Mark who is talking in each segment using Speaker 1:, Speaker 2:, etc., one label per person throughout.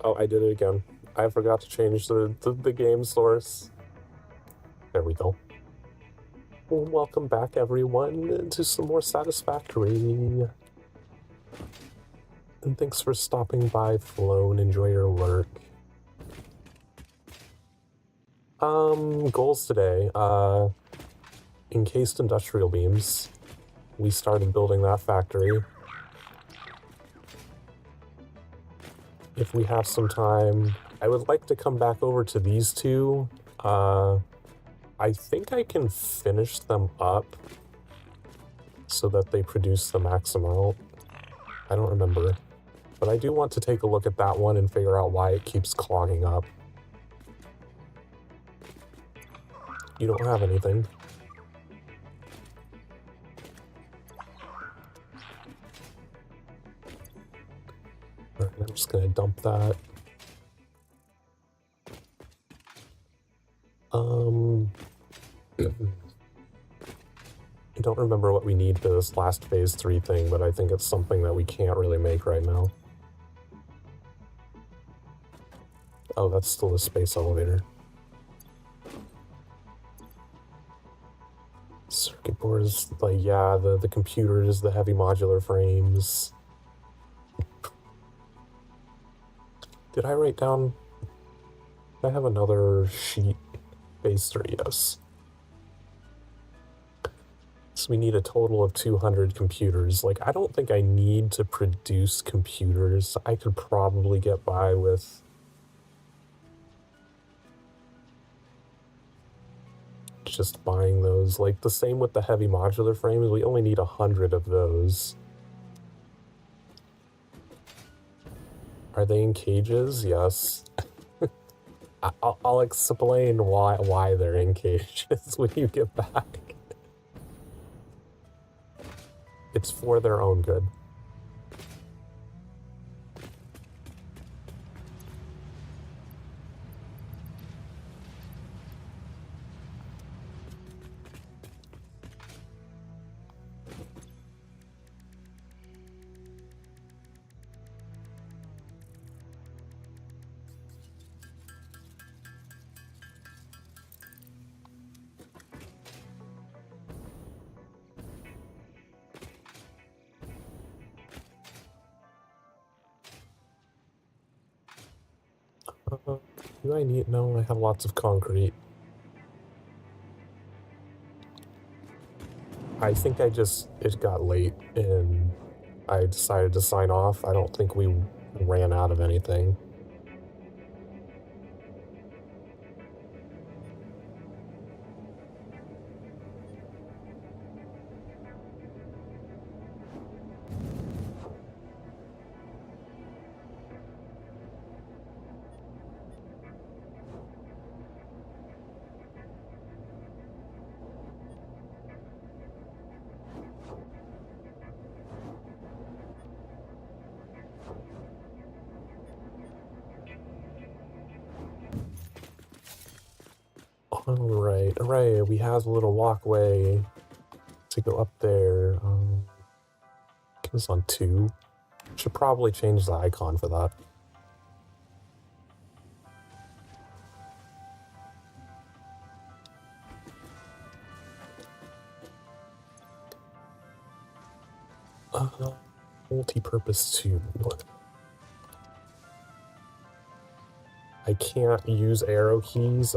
Speaker 1: Oh, I did it again. I forgot to change the game source. There we go. Well, welcome back, everyone, to some more Satisfactory. And thanks for stopping by, Flo, and enjoy your lurk. Goals today. Encased industrial beams. We started building that factory. If we have some time, I would like to come back over to these two. I think I can finish them up so that they produce the max amount. I don't remember. But I do want to take a look at that one and figure out why it keeps clogging up. You don't have anything. Alright, I'm just gonna dump that. I don't remember what we need for this last phase 3 thing, but I think it's something that we can't really make right now. Oh, that's still a space elevator. Circuit boards, like, yeah, the computers, the heavy modular frames. Did I write down? I have another sheet. Phase 3, yes. So we need a total of 200 computers. Like, I don't think I need to produce computers. I could probably get by with just buying those. Like, the same with the heavy modular frames. We only need 100 of those. Are they in cages? Yes. I'll explain why they're in cages when you get back. It's for their own good. Do I need? No, I have lots of concrete. I think it got late and I decided to sign off. I don't think we ran out of anything. Alright, we have a little walkway to go up there. Get this on 2. Should probably change the icon for that. Multi-purpose 2. I can't use arrow keys.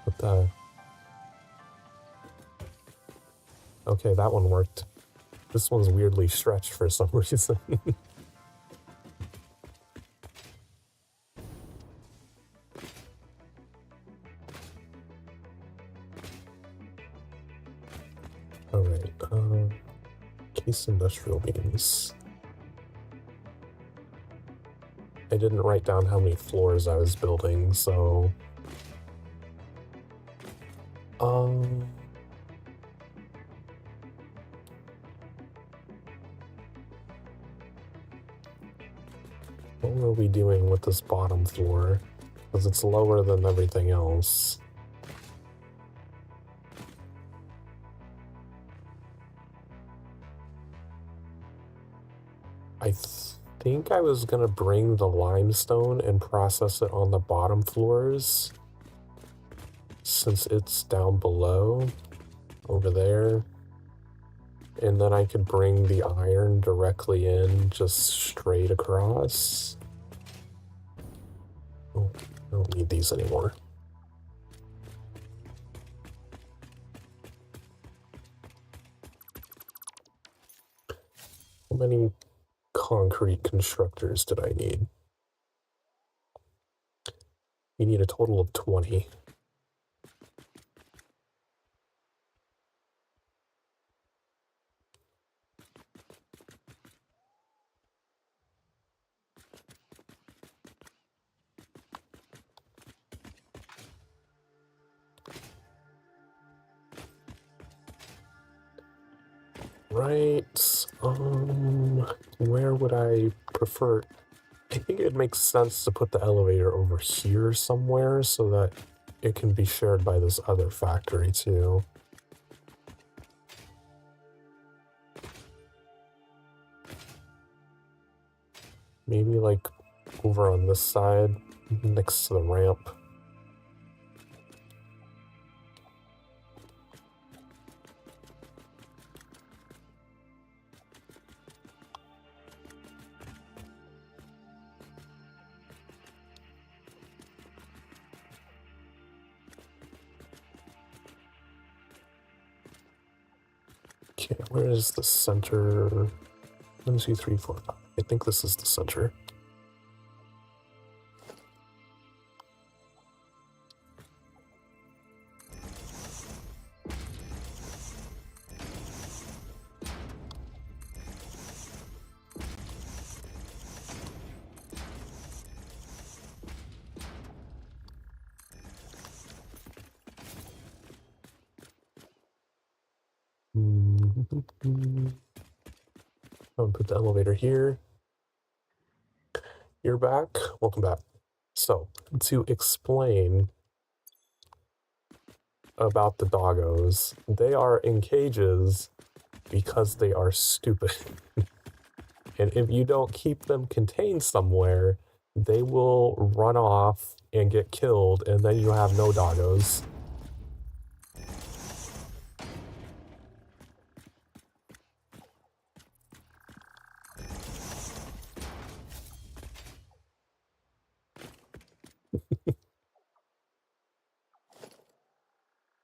Speaker 1: What the? Okay, that one worked. This one's weirdly stretched for some reason. Alright, case industrial beams. I didn't write down how many floors I was building, so... What were are we doing with this bottom floor? Because it's lower than everything else. I think I was gonna bring the limestone and process it on the bottom floors, since it's down below, over there. And then I could bring the iron directly in, just straight across. Oh, I don't need these anymore. How many concrete constructors did I need? You need a total of 20. Right, where would I prefer? I think it makes sense to put the elevator over here somewhere so that it can be shared by this other factory too. Maybe like over on this side, next to the ramp. Okay, where is the center? 1, 2, 3, 4, 5. I think this is the center. I'll put the elevator here. You're back. Welcome back. So, to explain about the doggos, they are in cages because they are stupid. And if you don't keep them contained somewhere, they will run off and get killed, and then you have no doggos.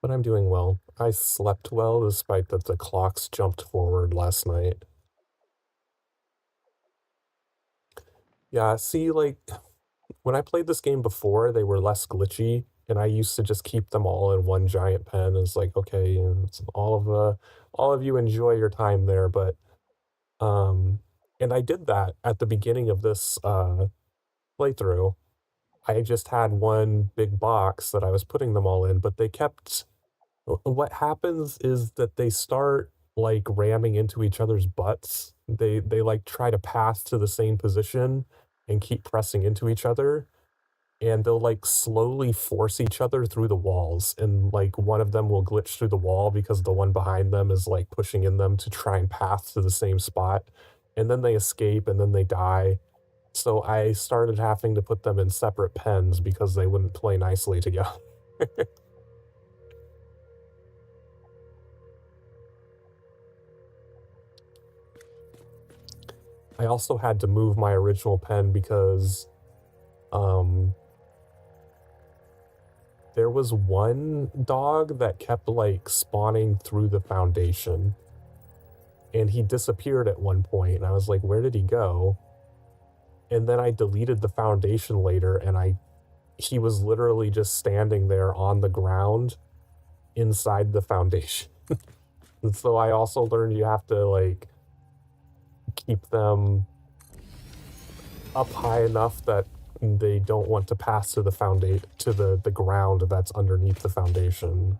Speaker 1: But I'm doing well. I slept well despite that the clocks jumped forward last night. Yeah, see, like, when I played this game before, they were less glitchy, and I used to just keep them all in one giant pen. It's like, okay, it's all of you enjoy your time there, but and I did that at the beginning of this playthrough. I just had one big box that I was putting them all in, but they kept. What happens is that they start like ramming into each other's butts. They like try to pass to the same position and keep pressing into each other, and they'll like slowly force each other through the walls, and like one of them will glitch through the wall because the one behind them is like pushing in them to try and pass to the same spot, and then they escape and then they die. So I started having to put them in separate pens because they wouldn't play nicely together. I also had to move my original pen because there was one dog that kept like spawning through the foundation, and he disappeared at one point, and I was like, where did he go? And then I deleted the foundation later, and he was literally just standing there on the ground inside the foundation. And so I also learned you have to like keep them up high enough that they don't want to pass to the the ground that's underneath the foundation.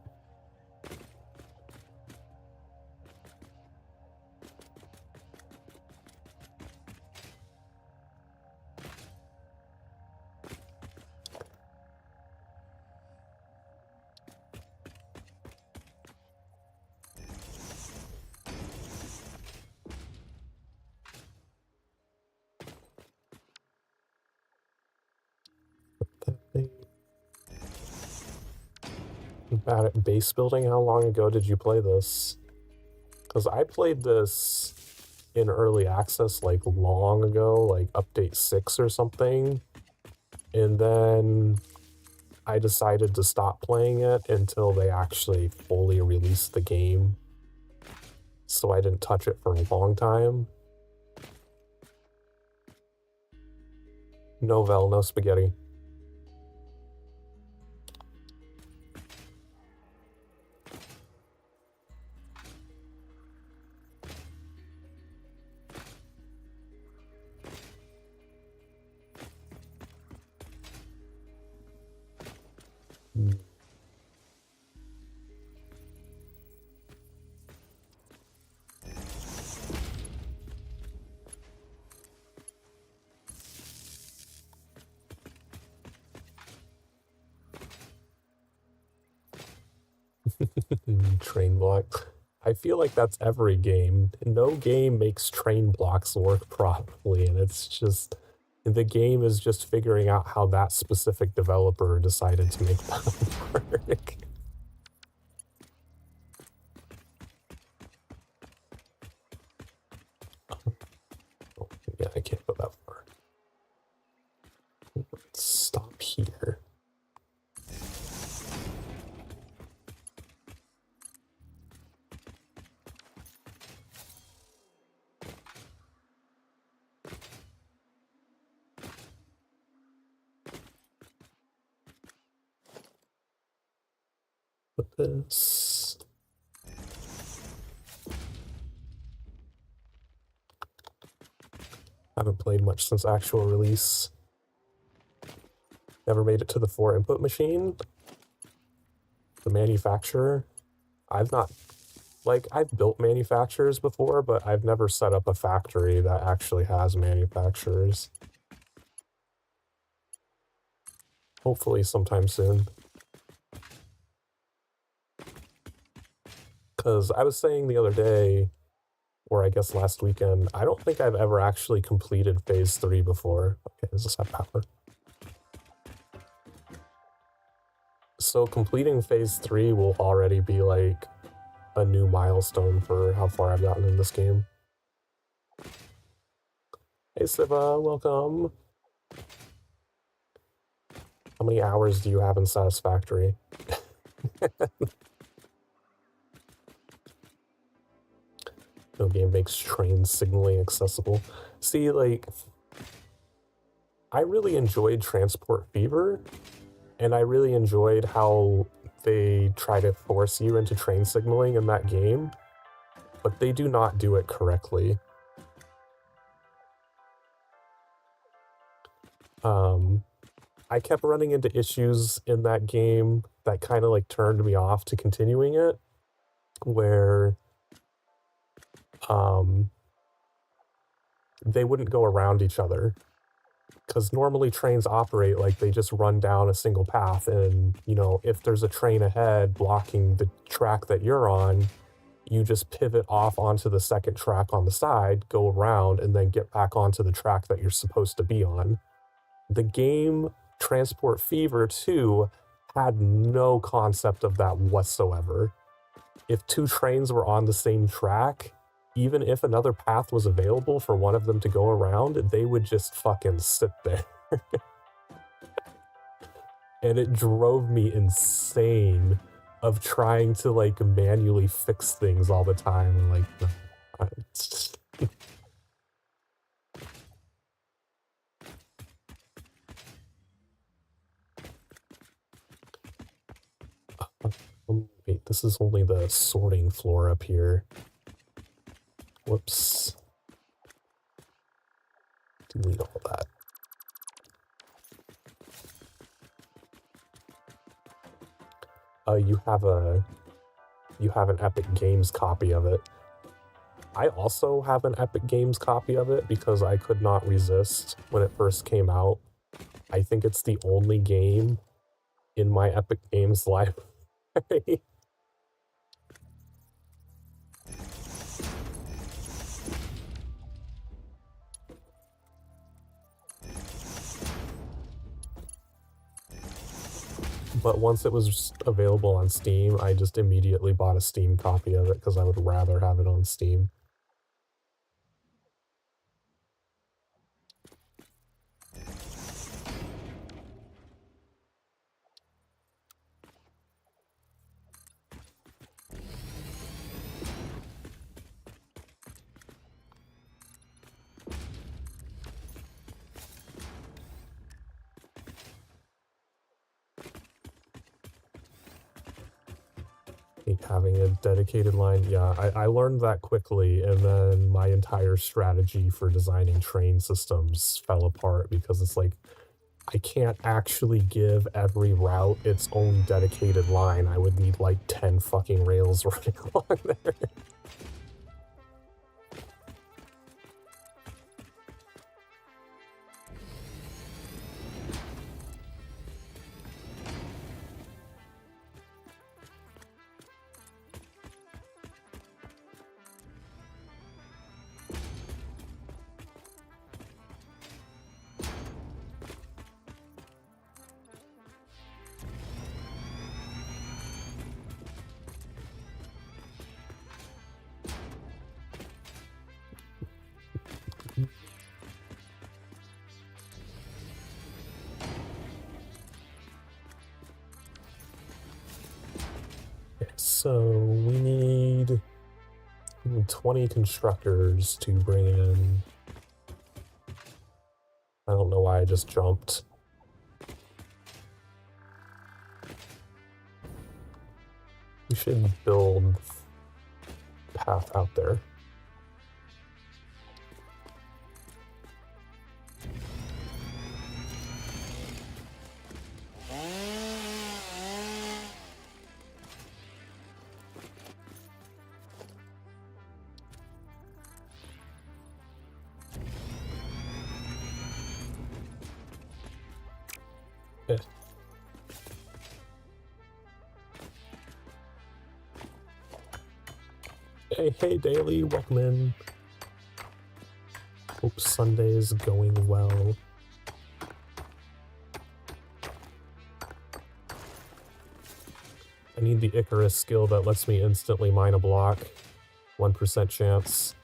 Speaker 1: bad at base building. How long ago did you play this? Because I played this in early access like long ago, like update 6 or something. And then I decided to stop playing it until they actually fully released the game. So I didn't touch it for a long time. No Vel, no spaghetti. Train block. I feel like that's every game. No game makes train blocks work properly, and it's just the game is just figuring out how that specific developer decided to make that work. Oh, yeah, I can't go that far. Let's stop here. Put this. Haven't played much since actual release. Never made it to the 4-input machine. The manufacturer. I've built manufacturers before, but I've never set up a factory that actually has manufacturers. Hopefully sometime soon. Because I was saying the other day, or I guess last weekend, I don't think I've ever actually completed Phase 3 before. Okay, does this have power? So completing Phase 3 will already be like a new milestone for how far I've gotten in this game. Hey Siva, welcome. How many hours do you have in Satisfactory? No game makes train signaling accessible. See, like, I really enjoyed Transport Fever, and I really enjoyed how they try to force you into train signaling in that game, but they do not do it correctly. I kept running into issues in that game that kind of like turned me off to continuing it, where they wouldn't go around each other. Because normally trains operate like they just run down a single path, and, you know, if there's a train ahead blocking the track that you're on, you just pivot off onto the second track on the side, go around, and then get back onto the track that you're supposed to be on. The game Transport Fever 2 had no concept of that whatsoever. If two trains were on the same track, even if another path was available for one of them to go around, they would just fucking sit there. And it drove me insane of trying to like manually fix things all the time. And like, wait, this is only the sorting floor up here. Whoops. Delete all that. You have an Epic Games copy of it. I also have an Epic Games copy of it because I could not resist when it first came out. I think it's the only game in my Epic Games library. but once it was available on Steam, I just immediately bought a Steam copy of it because I would rather have it on Steam. Having a dedicated line, yeah, I learned that quickly, and then my entire strategy for designing train systems fell apart because it's like, I can't actually give every route its own dedicated line. I would need like 10 fucking rails running along there. So we need 20 constructors to bring in. I don't know why I just jumped. We should build path out there. Hey, Daily, welcome in. Hope Sunday is going well. I need the Icarus skill that lets me instantly mine a block. 1% chance.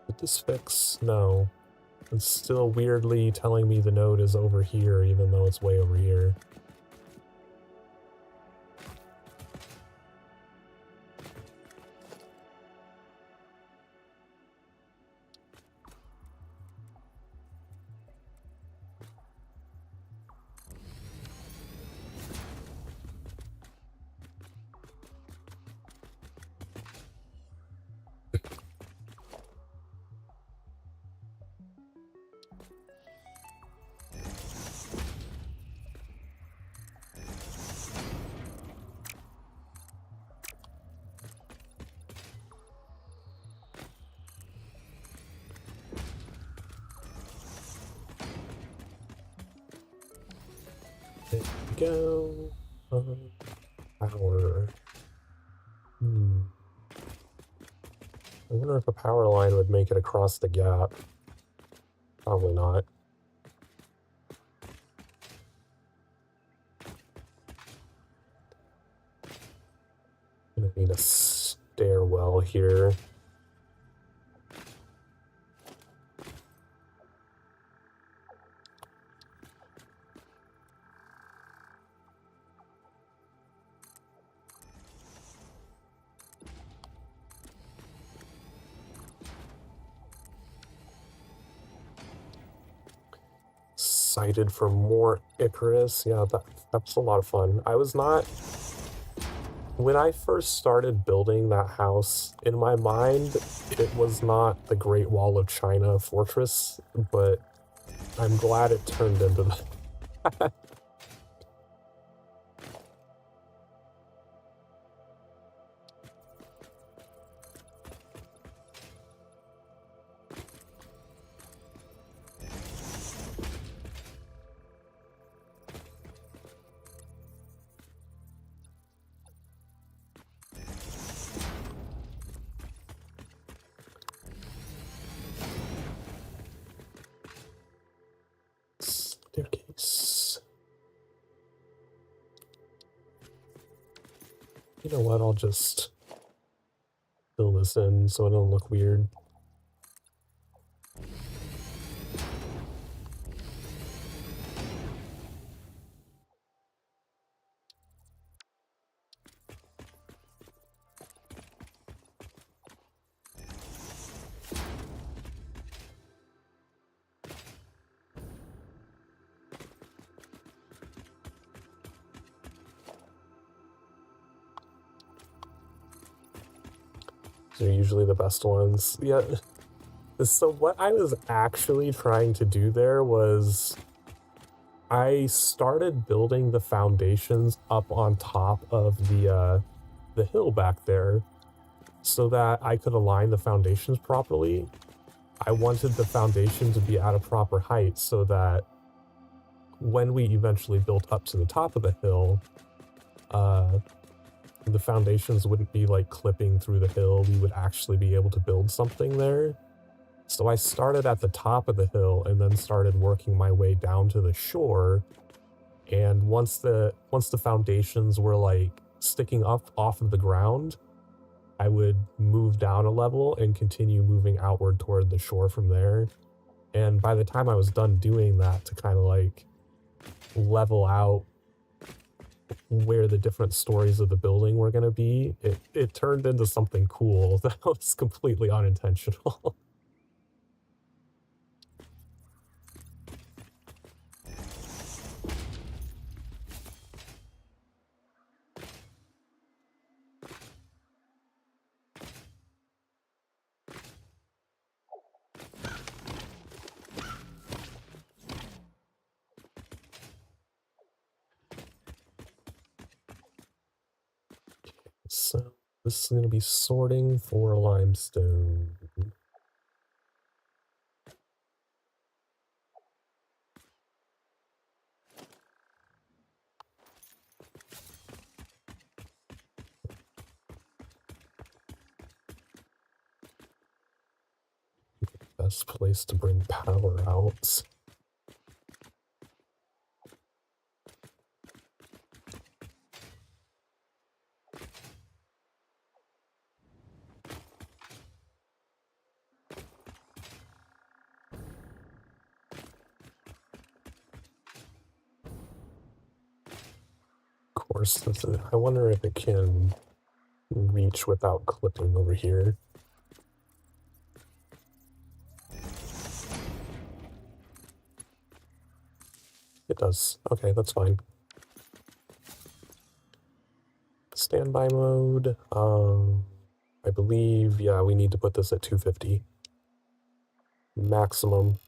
Speaker 1: Did this fix? No. It's still weirdly telling me the node is over here, even though it's way over here. There we go. Power. I wonder if a power line would make it across the gap. Probably not. Gonna need a stairwell here. Excited for more Icarus. Yeah, that's a lot of fun. I was not... When I first started building that house, in my mind, it was not the Great Wall of China fortress, but I'm glad it turned into that. Staircase. You know what, I'll just fill this in so it don't look weird. They're usually the best ones. Yeah. So what I was actually trying to do there was I started building the foundations up on top of the hill back there so that I could align the foundations properly. I wanted the foundation to be at a proper height so that when we eventually built up to the top of the hill, the foundations wouldn't be like clipping through the hill. We would actually be able to build something there. So I started at the top of the hill and then started working my way down to the shore. And once the foundations were like sticking up off of the ground, I would move down a level and continue moving outward toward the shore from there. And by the time I was done doing that to kind of like level out where the different stories of the building were going to be, it turned into something cool that was completely unintentional. So this is going to be sorting for limestone. Best place to bring power out. Of course, I wonder if it can reach without clipping over here. It does. Okay, that's fine. Standby mode. I believe, yeah, we need to put this at 250. Maximum.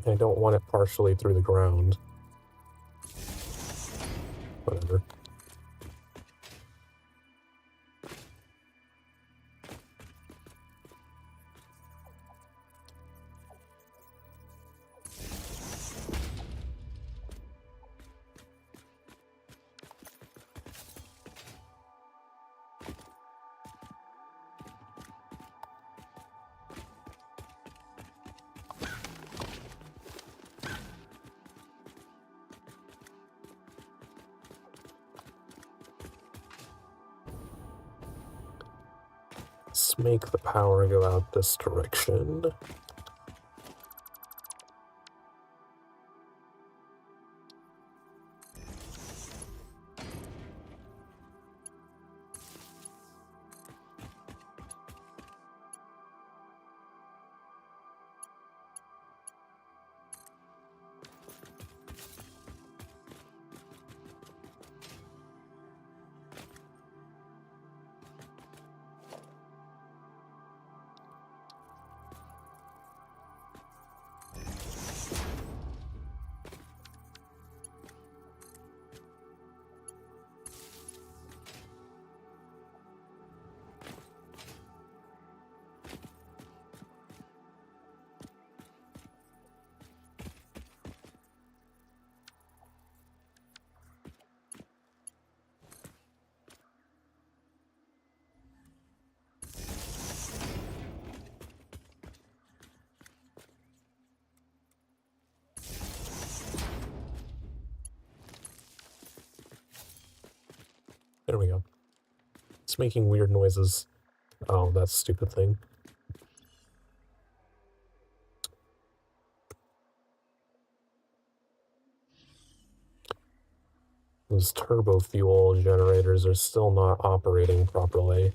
Speaker 1: I don't want it partially through the ground. Whatever. let's make the power go out this direction. There we go. It's making weird noises. Oh, that stupid thing. Those turbo fuel generators are still not operating properly.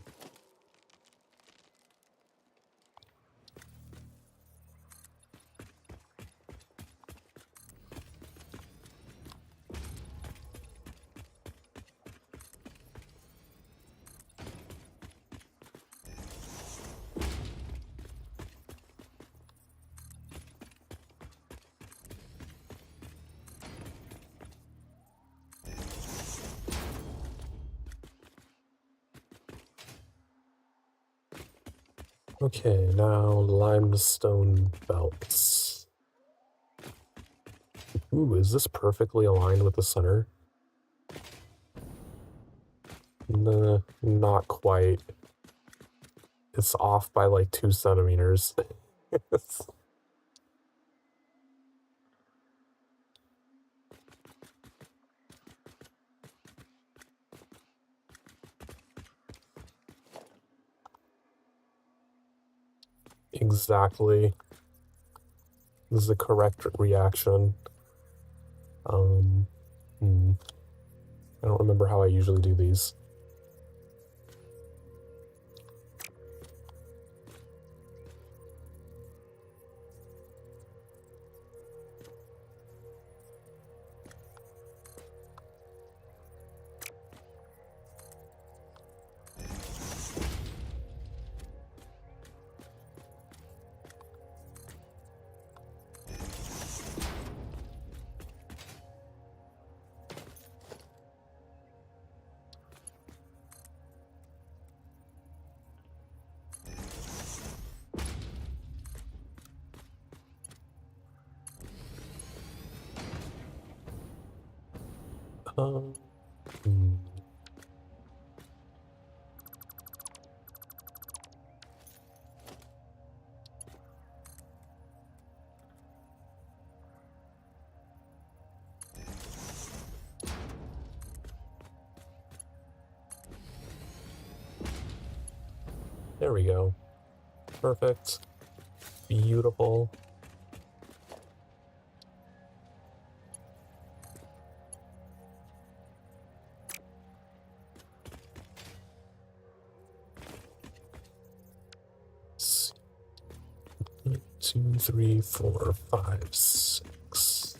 Speaker 1: Okay, now limestone belts. Ooh, is this perfectly aligned with the center? Nah, not quite. It's off by like 2 centimeters. Exactly. This is the correct reaction. I don't remember how I usually do these. Um, hmm. There we go. Perfect. Beautiful. Let's see. 1, 2, 3, 4, 5, 6.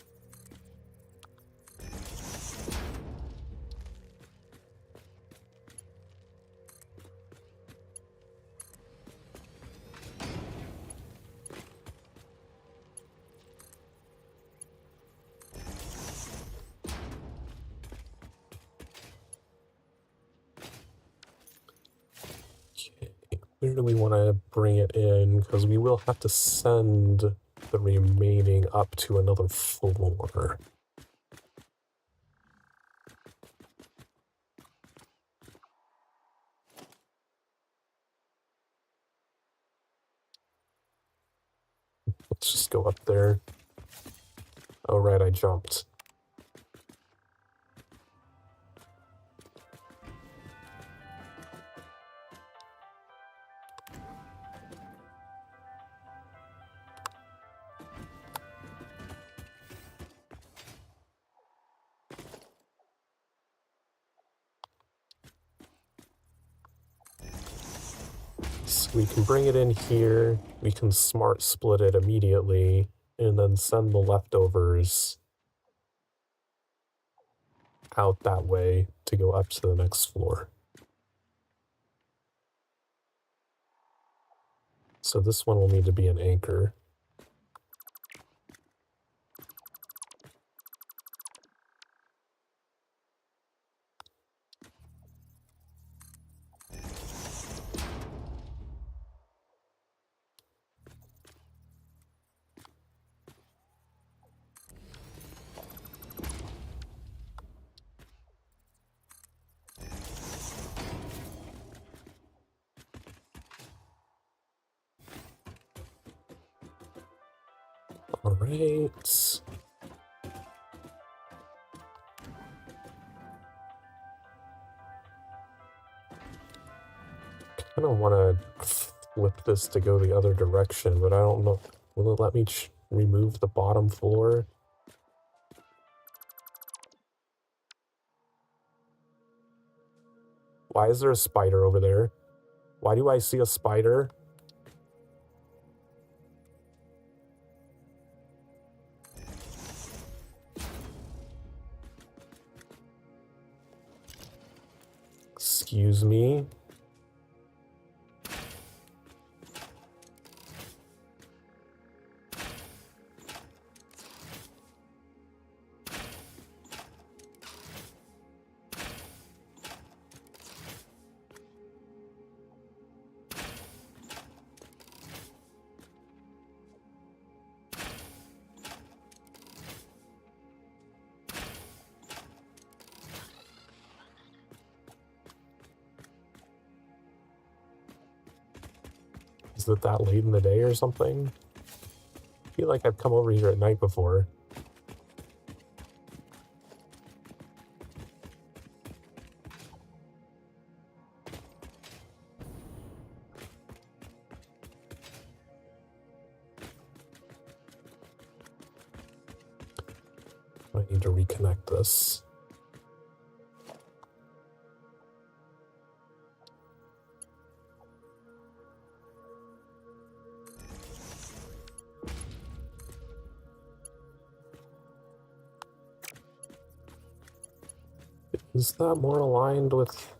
Speaker 1: Where do we want to bring it in? Because we will have to send the remaining up to another floor. Let's just go up there. Oh, right, I jumped. We can bring it in here, we can smart split it immediately, and then send the leftovers out that way to go up to the next floor. So this one will need to be an anchor. All right. I don't want to flip this to go the other direction, but I don't know. Will it let me remove the bottom floor? Why is there a spider over there? Why do I see a spider? Excuse me. Is it that late in the day or something? I feel like I've come over here at night before. I need to reconnect this. Is that more aligned with...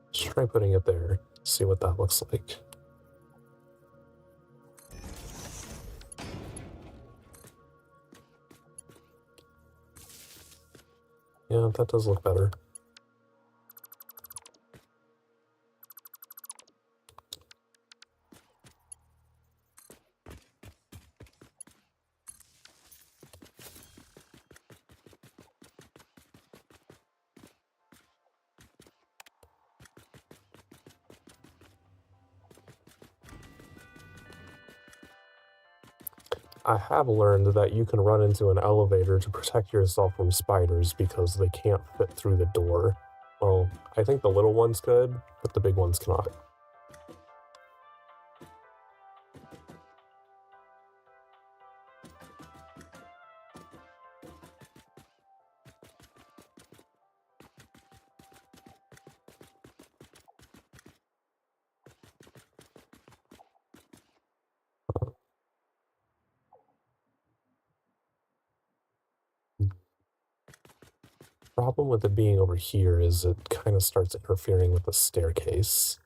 Speaker 1: Let's try putting it there, see what that looks like. Yeah, that does look better. I have learned that you can run into an elevator to protect yourself from spiders because they can't fit through the door. Well, I think the little ones could, but the big ones cannot. Problem with it being over here is it kind of starts interfering with the staircase.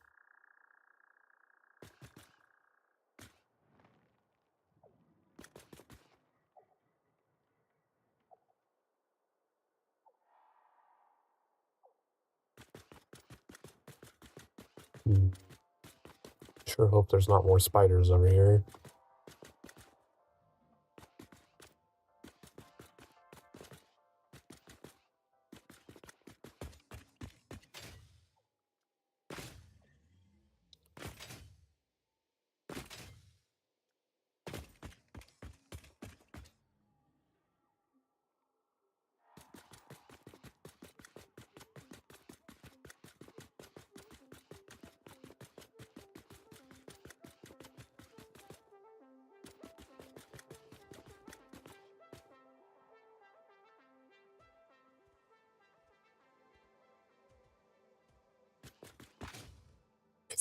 Speaker 1: Sure hope there's not more spiders over here.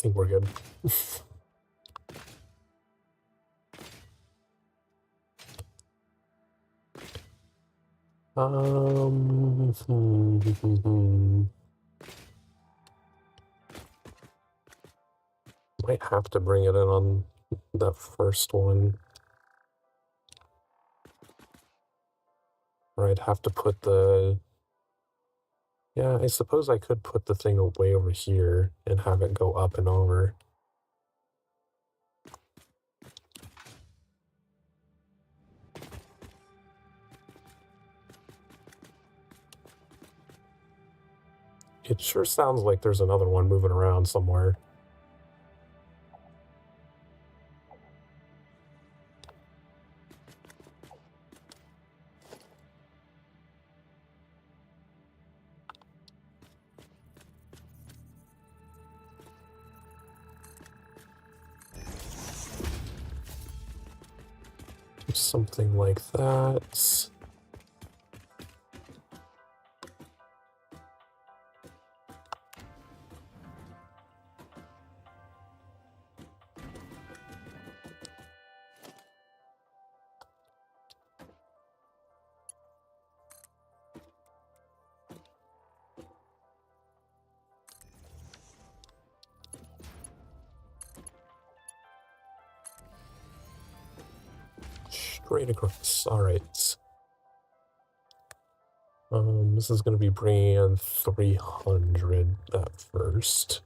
Speaker 1: think we're good. Might have to bring it in on that first one. Or I'd have to put the... Yeah, I suppose I could put the thing way over here and have it go up and over. It sure sounds like there's another one moving around somewhere. Something like that. Straight across. All right. This is going to be bringing in 300 at first.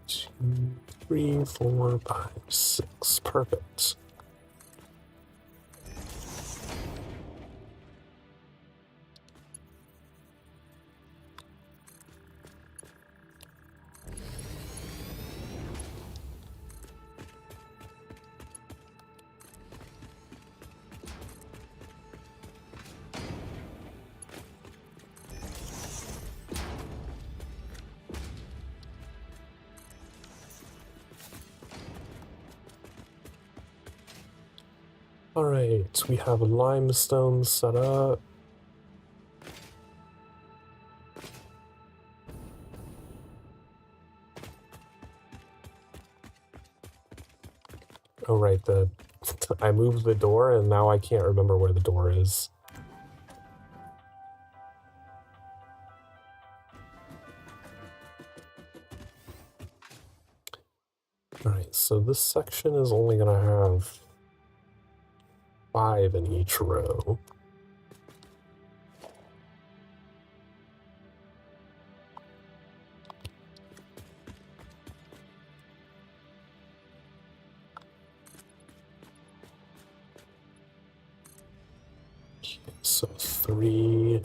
Speaker 1: Two, 3, 4, 5, 6. Perfect. All right, we have a limestone set up. Oh, right, I moved the door and now I can't remember where the door is. Alright, so this section is only gonna have 5 in each row. Okay, so 3.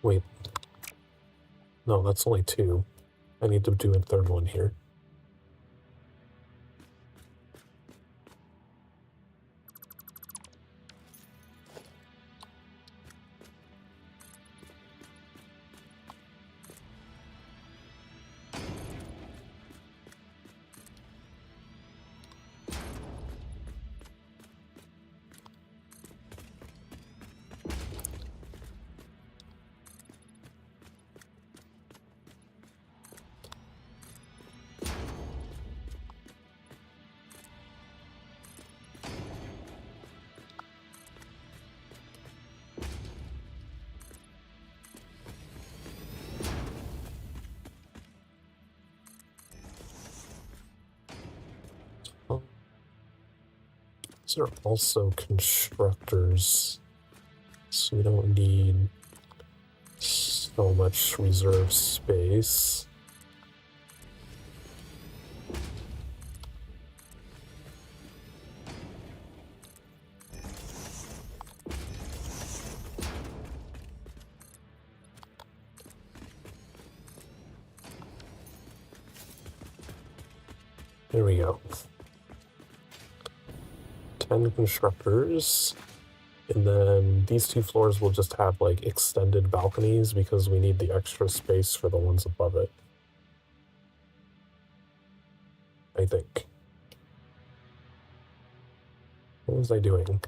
Speaker 1: Wait. No, that's only 2. I need to do a third one here. These are also constructors, so we don't need so much reserve space. There we go. 10 constructors. And then these 2 floors will just have like extended balconies because we need the extra space for the ones above it. I think. What was I doing?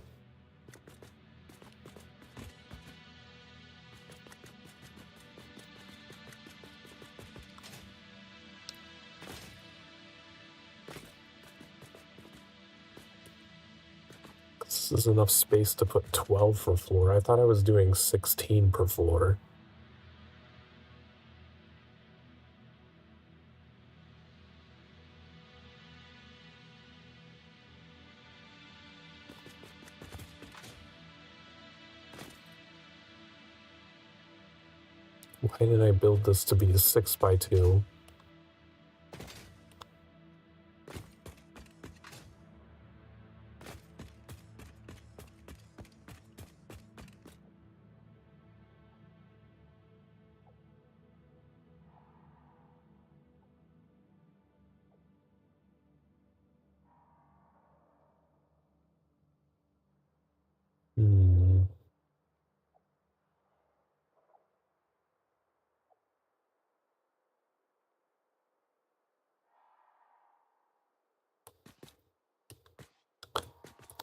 Speaker 1: This is enough space to put 12 per floor. I thought I was doing 16 per floor. Why did I build this to be a 6x2?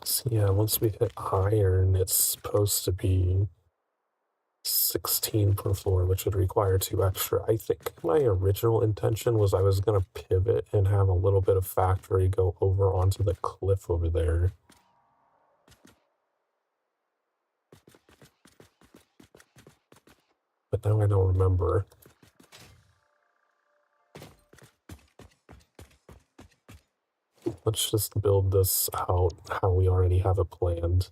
Speaker 1: So yeah, once we hit iron, it's supposed to be 16 per floor, which would require 2 extra. I think my original intention was I was going to pivot and have a little bit of factory go over onto the cliff over there. But now I don't remember. Let's just build this out how we already have it planned.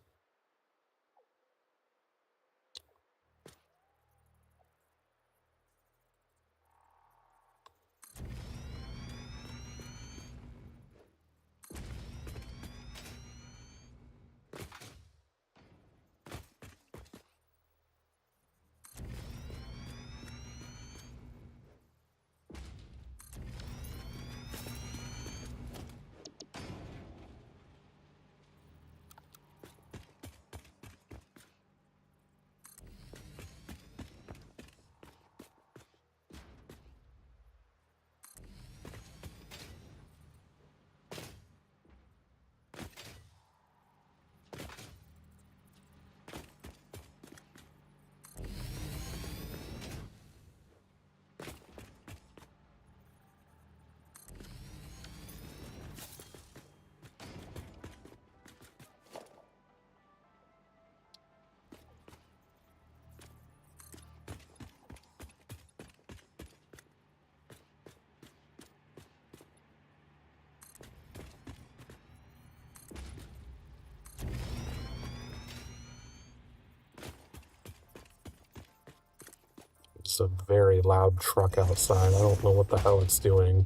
Speaker 1: It's a very loud truck outside. I don't know what the hell it's doing.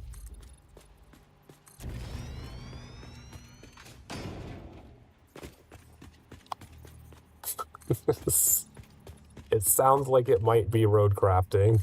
Speaker 1: It sounds like it might be road crafting.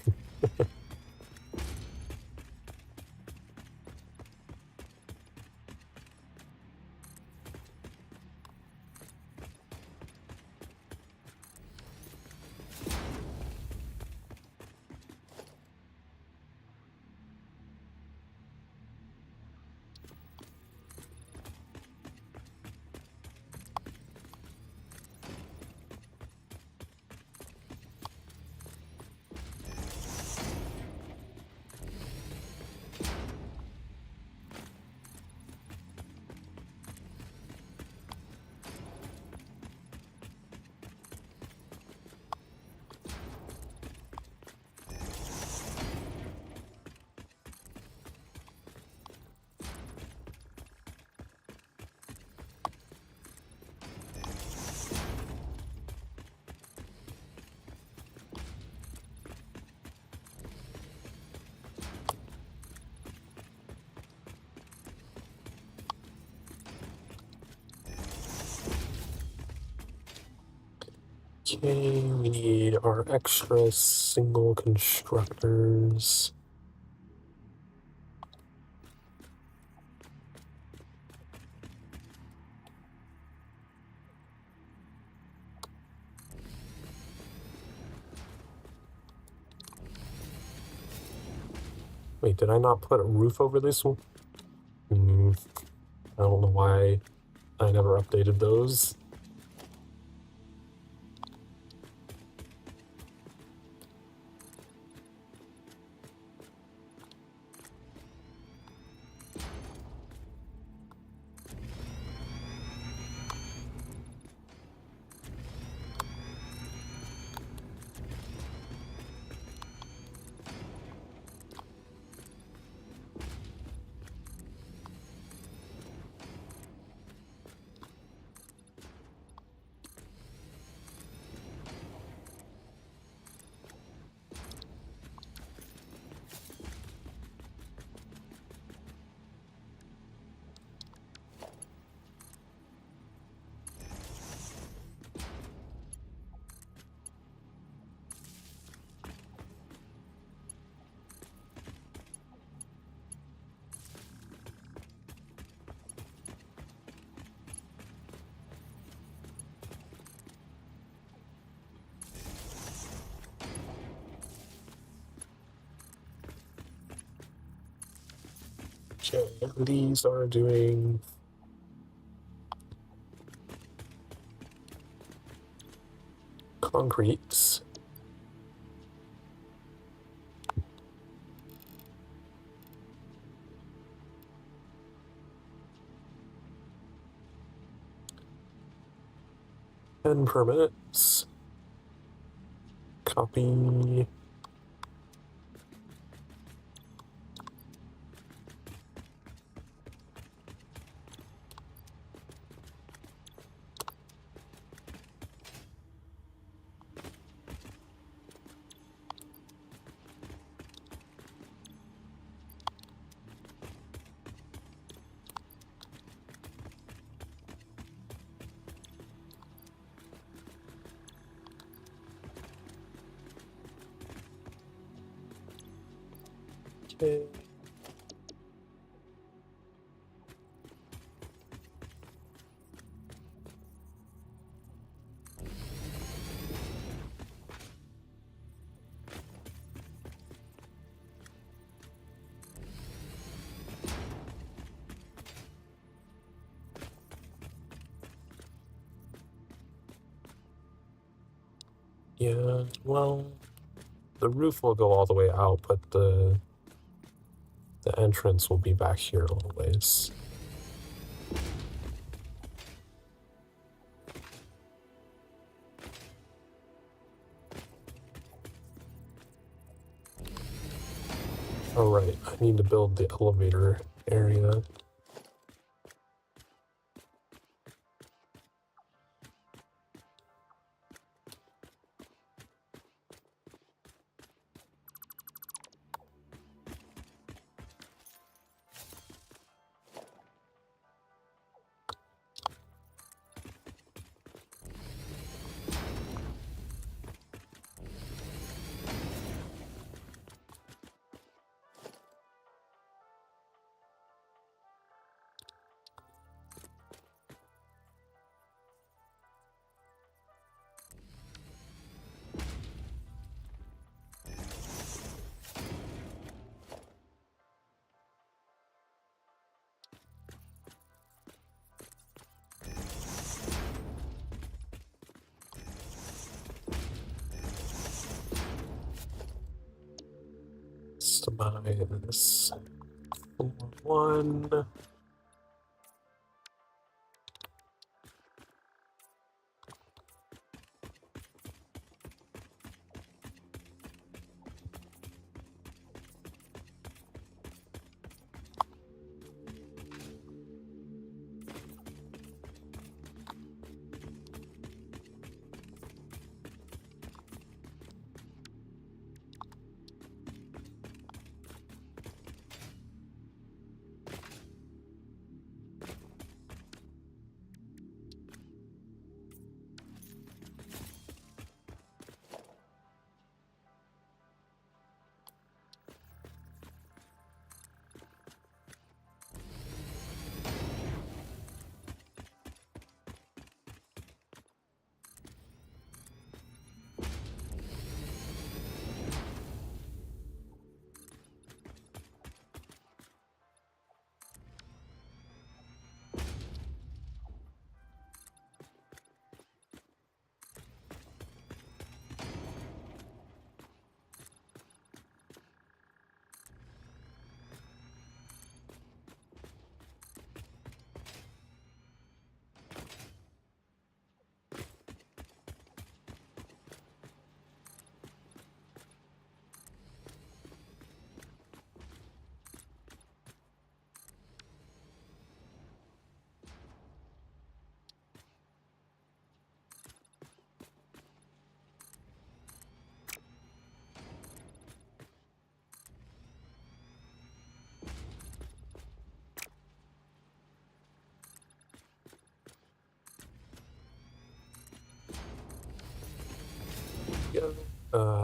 Speaker 1: Okay, we need our extra single constructors. Wait, did I not put a roof over this one? I don't know why I never updated those. Okay, these are doing concretes. And permits. Copy. Okay. Yeah, well, the roof will go all the way out, but the entrance will be back here a little ways. Oh right, I need to build the elevator area. Customize floor 1.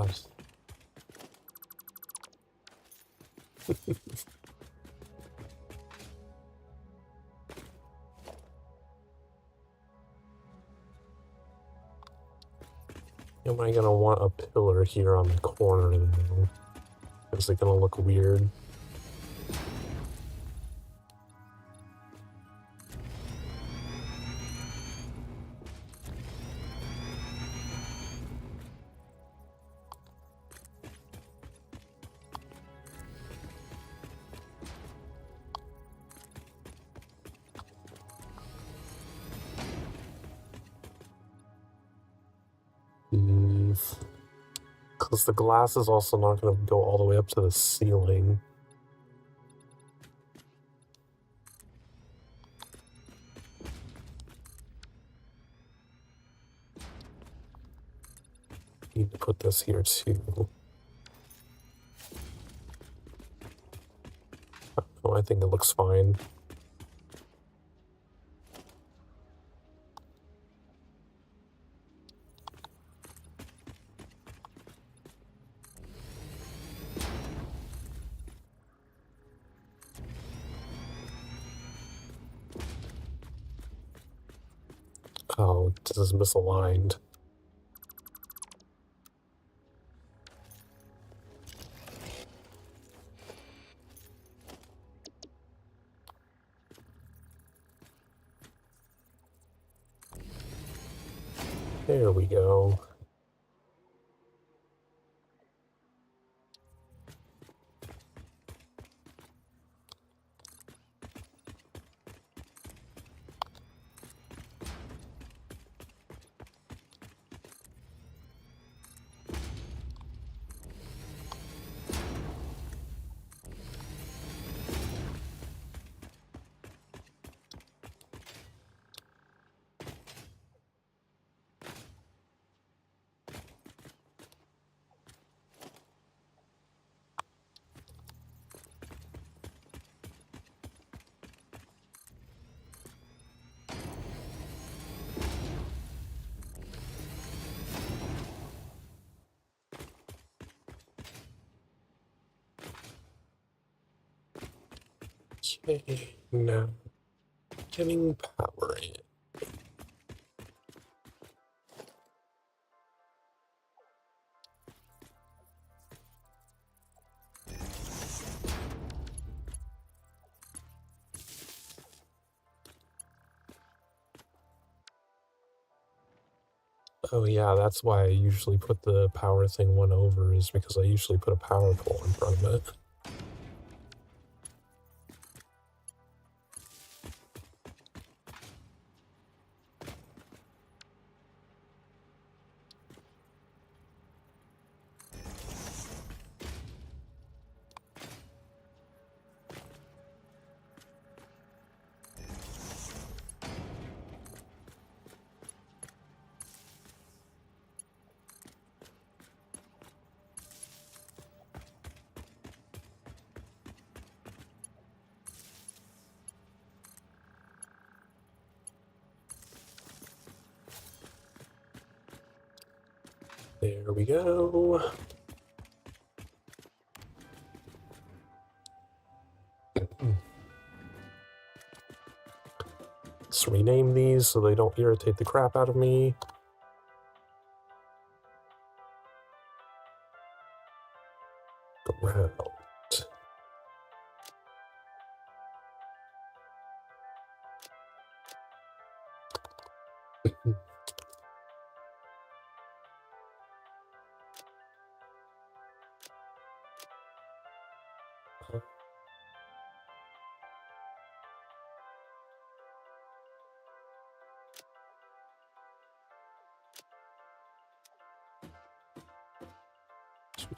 Speaker 1: god. Am I gonna want a pillar here on the corner though? Is it gonna look weird? Because the glass is also not going to go all the way up to the ceiling. Need to put this here too. Oh, I think it looks fine. Oh, this is misaligned. There we go. Okay, now getting power in. Oh yeah, that's why I usually put the power thing one over, is because I usually put a power pole in front of it. There we go. Let's rename these so they don't irritate the crap out of me. Ground.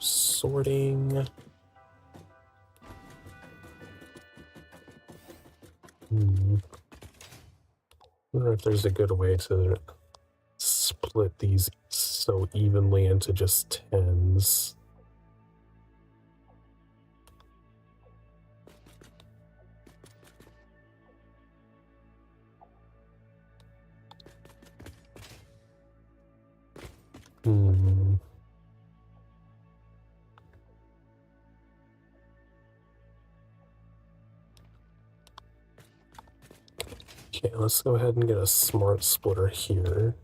Speaker 1: Sorting. I wonder if there's a good way to split these so evenly into just tens. Okay, let's go ahead and get a smart splitter here.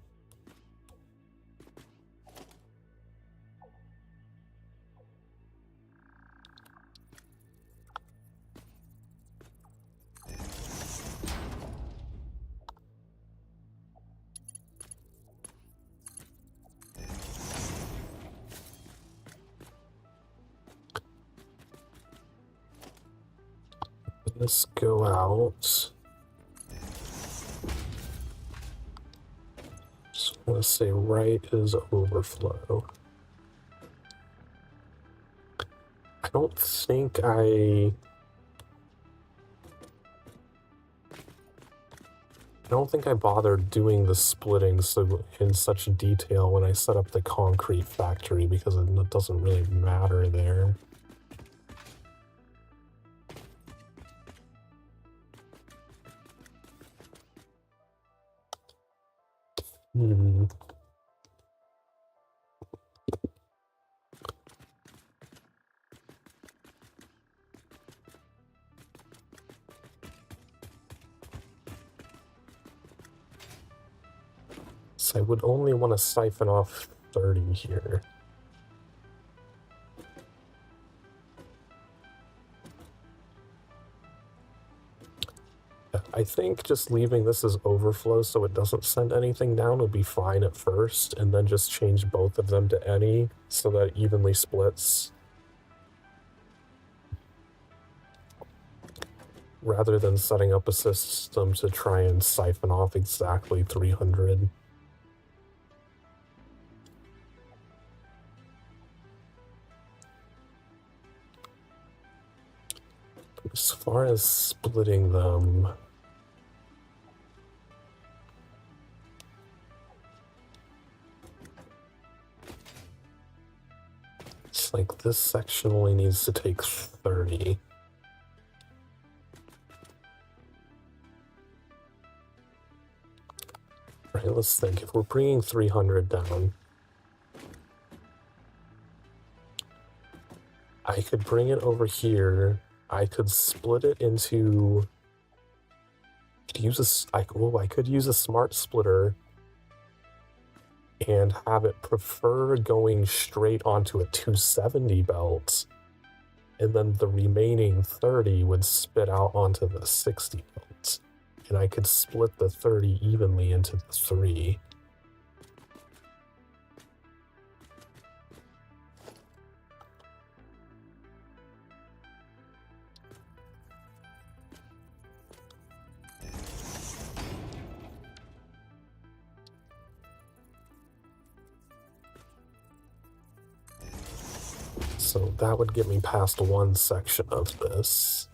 Speaker 1: Let's go out. Just want to say right is overflow. I don't think I bothered doing the splitting in such detail when I set up the concrete factory because it doesn't really matter there. So I would only want to siphon off 30 here. I think just leaving this as overflow so it doesn't send anything down would be fine at first, and then just change both of them to any so that it evenly splits. Rather than setting up a system to try and siphon off exactly 300. As far as splitting them, it's like this section only needs to take 30. Right, let's think. If we're bringing 300 down, I could bring it over here. I could split it into... I could use a smart splitter and have it prefer going straight onto a 270 belt, and then the remaining 30 would spit out onto the 60 belt. And I could split the 30 evenly into the 3. So that would get me past one section of this.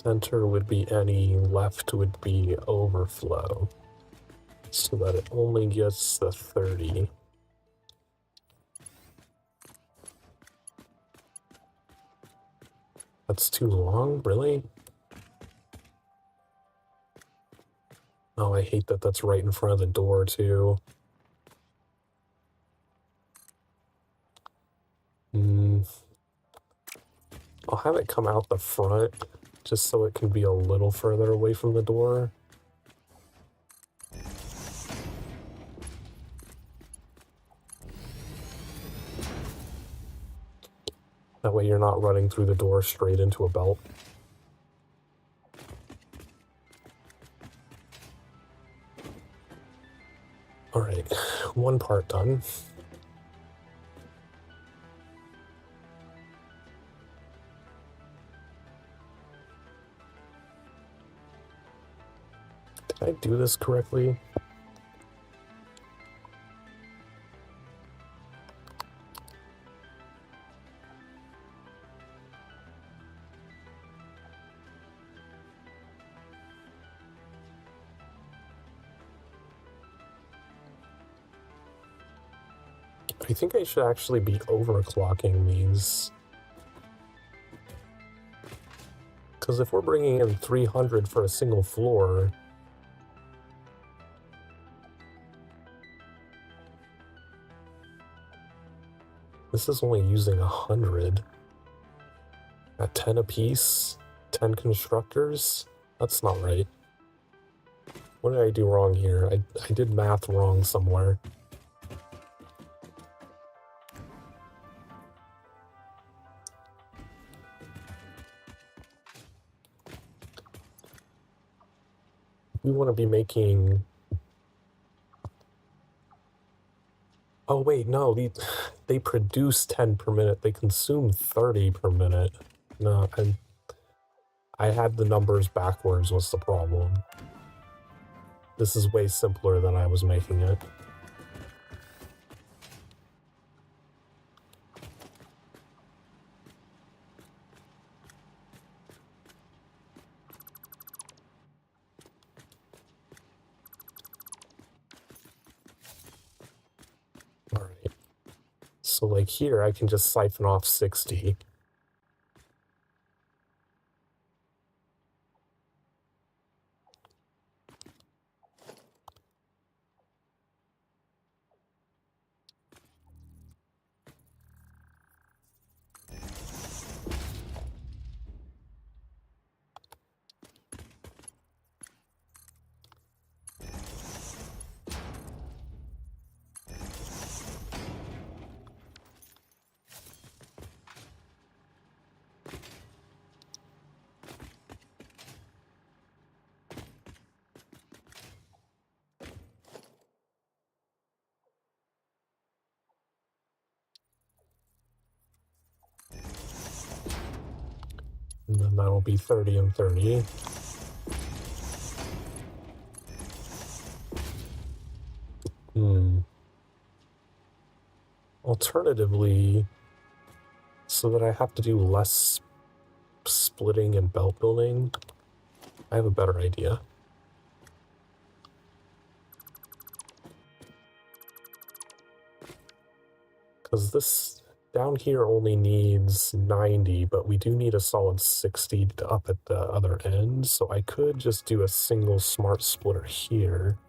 Speaker 1: Center would be any, left would be overflow, so that it only gets the 30. That's too long, really? Oh, I hate that that's right in front of the door, too. I'll have it come out the front, just so it can be a little further away from the door. That way you're not running through the door straight into a belt. Alright, one part done. Did I do this correctly? I think I should actually be overclocking these. Because if we're bringing in 300 for a single floor, this is only using 100. At 10 apiece? 10 constructors? That's not right. What did I do wrong here? I did math wrong somewhere. We want to be making... Oh wait, no, they produce 10 per minute. They consume 30 per minute. No, I had the numbers backwards was the problem. This is way simpler than I was making it. Alright. So like here, I can just siphon off 60. And then that'll be 30 and 30. Alternatively, so that I have to do less splitting and belt building, I have a better idea. Because this down here only needs 90, but we do need a solid 60 up at the other end, so I could just do a single smart splitter here.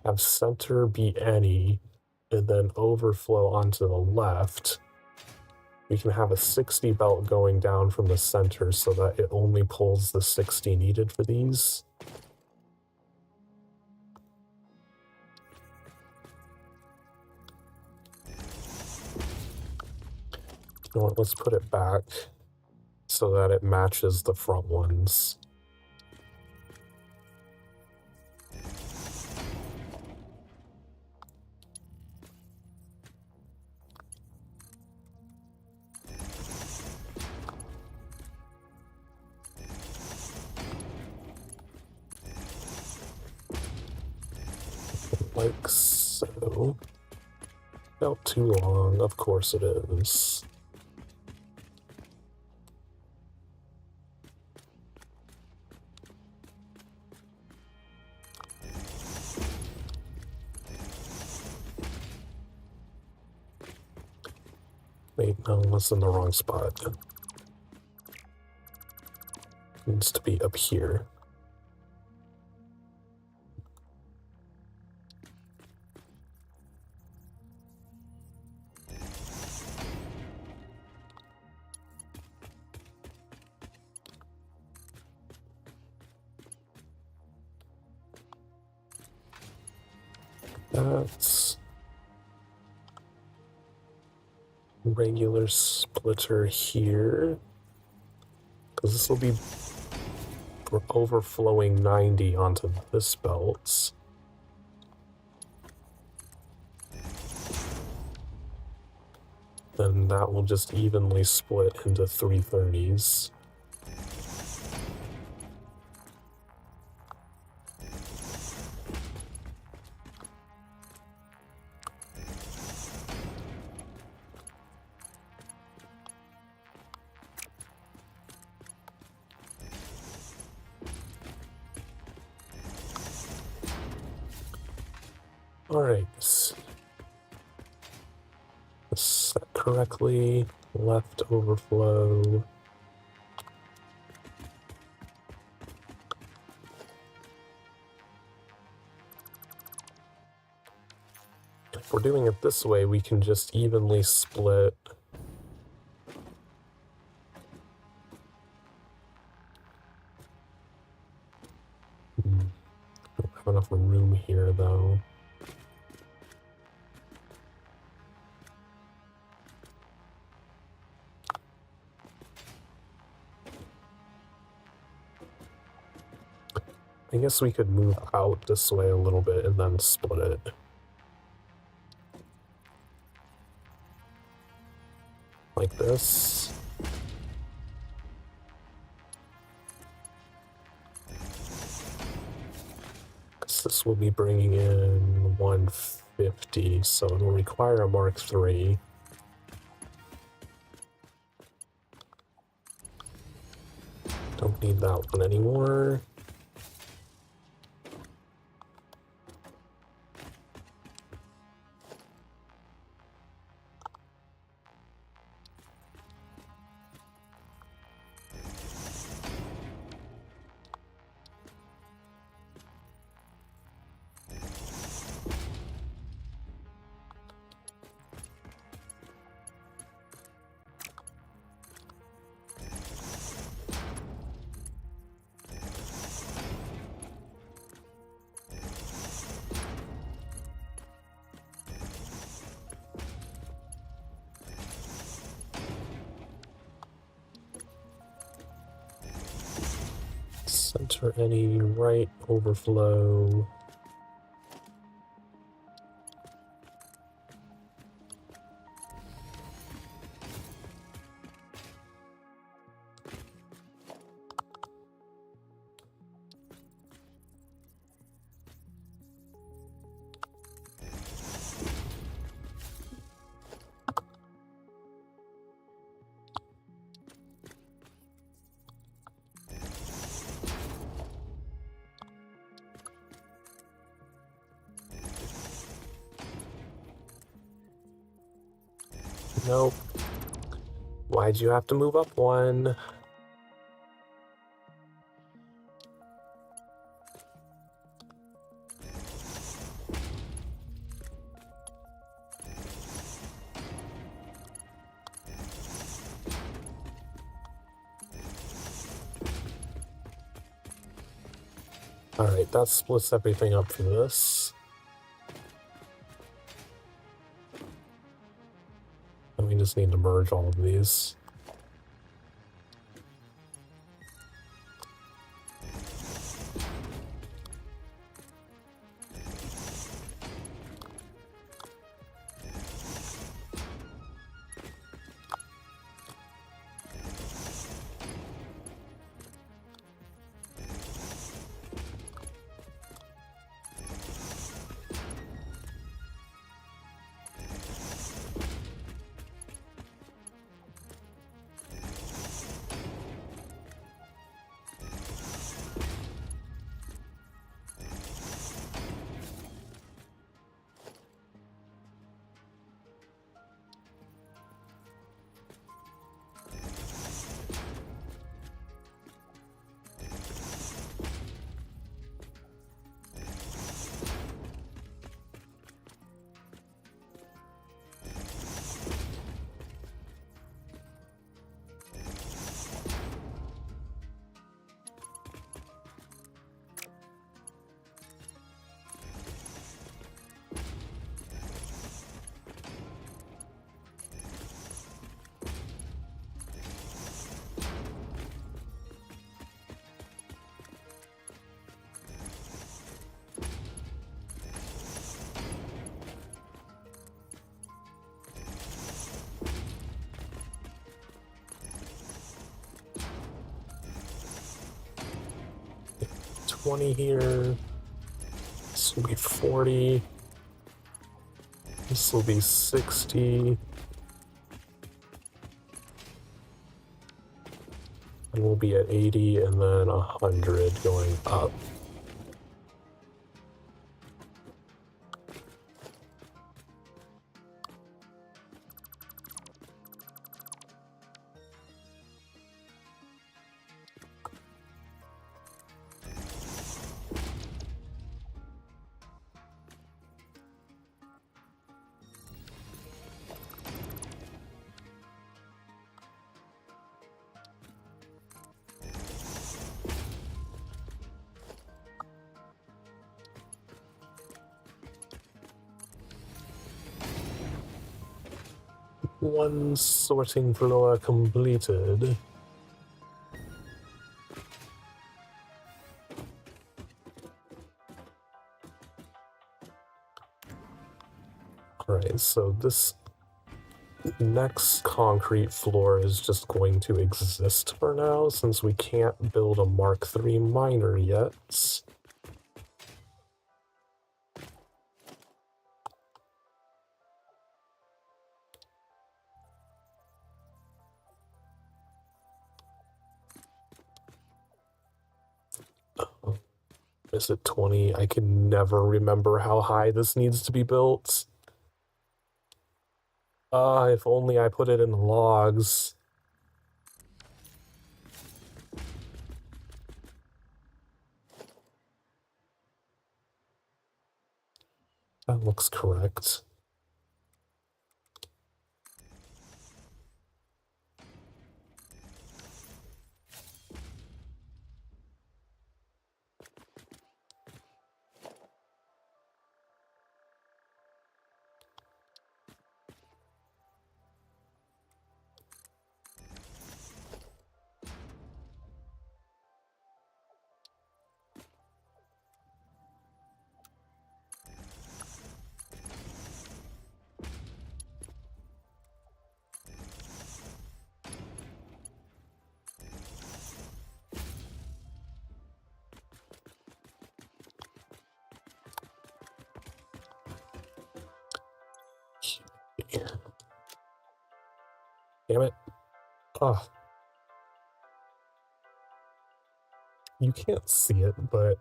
Speaker 1: Have center be any, and then overflow onto the left. We can have a 60 belt going down from the center so that it only pulls the 60 needed for these. You know what, let's put it back so that it matches the front ones. Like so. Not too long, of course it is. Wait, no, that's in the wrong spot. It needs to be up here. That's regular splitter here, because this will be overflowing 90 onto this belt. Then that will just evenly split into 330s. Alright. Set correctly. Left overflow. If we're doing it this way, we can just evenly split. Don't have enough room here, though. I guess we could move out this way a little bit and then split it. Like this. Because this will be bringing in 150, so it'll require a Mark III. Don't need that one anymore. Center any right overflow. Nope. Why'd you have to move up one? Alright, that splits everything up for this. And we just need to merge all of these. Here. This will be 40. This will be 60. And we'll be at 80 and then 100 going up. One sorting floor completed. Alright, so this next concrete floor is just going to exist for now, since we can't build a Mark III miner yet. Is it 20? I can never remember how high this needs to be built. If only I put it in logs. That looks correct. Damn it. Ugh. You can't see it, but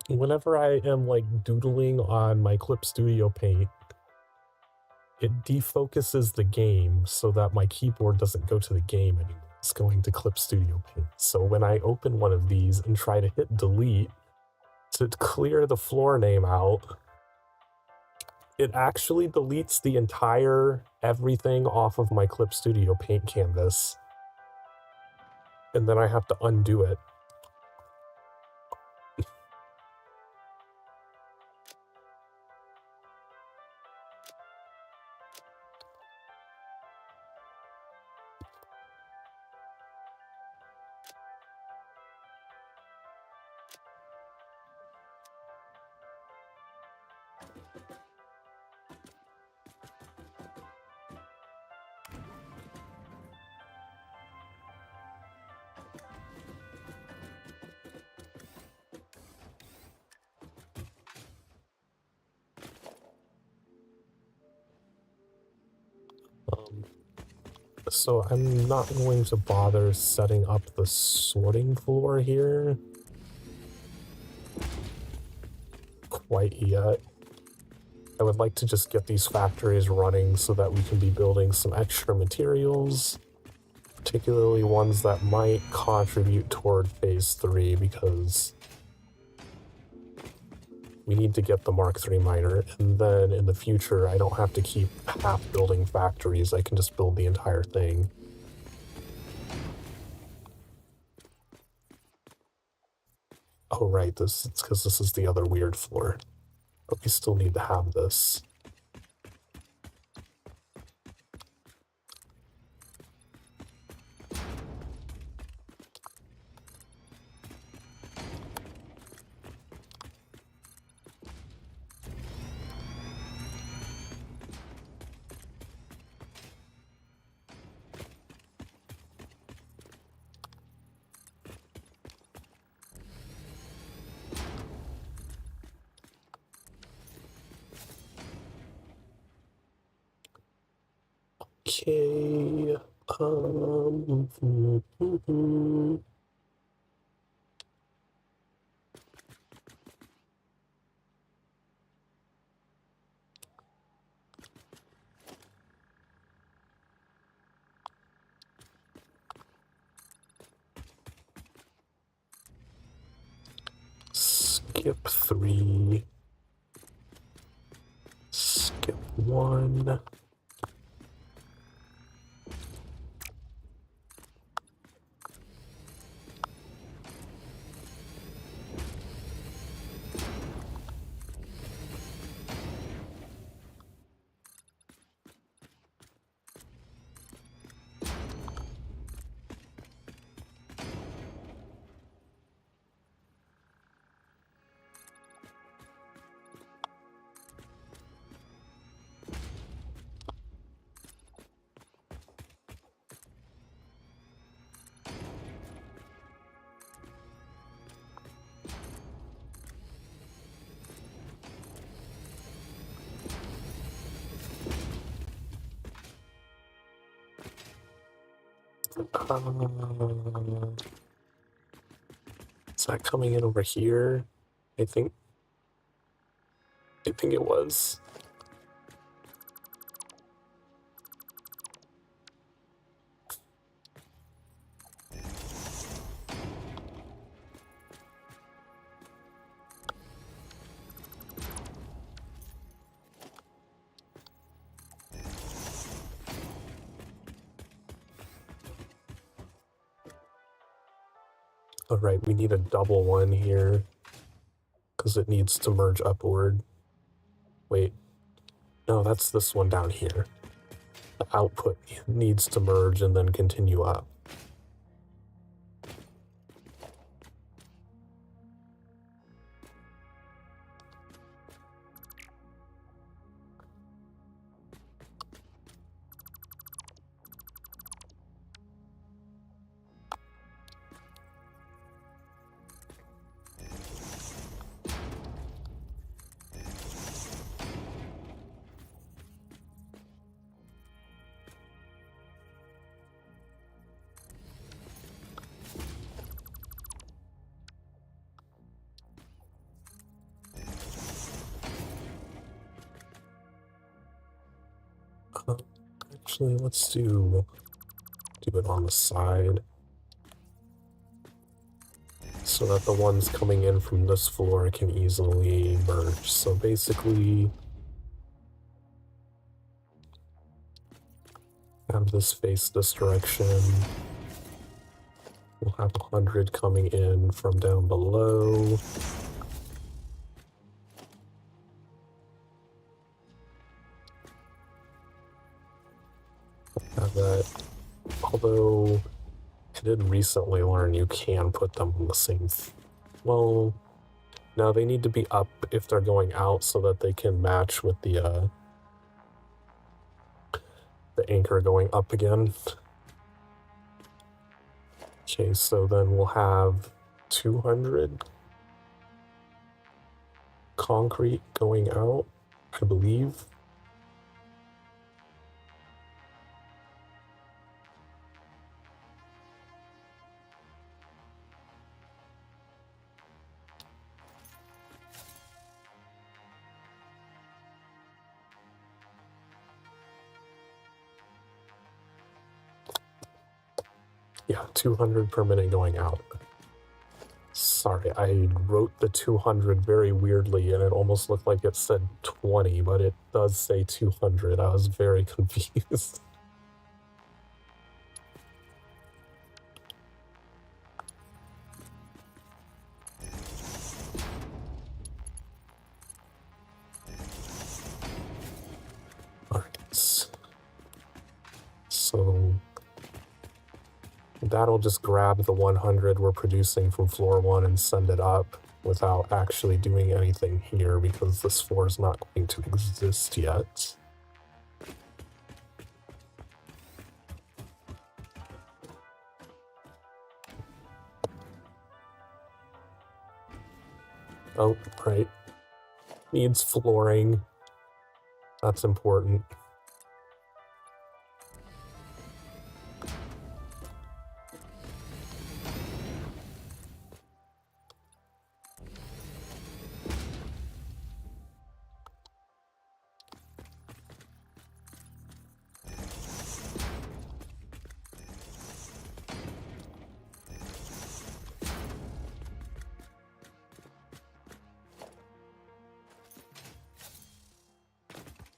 Speaker 1: whenever I am like doodling on my Clip Studio Paint, it defocuses the game so that my keyboard doesn't go to the game anymore. It's going to Clip Studio Paint. So when I open one of these and try to hit delete to clear the floor name out, it actually deletes the entire everything off of my Clip Studio Paint canvas. And then I have to undo it. So I'm not going to bother setting up the sorting floor here quite yet. I would like to just get these factories running so that we can be building some extra materials, particularly ones that might contribute toward Phase 3, because we need to get the Mark III miner, and then in the future I don't have to keep half-building factories, I can just build the entire thing. Oh right, it's because this is the other weird floor. But we still need to have this. Okay, skip 3, skip 1. Is that coming in over here? I think it was. Alright, we need a double one here, because it needs to merge upward. Wait, no, that's this one down here. The output needs to merge and then continue up. Actually, let's do it on the side so that the ones coming in from this floor can easily merge. So basically, have this face this direction. We'll have 100 coming in from down below. Have that. Although I did recently learn you can put them on the same. Well, no, they need to be up if they're going out so that they can match with the anchor going up again. Okay, so then we'll have 200 concrete going out, I believe. Yeah, 200 per minute going out. Sorry, I wrote the 200 very weirdly and it almost looked like it said 20, but it does say 200. I was very confused. Alright. So that'll just grab the 100 we're producing from floor 1 and send it up without actually doing anything here because this floor is not going to exist yet. Oh, right. Needs flooring. That's important.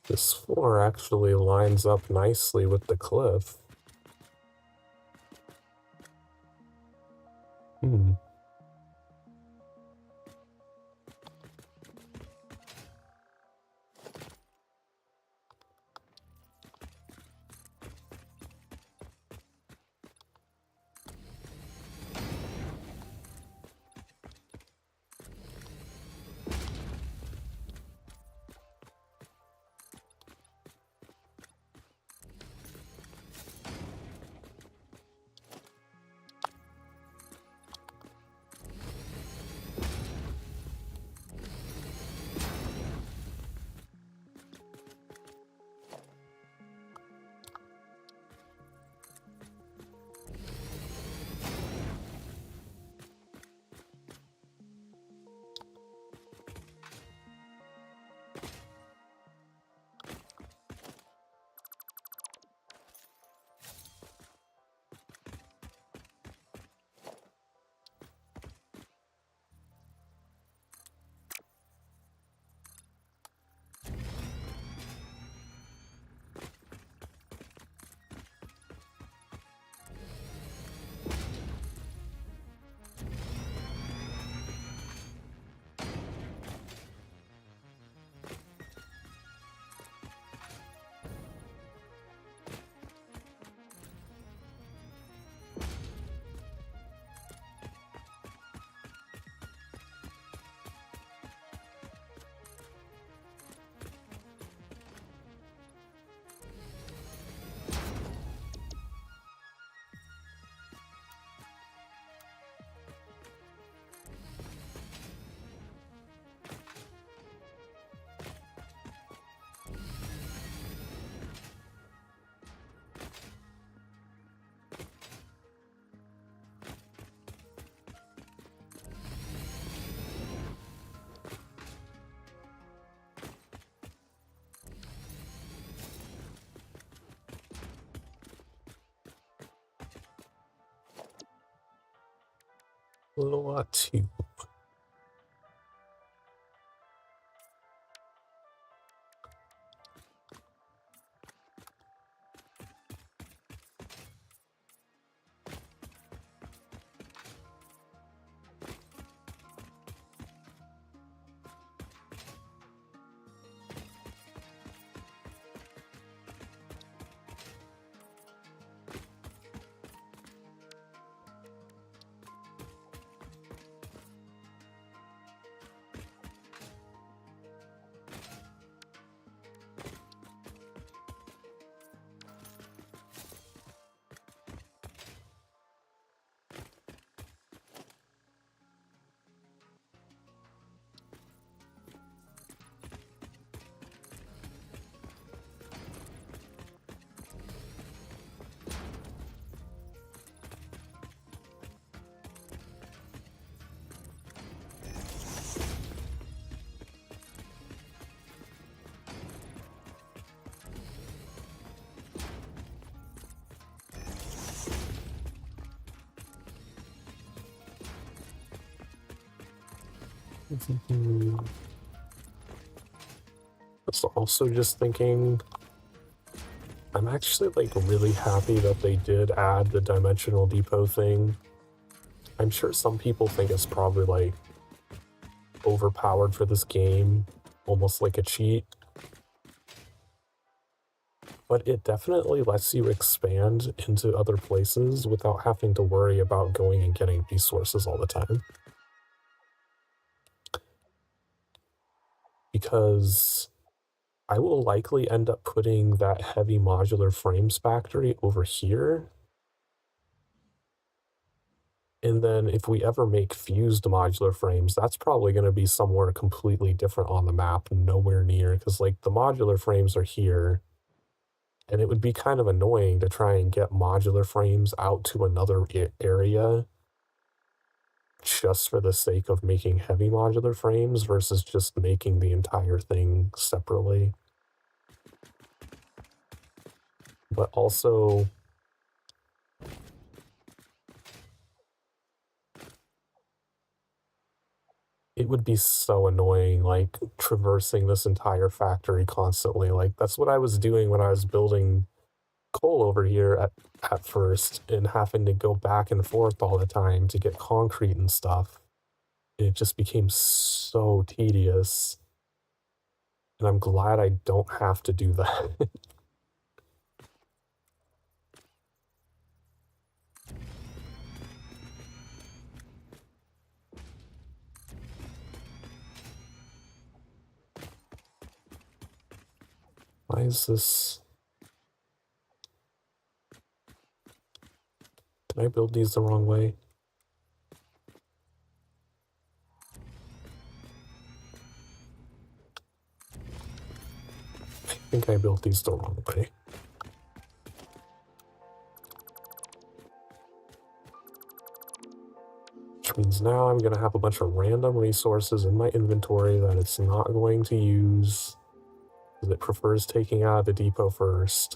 Speaker 1: This floor actually lines up nicely with the cliff. little tube. So also just thinking, I'm actually like really happy that they did add the dimensional depot thing. I'm sure some people think it's probably like overpowered for this game, almost like a cheat. But it definitely lets you expand into other places without having to worry about going and getting resources all the time. Because I will likely end up putting that heavy modular frames factory over here. And then if we ever make fused modular frames, that's probably going to be somewhere completely different on the map, nowhere near, because like the modular frames are here. And it would be kind of annoying to try and get modular frames out to another area just for the sake of making heavy modular frames versus just making the entire thing separately. But also, it would be so annoying, like, traversing this entire factory constantly. Like, that's what I was doing when I was building coal over here at first, and having to go back and forth all the time to get concrete and stuff. It just became so tedious. And I'm glad I don't have to do that. Why is this... Did I build these the wrong way? I think I built these the wrong way. Which means now I'm going to have a bunch of random resources in my inventory that it's not going to use, because it prefers taking out of the depot first.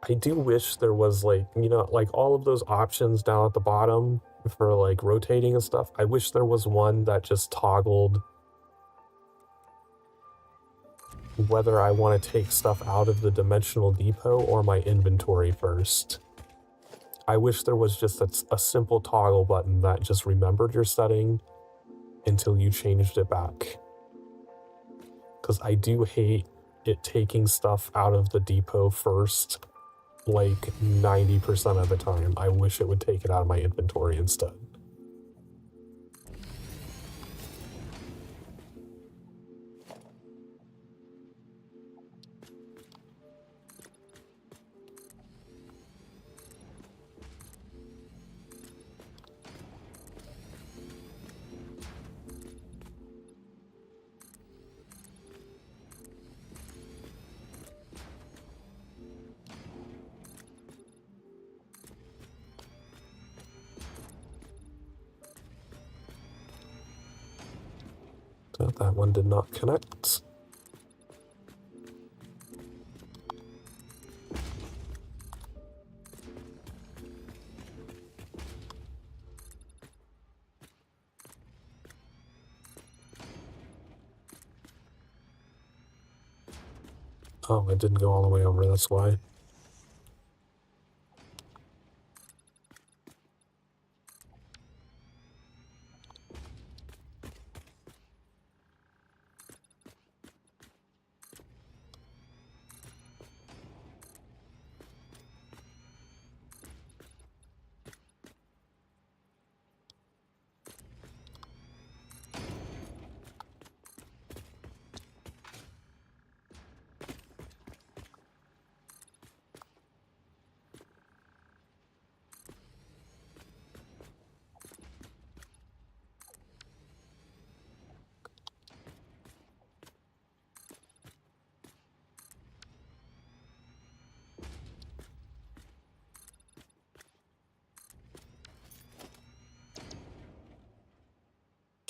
Speaker 1: I do wish there was, like, you know, like all of those options down at the bottom for like rotating and stuff. I wish there was one that just toggled whether I want to take stuff out of the dimensional depot or my inventory first. I wish there was just a simple toggle button that just remembered your setting until you changed it back. Because I do hate it taking stuff out of the depot first, like 90% of the time. I wish it would take it out of my inventory instead. So that one did not connect. Oh, it didn't go all the way over, that's why.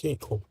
Speaker 1: Okay, cool.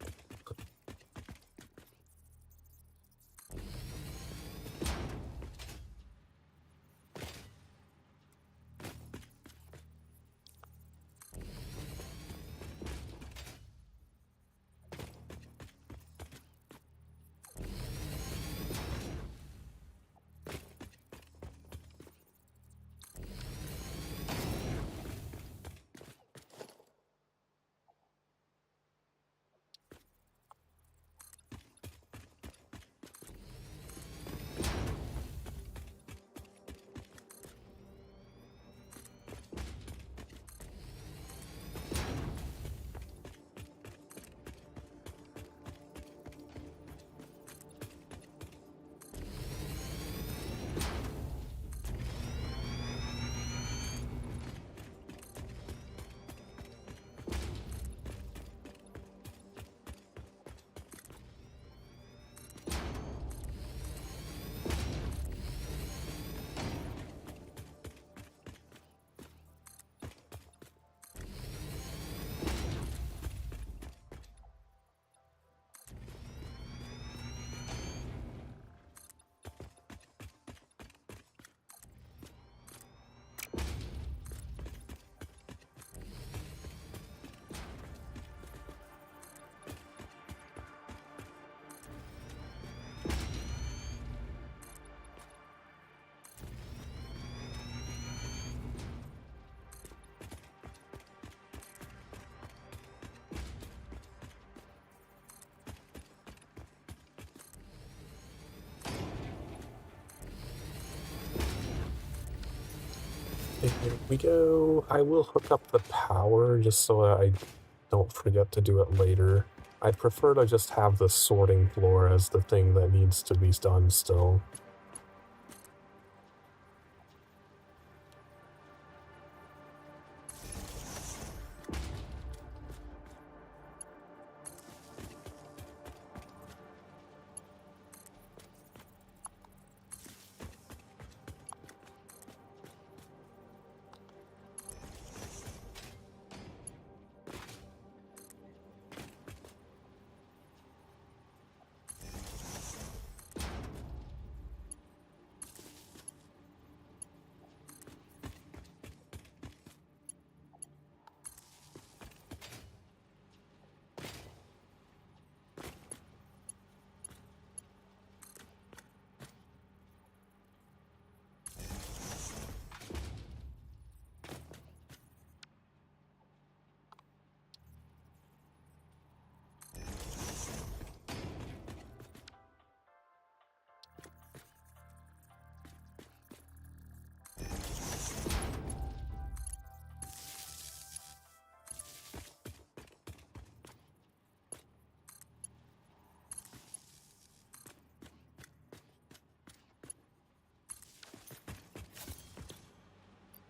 Speaker 1: Here we go. I will hook up the power just so I don't forget to do it later. I'd prefer to just have the sorting floor as the thing that needs to be done still.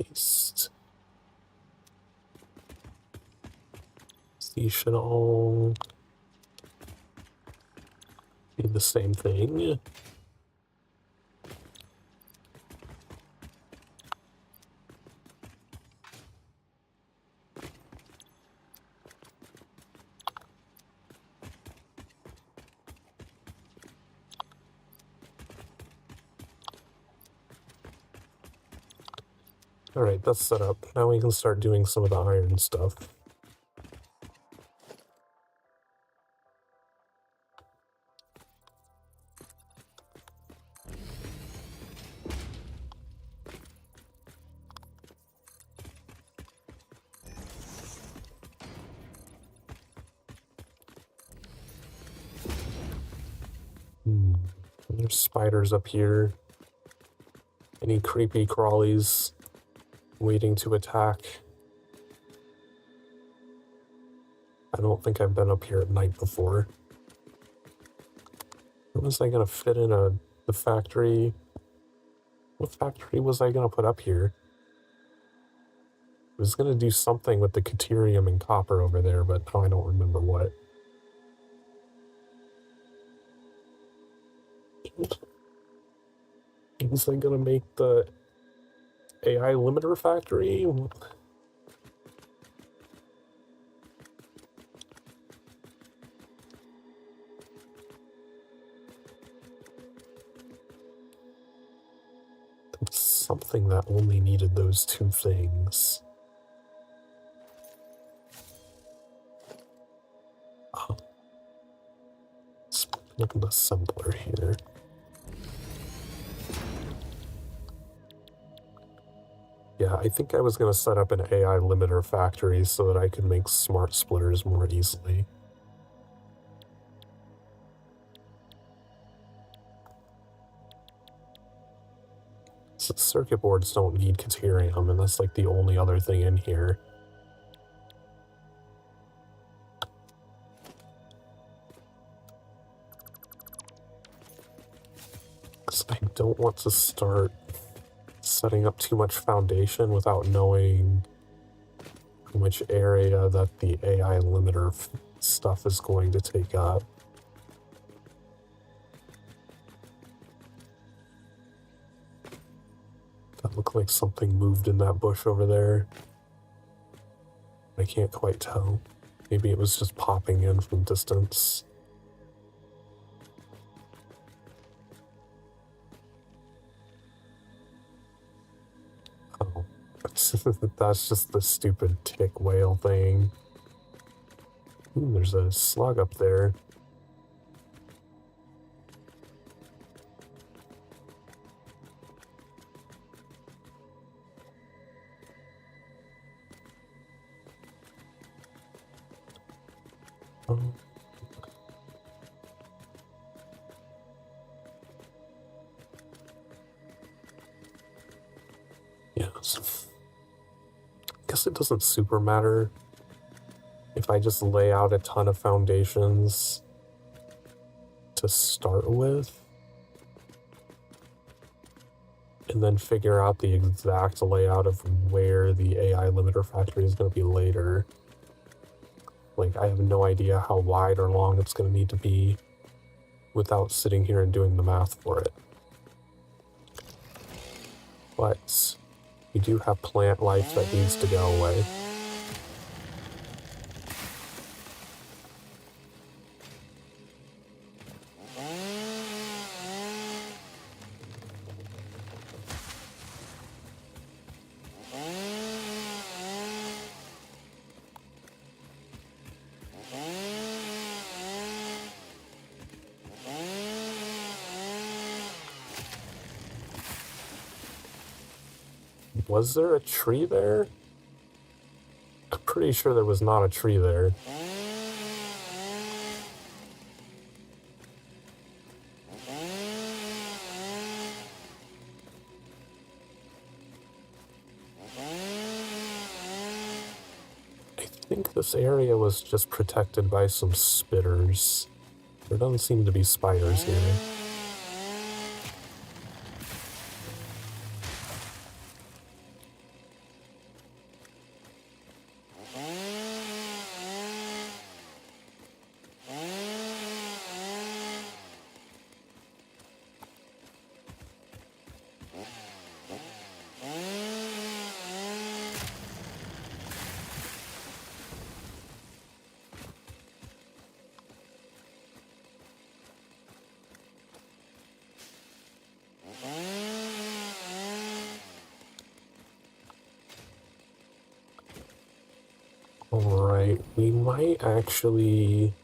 Speaker 1: Paste. These should all be the same thing. Alright, that's set up. Now we can start doing some of the iron stuff. There's spiders up here. Any creepy crawlies waiting to attack? I don't think I've been up here at night before. When was I gonna fit in the factory? What factory was I gonna put up here? I was gonna do something with the Caterium and copper over there, but now I don't remember what. Was I gonna make the AI limiter factory? Something that only needed those two things. Oh. Let's look at the assembler here. Yeah, I think I was going to set up an AI limiter factory so that I could make smart splitters more easily. So circuit boards don't need Caterium, and that's like the only other thing in here. Because I don't want to start setting up too much foundation without knowing how much area that the AI limiter stuff is going to take up. That looked like something moved in that bush over there. I can't quite tell. Maybe it was just popping in from distance. Oh, that's just the stupid tick whale thing. Ooh, there's a slug up there. Yeah, so I guess it doesn't super matter if I just lay out a ton of foundations to start with and then figure out the exact layout of where the AI limiter factory is going to be later. Like, I have no idea how wide or long it's going to need to be without sitting here and doing the math for it. But we do have plant life that needs to go away. Was there a tree there? I'm pretty sure there was not a tree there. I think this area was just protected by some spitters. There doesn't seem to be spiders here. Alright, we might actually...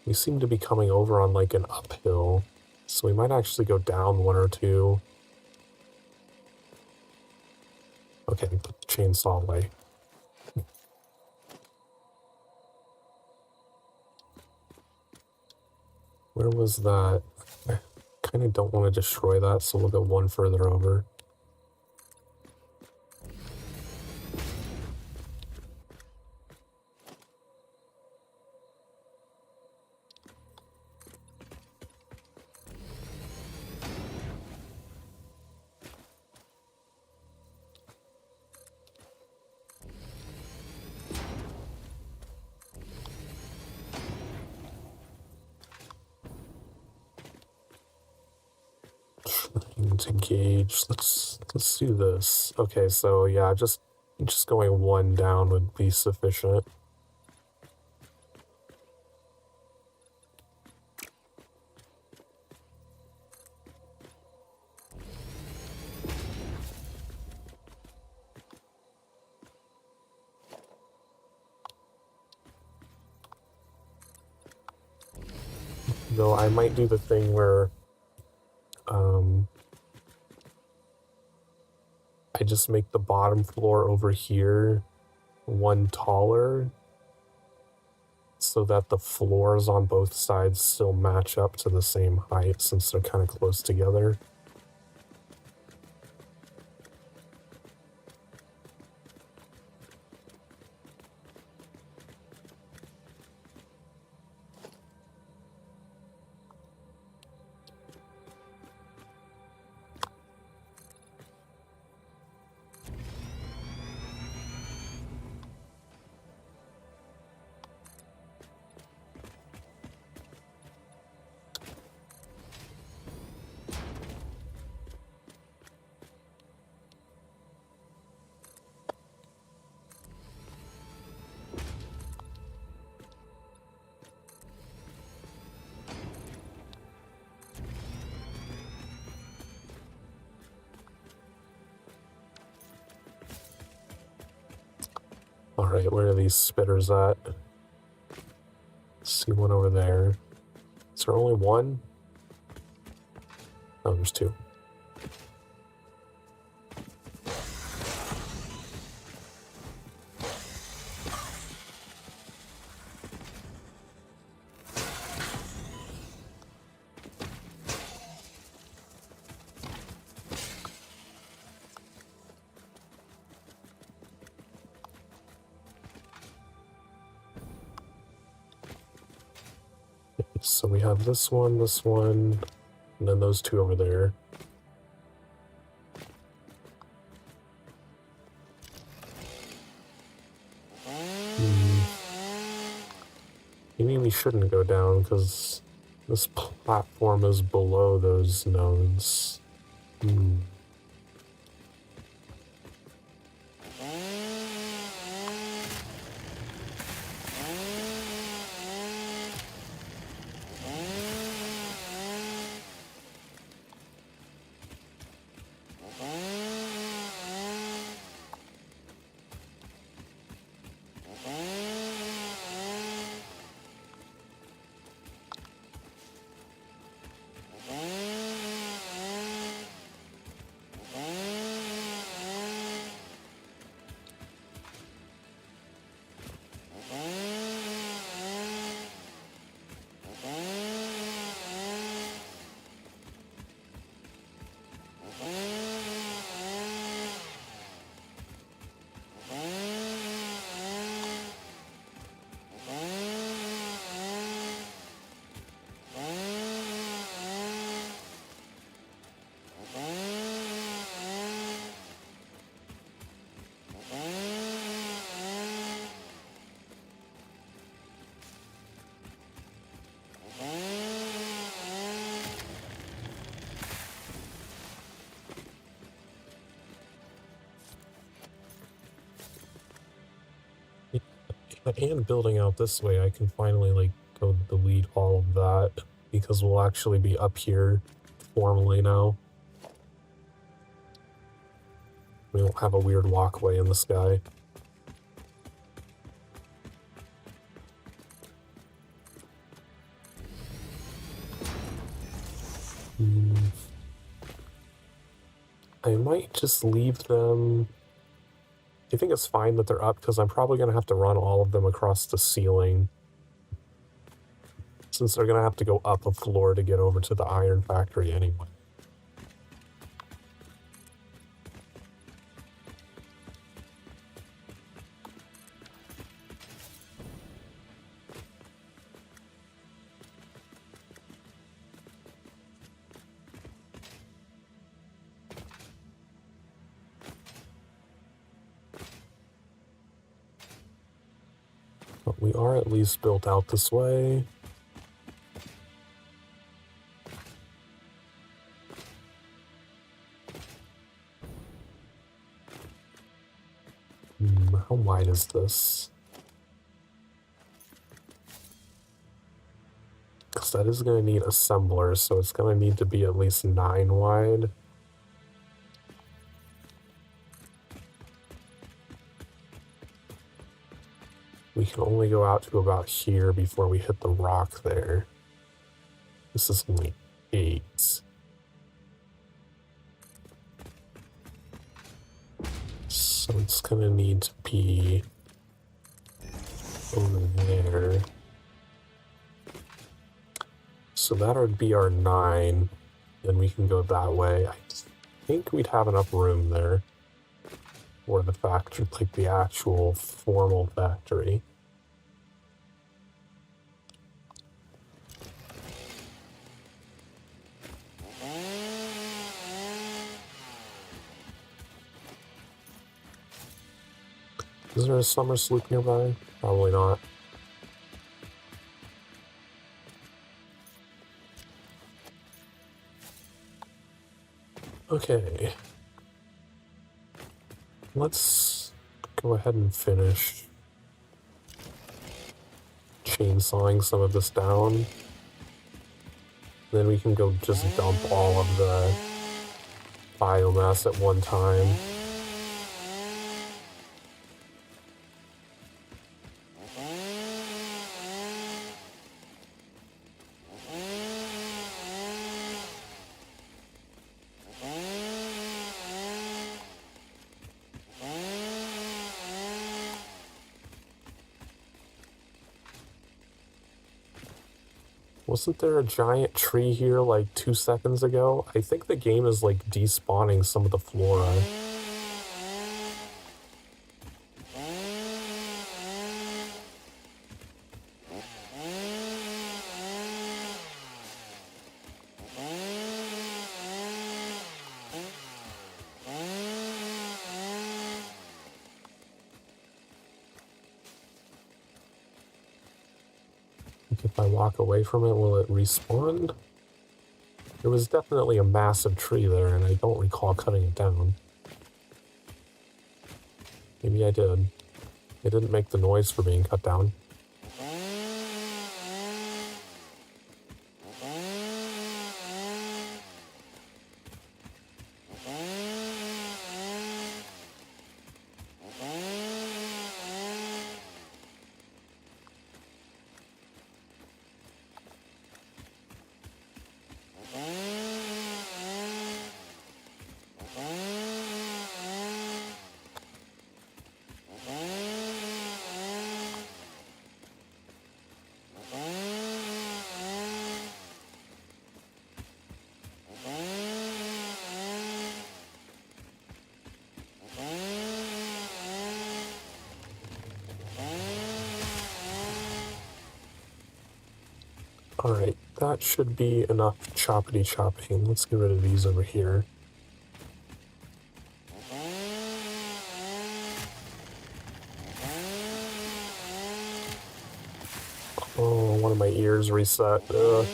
Speaker 1: We seem to be coming over on like an uphill, so we might actually go down one or two. Okay, put the chainsaw away. Where was that? I kind of don't want to destroy that, so we'll go one further over. To gauge. Let's do this. Okay, so yeah, just going one down would be sufficient. Though I might do the thing where I just make the bottom floor over here one taller so that the floors on both sides still match up to the same height since they're kind of close together. Alright, where are these spitters at? See one over there. Is there only one? Oh, there's two. So we have this one, and then those two over there. Maybe we shouldn't go down because this platform is below those nodes. And building out this way, I can finally like go delete all of that because we'll actually be up here formally now. We won't have a weird walkway in the sky. I might just leave them. I think it's fine that they're up because I'm probably going to have to run all of them across the ceiling. since they're going to have to go up a floor to get over to the iron factory anyway. But we are at least built out this way. How wide is this? Because that is going to need assemblers, so it's going to need to be at least 9 wide. We can only go out to about here before we hit the rock there. This is only 8. So it's going to need to be over there. So that would be our 9. Then we can go that way. I think we'd have enough room there. Or the factory, like the actual formal factory. Is there a summer sloop nearby? Probably not. Okay. Let's go ahead and finish chainsawing some of this down. Then we can go just dump all of the biomass at one time. Wasn't there a giant tree here like 2 seconds ago? I think the game is like despawning some of the flora. If I walk away from it, will it respawn? There was definitely a massive tree there, and I don't recall cutting it down. Maybe I did. It didn't make the noise for being cut down. Alright, that should be enough choppity chopping. Let's get rid of these over here. Oh, one of my ears reset. Ugh.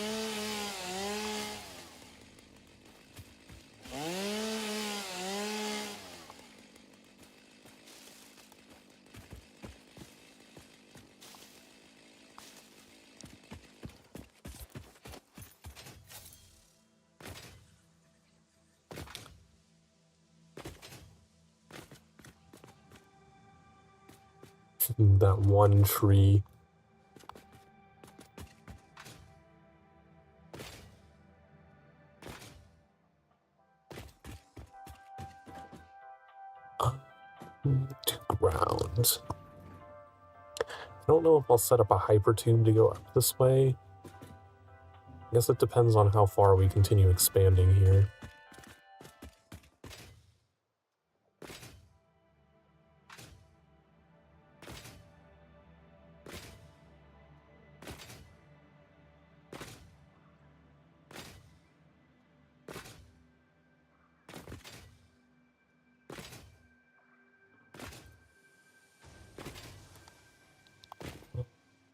Speaker 1: That one tree. To ground. I don't know if I'll set up a hyper tomb to go up this way, I guess it depends on how far we continue expanding here.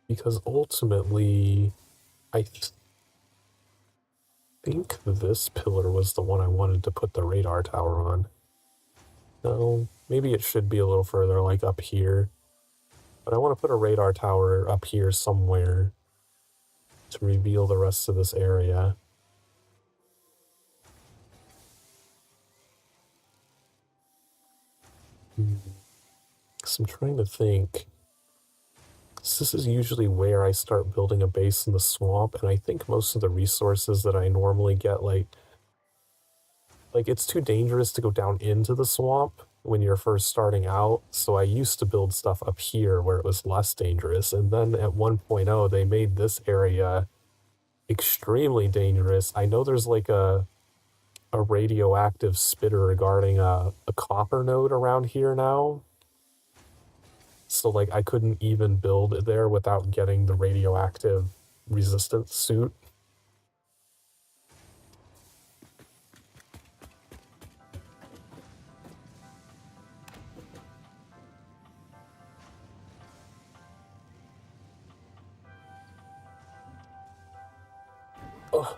Speaker 1: Because ultimately, I think this pillar was the one I wanted to put the radar tower on. No, maybe it should be a little further, like up here. But I want to put a radar tower up here somewhere to reveal the rest of this area. So I'm trying to think. This is usually where I start building a base in the swamp, and I think most of the resources that I normally get, like it's too dangerous to go down into the swamp when you're first starting out, so I used to build stuff up here where it was less dangerous, and then at 1.0 they made this area extremely dangerous. I know there's like a radioactive spitter regarding a copper node around here now. So, like, I couldn't even build it there without getting the radioactive resistance suit. Ugh.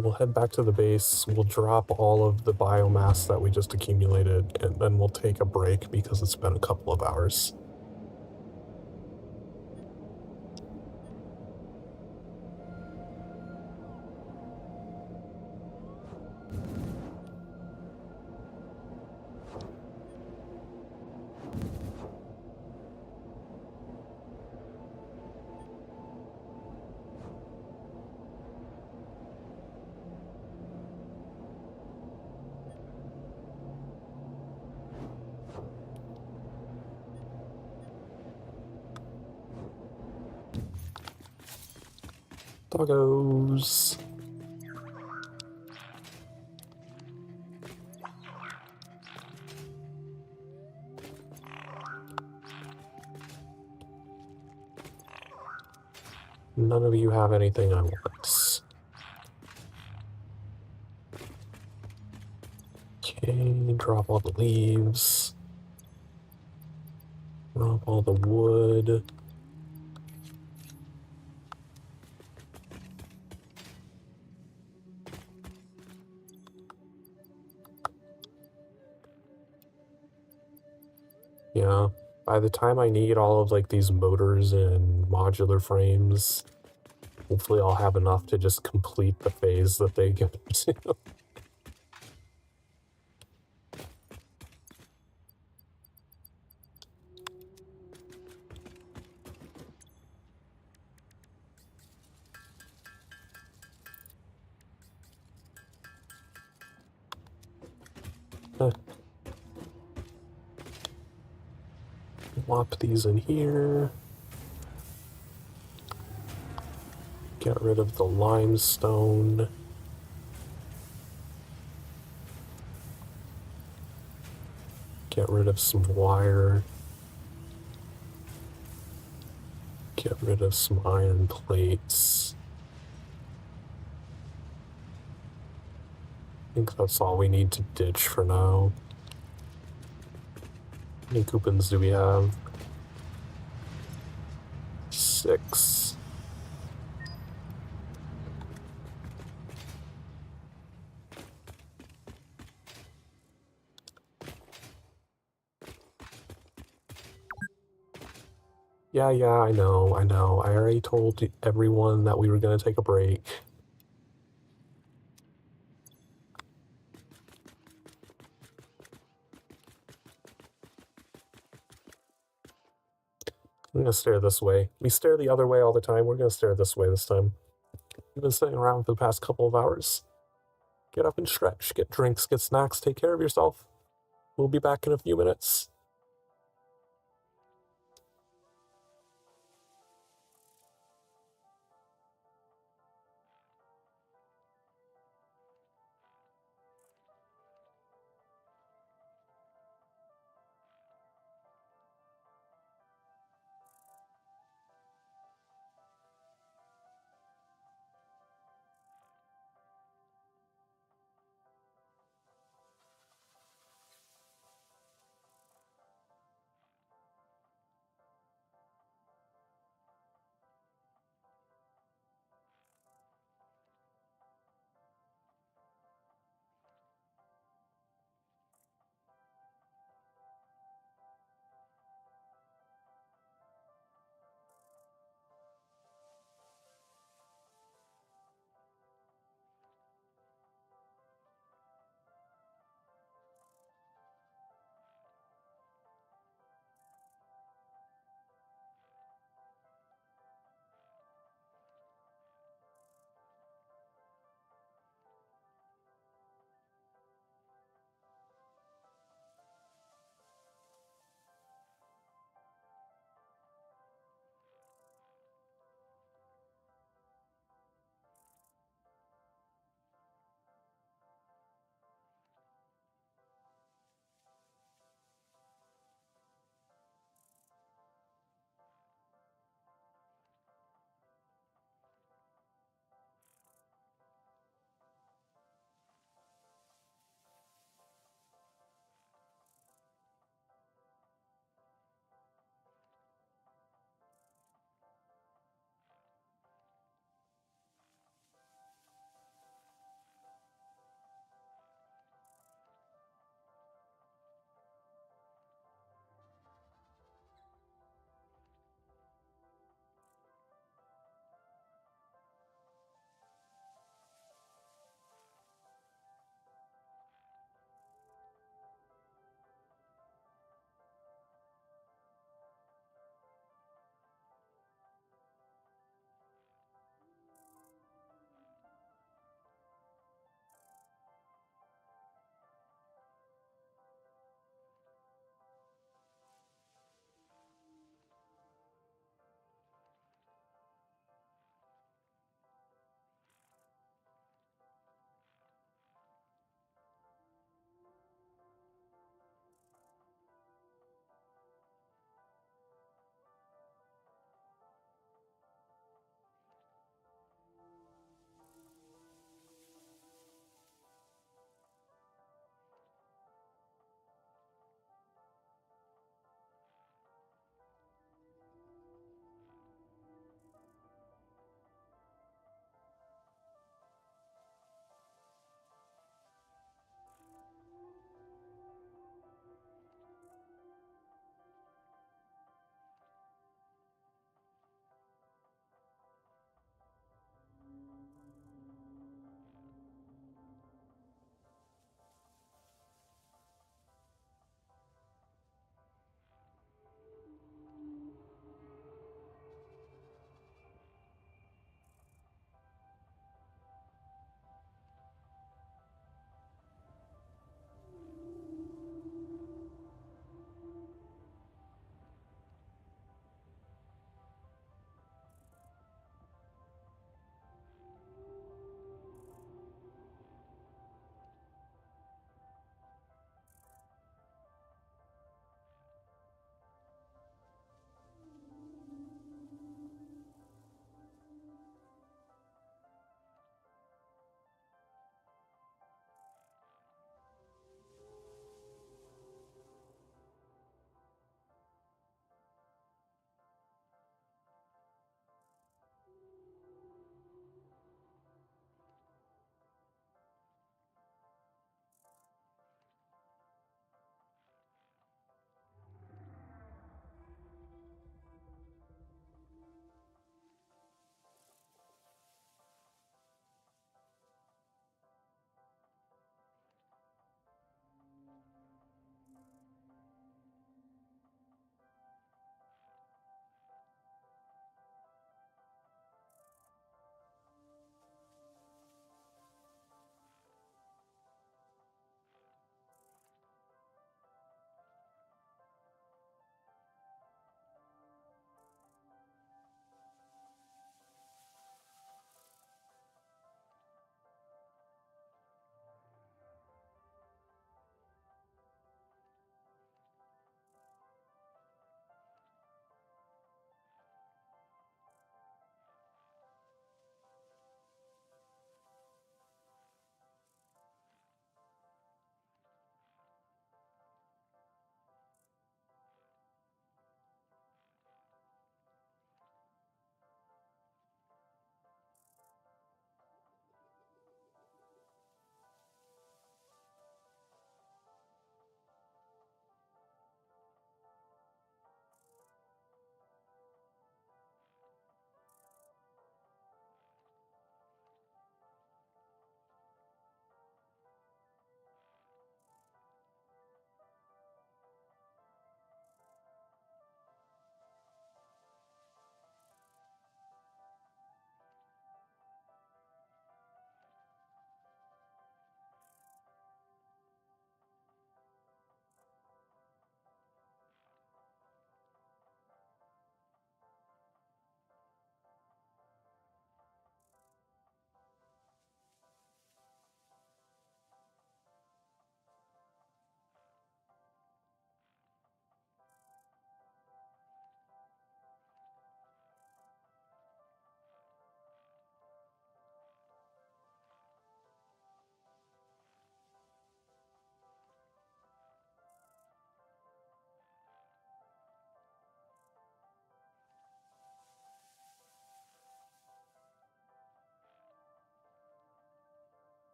Speaker 1: We'll head back to the base, we'll drop all of the biomass that we just accumulated, and then we'll take a break because it's been a couple of hours. Doggos. None of you have anything I want. Okay, drop all the leaves. Drop all the wood. Yeah, by the time I need all of like these motors and modular frames, hopefully I'll have enough to just complete the phase that they get to. Plop these in here. Get rid of the limestone. Get rid of some wire. Get rid of some iron plates. I think that's all we need to ditch for now. How many coupons do we have? 6. Yeah, I know. I already told everyone that we were going to take a break. I'm gonna stare this way. We stare the other way all the time. We're gonna stare this way this time. You've been sitting around for the past couple of hours. Get up and stretch, get drinks, get snacks, take care of yourself. We'll be back in a few minutes.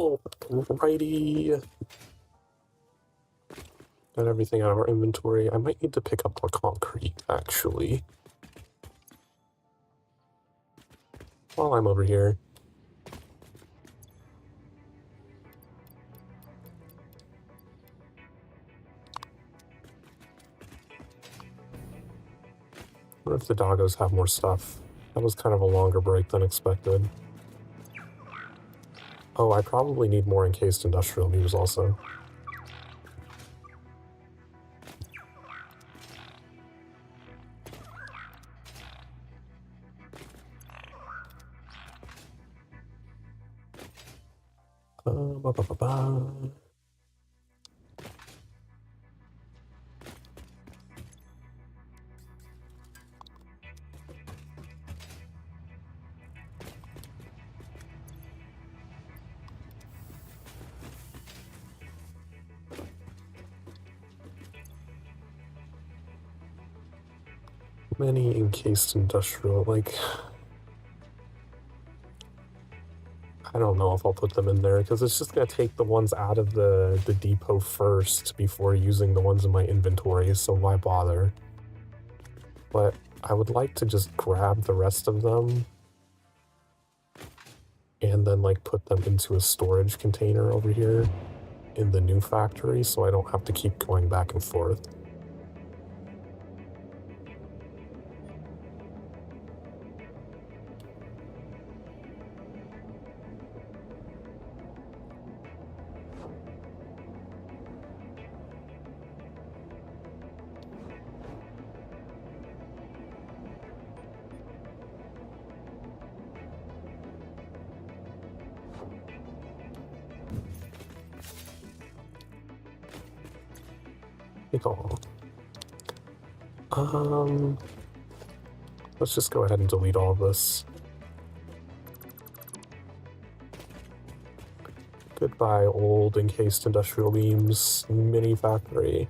Speaker 1: Alrighty. Got everything out of our inventory. I might need to pick up more concrete, actually. While I'm over here. I wonder if the doggos have more stuff. That was kind of a longer break than expected. Oh, I probably need more encased industrial beams also. Ba, ba, ba, ba. Many encased industrial, like... I don't know if I'll put them in there, because it's just going to take the ones out of the depot first before using the ones in my inventory, so why bother? But I would like to just grab the rest of them and then like put them into a storage container over here in the new factory so I don't have to keep going back and forth. Let's just go ahead and delete all of this. Goodbye, old encased industrial beams mini factory.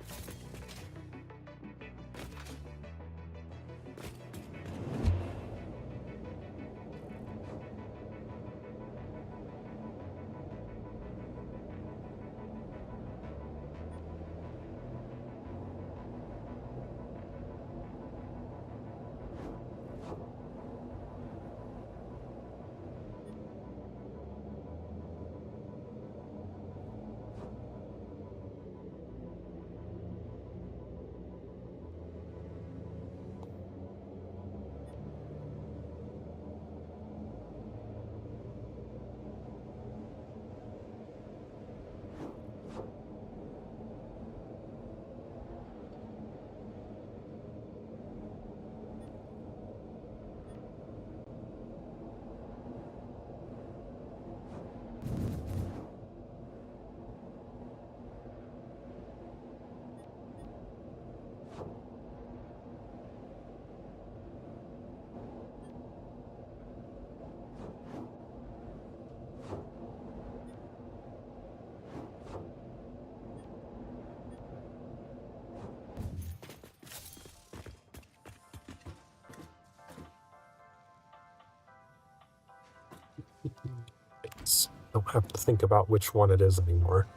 Speaker 1: Don't have to think about which one it is anymore.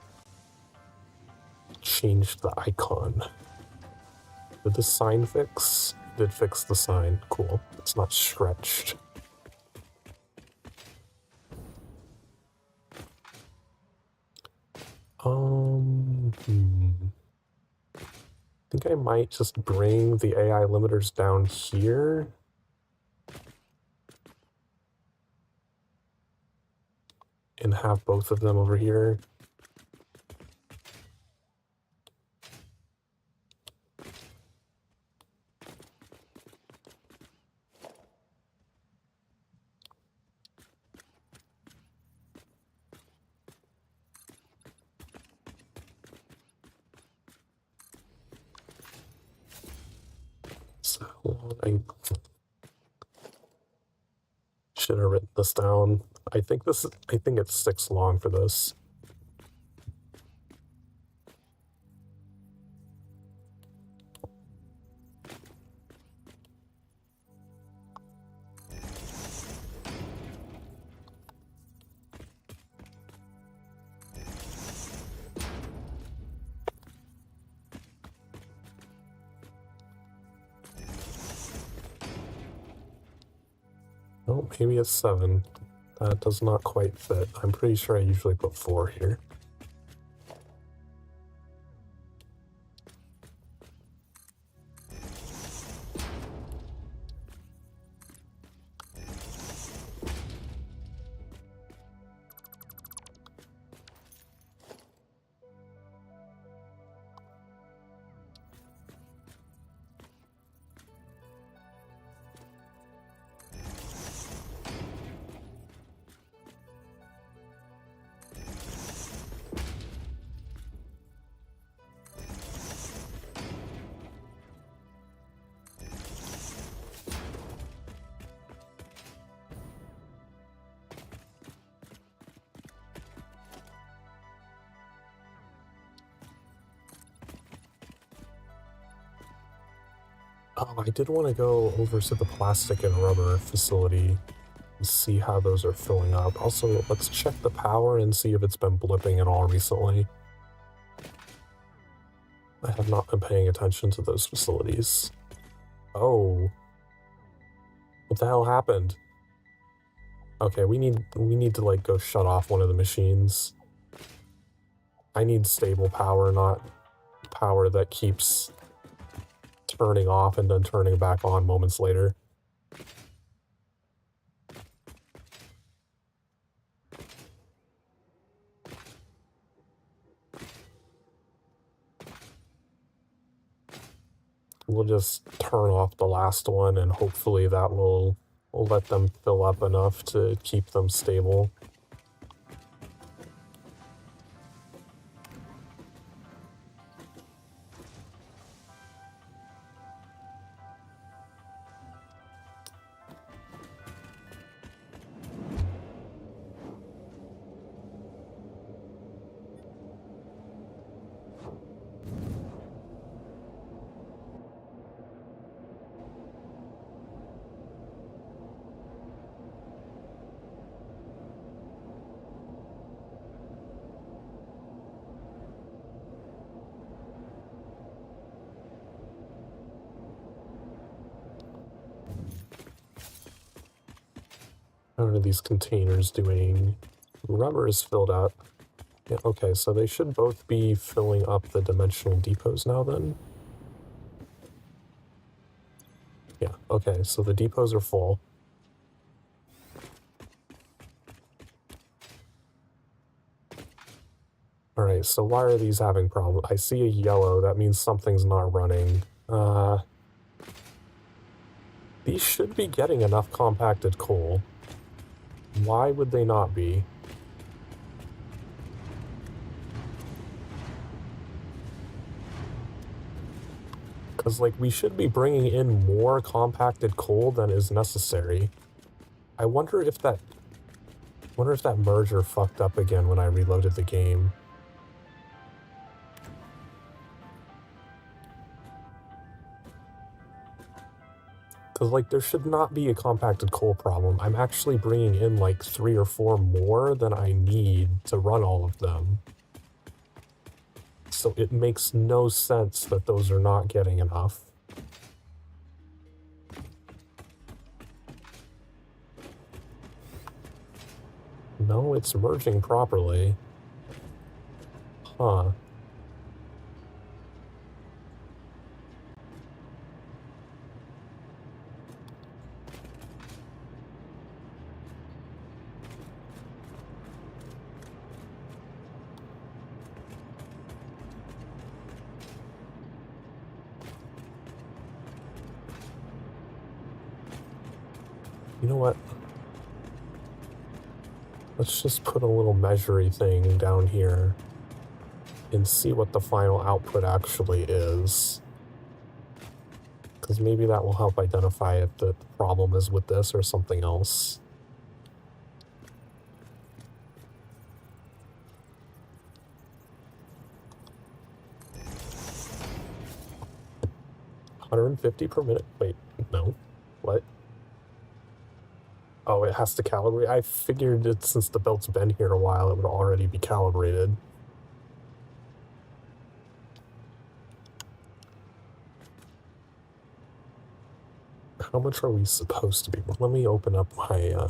Speaker 1: Change the icon. Did the sign fix? Did fix the sign. Cool. It's not stretched. I think I might just bring the AI limiters down here. And have both of them over here. So I should have written this down. I think it's 6 long for this. Oh, maybe it's 7. That does not quite fit. I'm pretty sure I usually put 4 here. Oh, I did want to go over to the plastic and rubber facility and see how those are filling up. Also, let's check the power and see if it's been blipping at all recently. I have not been paying attention to those facilities. Oh. What the hell happened? Okay, we need to like go shut off one of the machines. I need stable power, not power that keeps turning off and then turning back on moments later. We'll just turn off the last one and hopefully that will let them fill up enough to keep them stable. What are these containers doing? Rubber is filled up. Yeah, okay, so they should both be filling up the dimensional depots now then. Yeah, okay, so the depots are full. Alright, so why are these having problems? I see a yellow, that means something's not running. These should be getting enough compacted coal. Why would they not be? Because, like, we should be bringing in more compacted coal than is necessary. I wonder if that merger fucked up again when I reloaded the game. Because, like, there should not be a compacted coal problem. I'm actually bringing in, like, 3 or 4 more than I need to run all of them. So it makes no sense that those are not getting enough. No, it's merging properly. Huh. You know what? Let's just put a little measuring thing down here and see what the final output actually is. Because maybe that will help identify if the problem is with this or something else. $150 per minute? Wait, no. What? Oh, it has to calibrate? I figured that since the belt's been here a while, it would already be calibrated. How much are we supposed to be? Well, let me open up my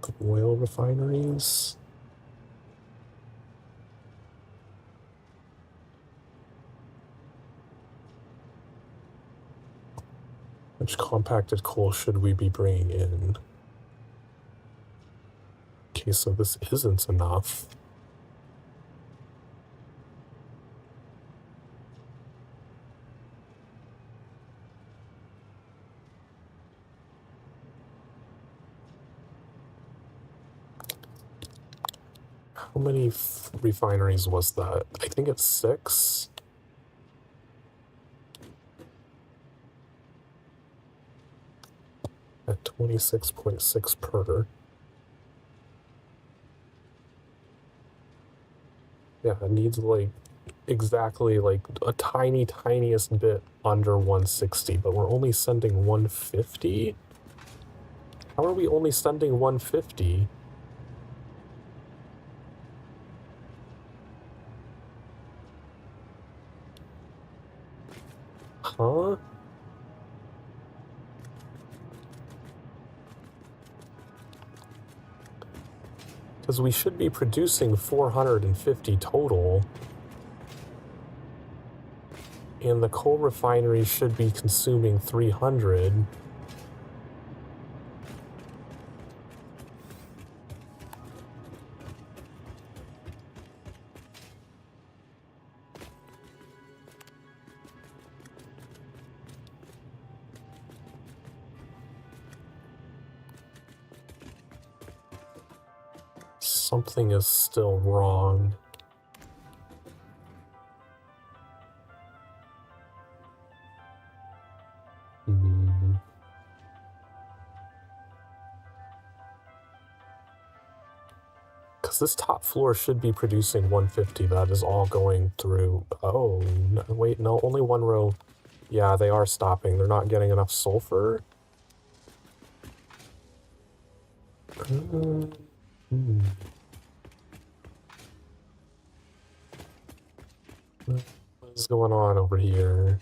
Speaker 1: the oil refineries. Which compacted coal should we be bringing in? Okay, so this isn't enough. How many refineries was that? I think it's 6. At 26.6 per. Yeah, it needs like exactly like a tiniest bit under 160, but we're only sending 150? How are we only sending 150? Huh? Because we should be producing 450 total. And the coal refinery should be consuming 300. Something is still wrong. Because this top floor should be producing 150. That is all going through. Oh, no, wait, no, only one row. Yeah, they are stopping. They're not getting enough sulfur. What is going on over here?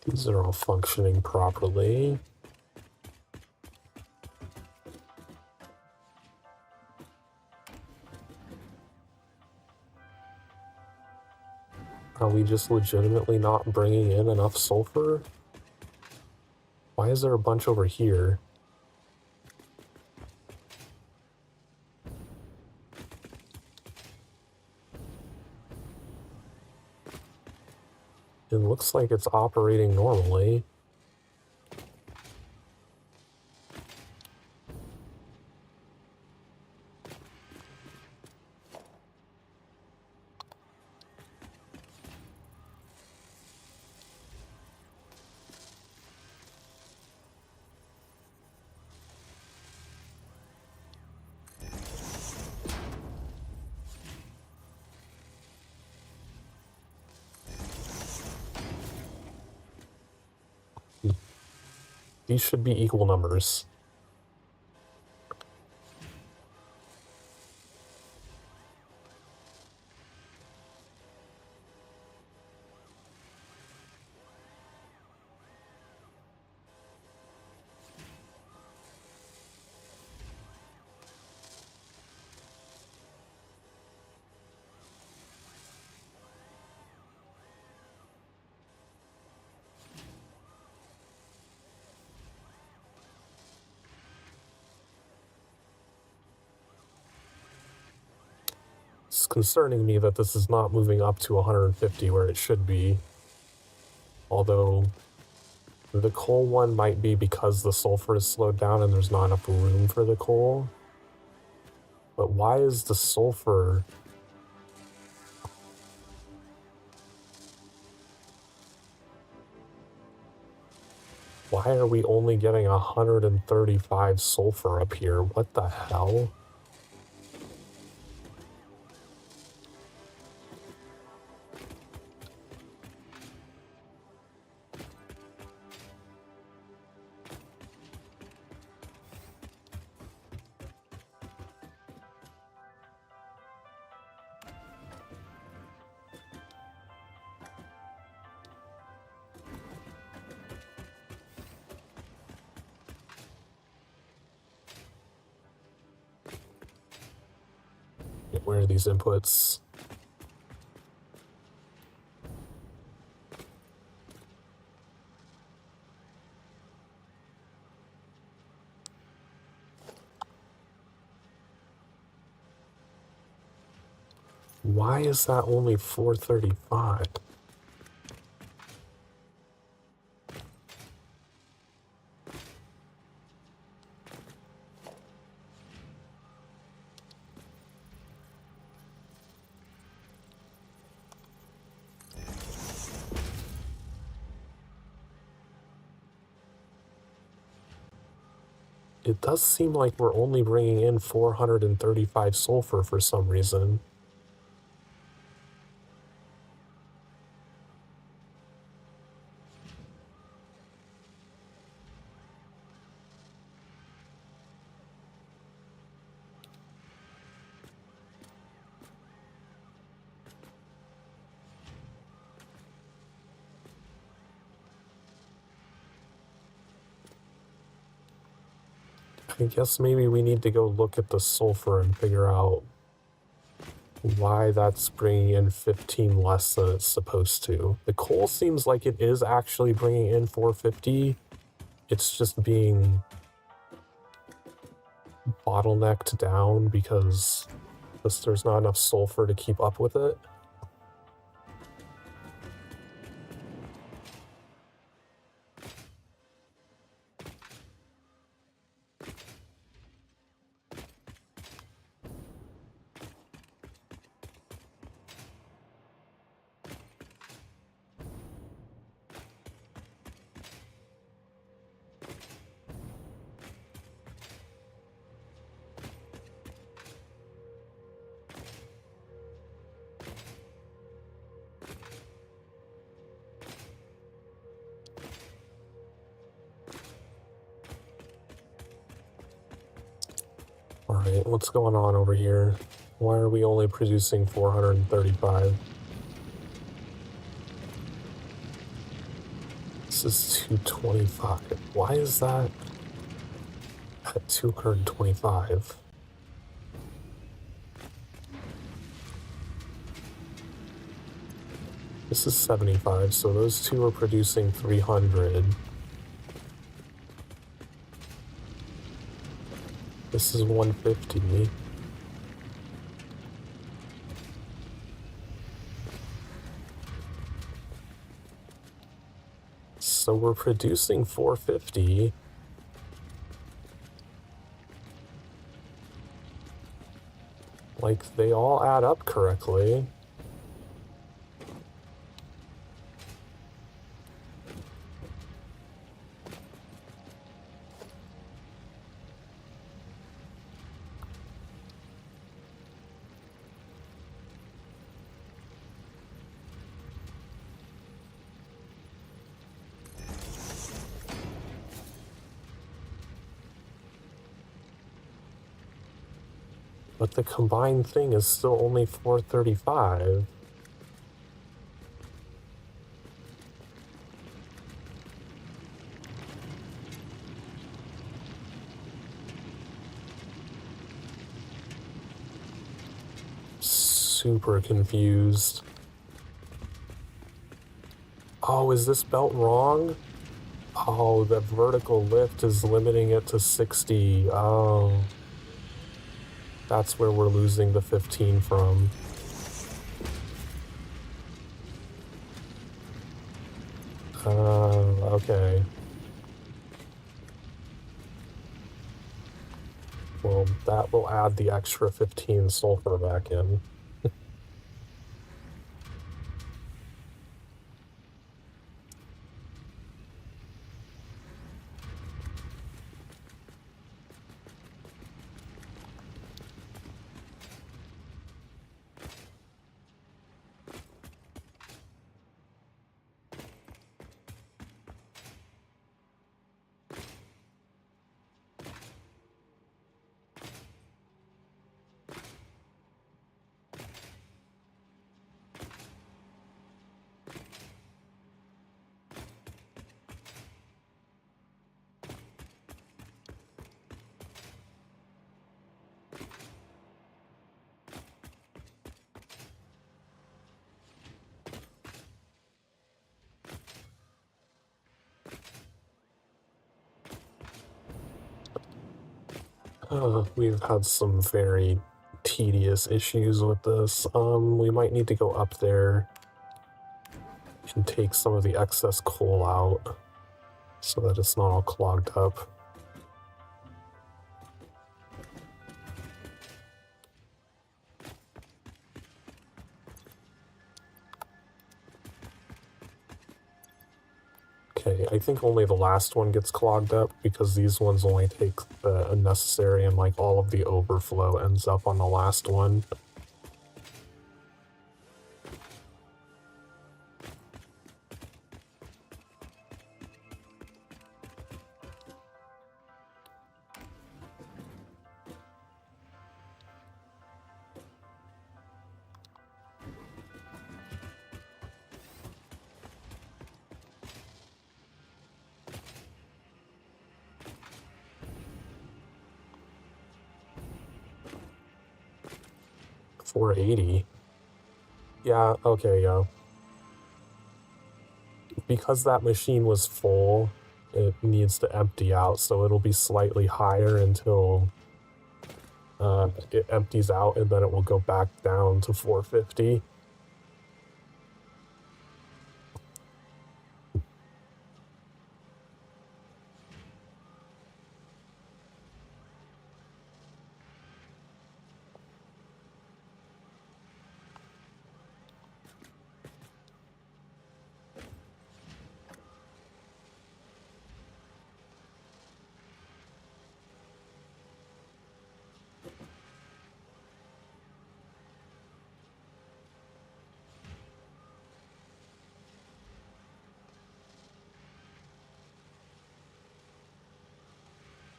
Speaker 1: These are all functioning properly. Are we just legitimately not bringing in enough sulfur? Why is there a bunch over here? It looks like it's operating normally. These should be equal numbers. It's concerning me that this is not moving up to 150 where it should be. Although the coal one might be because the sulfur is slowed down and there's not enough room for the coal. But why is the sulfur... Why are we only getting 135 sulfur up here? What the hell? Where are these inputs? Why is that only 435? It does seem like we're only bringing in 435 sulfur for some reason. I guess maybe we need to go look at the sulfur and figure out why that's bringing in 15 less than it's supposed to. The coal seems like it is actually bringing in 450. It's just being bottlenecked down because there's not enough sulfur to keep up with it. Alright, what's going on over here? Why are we only producing 435? This is 225. Why is that at 225? This is 75, so those two are producing 300. This is 150. So we're producing 450. Like, they all add up correctly. But the combined thing is still only 435. Super confused. Oh, is this belt wrong? Oh, the vertical lift is limiting it to 60. Oh. That's where we're losing the 15 from. Okay. Well, that will add the extra 15 sulfur back in. We've had some very tedious issues with this. We might need to go up there and take some of the excess coal out so that it's not all clogged up. Okay, I think only the last one gets clogged up because these ones only take the necessary and like all of the overflow ends up on the last one. $480. Yeah, okay, yeah. Because that machine was full, it needs to empty out, so it'll be slightly higher until it empties out, and then it will go back down to 450.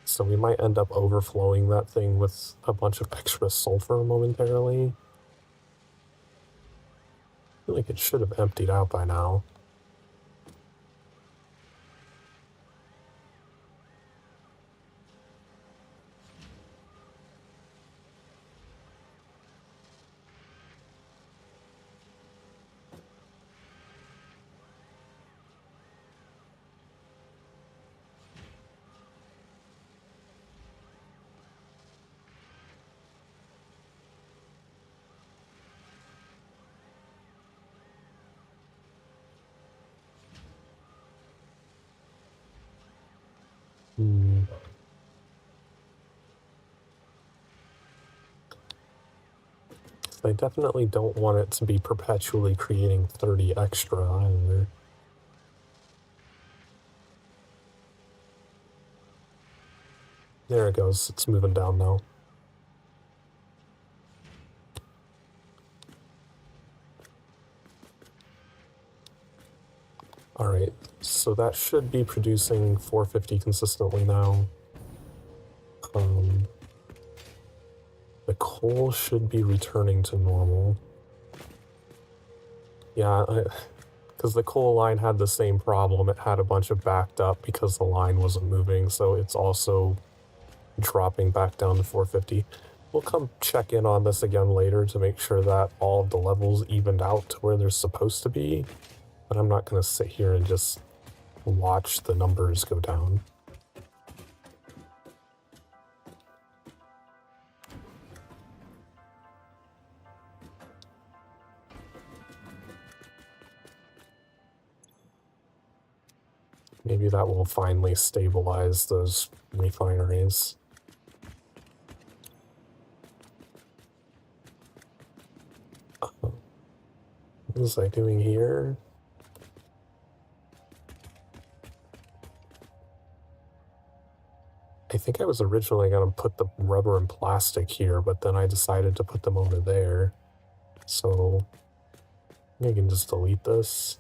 Speaker 1: So we might end up overflowing that thing with a bunch of extra sulfur momentarily. I feel like it should have emptied out by now. Hmm. I definitely don't want it to be perpetually creating 30 extra either. There it goes, it's moving down now. Alright, so that should be producing 450 consistently now. The coal should be returning to normal. Yeah, because the coal line had the same problem. It had a bunch of backed up because the line wasn't moving, so it's also dropping back down to 450. We'll come check in on this again later to make sure that all of the levels evened out to where they're supposed to be, but I'm not going to sit here and just watch the numbers go down. Maybe that will finally stabilize those refineries. What was I doing here? I think I was originally going to put the rubber and plastic here, but then I decided to put them over there. So I can just delete this.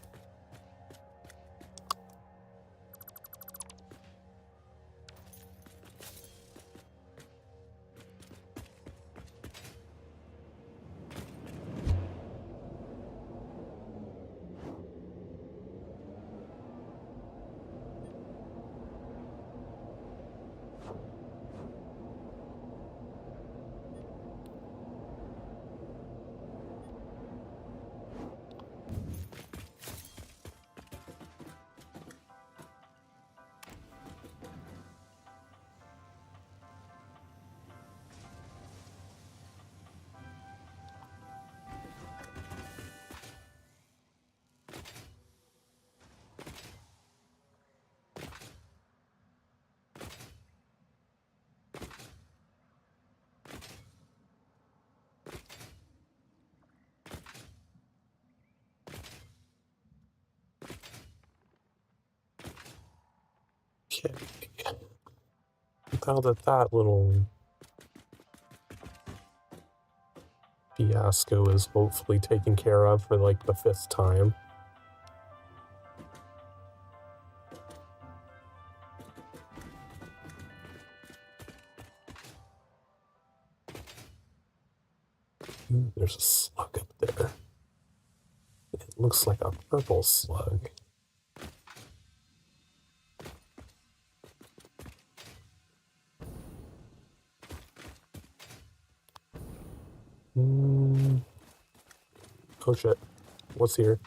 Speaker 1: Okay. Now that little fiasco is hopefully taken care of for like the 5th time. Ooh, there's a slug up there. It looks like a purple slug. Oh shit. What's here?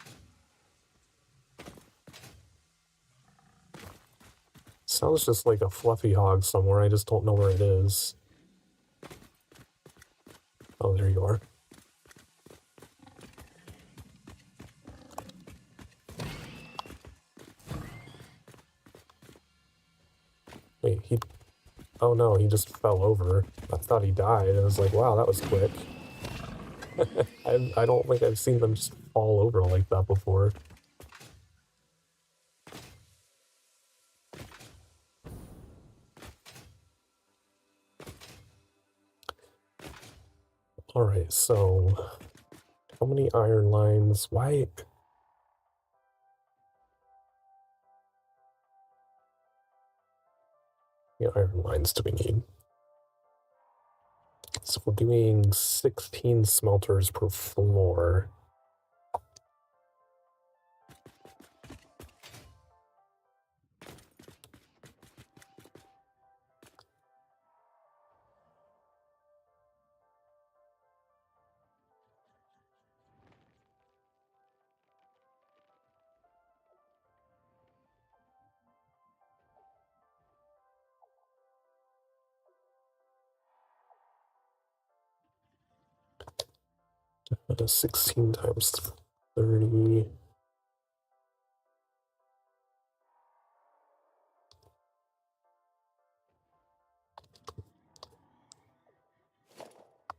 Speaker 1: Sounds just like a fluffy hog somewhere, I just don't know where it is. Oh, there you are. Wait, he... Oh no, he just fell over. I thought he died. I was like, wow, that was quick. I don't think I've seen them just fall over like that before. Alright, so... How many iron lines? Why... How many iron lines do we need? So we're doing 16 smelters per floor. That is 16 times 30.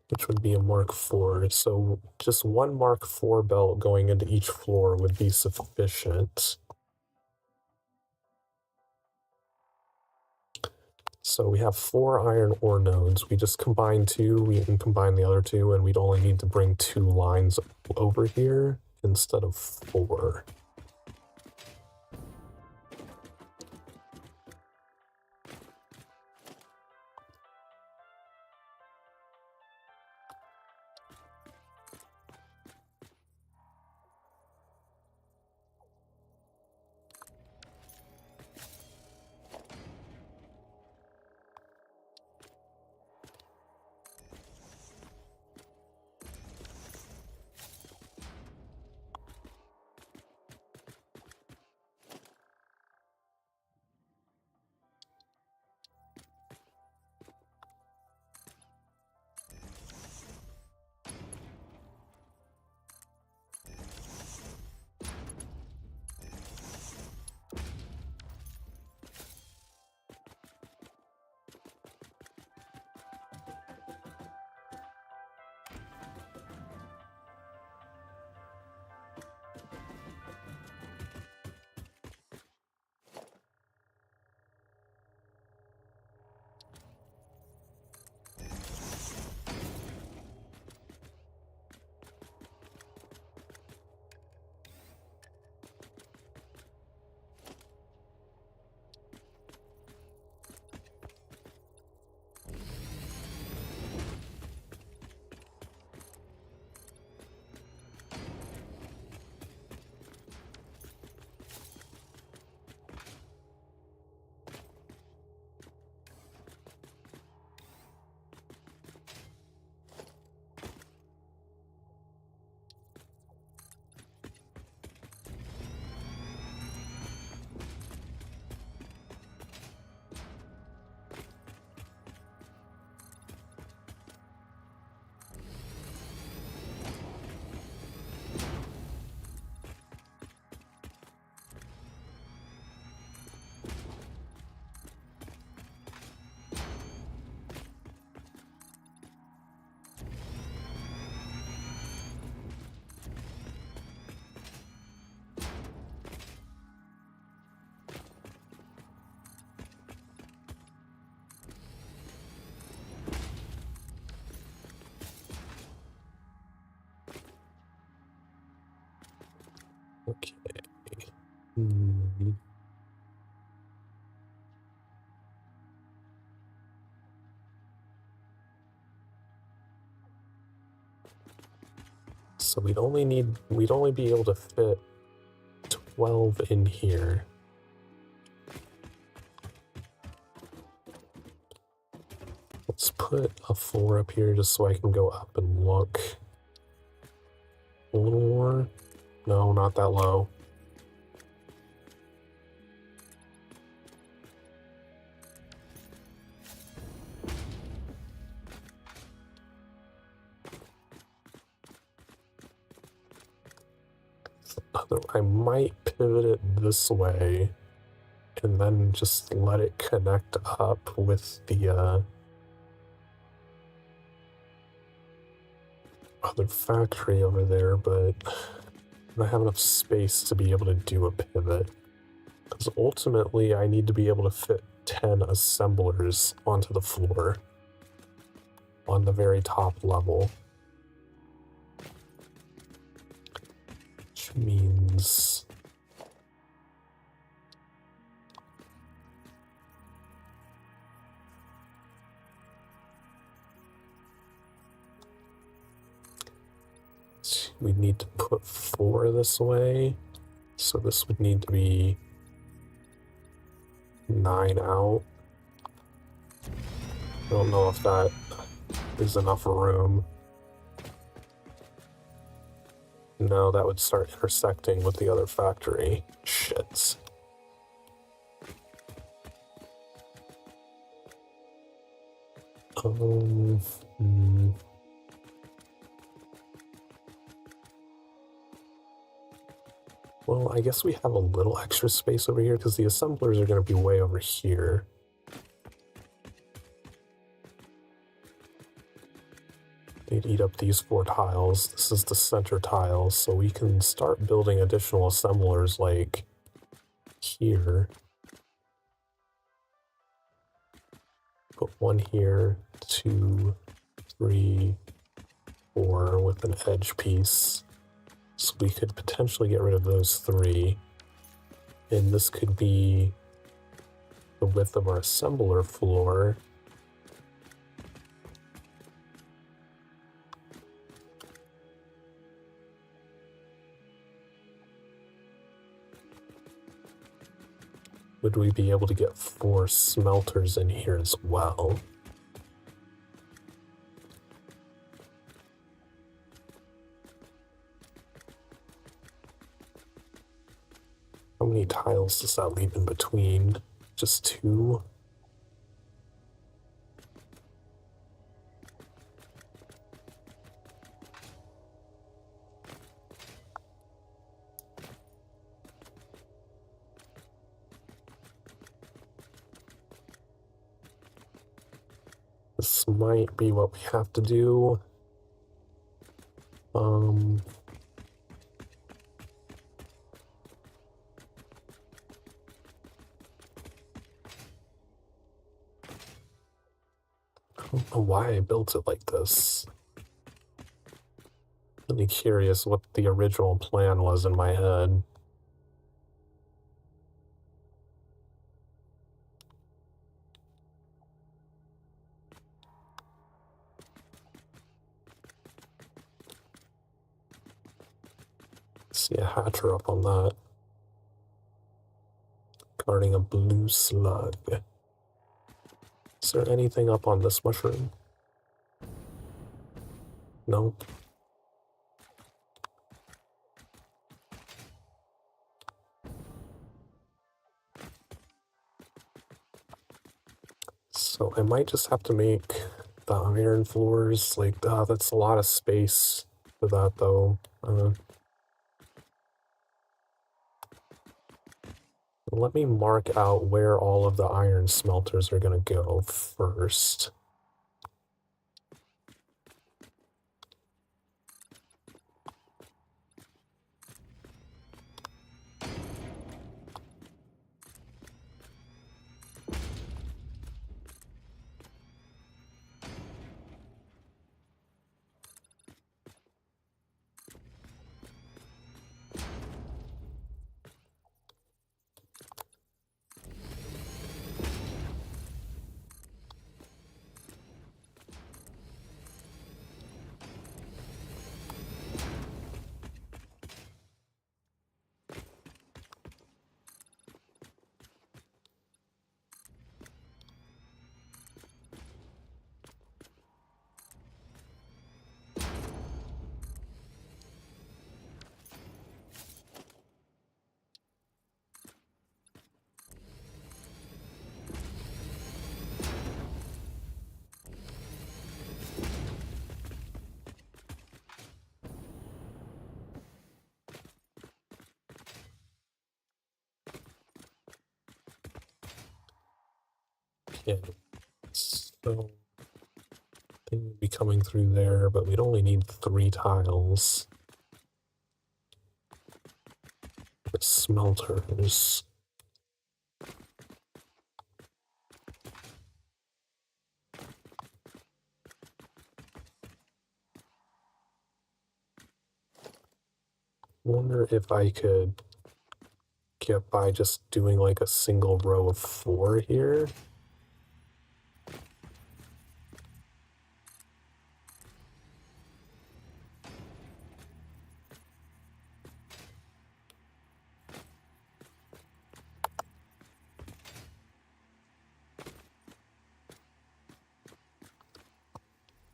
Speaker 1: Which would be a Mark IV. So just one Mark IV belt going into each floor would be sufficient. So we have 4 iron ore nodes. We just combine 2, we can combine the other 2, and we'd only need to bring 2 lines over here instead of 4. Okay. Hmm. So we'd only be able to fit 12 in here. Let's put a floor up here just so I can go up and look. A little more? No, not that low. I might pivot it this way and then just let it connect up with the other factory over there, but I don't have enough space to be able to do a pivot. Because ultimately I need to be able to fit 10 assemblers onto the floor on the very top level. Which means we need to put 4 this way. So this would need to be 9 out. I don't know if that is enough room. No, that would start intersecting with the other factory. Shit. Well, I guess we have a little extra space over here because the assemblers are going to be way over here. They'd eat up these 4 tiles. This is the center tile, so we can start building additional assemblers like here. Put 1 here, 2, 3, 4 with an edge piece. So we could potentially get rid of those 3. And this could be the width of our assembler floor. Would we be able to get 4 smelters in here as well? How many tiles does that leave in between? Just 2? This might be what we have to do. I don't know why I built it like this. Really curious what the original plan was in my head. See a hatcher up on that. Guarding a blue slug. Is there anything up on this mushroom? No. So I might just have to make the iron floors. Like, that's a lot of space for that, though. Let me mark out where all of the iron smelters are going to go first. Yeah. So thing would be coming through there, but we'd only need 3 tiles. The smelters. Wonder if I could get by just doing like a single row of 4 here.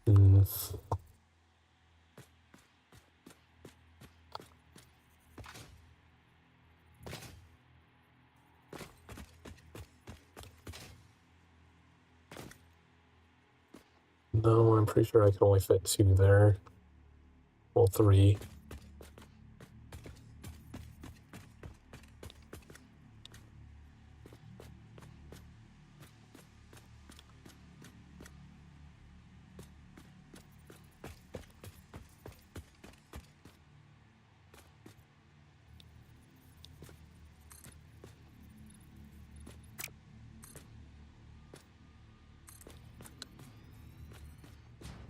Speaker 1: Mm. No, I'm pretty sure I can only fit 2 there. Well, 3.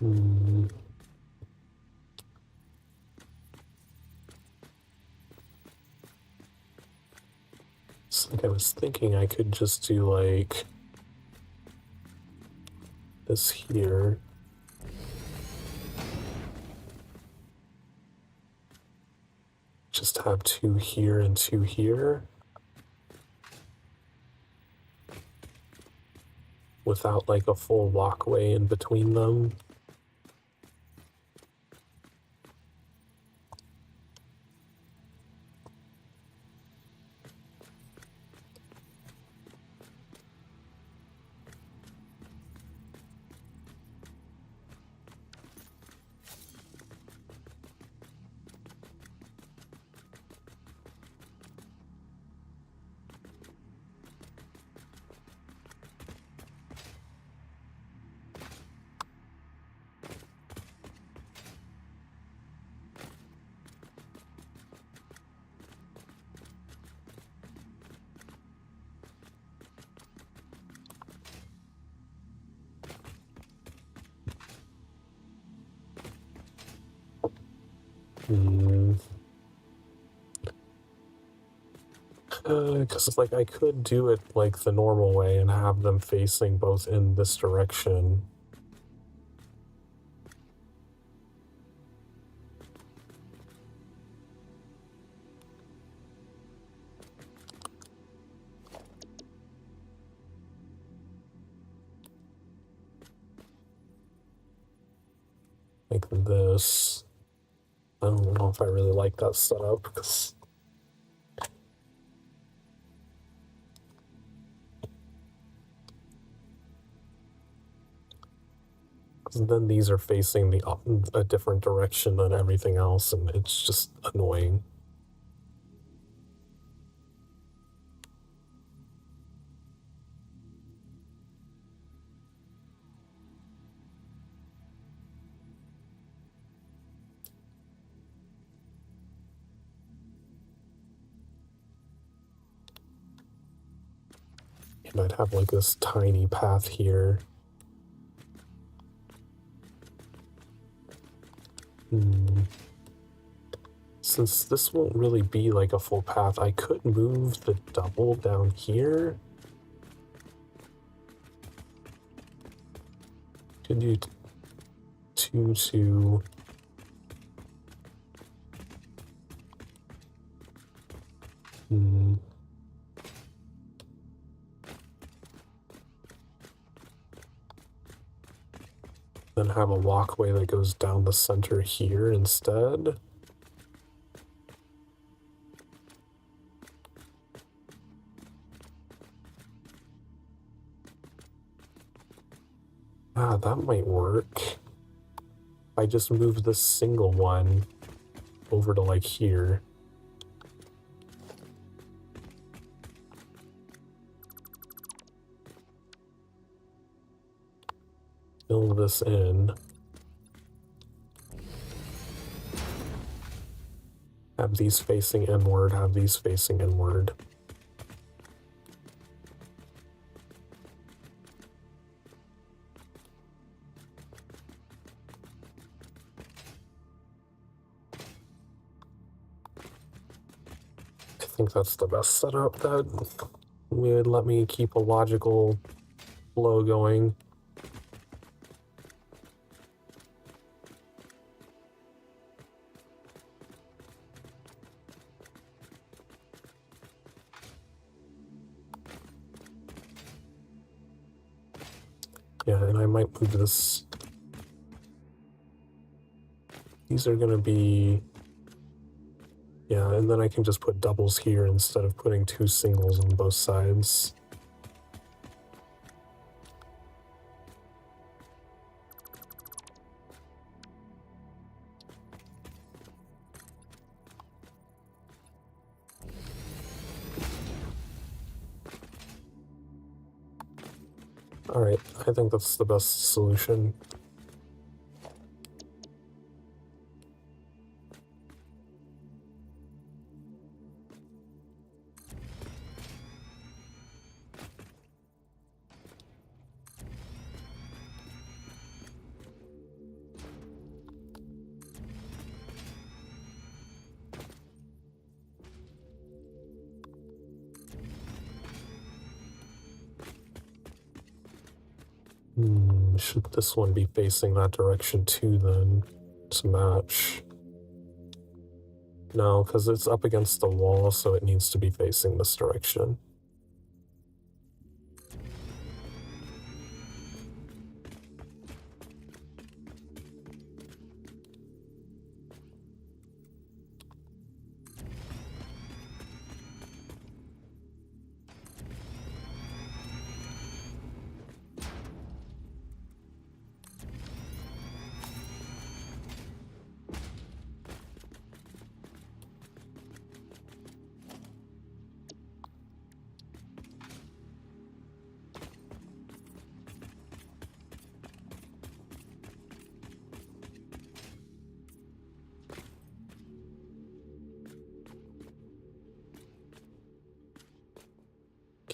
Speaker 1: Mm. It's like I was thinking I could just do like this here. Just have 2 here and 2 here. Without like a full walkway in between them. Because it's like I could do it like the normal way and have them facing both in this direction. Like this. I don't know if I really like that setup because then these are facing a different direction than everything else, and it's just annoying. And I'd have like this tiny path here. Since this won't really be like a full path, I could move the double down here. Could do 2, 2. Then have a walkway that goes down the center here instead. Ah, that might work. I just moved this single one over to like here. fill this in. Have these facing inward, have these facing inward. I think that's the best setup that would let me keep a logical flow going. Yeah, and I might move this. These are gonna be, yeah, and then I can just put doubles here instead of putting two singles on both sides. Alright, I think that's the best solution. Should this one be facing that direction too then, to match? No, because it's up against the wall, so it needs to be facing this direction.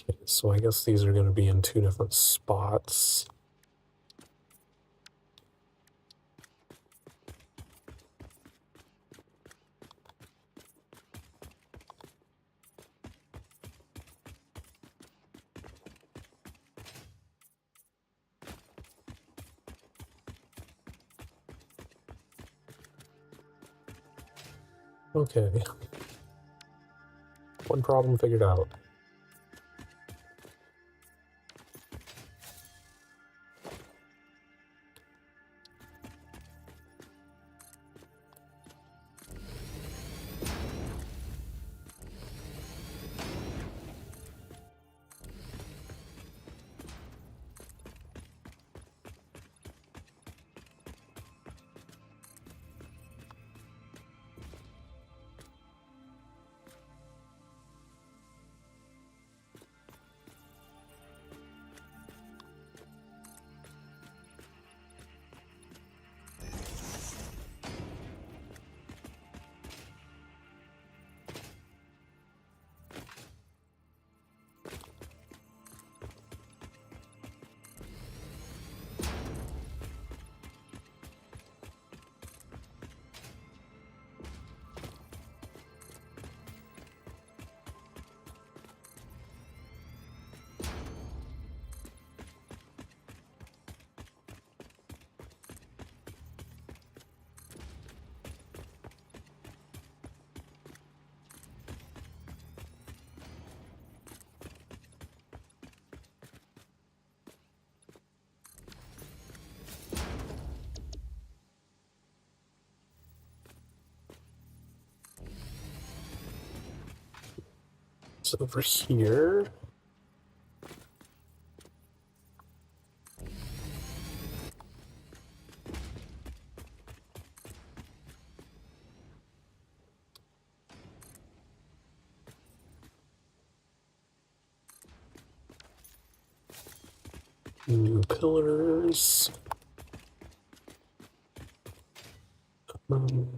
Speaker 1: Okay, so I guess these are going to be in two different spots. Okay. One problem figured out. So over here. New pillars. Man,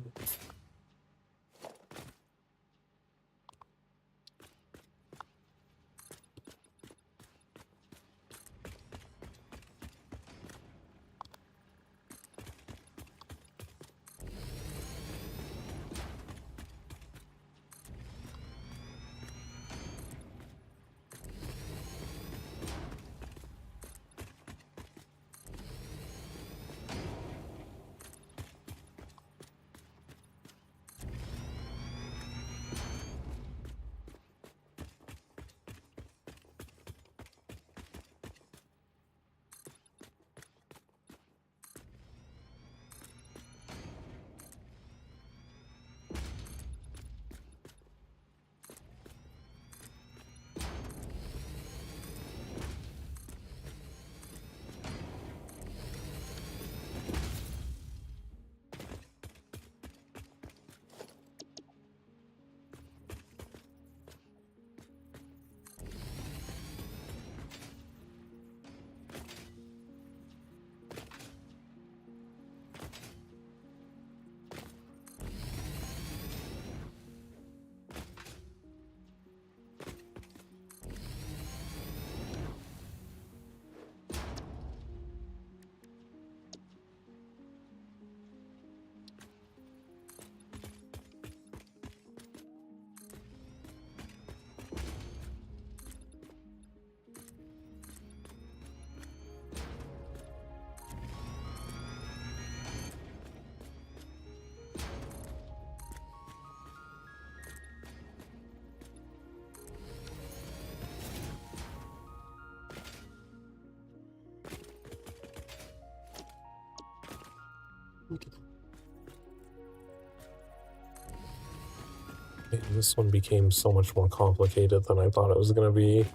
Speaker 1: this one became so much more complicated than I thought it was gonna be.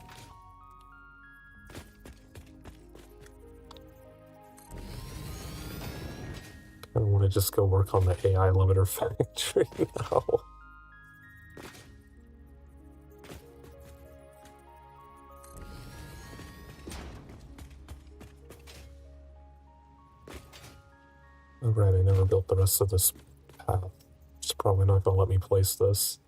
Speaker 1: I want to just go work on the AI limiter factory now. Oh, right, I never built the rest of this path. It's probably not going to let me place this.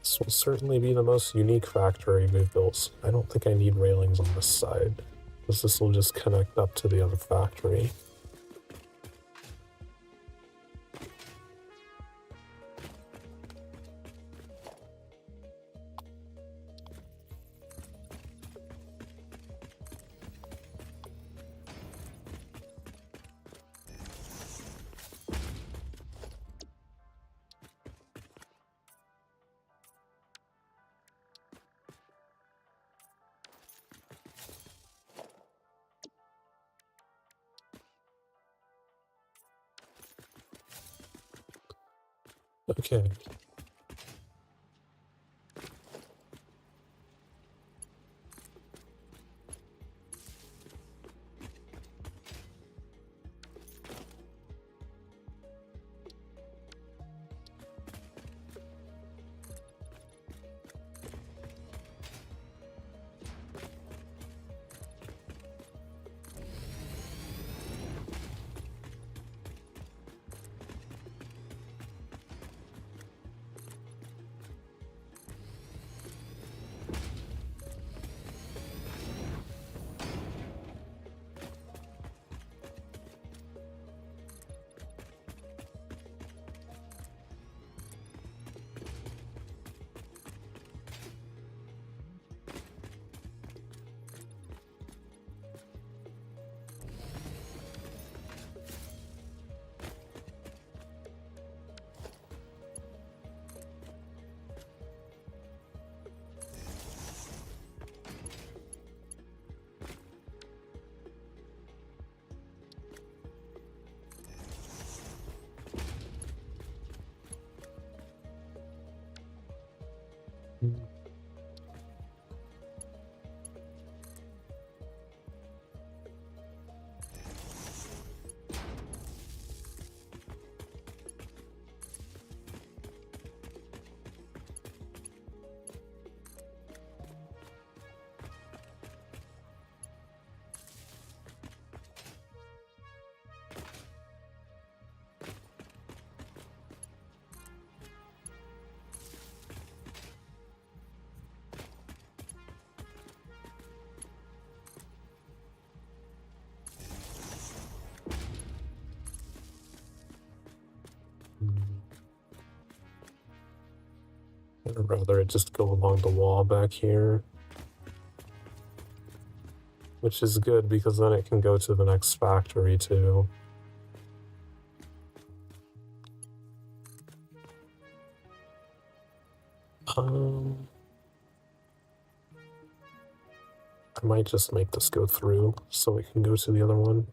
Speaker 1: This will certainly be the most unique factory we've built. I don't think I need railings on this side, because this will just connect up to the other factory. Okay. I'd rather it just go along the wall back here. Which is good because then it can go to the next factory too. I might just make this go through so it can go to the other one.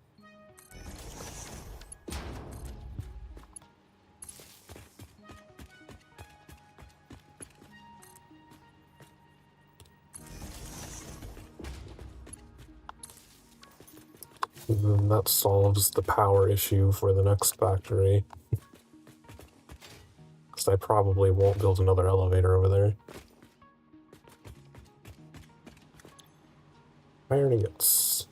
Speaker 1: And then that solves the power issue for the next factory. Because I probably won't build another elevator over there. Iron ingots.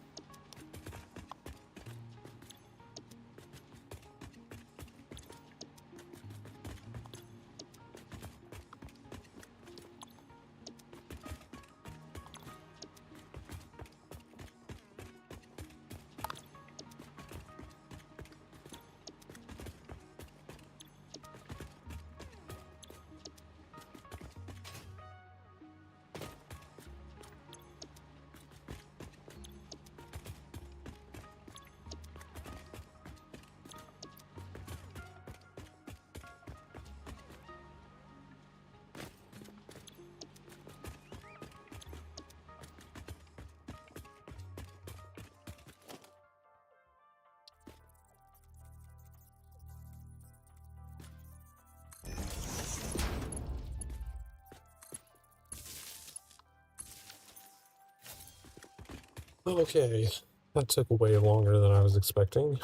Speaker 1: Okay, that took way longer than I was expecting.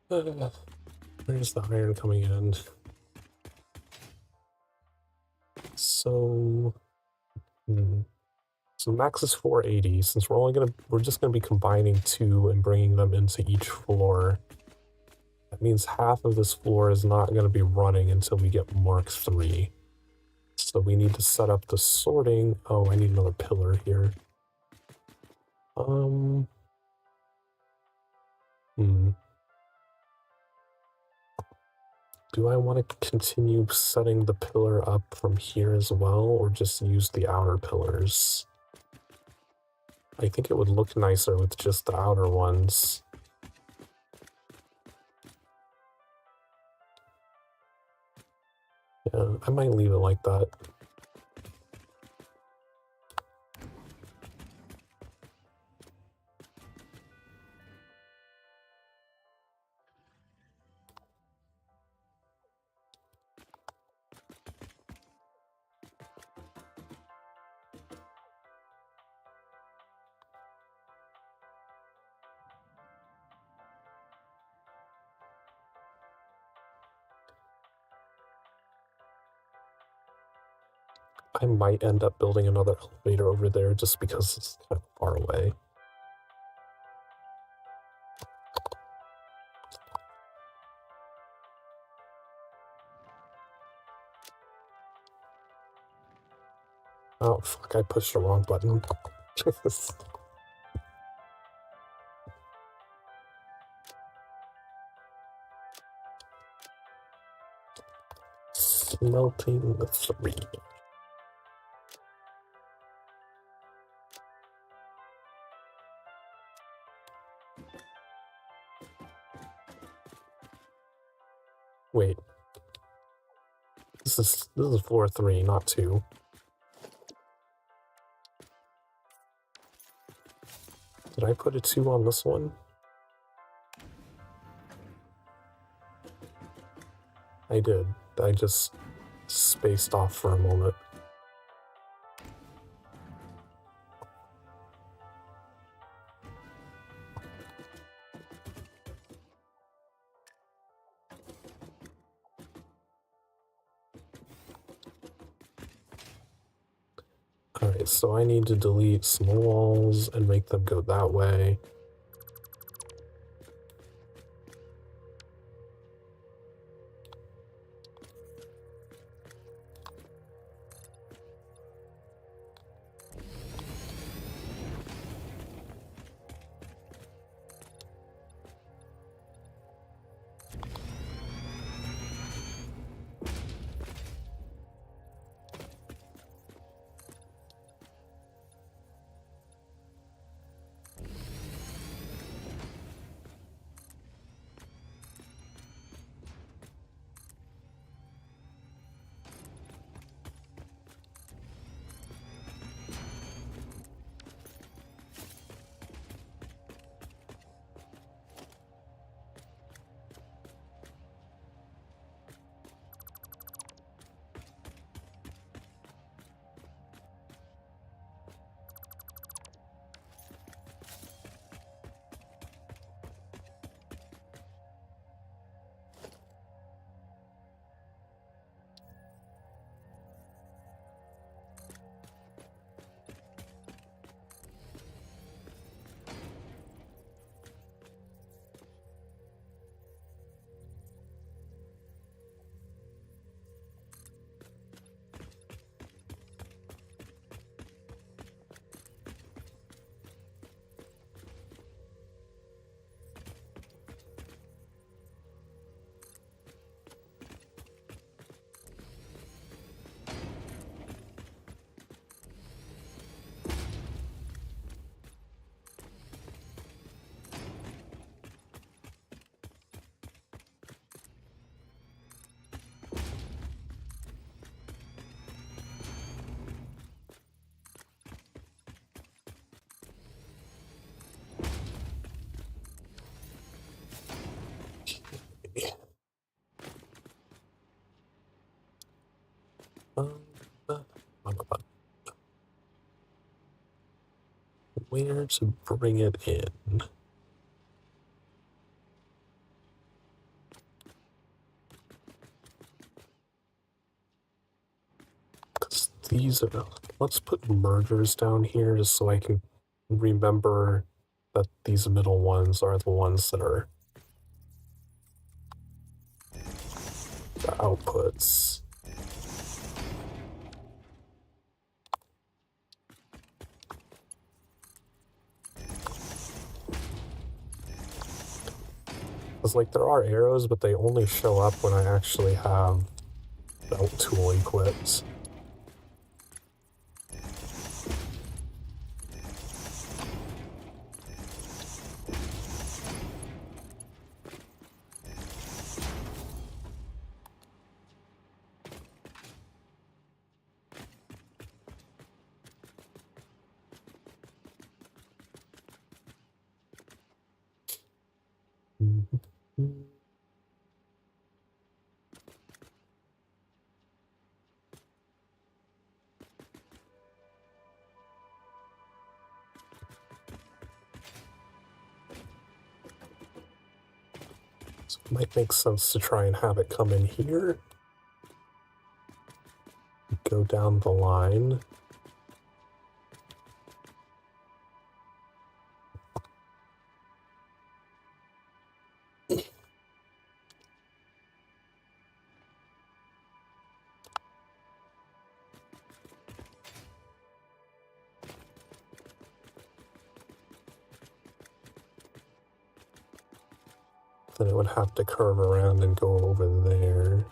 Speaker 1: Where's the iron coming in? So, so max is 480. Since we're just gonna be combining two and bringing them into each floor. That means half of this floor is not gonna be running until we get Mark III. So we need to set up the sorting. Oh, I need another pillar here. Do I want to continue setting the pillar up from here as well, or just use the outer pillars? I think it would look nicer with just the outer ones. Yeah, I might leave it like that. I might end up building another elevator over there just because it's kind of far away. Oh, fuck, I pushed the wrong button. Smelting 3. Wait. This is floor 3, not 2. Did I put a 2 on this one? I did. I just spaced off for a moment. Alright, so I need to delete some walls and make them go that way. Where to bring it in? Because these are... Let's put mergers down here just so I can remember that these middle ones are the ones that are the outputs. Because, like, there are arrows, but they only show up when I actually have belt tool equipped. So it might make sense to try and have it come in here. go down the line. Then it would have to curve around and go over there.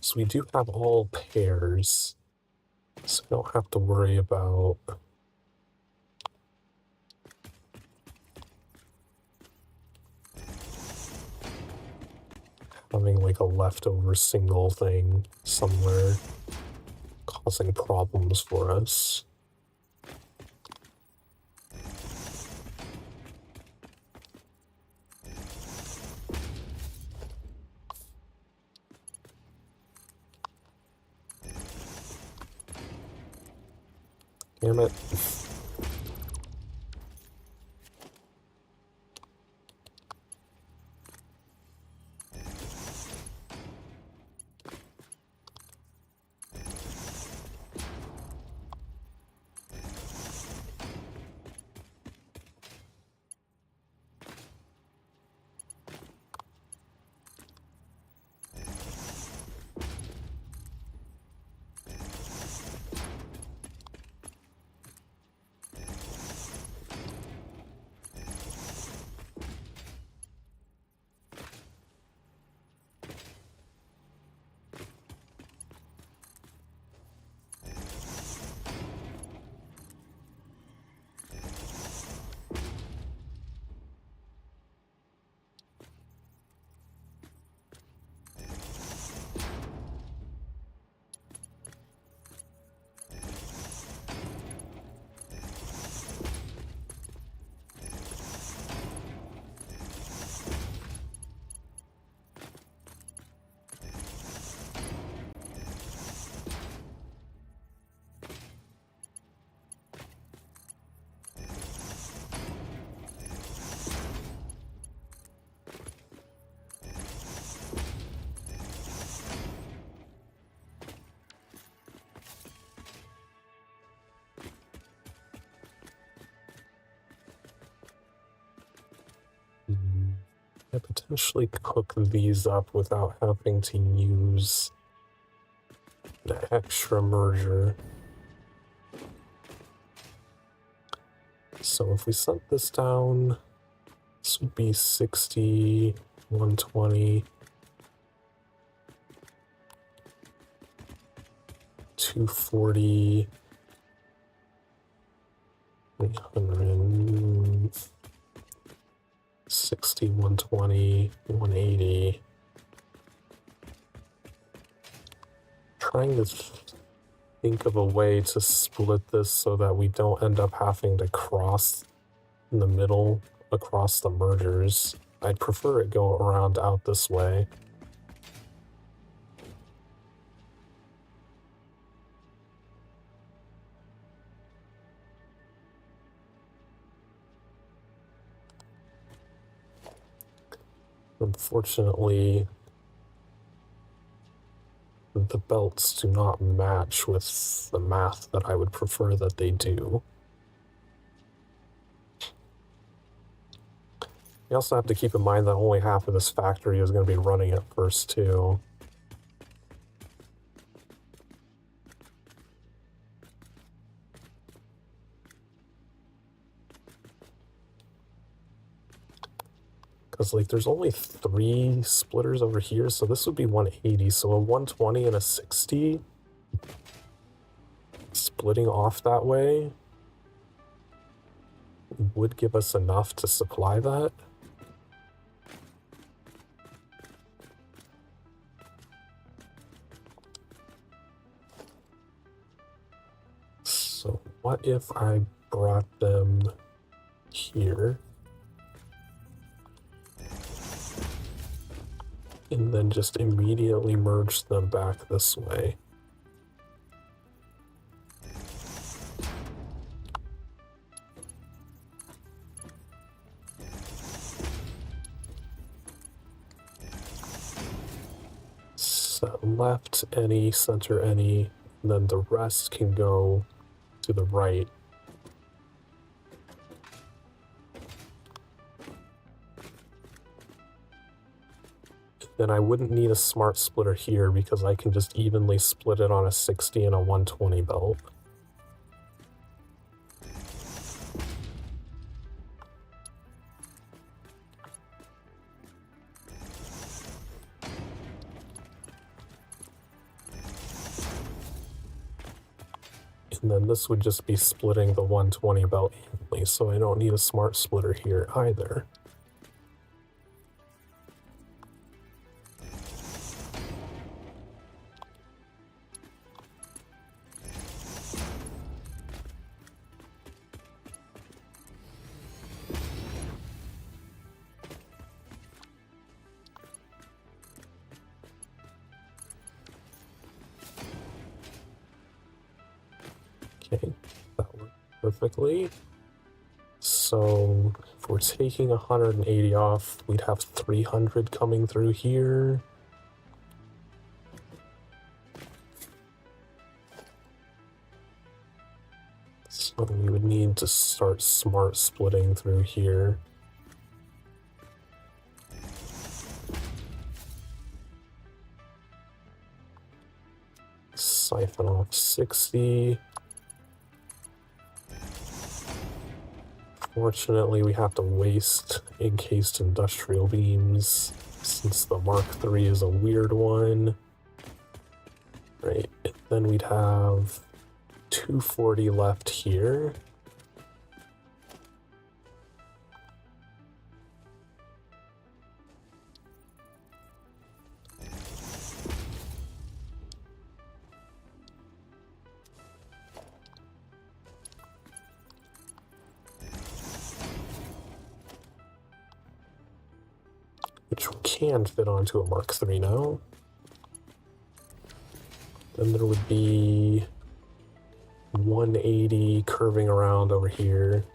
Speaker 1: So we do have all pairs, so we don't have to worry about having like a leftover single thing somewhere causing problems for us. Damn it. I potentially cook these up without having to use the extra merger. So if we set this down, this would be 60, 120, 240, 300, 60, 120, 180. Trying to think of a way to split this so that we don't end up having to cross in the middle across the mergers. I'd prefer it go around out this way. Unfortunately, the belts do not match with the math that I would prefer that they do. You also have to keep in mind that only half of this factory is going to be running at first, too. Because, like, there's only 3 splitters over here, so this would be 180. So a 120 and a 60 splitting off that way would give us enough to supply that. So what if I brought them here and then just immediately merged them back this way? So left any, center any, and then the rest can go to the right. Then I wouldn't need a smart splitter here because I can just evenly split it on a 60 and a 120 belt. And then this would just be splitting the 120 belt evenly, so I don't need a smart splitter here either. Okay, that worked perfectly. So if we're taking 180 off, we'd have 300 coming through here. So we would need to start smart splitting through here. Siphon off 60. Fortunately, we have to waste encased industrial beams since the Mark III is a weird one. Right, and then we'd have 240 left here. Which can fit onto a Mark III now. Then there would be 180 curving around over here.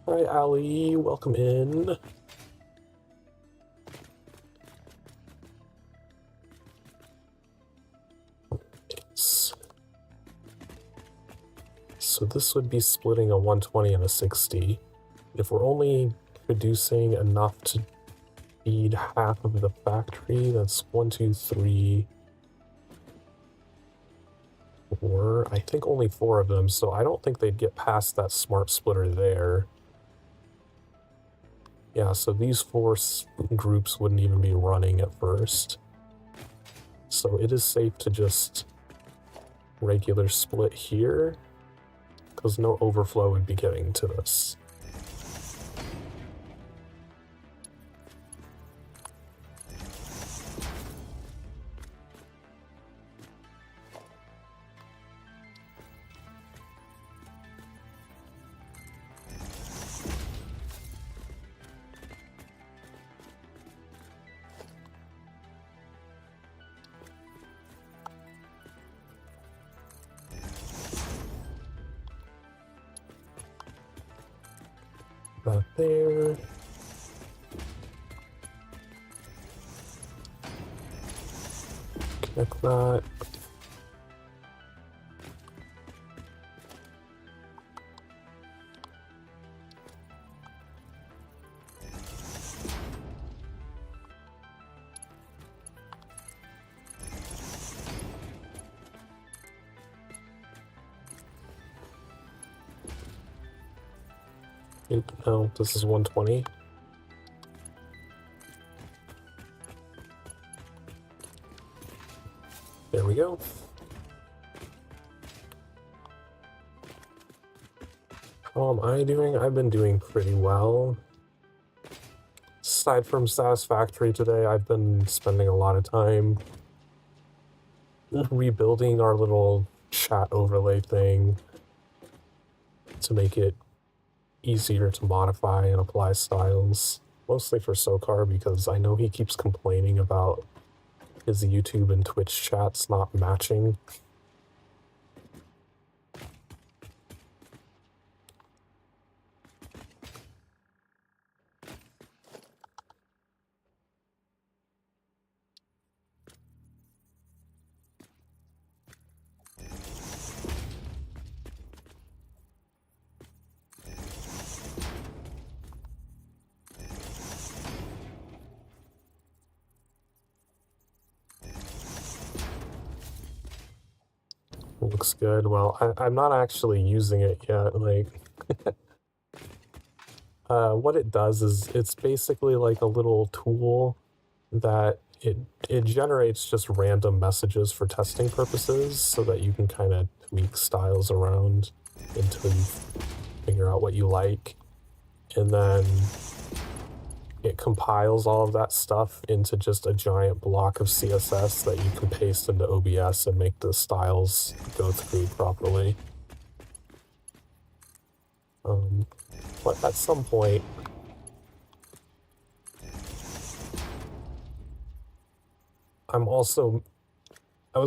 Speaker 1: Hi, Ali. Welcome in. So this would be splitting a 120 and a 60. If we're only producing enough to feed half of the factory, that's 1, 2, 3, 4. I think only 4 of them, so I don't think they'd get past that smart splitter there. Yeah, so these 4 groups wouldn't even be running at first. So it is safe to just regular split here, because no overflow would be getting to this. That there. Connect that. No, this is 120. There we go. How am I doing? I've been doing pretty well. Aside from Satisfactory today, I've been spending a lot of time rebuilding our little chat overlay thing to make it easier to modify and apply styles. Mostly for Sokar, because I know he keeps complaining about his YouTube and Twitch chats not matching. Looks good. Well, I'm not actually using it yet. Like, what it does is it's basically like a little tool that it generates just random messages for testing purposes so that you can kind of tweak styles around until you figure out what you like. And then it compiles all of that stuff into just a giant block of CSS that you can paste into OBS and make the styles go through properly. But at some point, I was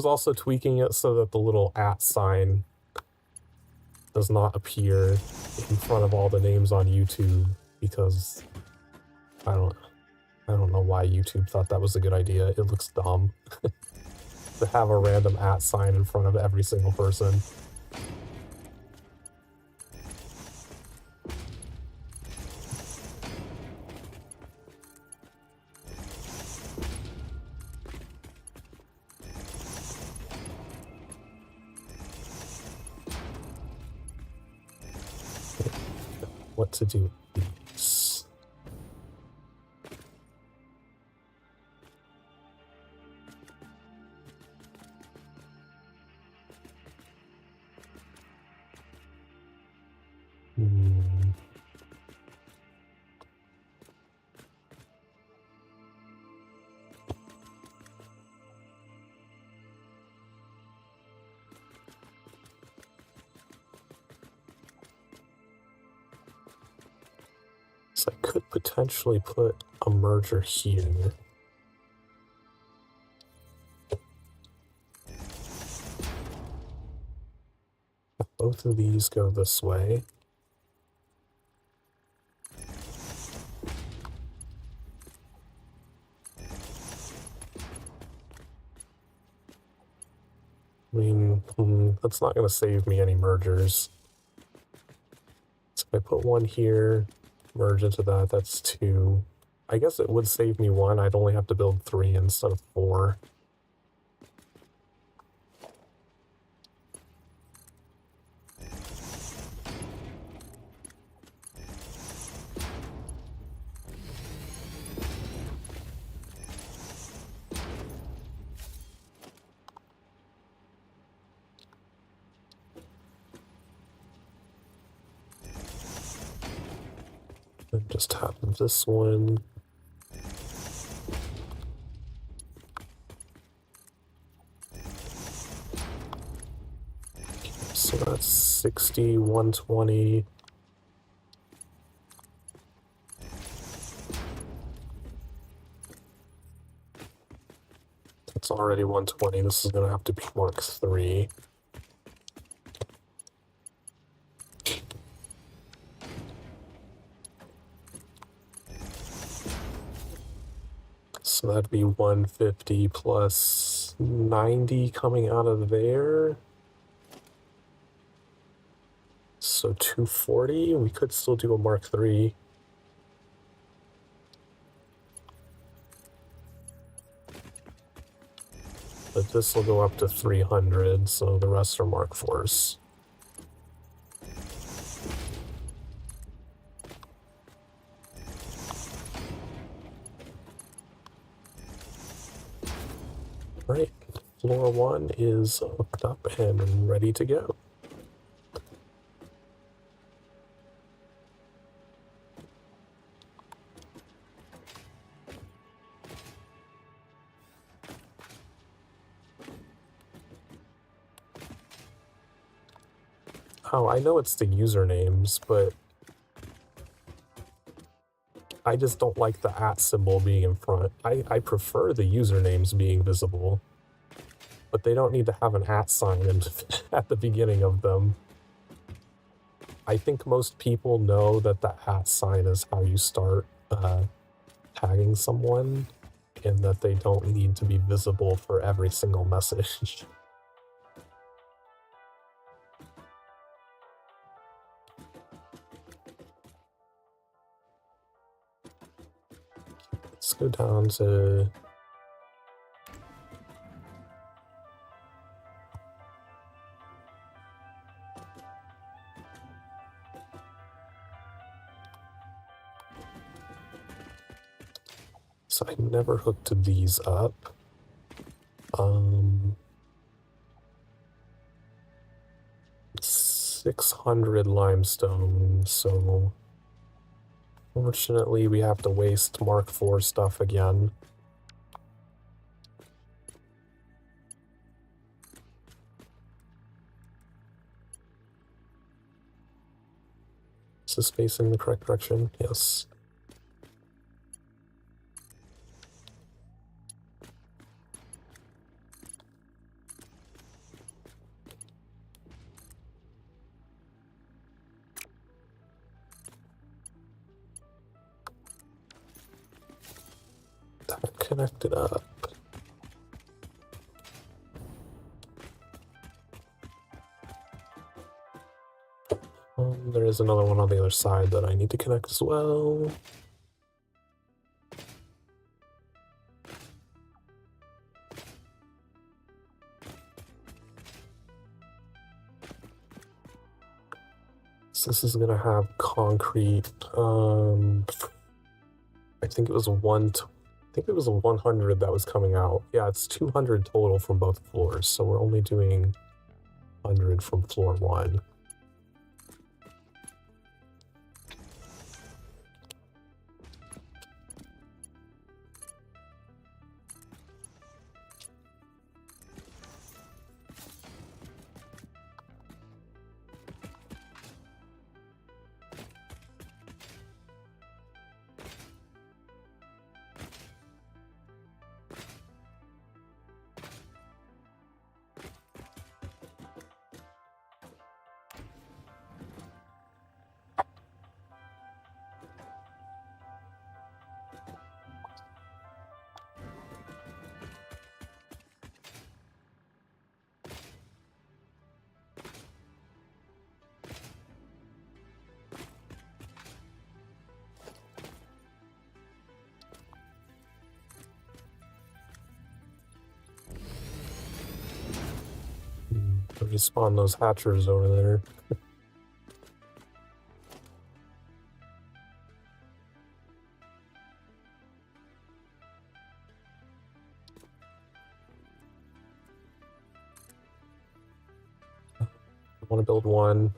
Speaker 1: also tweaking it so that the little @ sign does not appear in front of all the names on YouTube, because I don't know why YouTube thought that was a good idea. It looks dumb to have a random @ sign in front of every single person. What to do with these? So I could potentially put a merger here. Both of these go this way. I mean, that's not going to save me any mergers. So if I put one here, merge into that, that's 2. I guess it would save me 1. I'd only have to build 3 instead of 4. And just have this one. So that's 60, 120. That's already 120. This is going to have to be Mark 3. So that'd be 150 plus 90 coming out of there. So 240. We could still do a Mark III. But this will go up to 300, so the rest are Mark IVs. Right, floor 1 is hooked up and ready to go. Oh, I know it's the usernames, but I just don't like the @ symbol being in front. I prefer the usernames being visible, but they don't need to have an @ sign at the beginning of them. I think most people know that the @ sign is how you start tagging someone, and that they don't need to be visible for every single message. Let's go down to... So I never hooked these up. 600 limestone, so fortunately we have to waste Mark IV stuff again. Is this facing the correct direction? Yes. That connected up. There is another one on the other side that I need to connect as well. So this is gonna have concrete. I think it was a 100 that was coming out. Yeah, it's 200 total from both floors, so we're only doing 100 from floor 1. Respawn those hatchers over there. I want to build one.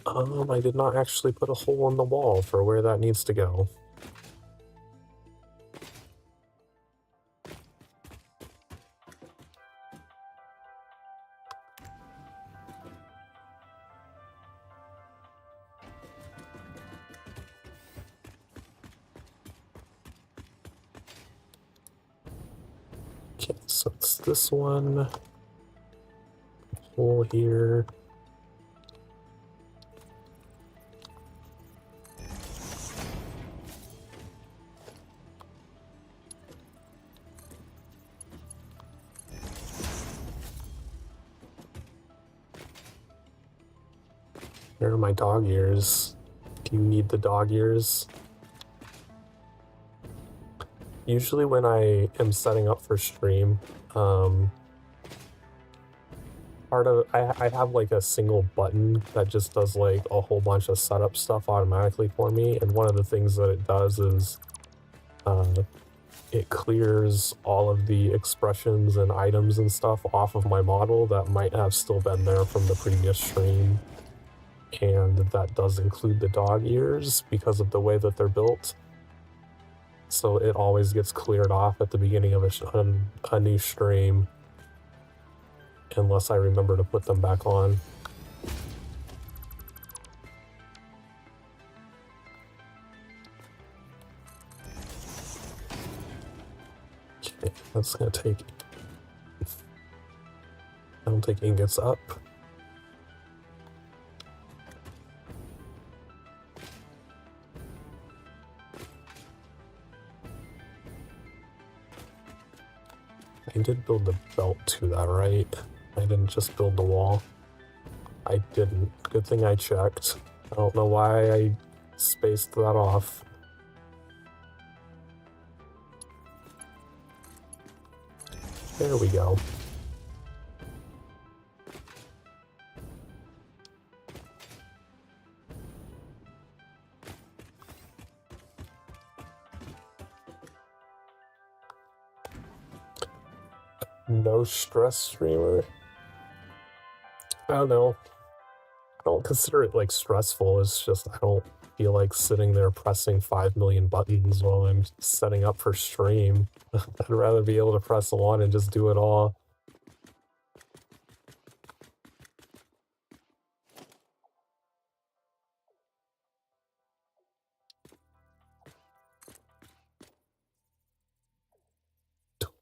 Speaker 1: I did not actually put a hole in the wall for where that needs to go. Okay, so it's this one. Hole here. Where are my dog ears? Do you need the dog ears? Usually when I am setting up for stream, I have like a single button that just does like a whole bunch of setup stuff automatically for me, and one of the things that it does is it clears all of the expressions and items and stuff off of my model that might have still been there from the previous stream. And that does include the dog ears because of the way that they're built. So it always gets cleared off at the beginning of a new stream, unless I remember to put them back on. Okay, that's gonna take... I don't take ingots up. I did build the belt to that, right? I didn't just build the wall. I didn't. Good thing I checked. I don't know why I spaced that off. There we go. No stress streamer? I don't know. I don't consider it like stressful. It's just I don't feel like sitting there pressing 5 million buttons while I'm setting up for stream. I'd rather be able to press one and just do it all.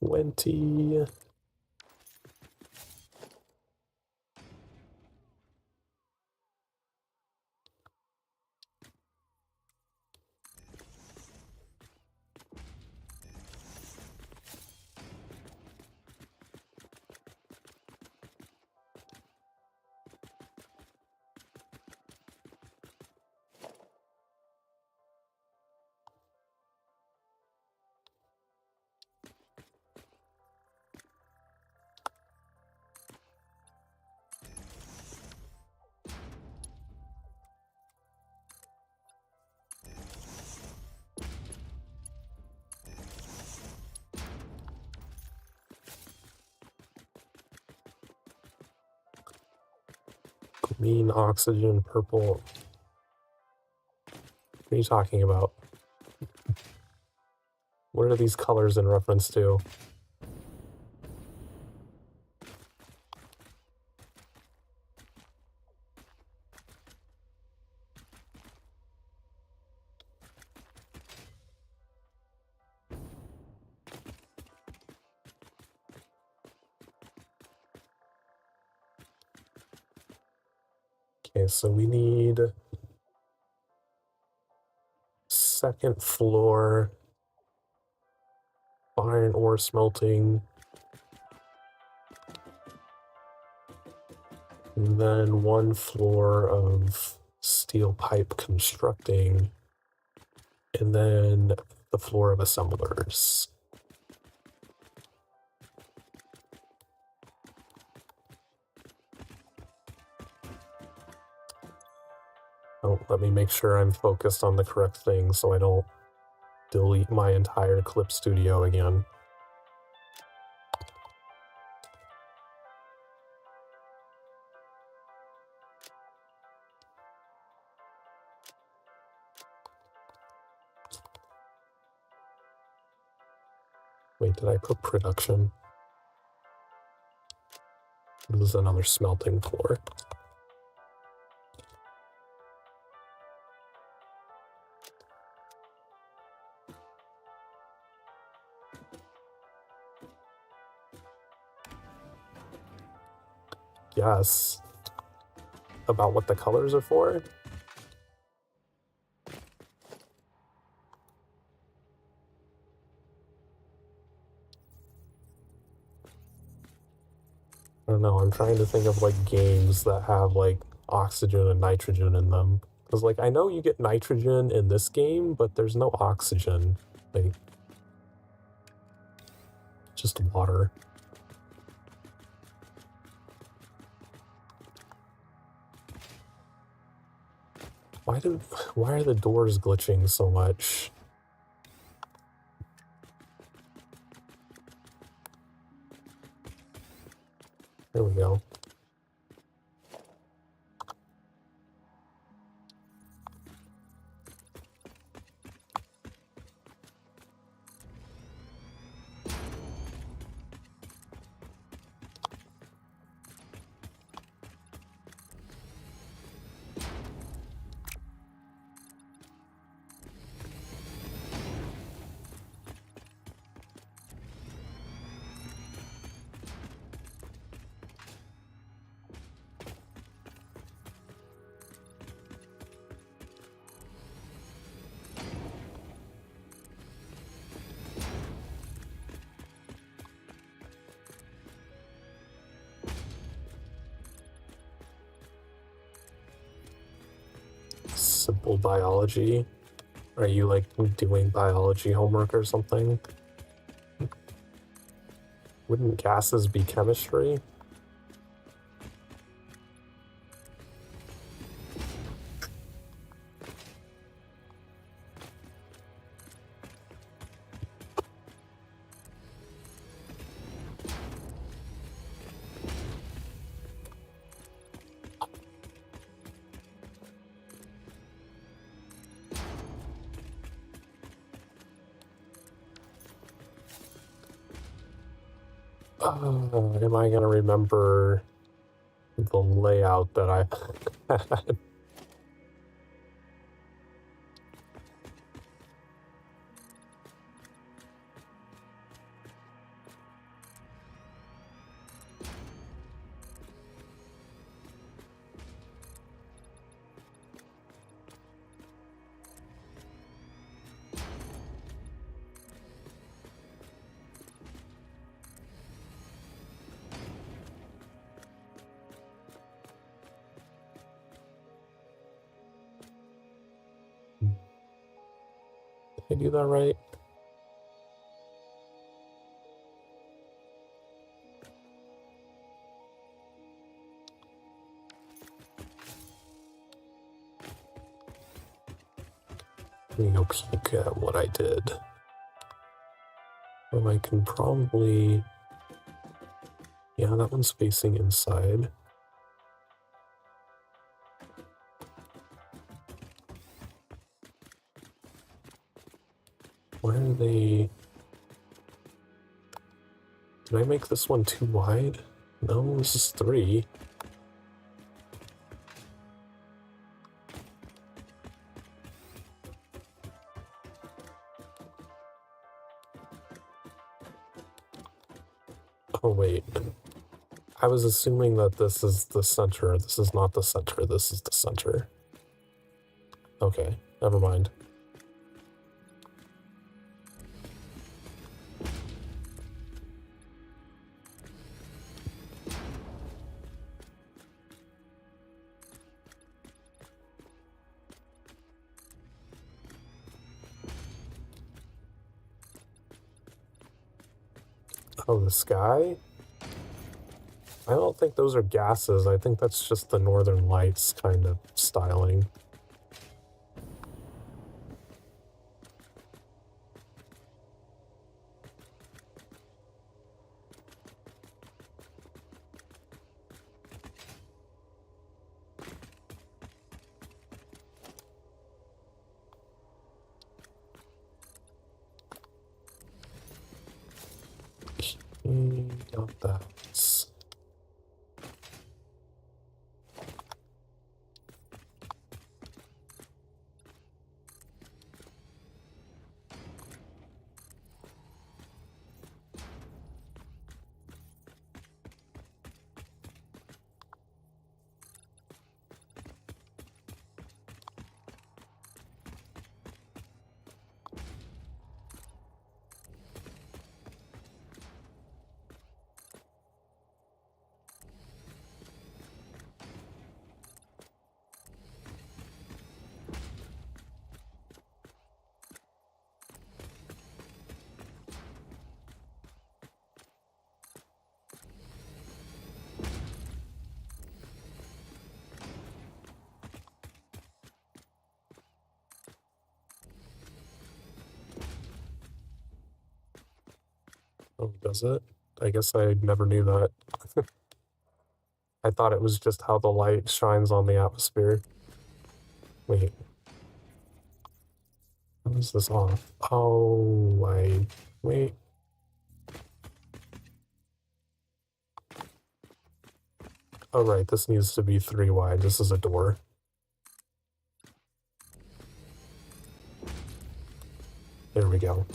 Speaker 1: $20. Green, oxygen, purple. What are you talking about? What are these colors in reference to? Okay, so we need second floor iron ore smelting, and then one floor of steel pipe constructing, and then the floor of assemblers. Oh, let me make sure I'm focused on the correct thing so I don't delete my entire clip studio again. Wait, did I put production? This is another smelting floor. Yes. About what the colors are for? I don't know, I'm trying to think of like games that have like oxygen and nitrogen in them. Because like I know you get nitrogen in this game, but there's no oxygen. Like just water. Why are the doors glitching so much? There we go. Simple biology. Are you like doing biology homework or something? Wouldn't gases be chemistry? Am I gonna remember the layout that I had? Did I do that right? Let me go peek at what I did. Well, I can probably... Yeah, that one's facing inside. Why are they... Did I make this one too wide? No, this is 3. Oh, wait. I was assuming that this is the center. This is not the center. This is the center. Okay, never mind. Oh, the sky? I don't think those are gases. I think that's just the northern lights kind of styling. Got that. Oh, does it? I guess I never knew that. I thought it was just how the light shines on the atmosphere. Wait. How is this off? Oh, wait. Oh, right, this needs to be 3 wide. This is a door. There we go.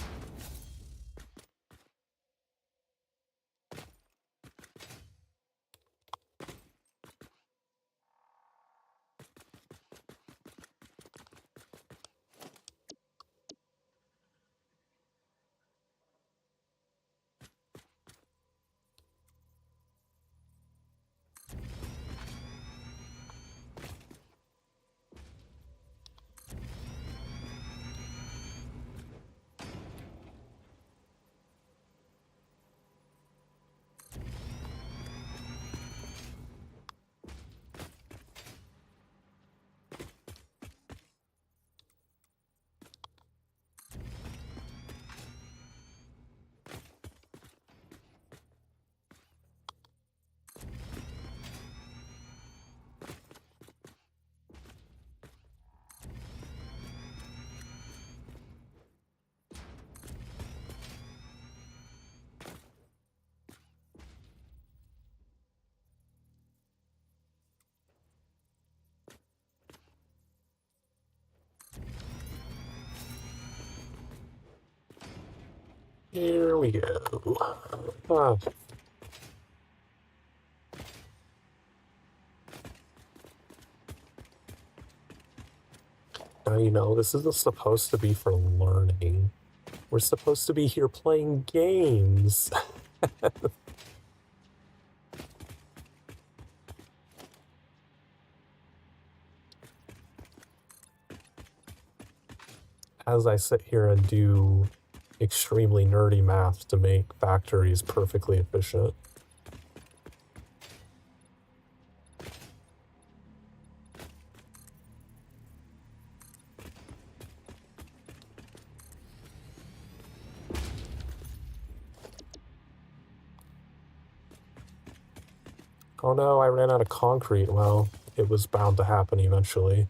Speaker 1: Here we go. Ah. Now, you know, this isn't supposed to be for learning. We're supposed to be here playing games. As I sit here and do extremely nerdy math to make factories perfectly efficient. Oh no, I ran out of concrete. Well, it was bound to happen eventually.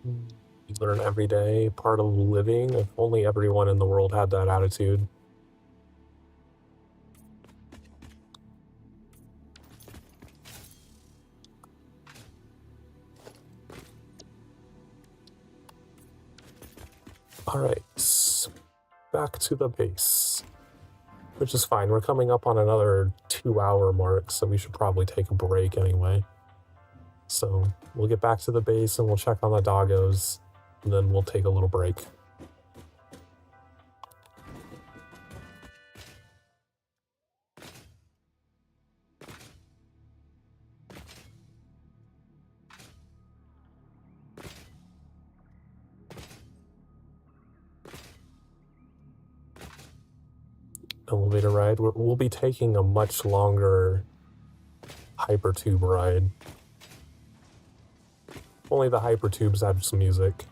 Speaker 1: You learn every day, part of living. If only everyone in the world had that attitude. Alright, back to the base. Which is fine, we're coming up on another 2-hour mark, so we should probably take a break anyway. So we'll get back to the base and we'll check on the doggos, and then we'll take a little break. Elevator ride. We'll be taking a much longer hypertube ride. Only the hypertubes have some music.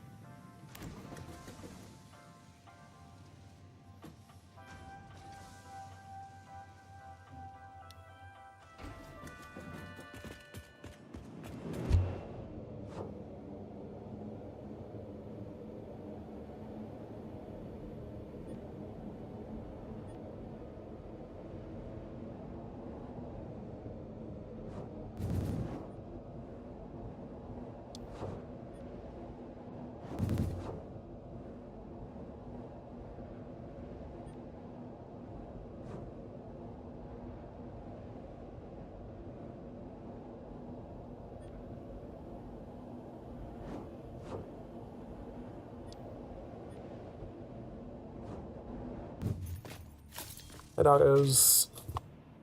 Speaker 1: Hey doggos,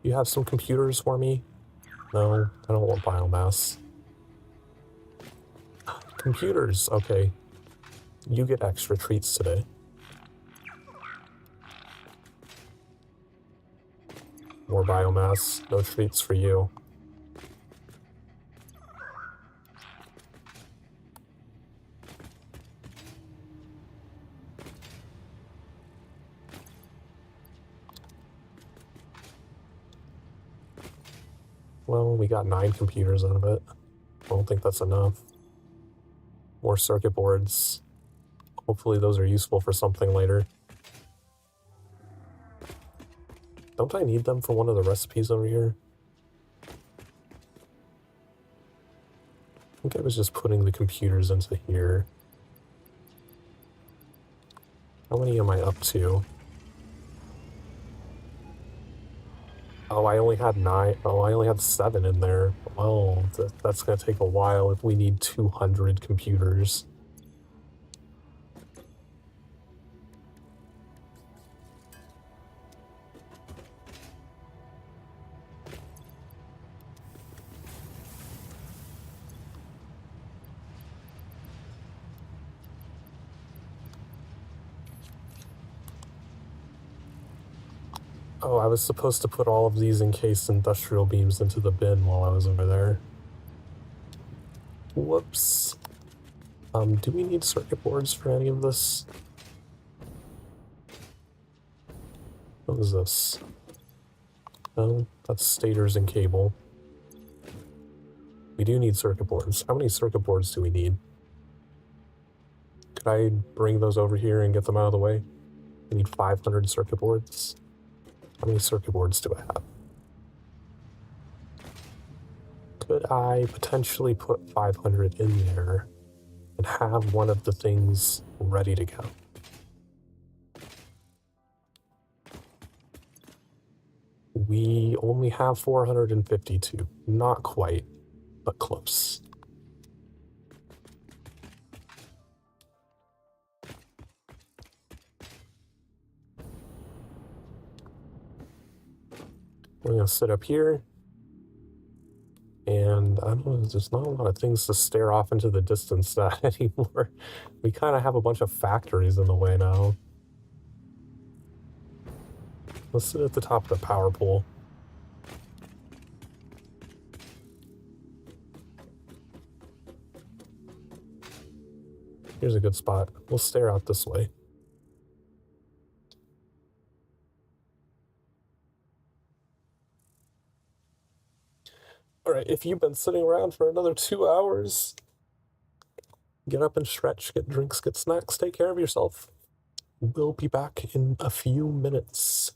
Speaker 1: you have some computers for me? No, I don't want biomass. Computers, okay. You get extra treats today. More biomass, no treats for you. Well, we got 9 computers out of it. I don't think that's enough. More circuit boards. Hopefully those are useful for something later. Don't I need them for one of the recipes over here? I think I was just putting the computers into here. How many am I up to? Oh, I only had 9. Oh, I only had 7 in there. Well, that's gonna take a while if we need 200 computers. Oh, I was supposed to put all of these encased industrial beams into the bin while I was over there. Whoops. Do we need circuit boards for any of this? What is this? Oh, that's stators and cable. We do need circuit boards. How many circuit boards do we need? Could I bring those over here and get them out of the way? I need 500 circuit boards. How many circuit boards do I have? Could I potentially put 500 in there and have one of the things ready to go? We only have 452. Not quite, but close. We're gonna sit up here. And I don't know, there's not a lot of things to stare off into the distance at anymore. We kind of have a bunch of factories in the way now. Let's sit at the top of the power pole. Here's a good spot. We'll stare out this way. Alright, if you've been sitting around for another 2 hours, get up and stretch, get drinks, get snacks, take care of yourself. We'll be back in a few minutes.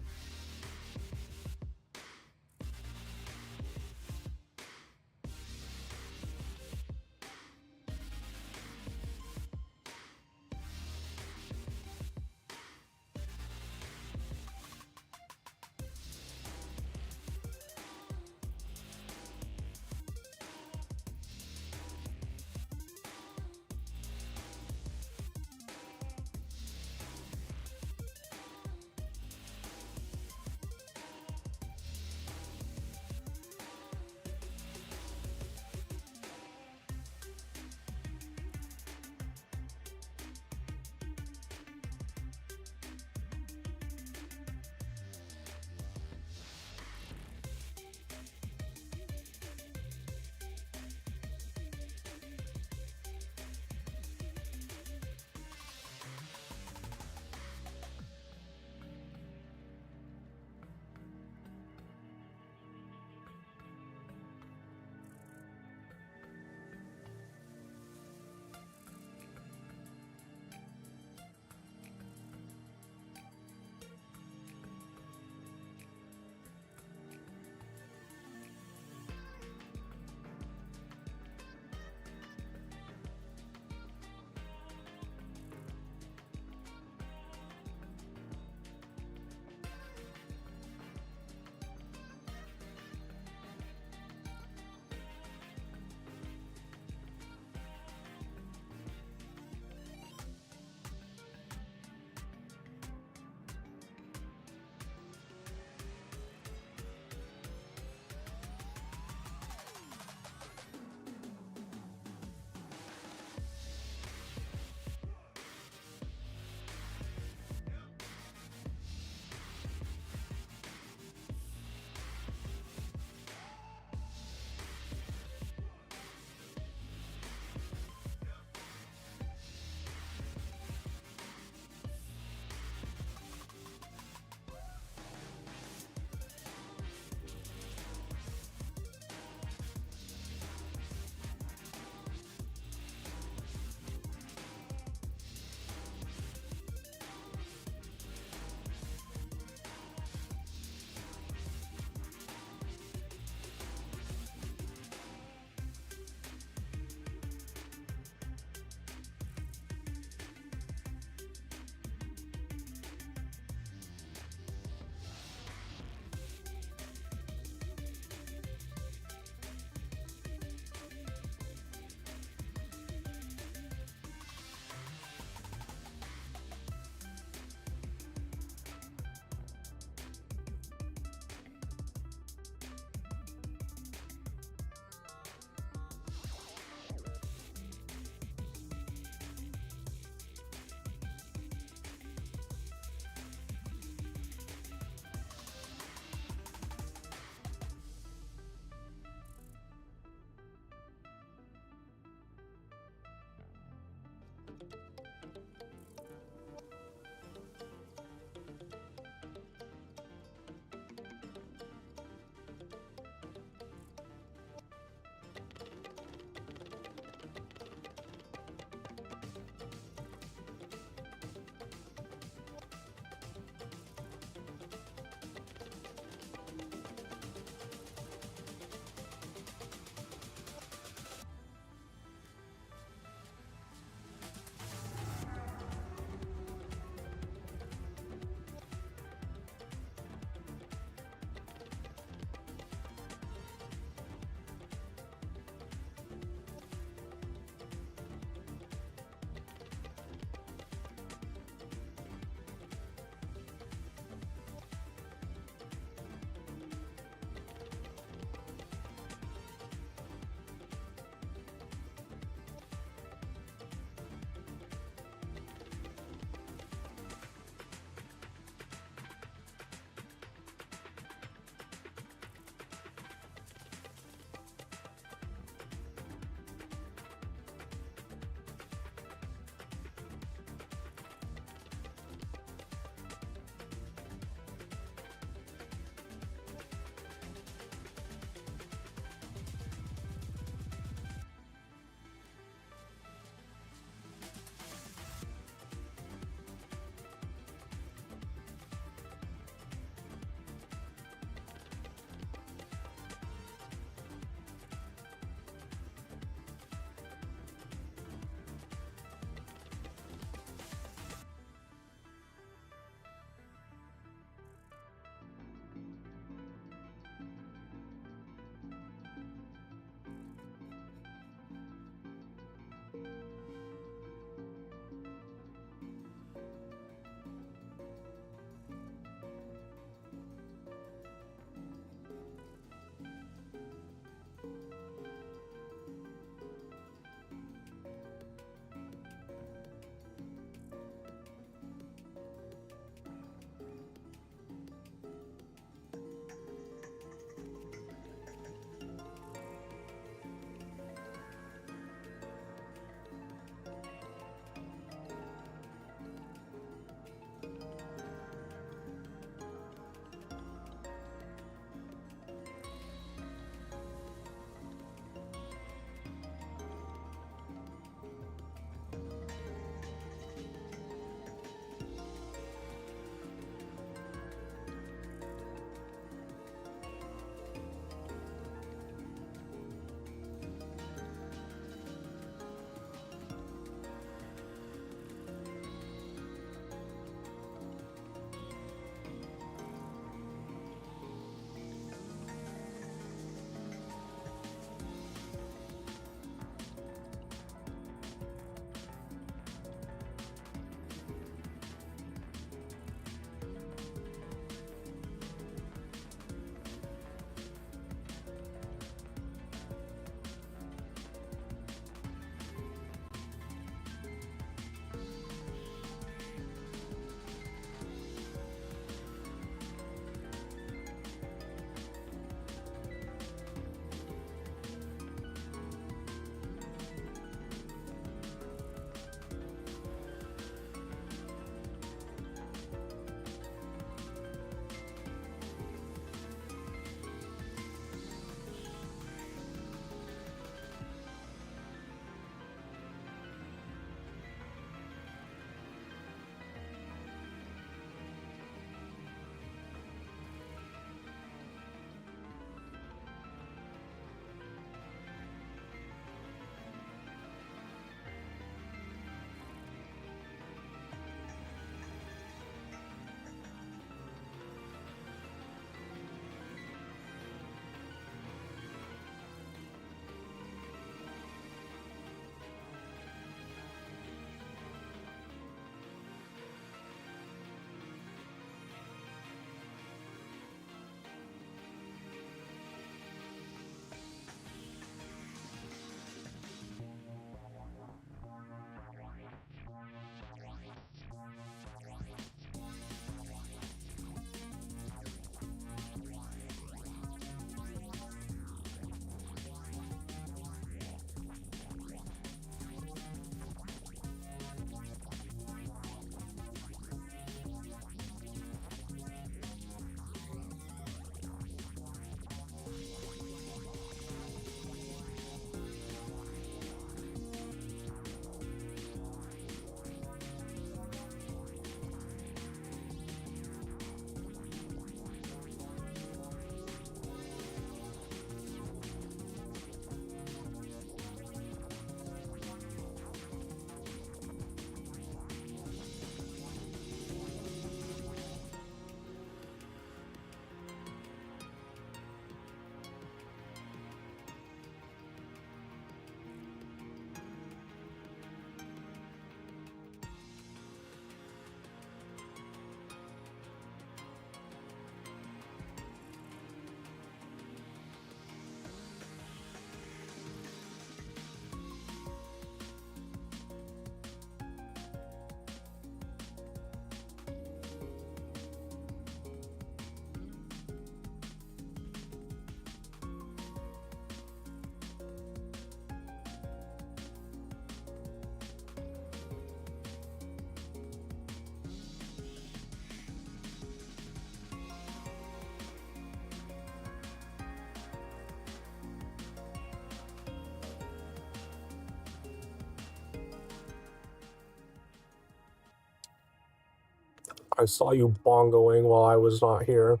Speaker 1: I saw you bongoing while I was not here.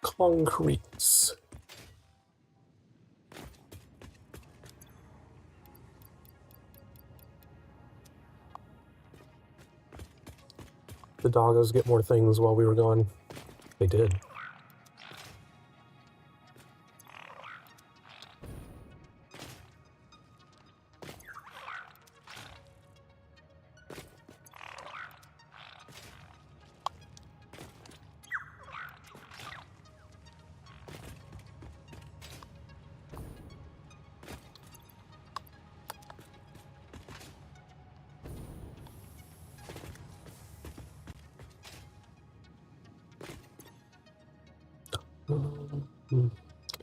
Speaker 1: Concretes. The doggos get more things while we were gone. They did.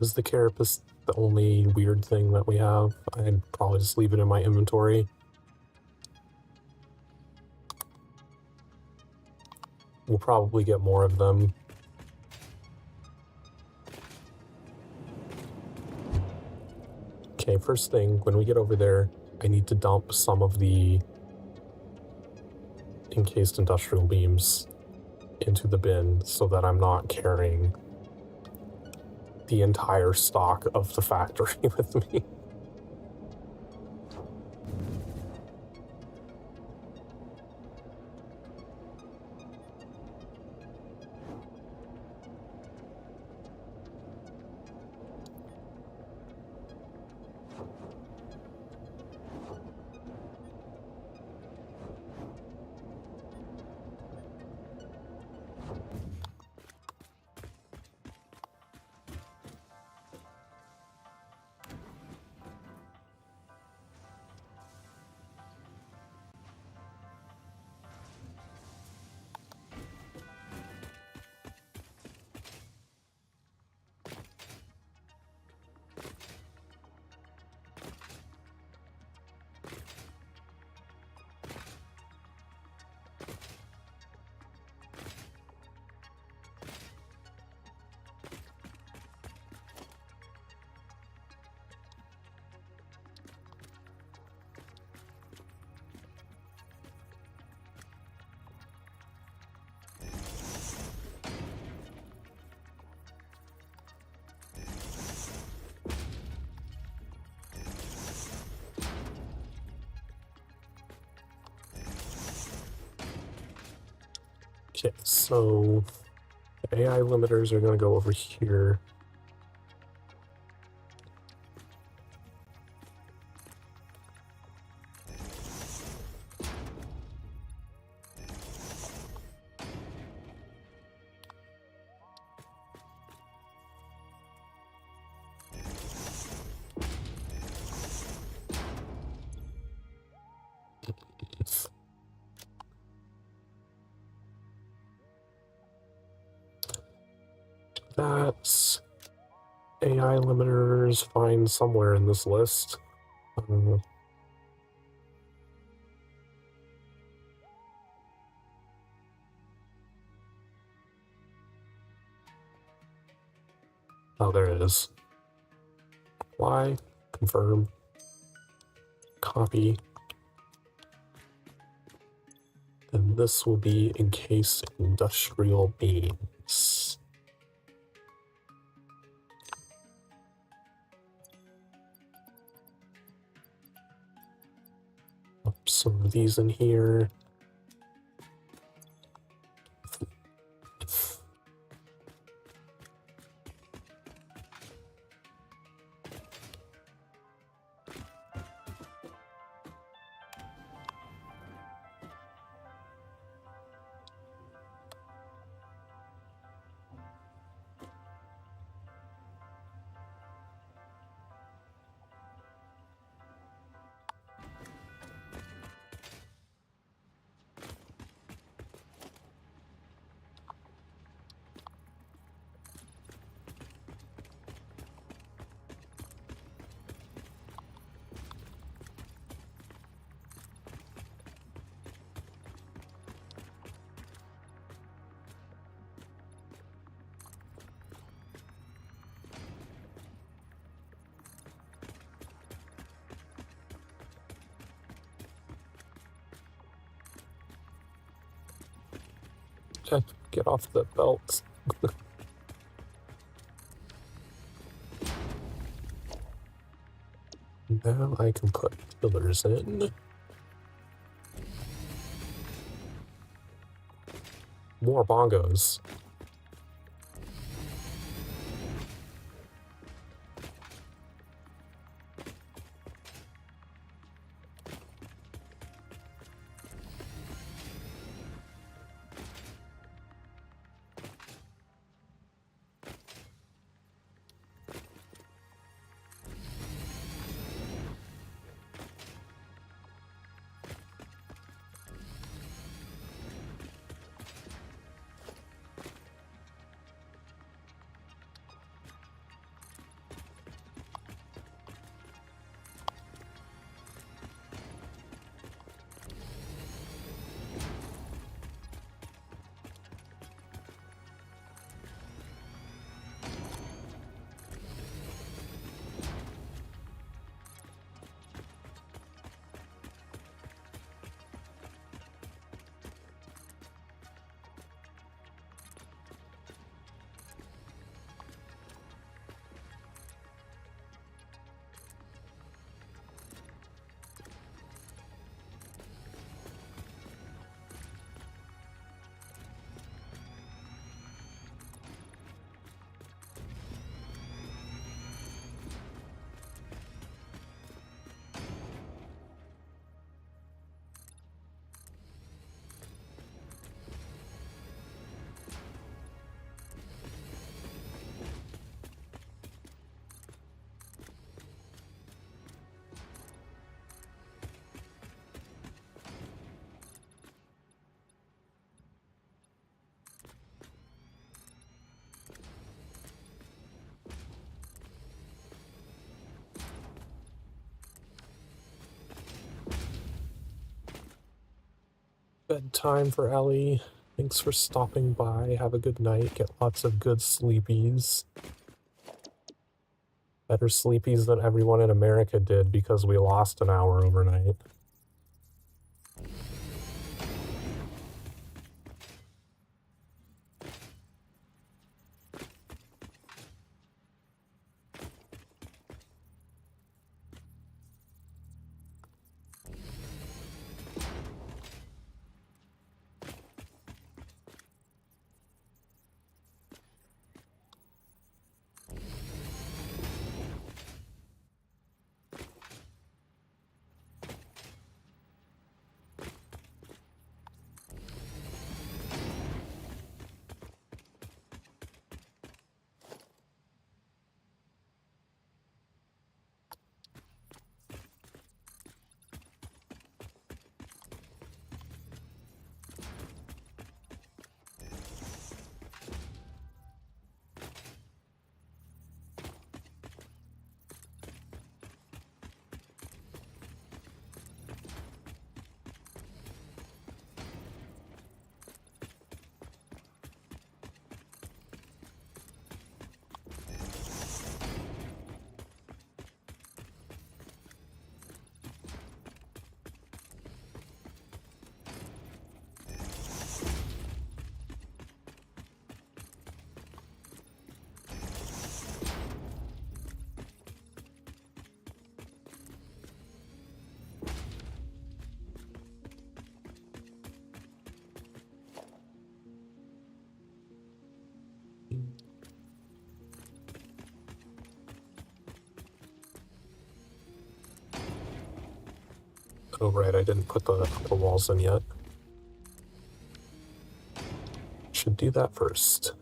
Speaker 1: Is the carapace the only weird thing that we have? I'd probably just leave it in my inventory. We'll probably get more of them. Okay, first thing, when we get over there, I need to dump some of the encased industrial beams into the bin so that I'm not carrying the entire stock of the factory with me. Okay, so the AI limiters are going to go over here. That's AI limiters find somewhere in this list. Oh, there it is. Apply, confirm, copy. And this will be encased industrial beams. Put some of these in here. Get off the belt. Now I can put pillars in. More bongos. Bedtime for Ellie. Thanks for stopping by. Have a good night. Get lots of good sleepies. Better sleepies than everyone in America did because we lost an hour overnight. Oh right, I didn't put the walls in yet. Should do that first.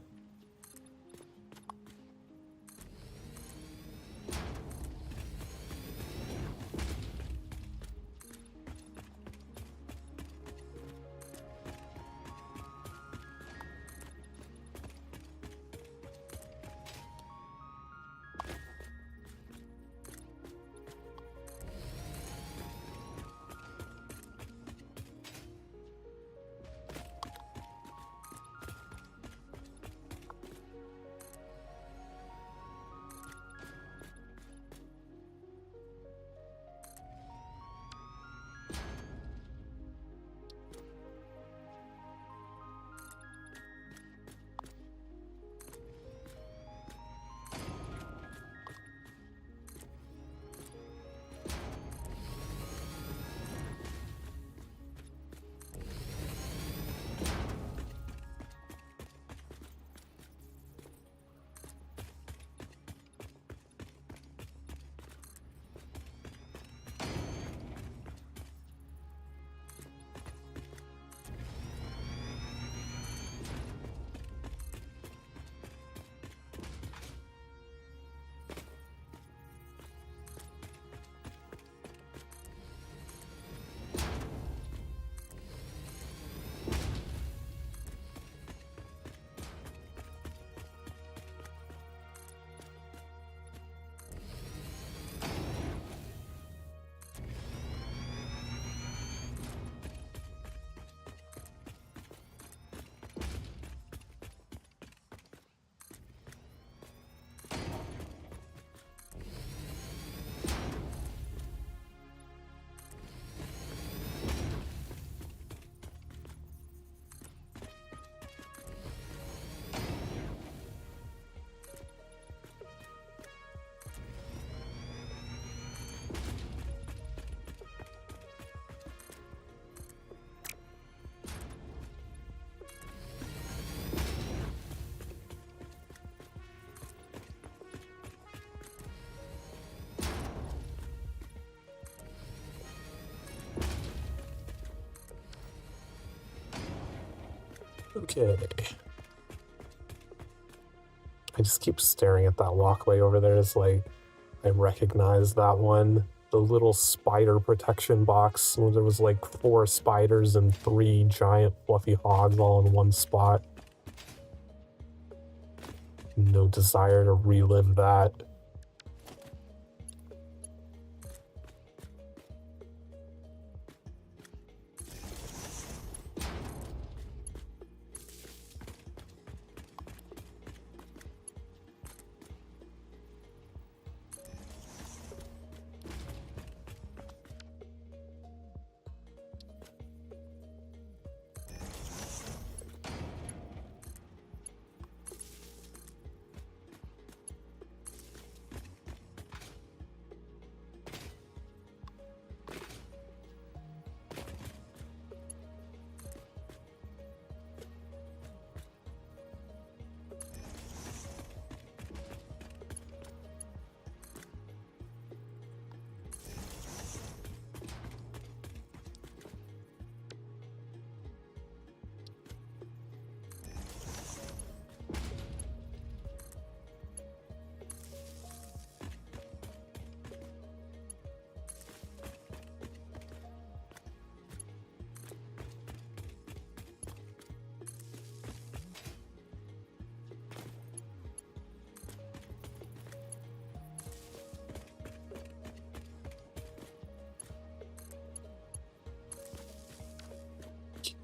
Speaker 1: Okay. I just keep staring at that walkway over there. It's like, I recognize that one. The little spider protection box where there was like 4 spiders and 3 giant fluffy hogs all in one spot. No desire to relive that.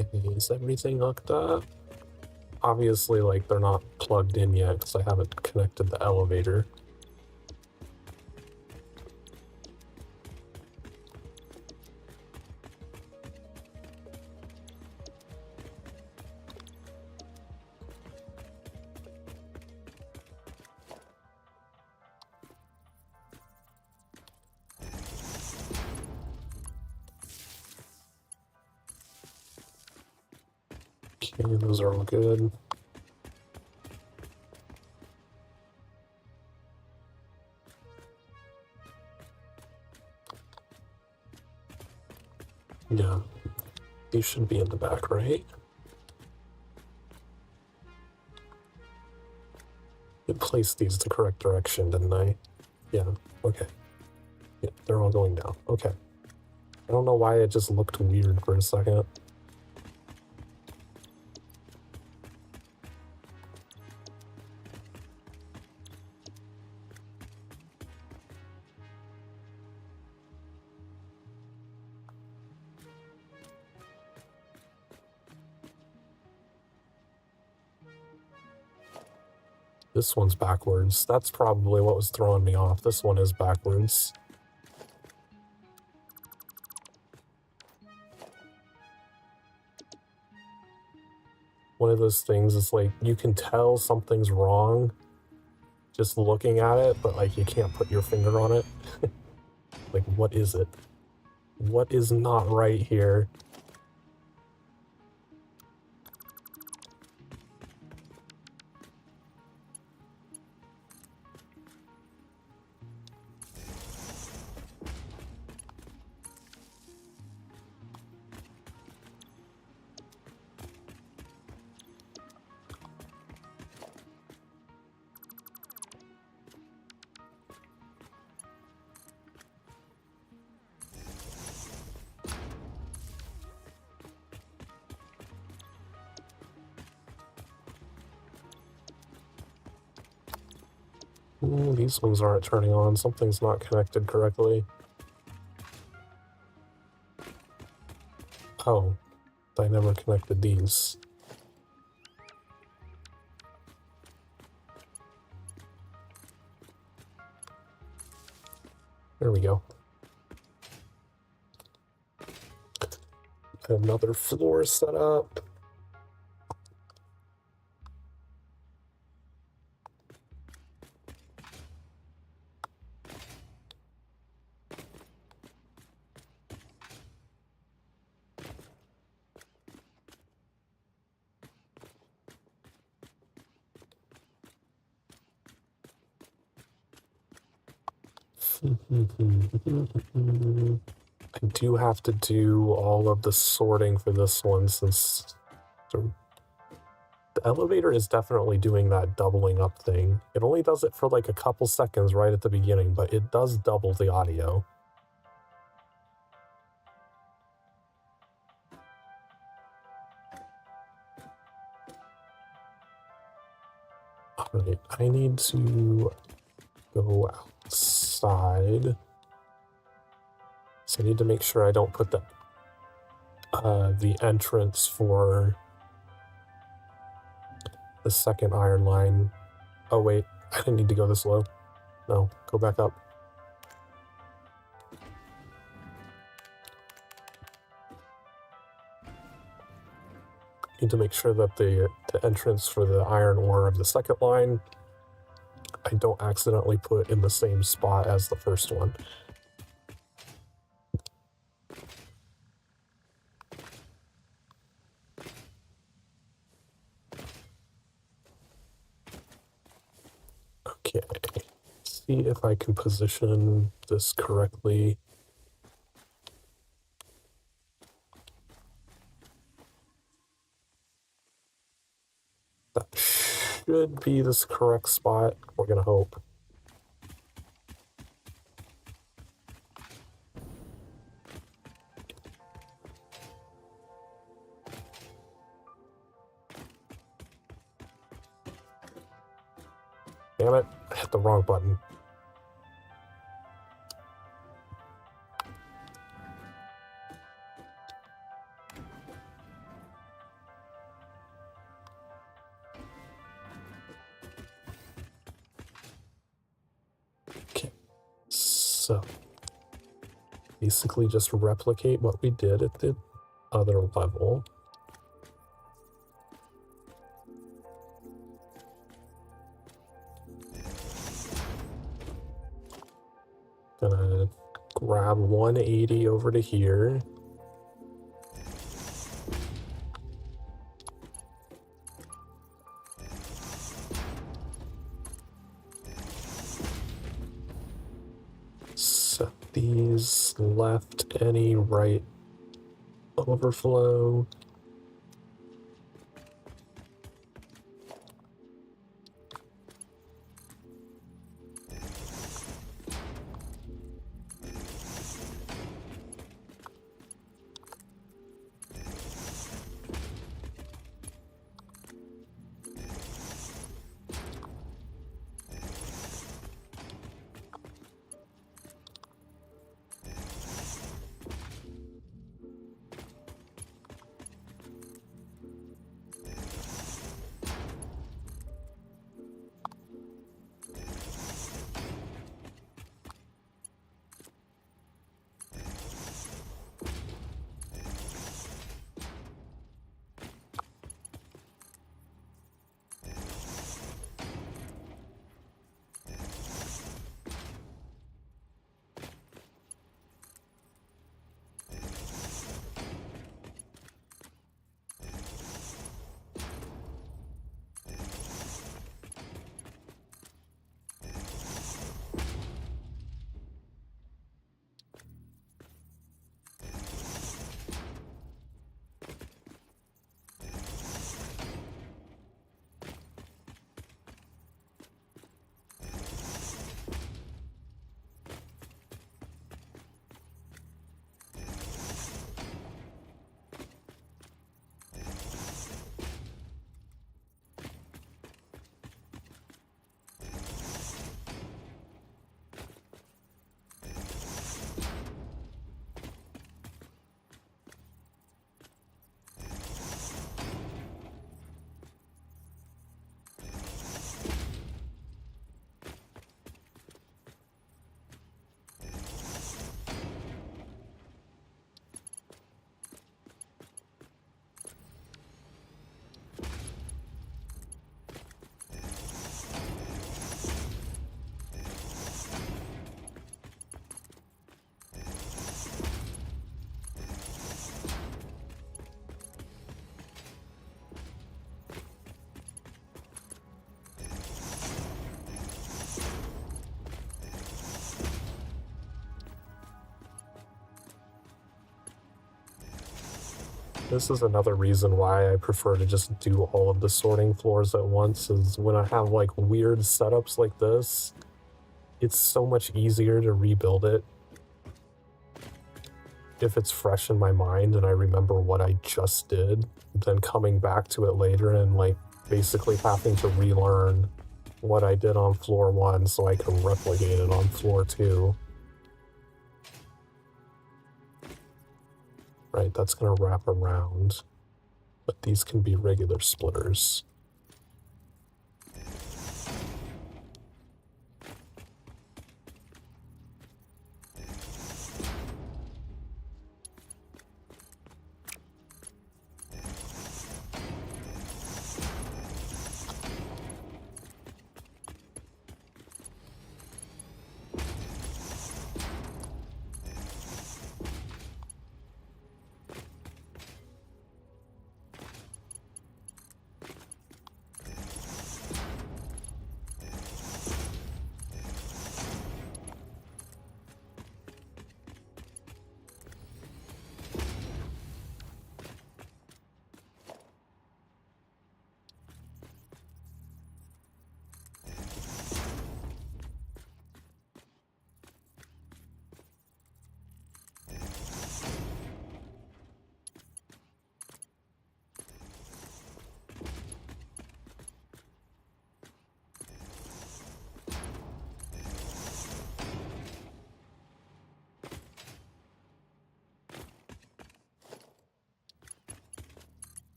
Speaker 1: Okay, is everything hooked up? Obviously, like, they're not plugged in yet because I haven't connected the elevator. Okay, those are all good. Yeah, these should be in the back, right? I placed these the correct direction, didn't I? Yeah, okay. Yeah, they're all going down. Okay. I don't know why it just looked weird for a second. This one's backwards. That's probably what was throwing me off. This one is backwards. One of those things is like, you can tell something's wrong just looking at it, but like you can't put your finger on it. Like, what is it? What is not right here? These ones aren't turning on. Something's not connected correctly. Oh, I never connected these. There we go. Another floor set up. I do have to do all of the sorting for this one since The elevator is definitely doing that doubling up thing. It only does it for like a couple seconds right at the beginning, but it does double the audio. Alright, I need to go outside. So I need to make sure I don't put the entrance for the second iron line. Oh wait, I didn't need to go this low. No, go back up. Need to make sure that the entrance for the iron ore of the second line I don't accidentally put in the same spot as the first one. Okay, see if I can position this correctly. That should be this correct spot. We're gonna hope. Damn it, I hit the wrong button. Okay, so basically just replicate what we did at the other level. Gonna grab 180 over to here. Set these left, any right overflow. This is another reason why I prefer to just do all of the sorting floors at once, is when I have like weird setups like this, it's so much easier to rebuild it if it's fresh in my mind and I remember what I just did, than coming back to it later and like basically having to relearn what I did on floor 1 so I can replicate it on floor 2. Right, that's gonna wrap around, but these can be regular splitters.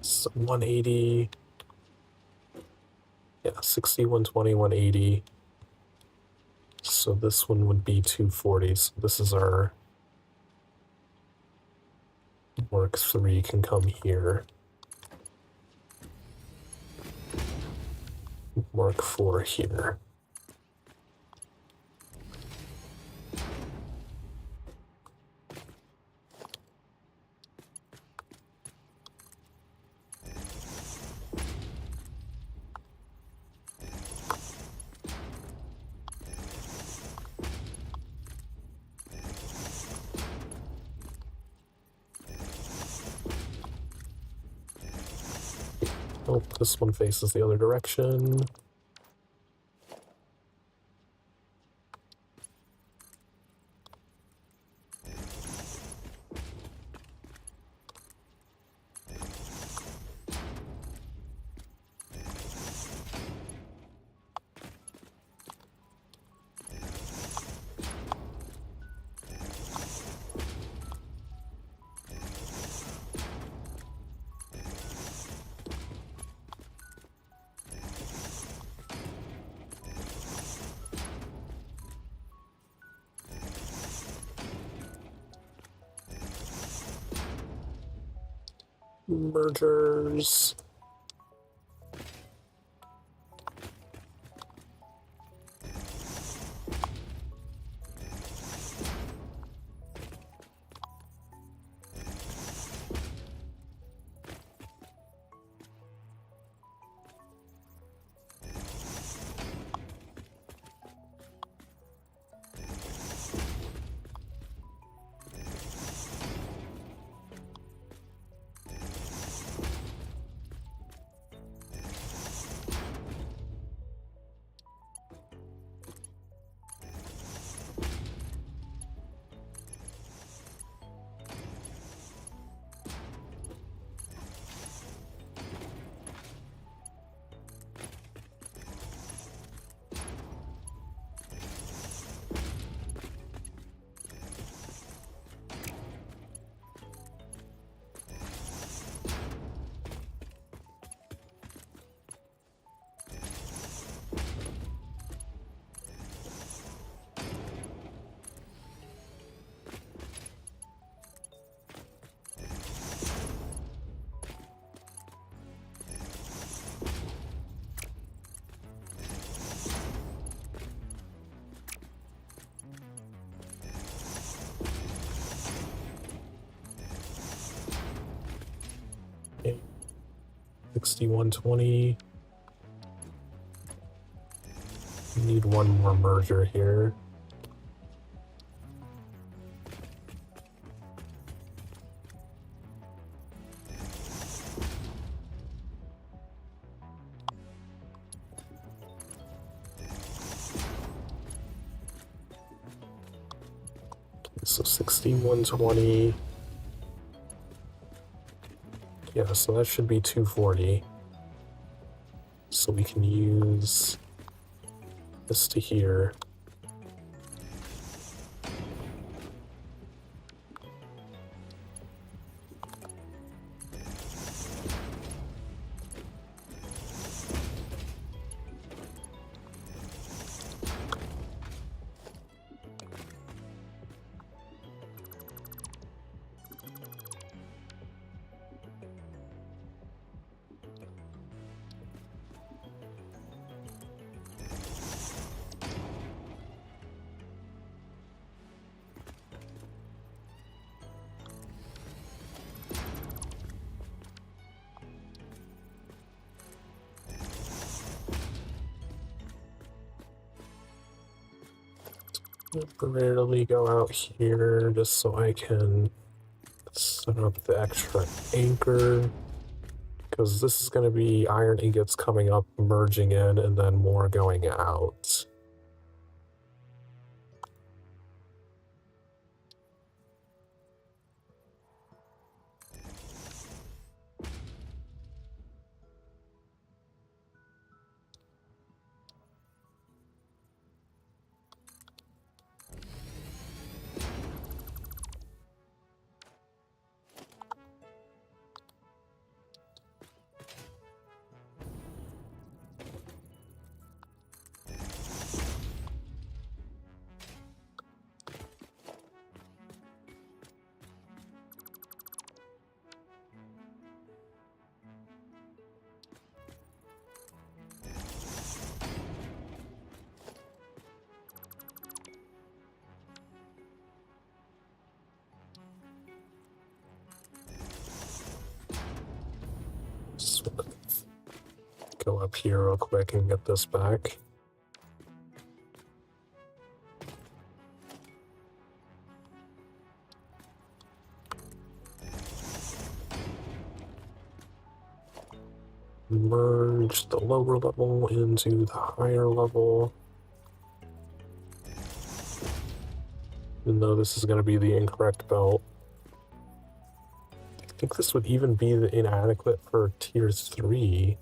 Speaker 1: So 180, yeah, 60, 120, 180. So this one would be 240. So this is our Mark 3 can come here. Mark 4 here. Oh, this one faces the other direction. Mergers. 6120. Need one more merger here. So 6120. Yeah, so that should be 240. So we can use this to here. Temporarily go out here just so I can set up the extra anchor, because this is going to be iron ingots coming up, merging in, and then more going out. Go up here real quick and get this back. Merge the lower level into the higher level. Even though this is going to be the incorrect belt. I think this would even be the inadequate for tier 3.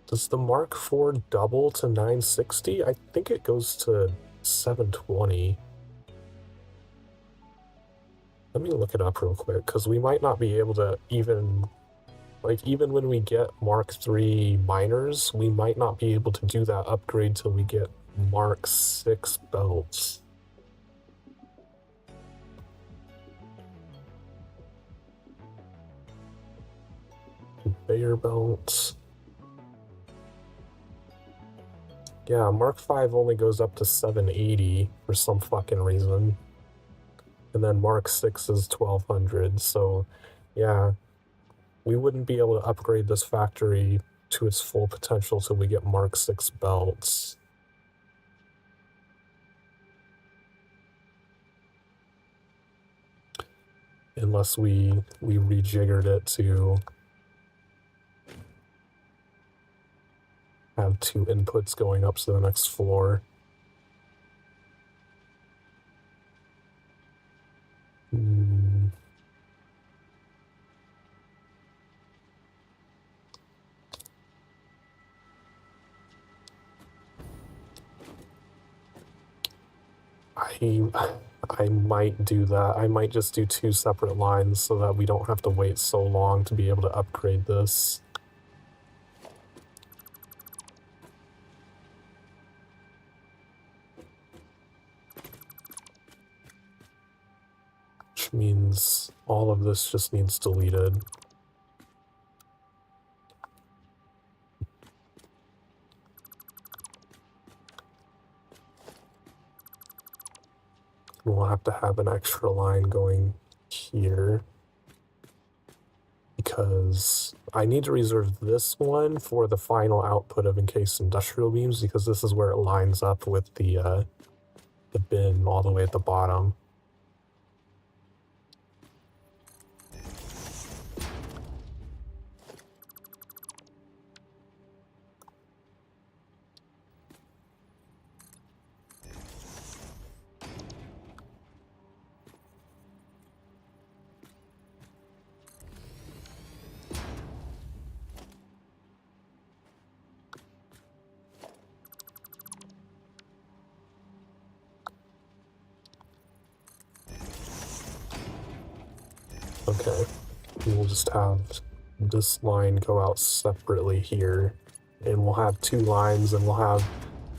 Speaker 1: Does the Mark IV double to 960? I think it goes to 720. Let me look it up real quick, because we might not be able to even when we get Mark III miners, we might not be able to do that upgrade till we get Mark VI belts. Conveyor belts. Yeah, Mark V only goes up to 780 for some fucking reason. And then Mark VI is 1200, so yeah. We wouldn't be able to upgrade this factory to its full potential till we get Mark VI belts. Unless we rejiggered it to have 2 inputs going up to the next floor. I might do that. I might just do 2 separate lines so that we don't have to wait so long to be able to upgrade this. Which means all of this just needs deleted. We'll have to have an extra line going here because I need to reserve this one for the final output of encased industrial beams because this is where it lines up with the bin all the way at the bottom. Okay, we'll just have this line go out separately here, and we'll have two lines, and we'll have,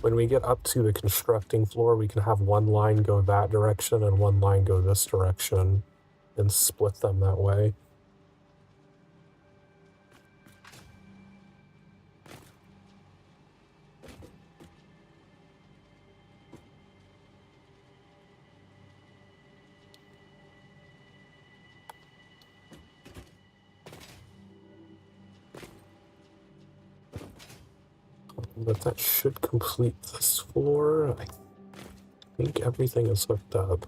Speaker 1: when we get up to the constructing floor, we can have one line go that direction and one line go this direction, and split them that way. But that should complete this floor. I think everything is hooked up.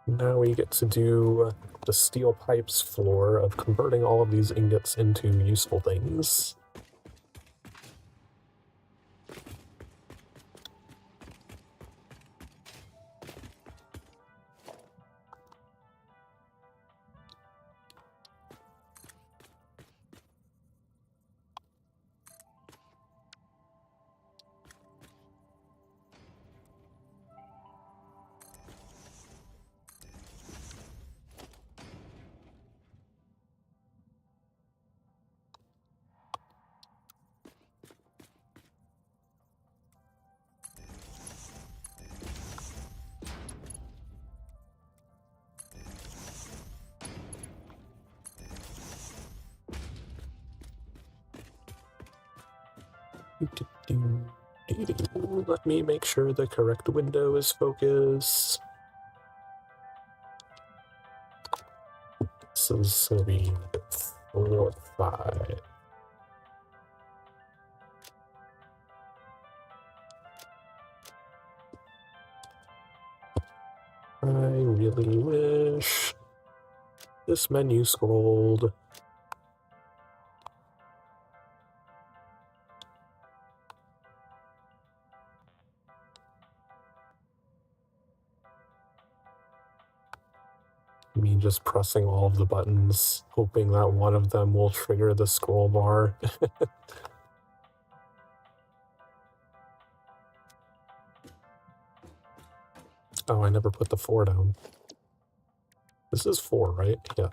Speaker 1: Now we get to do the steel pipes floor of converting all of these ingots into useful things. Let me make sure the correct window is focused. This is going to be 4, 5. I really wish this menu scrolled. Me just pressing all of the buttons, hoping that one of them will trigger the scroll bar. Oh, I never put the 4 down. This is 4, right? Yeah.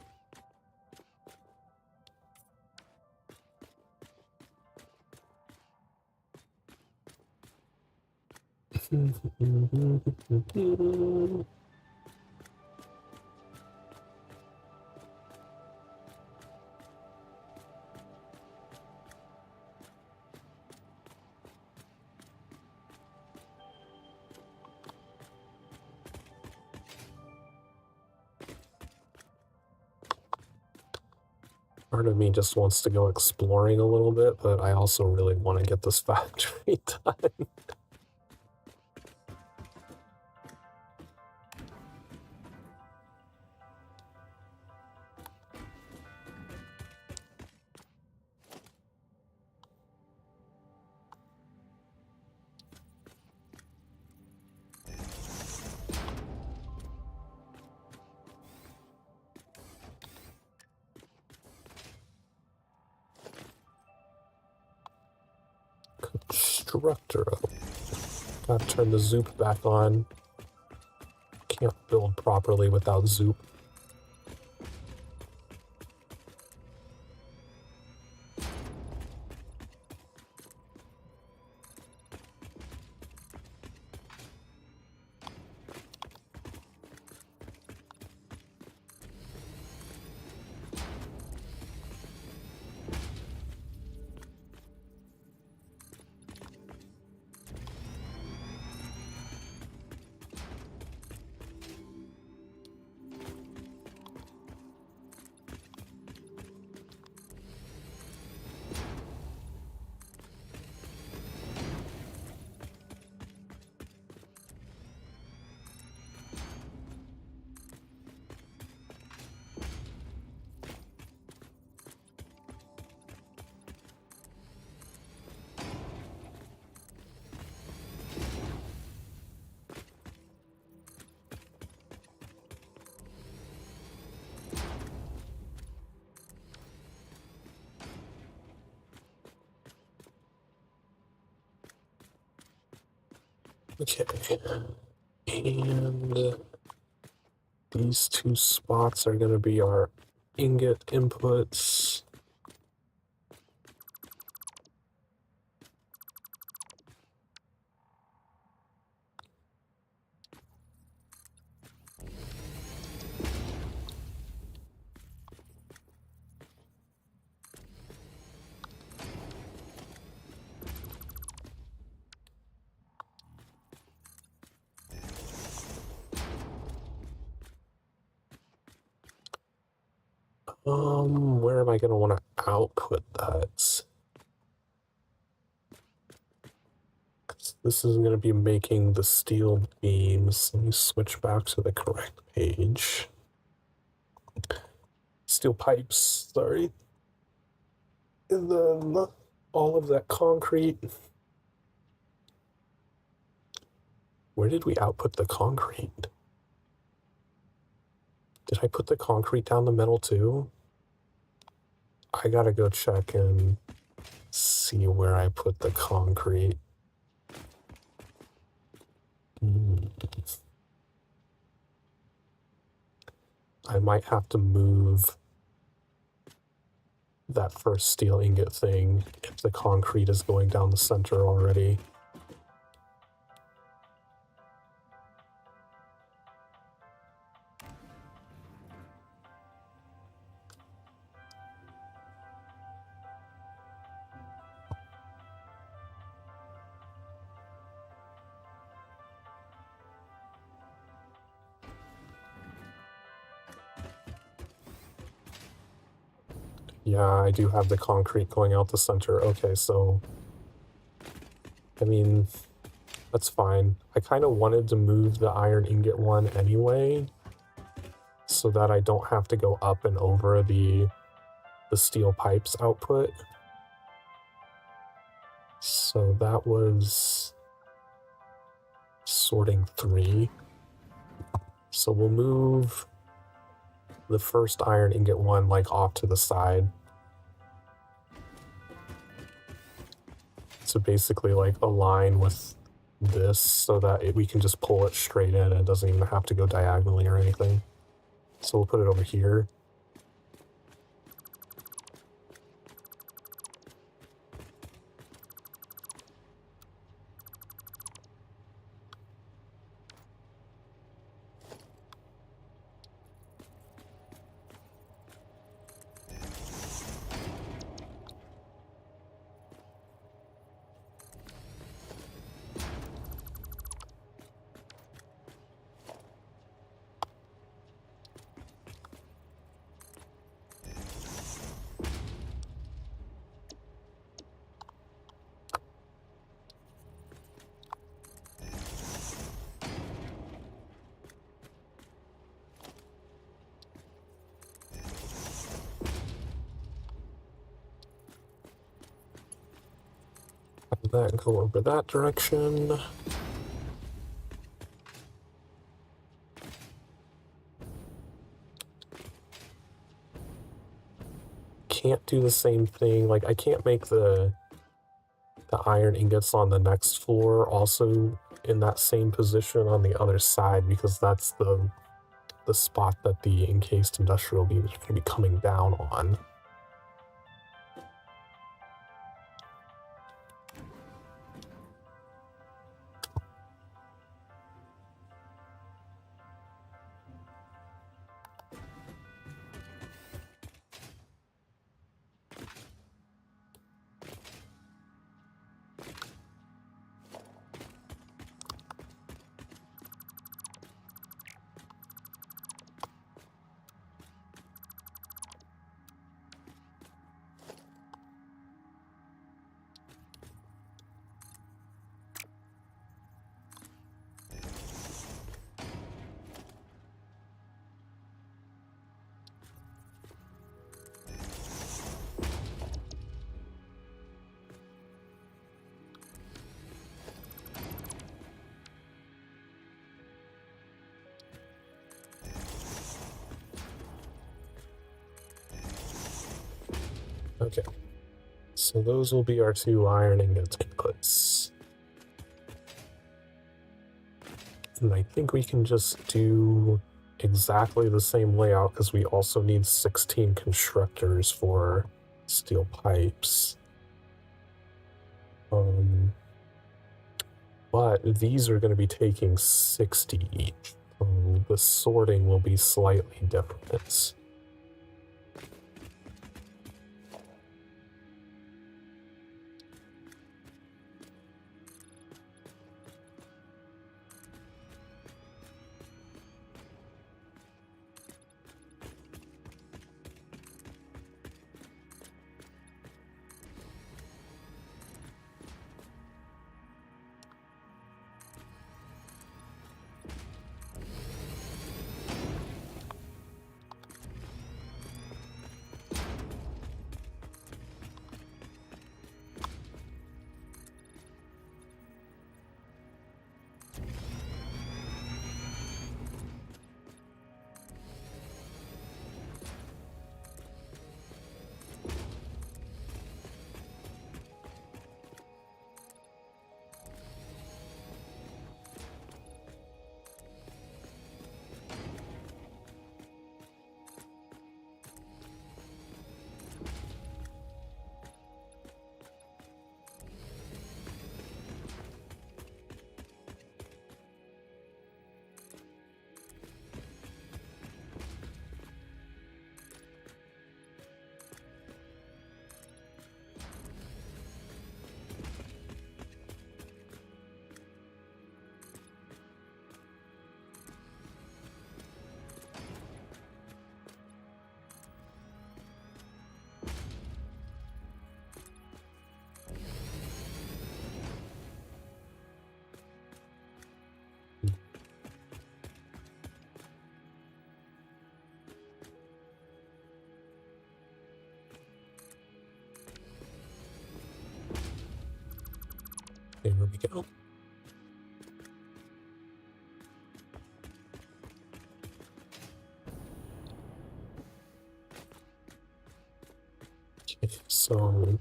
Speaker 1: Part of me just wants to go exploring a little bit, but I also really want to get this factory done. Constructor. Gotta turn the zoop back on. Can't build properly without zoop. Okay. And these two spots are going to be our ingot inputs. Where am I going to want to output that? This is going to be making the steel beams. Let me switch back to the correct page. Steel pipes, sorry. And then all of that concrete. Where did we output the concrete? Did I put the concrete down the middle too? I gotta go check and see where I put the concrete. I might have to move that first steel ingot thing if the concrete is going down the center already. Yeah, I do have the concrete going out the center. Okay, so I mean, that's fine. I kind of wanted to move the iron ingot one anyway, so that I don't have to go up and over the steel pipes output. So that was sorting 3. So we'll move the first iron ingot one like off to the side. So basically like align with this so that we can just pull it straight in and it doesn't even have to go diagonally or anything. So we'll put it over here. That go over that direction. Can't do the same thing. Like I can't make the iron ingots on the next floor also in that same position on the other side because that's the spot that the encased industrial beam is going to be coming down on. Okay, so those will be our 2 iron ingot inputs. And I think we can just do exactly the same layout because we also need 16 constructors for steel pipes. But these are going to be taking 60 each. So the sorting will be slightly different. There we go. Okay, so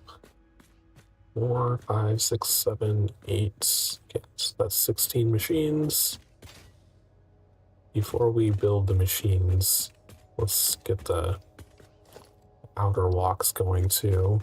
Speaker 1: 4, 5, 6, 7, 8. Okay, so that's 16 machines. Before we build the machines, let's get the outer walks going too.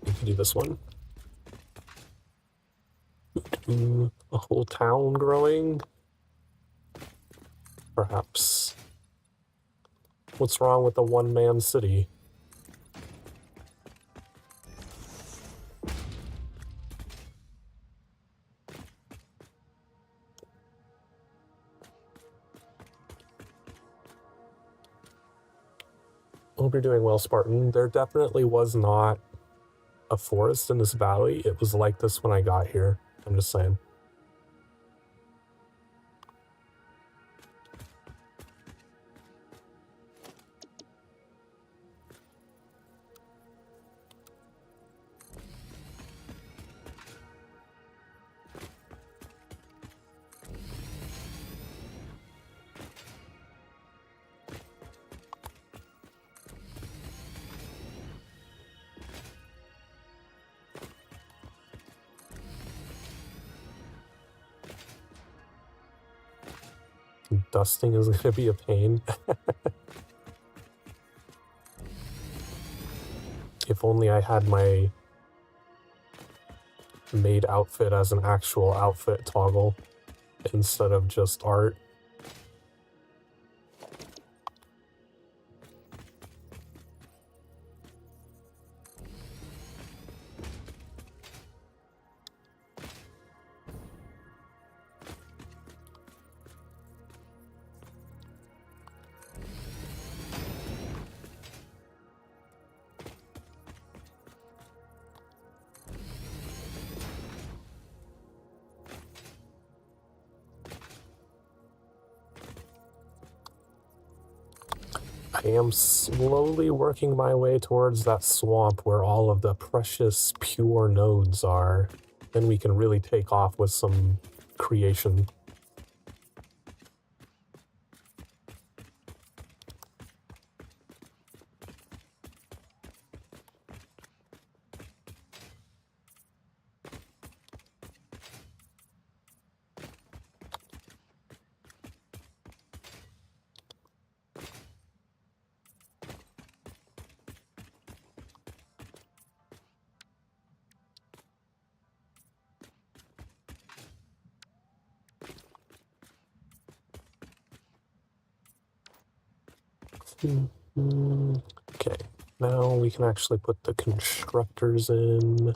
Speaker 1: We can do this one. A whole town growing? Perhaps. What's wrong with the one-man city? Hope you're doing well, Spartan. There definitely was not a forest in this valley. It was like this when I got here. I'm just saying. dusting is gonna be a pain. If only I had my made outfit as an actual outfit toggle instead of just art. I am slowly working my way towards that swamp where all of the precious pure nodes are. Then we can really take off with some creation. Okay, now we can actually put the constructors in.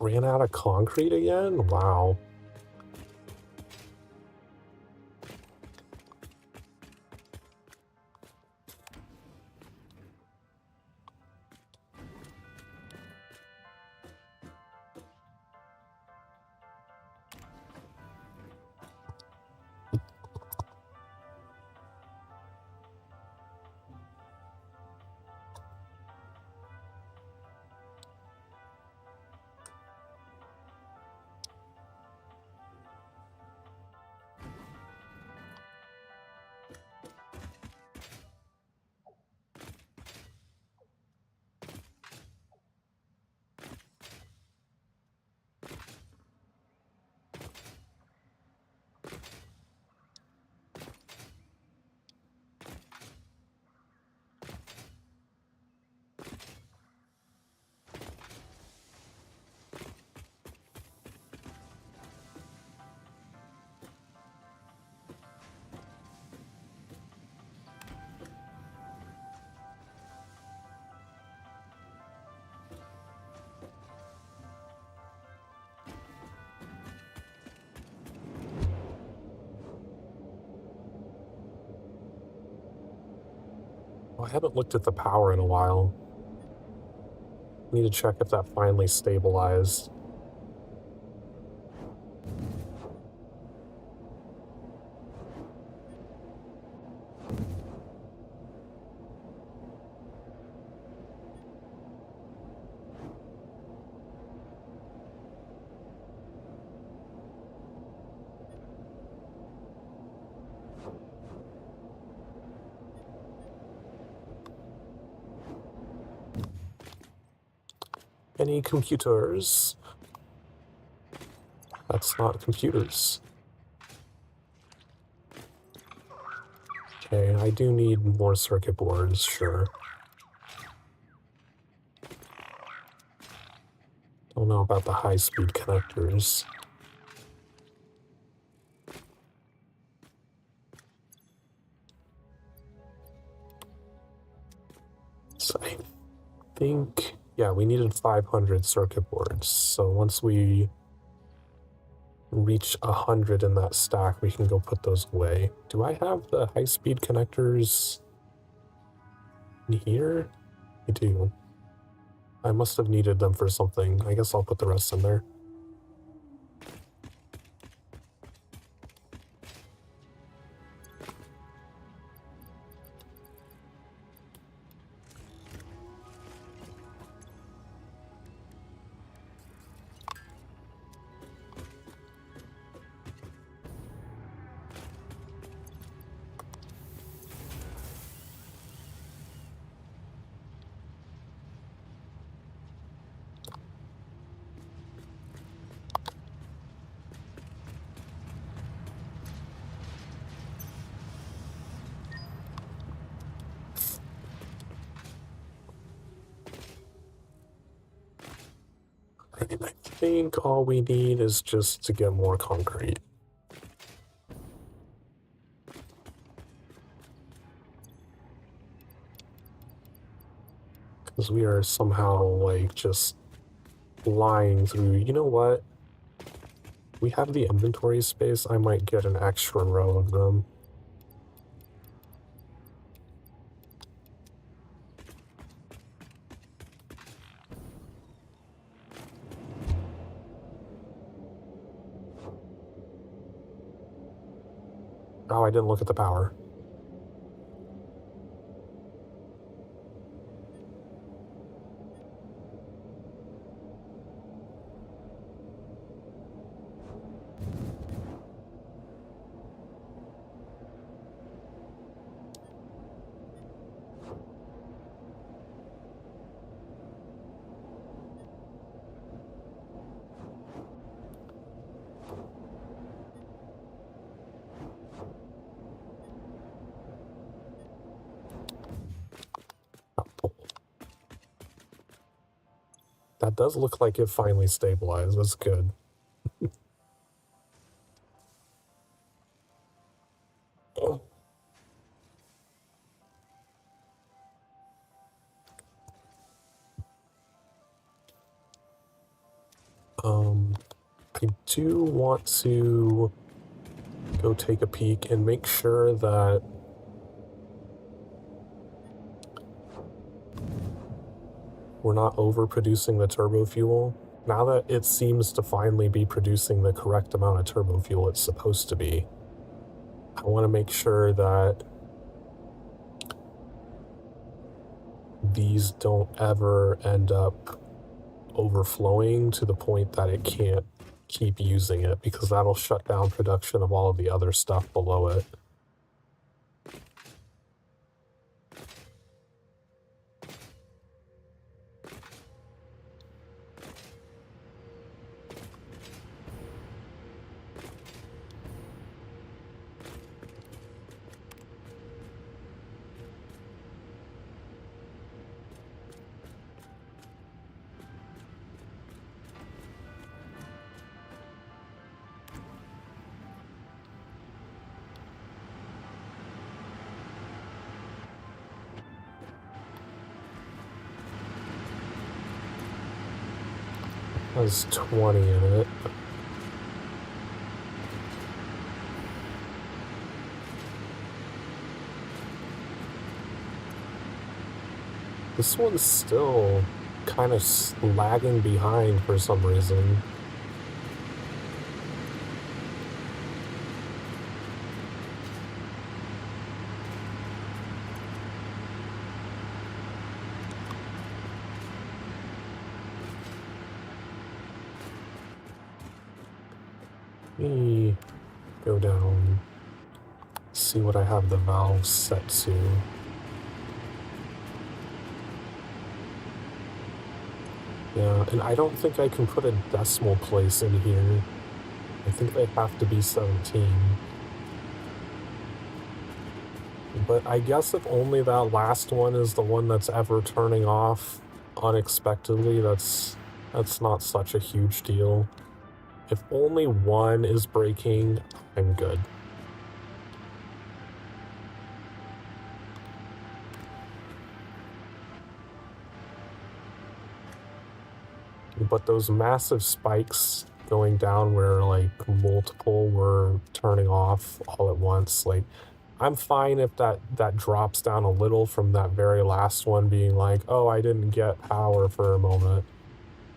Speaker 1: Ran out of concrete again? Wow. I haven't looked at the power in a while. Need to check if that finally stabilized. any computers. That's not computers. Okay, I do need more circuit boards, sure. Don't know about the high-speed connectors. So I think, yeah, we needed 500 circuit boards. So once we reach 100 in that stack, we can go put those away. Do I have the high-speed connectors in here? I do. I must have needed them for something. I guess I'll put the rest in there. And I think all we need is just to get more concrete. Because we are somehow, like, just flying through. You know what? We have the inventory space. I might get an extra row of them. Oh, I didn't look at the power. That does look like it finally stabilized. That's good. I do want to go take a peek and make sure that we're not overproducing the turbo fuel. Now that it seems to finally be producing the correct amount of turbo fuel it's supposed to be, I want to make sure that these don't ever end up overflowing to the point that it can't keep using it, because that'll shut down production of all of the other stuff below it. Has 20 in it. This one's still kind of lagging behind for some reason. Let me go down, see what I have the valve set to. Yeah, and I don't think I can put a decimal place in here. I think they have to be 17. But I guess if only that last one is the one that's ever turning off unexpectedly, that's not such a huge deal. If only one is breaking, I'm good. But those massive spikes going down where like multiple were turning off all at once, like I'm fine if that drops down a little from that very last one being like, oh, I didn't get power for a moment,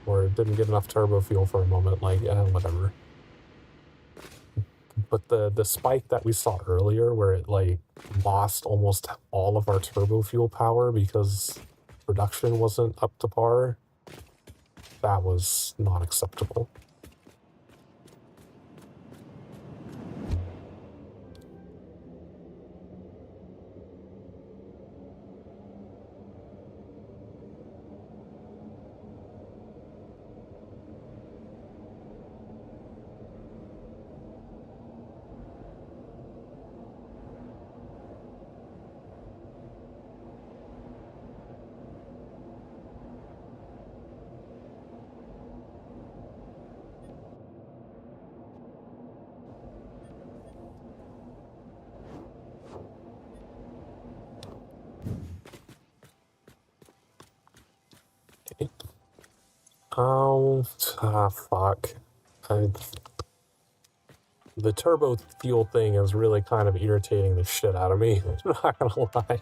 Speaker 1: or didn't get enough turbo fuel for a moment, like whatever. But the spike that we saw earlier where it like lost almost all of our turbo fuel power because production wasn't up to par, that was not acceptable. Oh, fuck. I, the turbo fuel thing is really kind of irritating the shit out of me. I'm not gonna lie.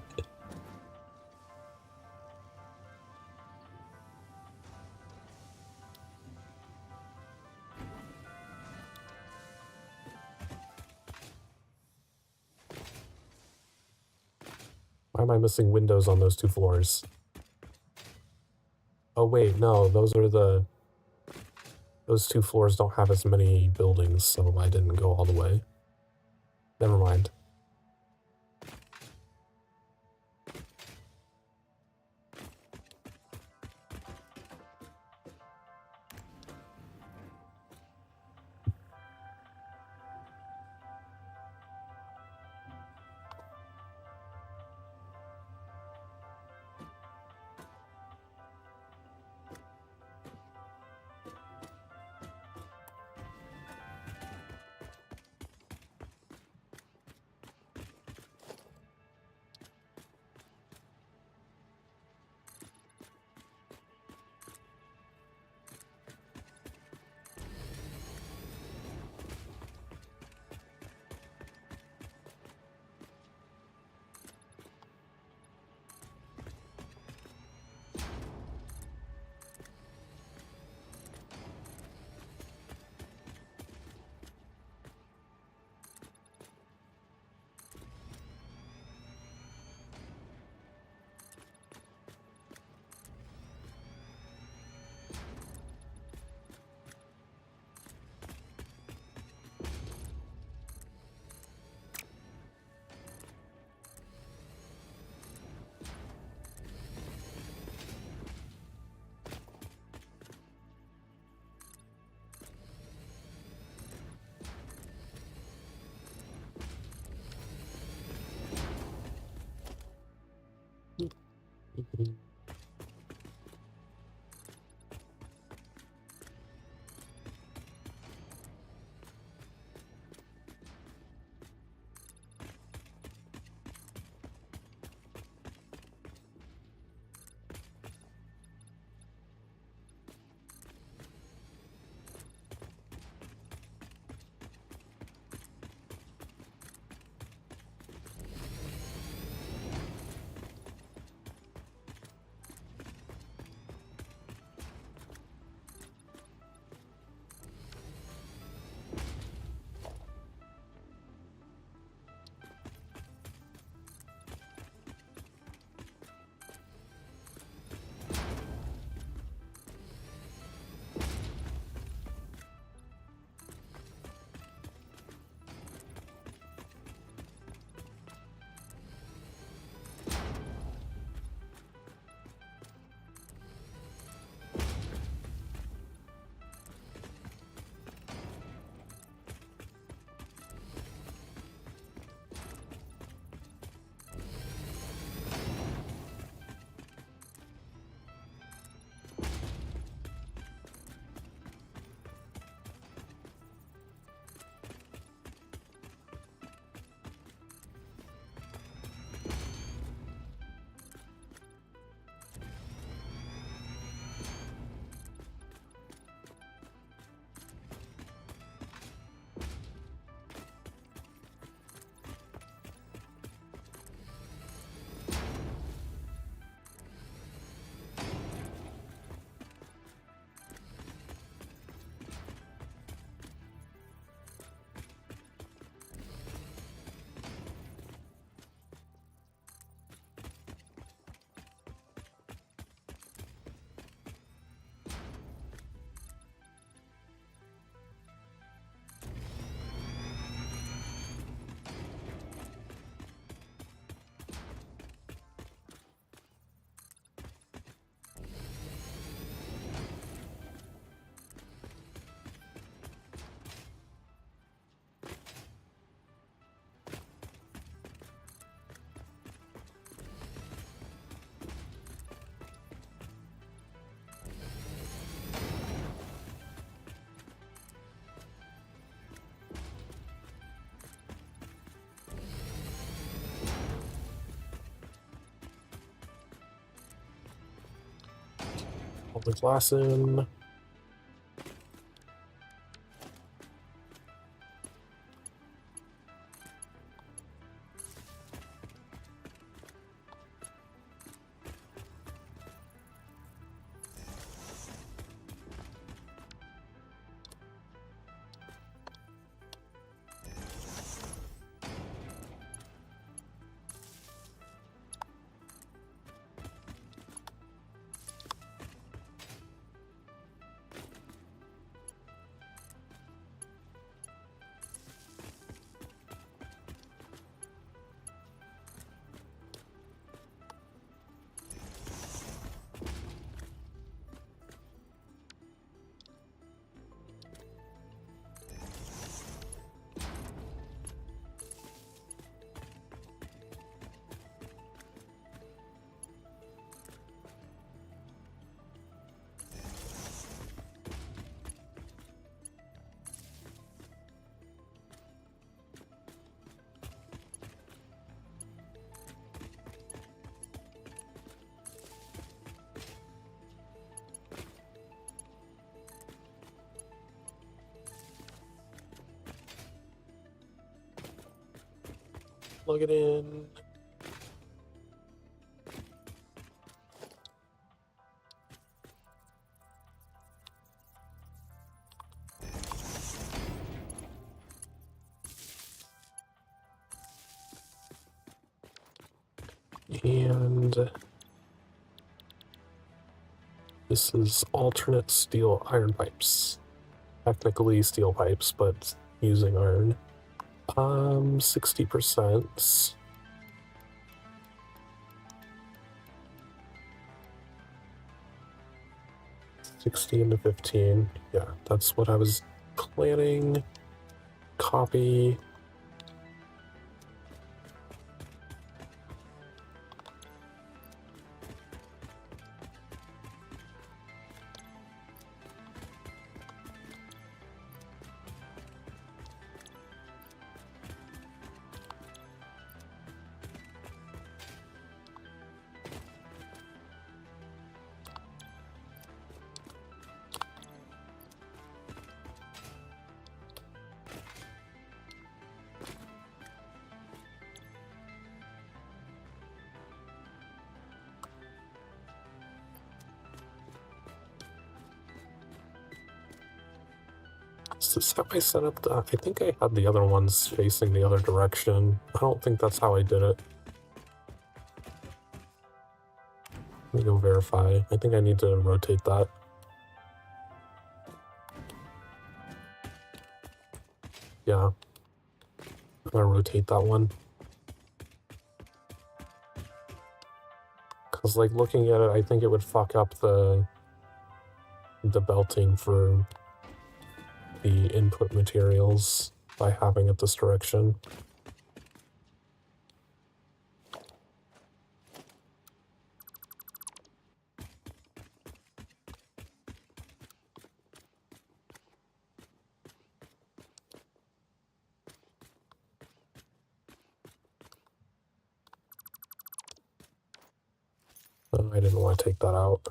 Speaker 1: Why am I missing windows on those two floors? Oh wait, no, those two floors don't have as many buildings, so I didn't go all the way. Never mind. Put the glass in. Plug it in. And this is alternate steel iron pipes. Technically steel pipes, but using iron. 60%. $16 to $15. Yeah, that's what I was planning. Copy. Is this how I set up the... I think I had the other ones facing the other direction. I don't think that's how I did it. Let me go verify. I think I need to rotate that. Yeah. I'm gonna rotate that one. Because, like, looking at it, I think it would fuck up the belting for the input materials by having it this direction. Oh, I didn't want to take that out.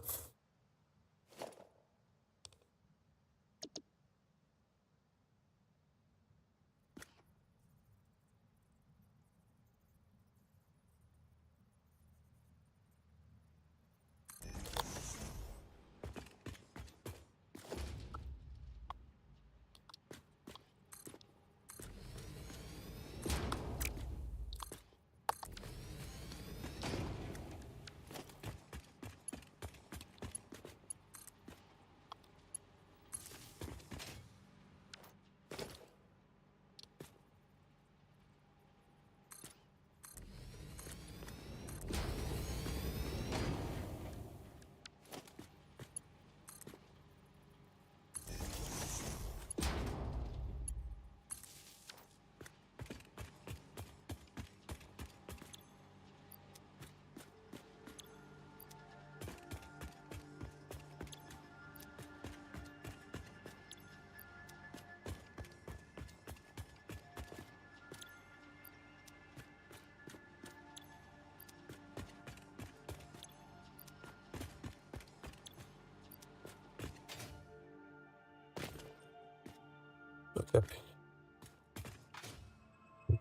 Speaker 1: Okay.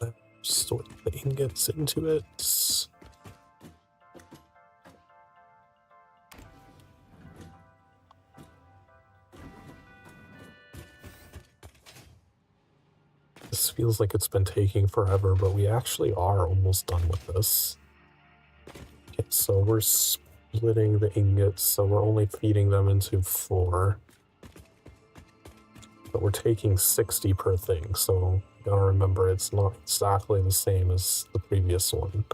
Speaker 1: Let's sort the ingots into it. This feels like it's been taking forever, but we actually are almost done with this. Okay, so we're splitting the ingots, so we're only feeding them into 4. But we're taking 60 per thing, so you gotta remember it's not exactly the same as the previous one.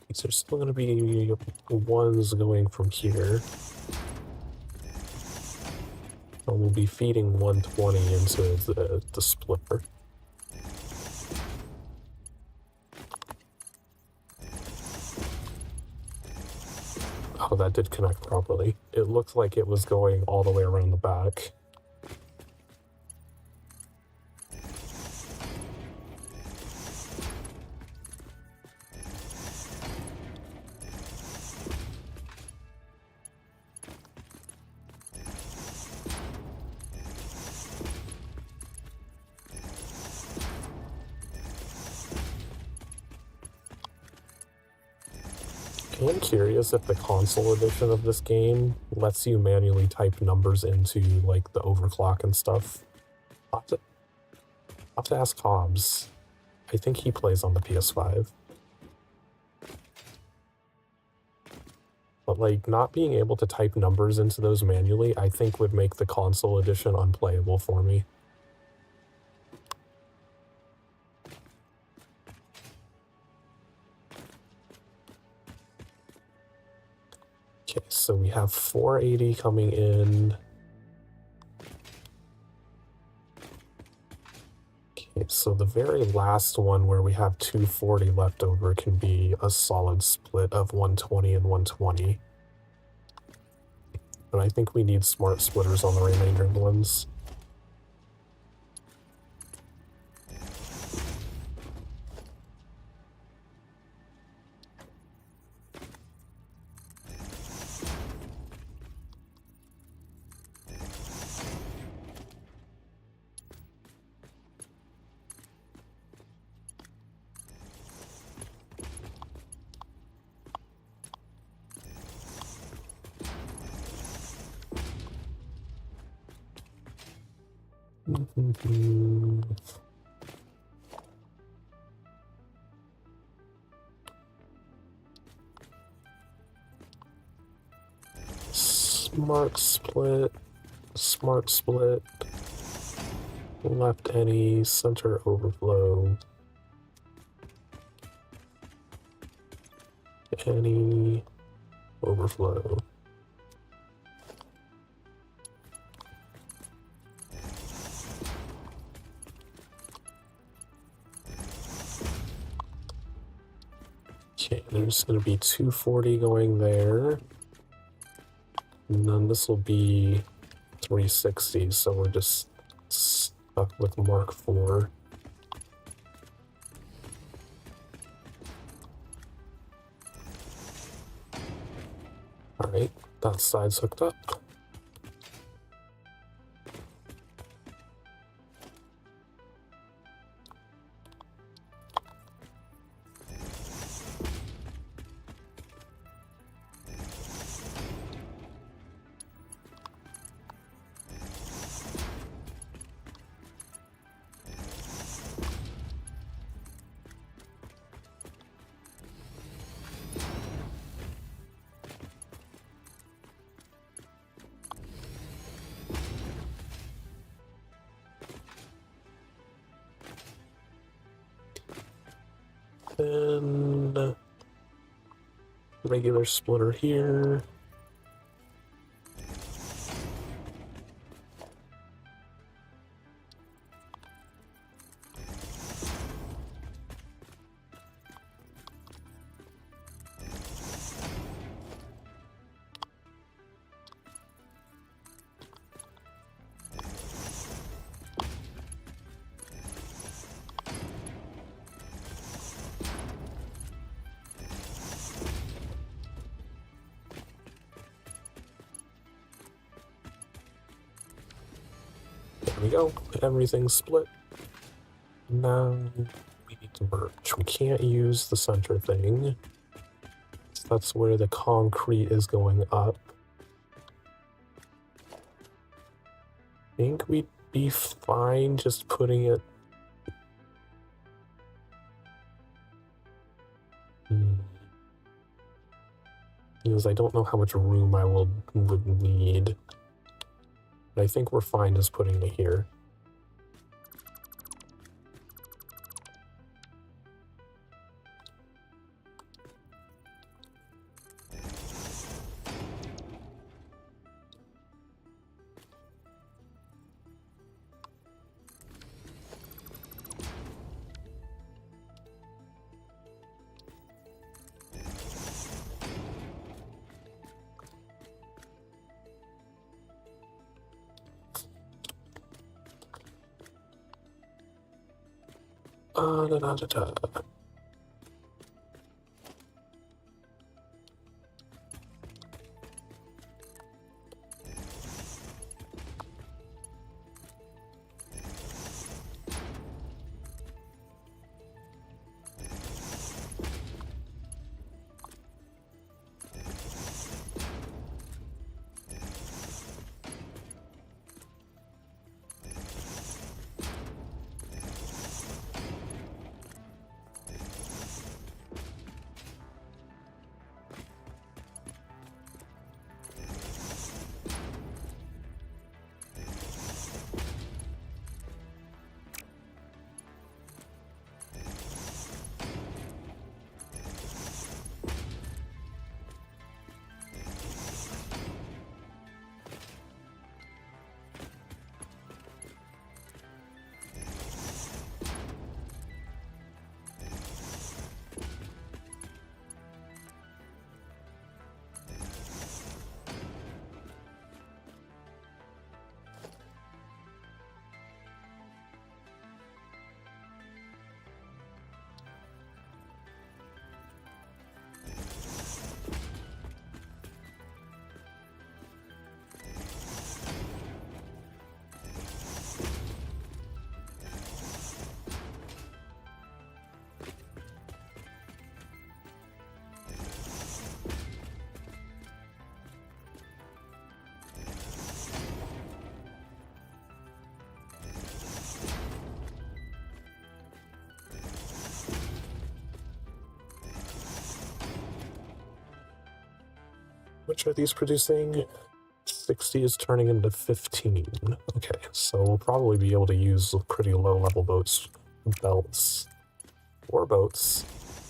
Speaker 1: These are still going to be ones going from here. And we'll be feeding 120 into the splitter. Oh, that did connect properly. It looked like it was going all the way around the back. I'm curious if the console edition of this game lets you manually type numbers into, like, the overclock and stuff. I'll have to ask Hobbs. I think he plays on the PS5. But, like, not being able to type numbers into those manually, I think would make the console edition unplayable for me. Okay, so we have 480 coming in. Okay, so the very last one where we have 240 left over can be a solid split of 120 and 120. But I think we need smart splitters on the remainder of the ones. Smart split, left any, center overflow. Any overflow. Okay, there's going to be 240 going there. And then this will be 360, so we're just stuck with Mark IV. Alright, that side's hooked up. Then regular splitter here. There we go. Everything's split. Now we need to merge. We can't use the center thing. So that's where the concrete is going up. I think we'd be fine just putting it... Because I don't know how much room I would need. But I think we're fine just putting it here. Da, da, da, da. Which are these producing? 60 is turning into 15. Okay, so we'll probably be able to use pretty low-level belts. Or boats.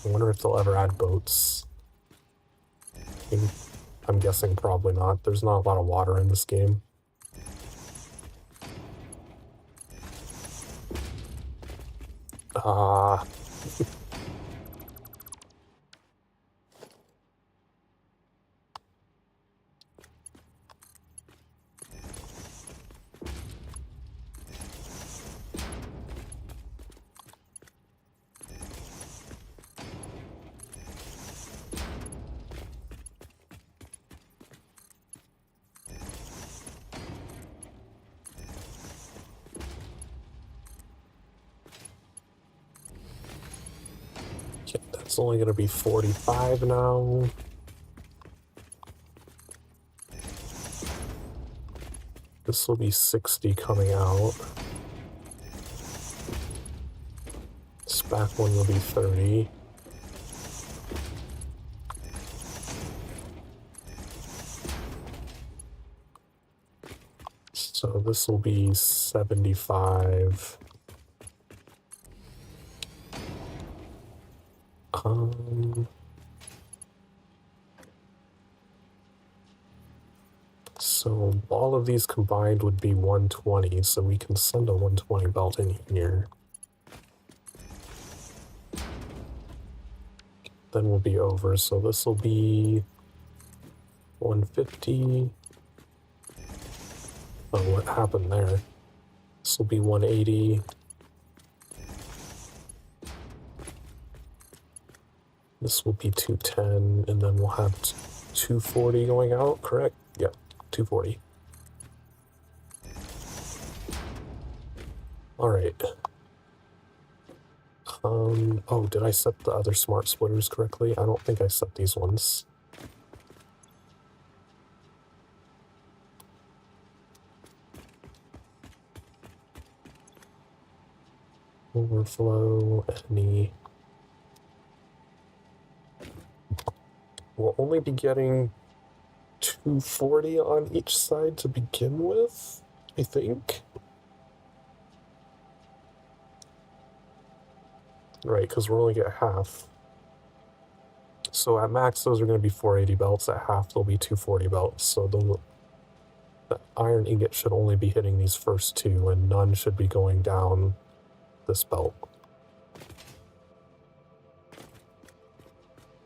Speaker 1: I wonder if they'll ever add boats. working? I'm guessing probably not. There's not a lot of water in this game. Ah. Okay, that's only going to be 45 now. This will be 60 coming out. This back one will be 30. So this will be 75. So all of these combined would be 120, so we can send a 120 belt in here. Then we'll be over, so this will be 150. Oh, what happened there? This will be 180. This will be 210, and then we'll have 240 going out, correct? Yep, 240. Alright. Oh, did I set the other smart splitters correctly? I don't think I set these ones. Overflow, any. We'll only be getting 240 on each side to begin with, I think. Right, because we're only get half. So at max, those are going to be 480 belts. At half, they'll be 240 belts. So the iron ingot should only be hitting these first two, and none should be going down this belt.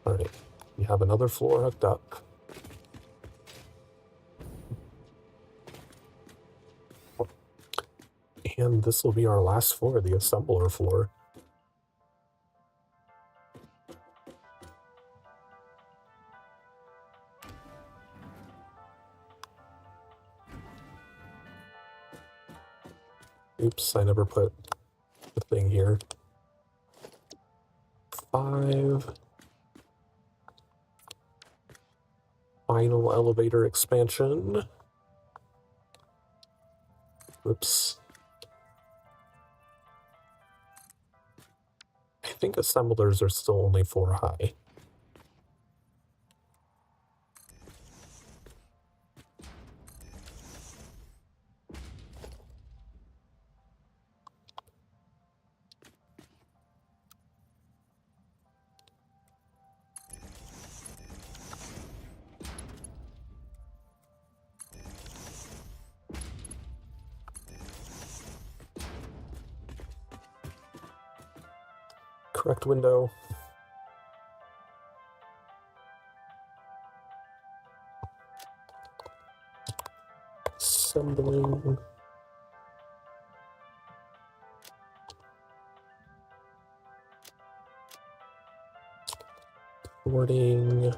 Speaker 1: Alright, we have another floor hooked up. And this will be our last floor, the assembler floor. Oops, I never put the thing here. 5. Final elevator expansion. Oops. I think assemblers are still only 4 high. Correct window. Assembling. Sorting.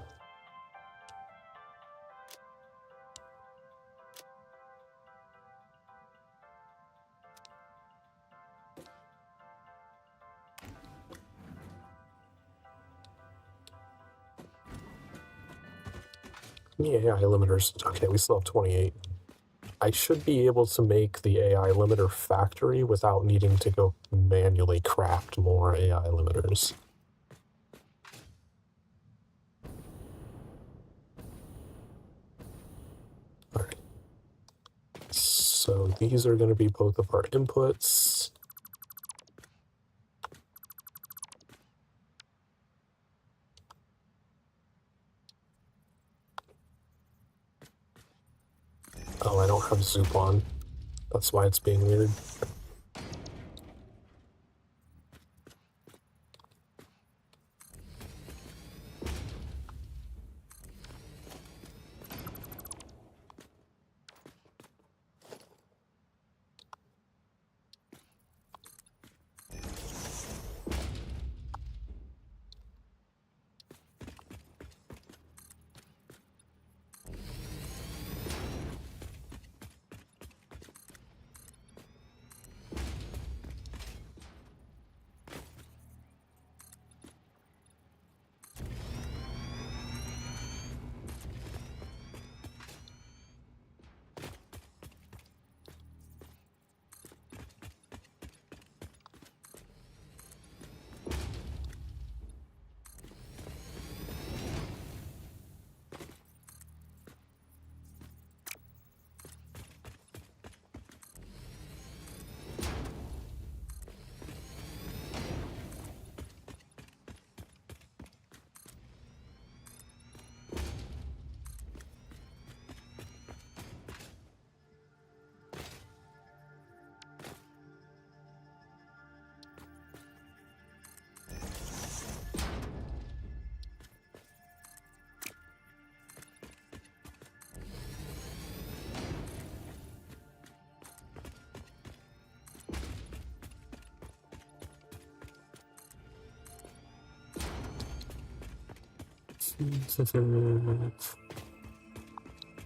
Speaker 1: The AI limiters. Okay, we still have 28. I should be able to make the AI limiter factory without needing to go manually craft more AI limiters. Alright. So these are going to be both of our inputs. don't have Zoop on. That's why it's being weird.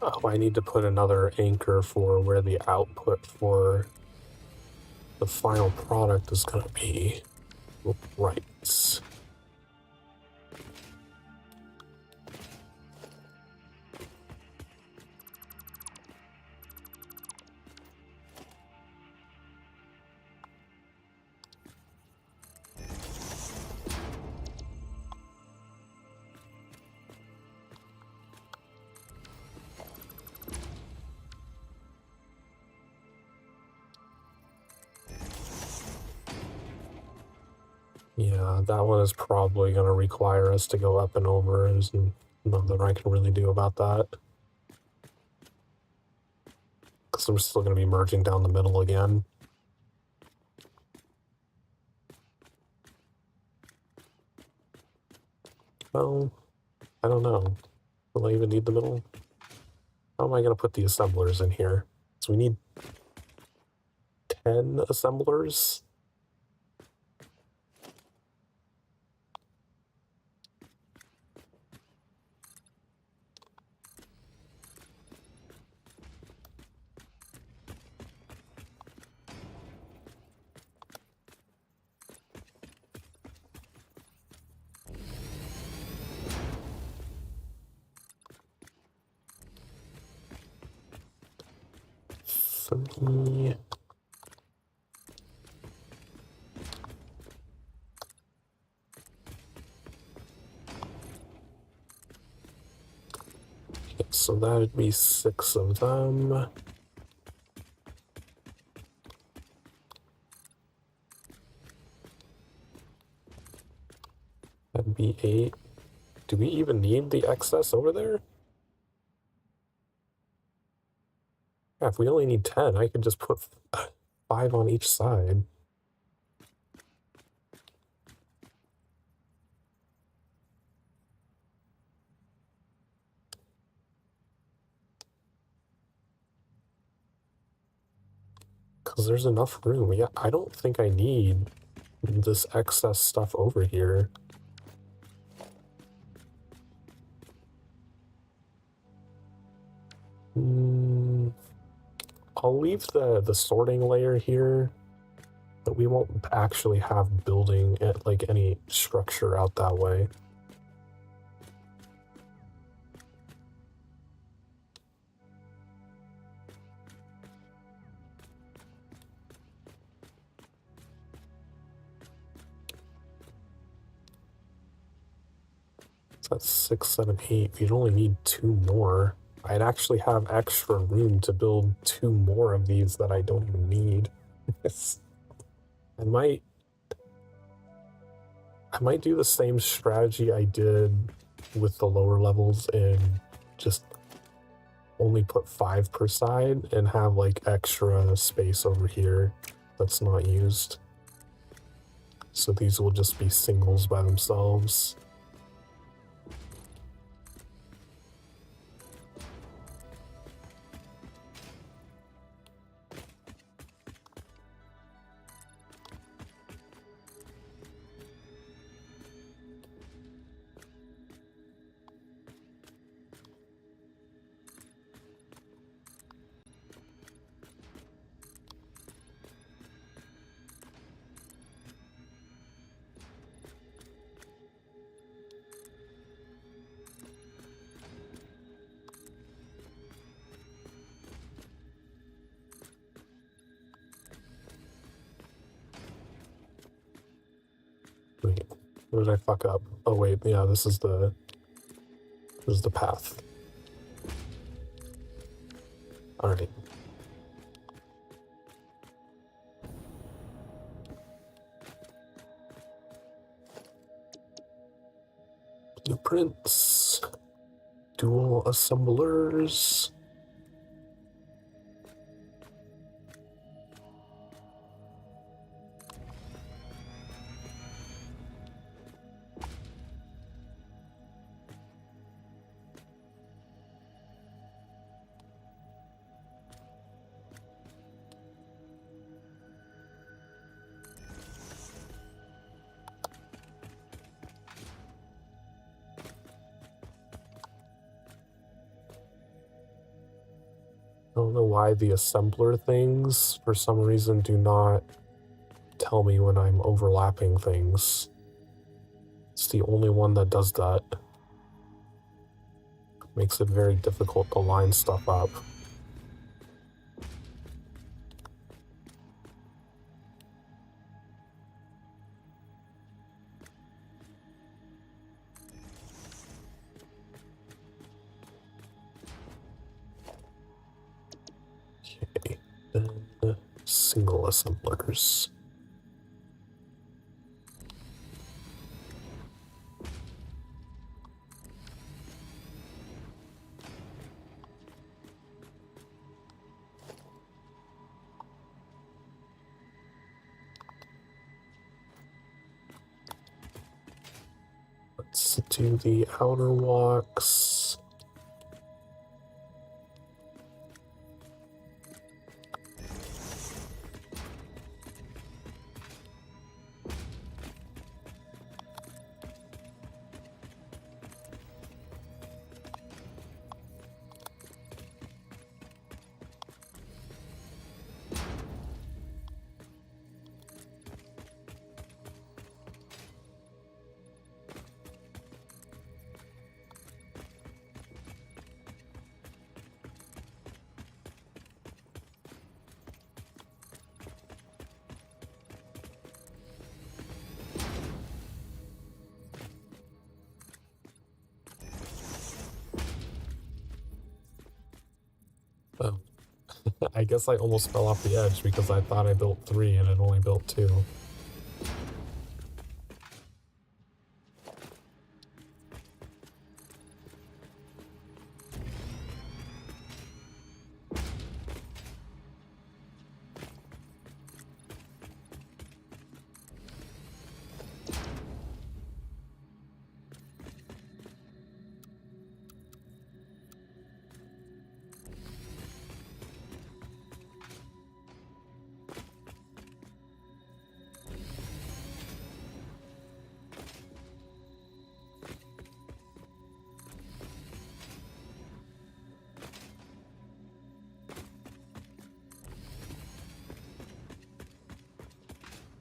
Speaker 1: Oh, I need to put another anchor for where the output for the final product is going to be. Right. Yeah, that one is probably going to require us to go up and over. There's nothing I can really do about that. Because we're still going to be merging down the middle again. Well, I don't know. Will I even need the middle? How am I going to put the assemblers in here? So we need 10 assemblers. Three. Okay, so that would be 6 of them. That'd be 8. Do we even need the excess over there? Yeah, if we only need 10, I could just put 5 on each side. Because there's enough room. Yeah, I don't think I need this excess stuff over here. I'll leave the sorting layer here, but we won't actually have building it like any structure out that way. So that's 6, 7, 8. We'd only need 2 more. I'd actually have extra room to build 2 more of these that I don't even need. I might do the same strategy I did with the lower levels and just only put 5 per side and have like extra space over here that's not used. So these will just be singles by themselves. Wait, where did I fuck up? Oh wait, yeah, this is the path. Alright. Blueprints. Dual assemblers. I don't know why the assembler things, for some reason, do not tell me when I'm overlapping things. It's the only one that does that. Makes it very difficult to line stuff up. Okay, then single assemblers. Let's do the outer walks. Oh. I guess I almost fell off the edge because I thought I built 3 and it only built 2.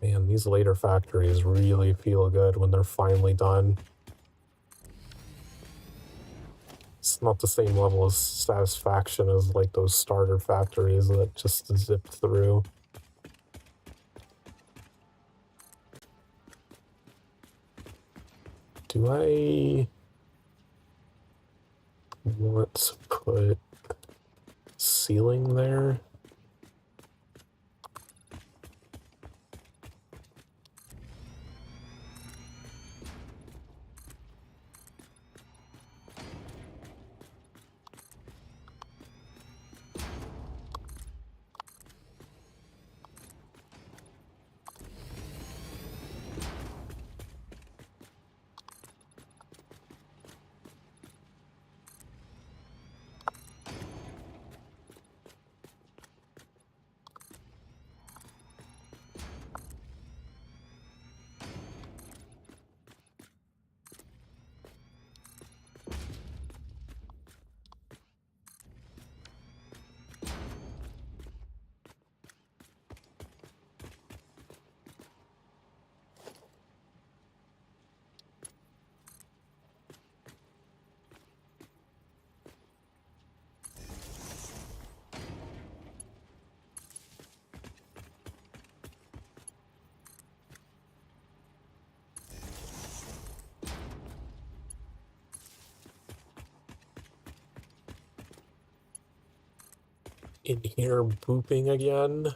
Speaker 1: Man, these later factories really feel good when they're finally done. It's not the same level of satisfaction as like those starter factories that just zip through. Do I want to put ceiling there? in here booping again.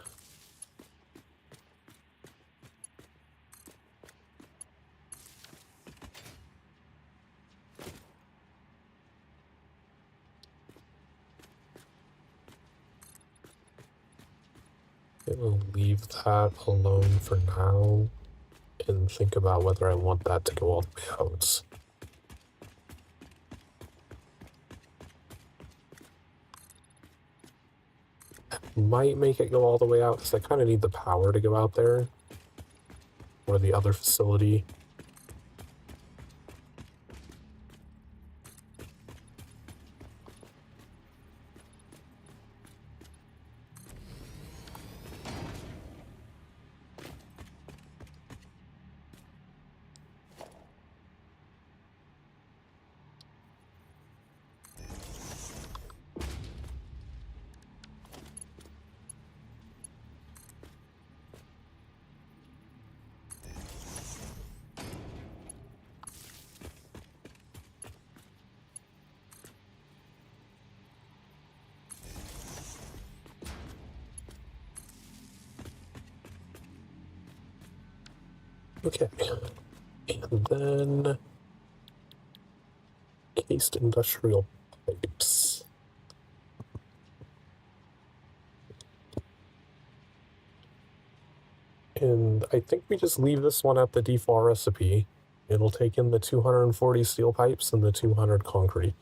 Speaker 1: I will leave that alone for now and think about whether I want that to go all the way out. Might make it go all the way out because I kind of need the power to go out there or the other facility. Okay, and then cased industrial pipes. And I think we just leave this one at the default recipe. It'll take in the 240 steel pipes and the 200 concrete.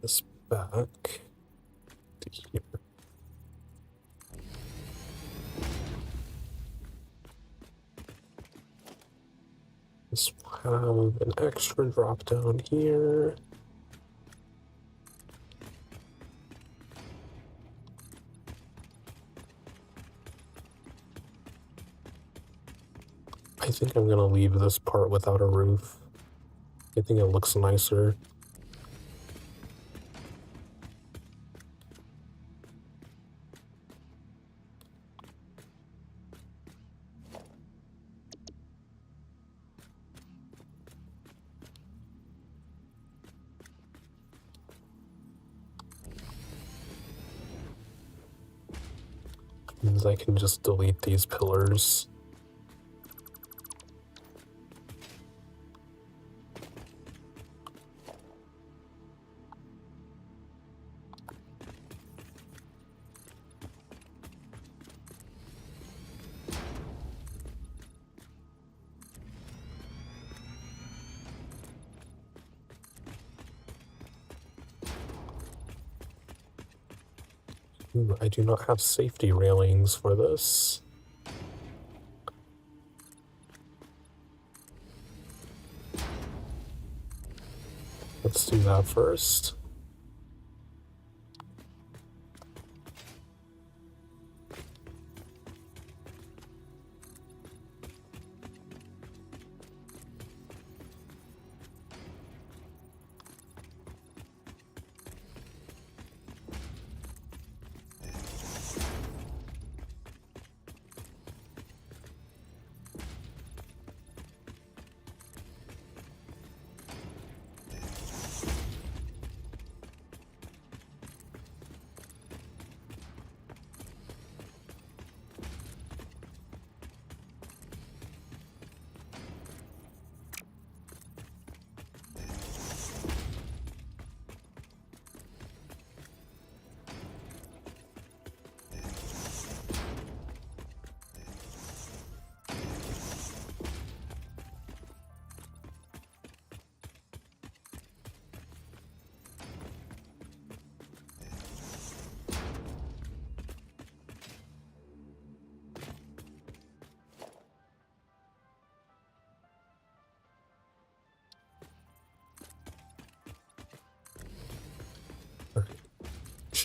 Speaker 1: This back to here. This will have an extra drop down here. I think I'm gonna leave this part without a roof. I think it looks nicer. Means I can just delete these pillars. Ooh, I do not have safety railings for this. Let's do that first.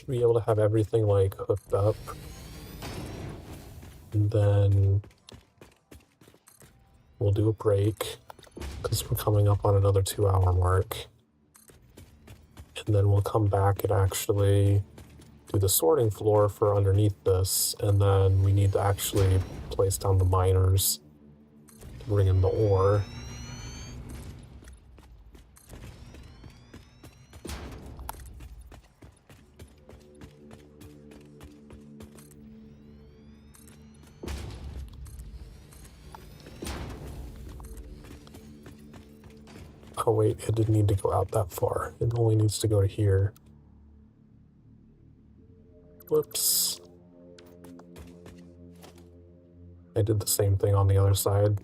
Speaker 1: should be able to have everything like hooked up. And then we'll do a break because we're coming up on another 2-hour mark. And then we'll come back and actually do the sorting floor for underneath this. And then we need to actually place down the miners to bring in the ore. Oh wait, it didn't need to go out that far. It only needs to go to here. Whoops. I did the same thing on the other side.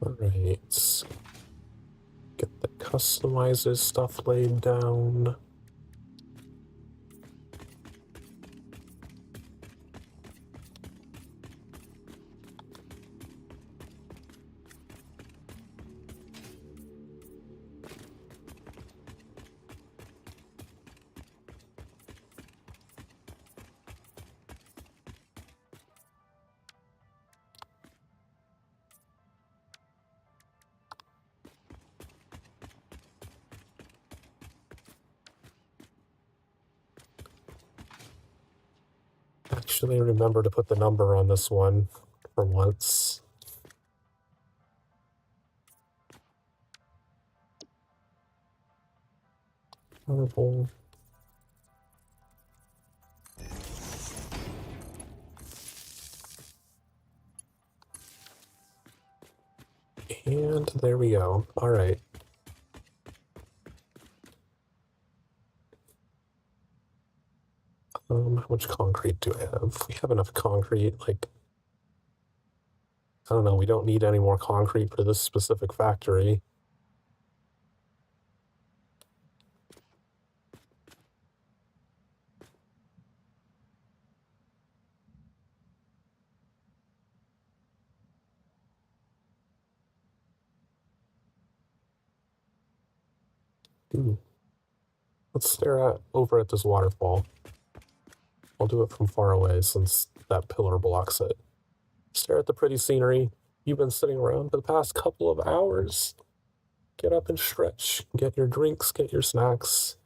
Speaker 1: Alright. Get the customizes stuff laid down. Actually, remember to put the number on this one for once. Horrible. And there we go. Alright. How much concrete do I have? We have enough concrete, like... I don't know, we don't need any more concrete for this specific factory. Ooh. Let's stare over at this waterfall. I'll do it from far away since that pillar blocks it. Stare at the pretty scenery. You've been sitting around for the past couple of hours. Get up and stretch. Get your drinks, get your snacks.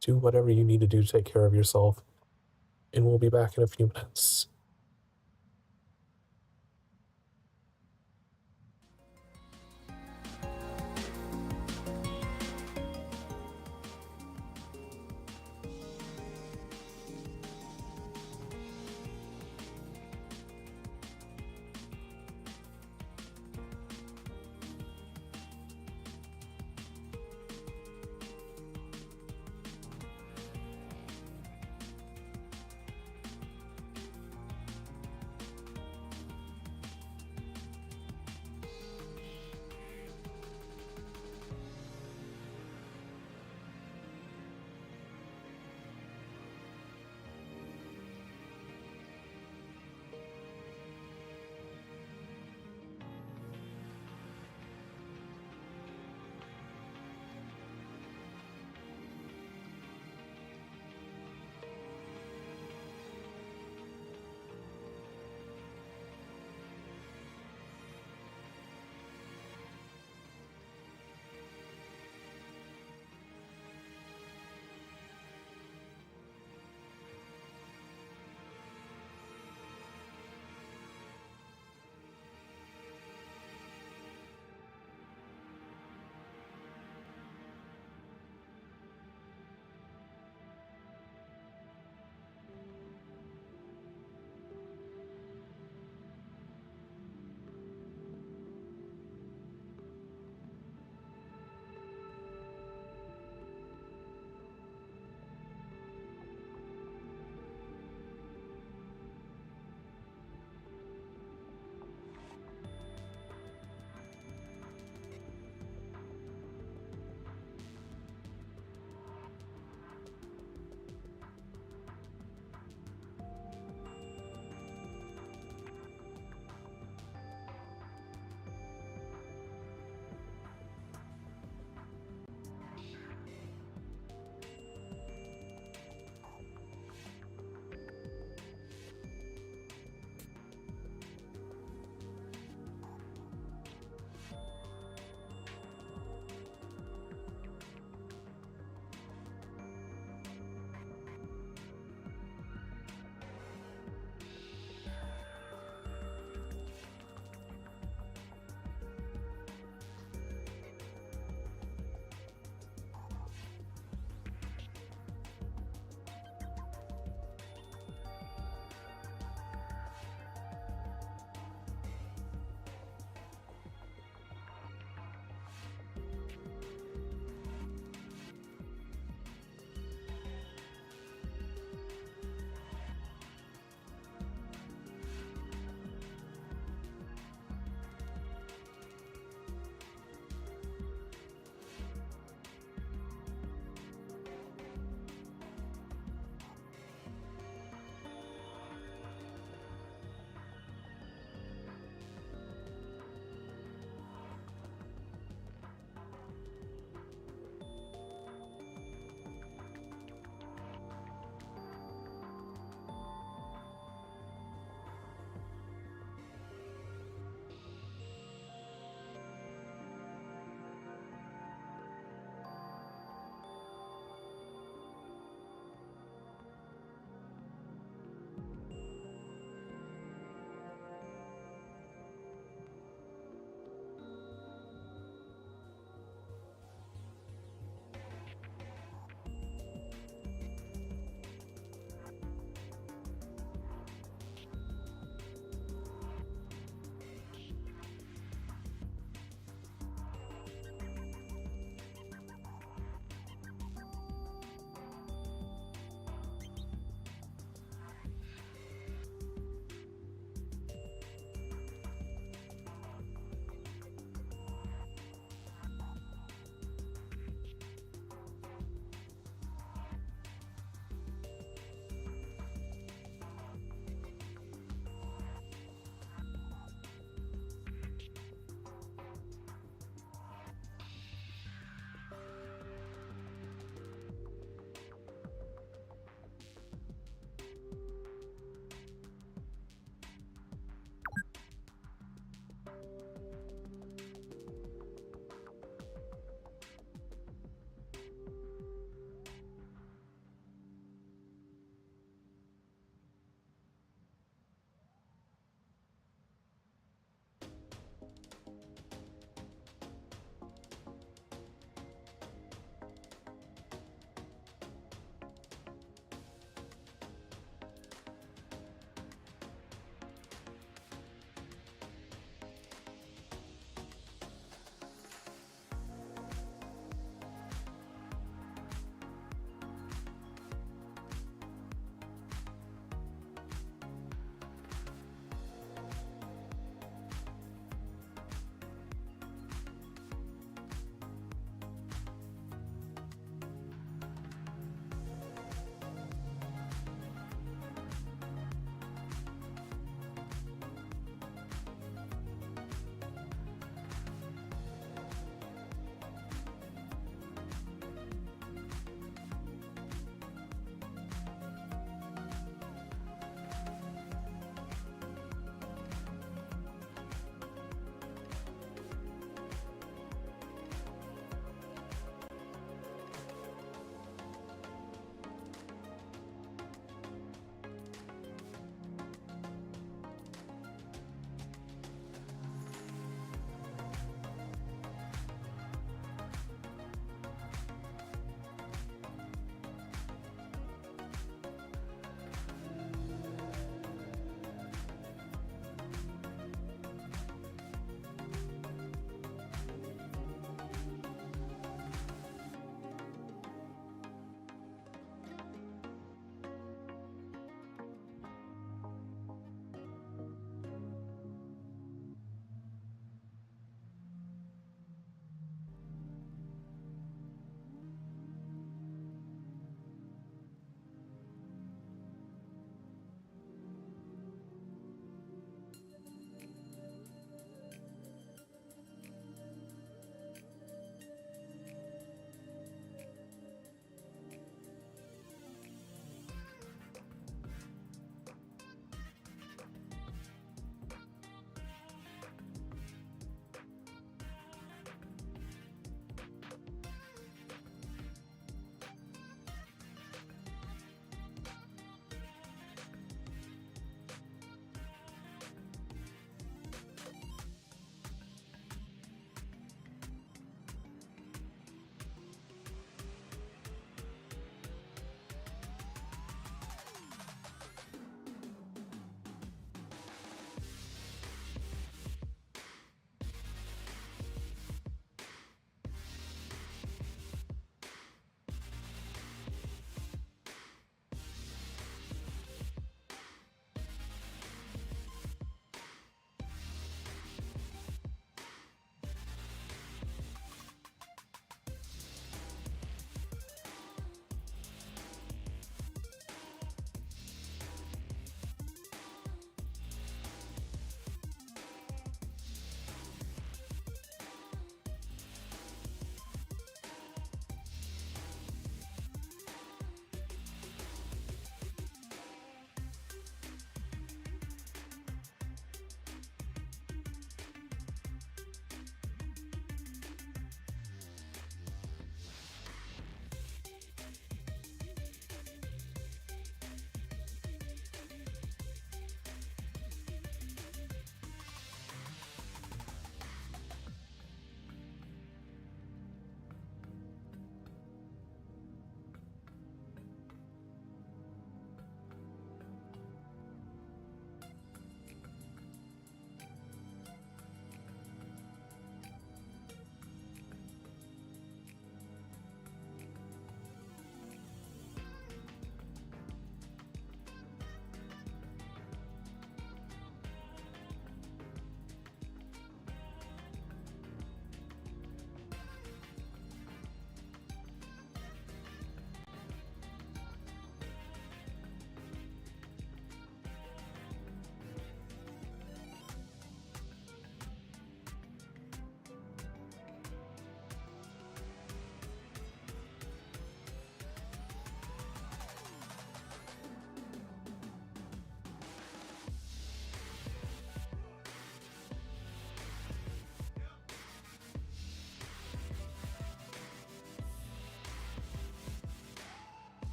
Speaker 1: Do whatever you need to do to take care of yourself. And we'll be back in a few minutes.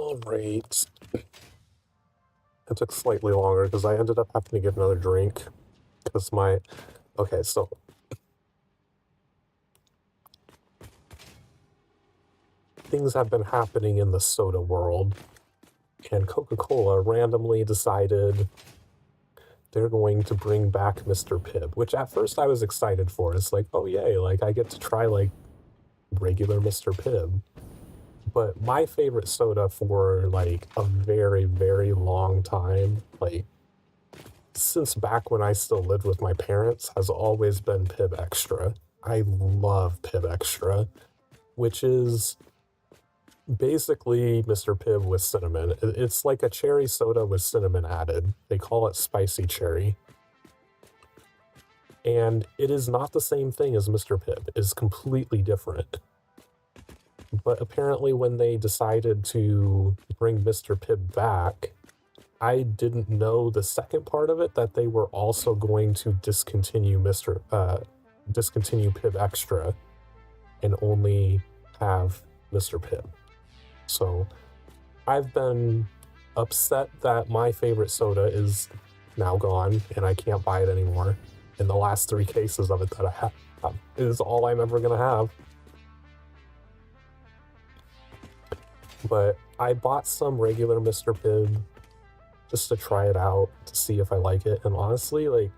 Speaker 1: Alright. It took slightly longer because I ended up having to get another drink. Because my... Okay, so... Things have been happening in the soda world. And Coca-Cola randomly decided they're going to bring back Mr. Pibb. Which at first I was excited for. It's like, oh yay, like I get to try like regular Mr. Pibb. But my favorite soda for like a very, very long time, like since back when I still lived with my parents, has always been Pibb Extra. I love Pibb Extra, which is basically Mr. Pibb with cinnamon. It's like a cherry soda with cinnamon added. They call it spicy cherry. And it is not the same thing as Mr. Pibb. It is completely different. But apparently when they decided to bring Mr. Pibb back, I didn't know the second part of it, that they were also going to discontinue discontinue Pibb Extra and only have Mr. Pibb. So I've been upset that my favorite soda is now gone and I can't buy it anymore. And the last 3 cases of it that I have is all I'm ever gonna have. But I bought some regular Mr. Pibb just to try it out, to see if I like it. And honestly, like,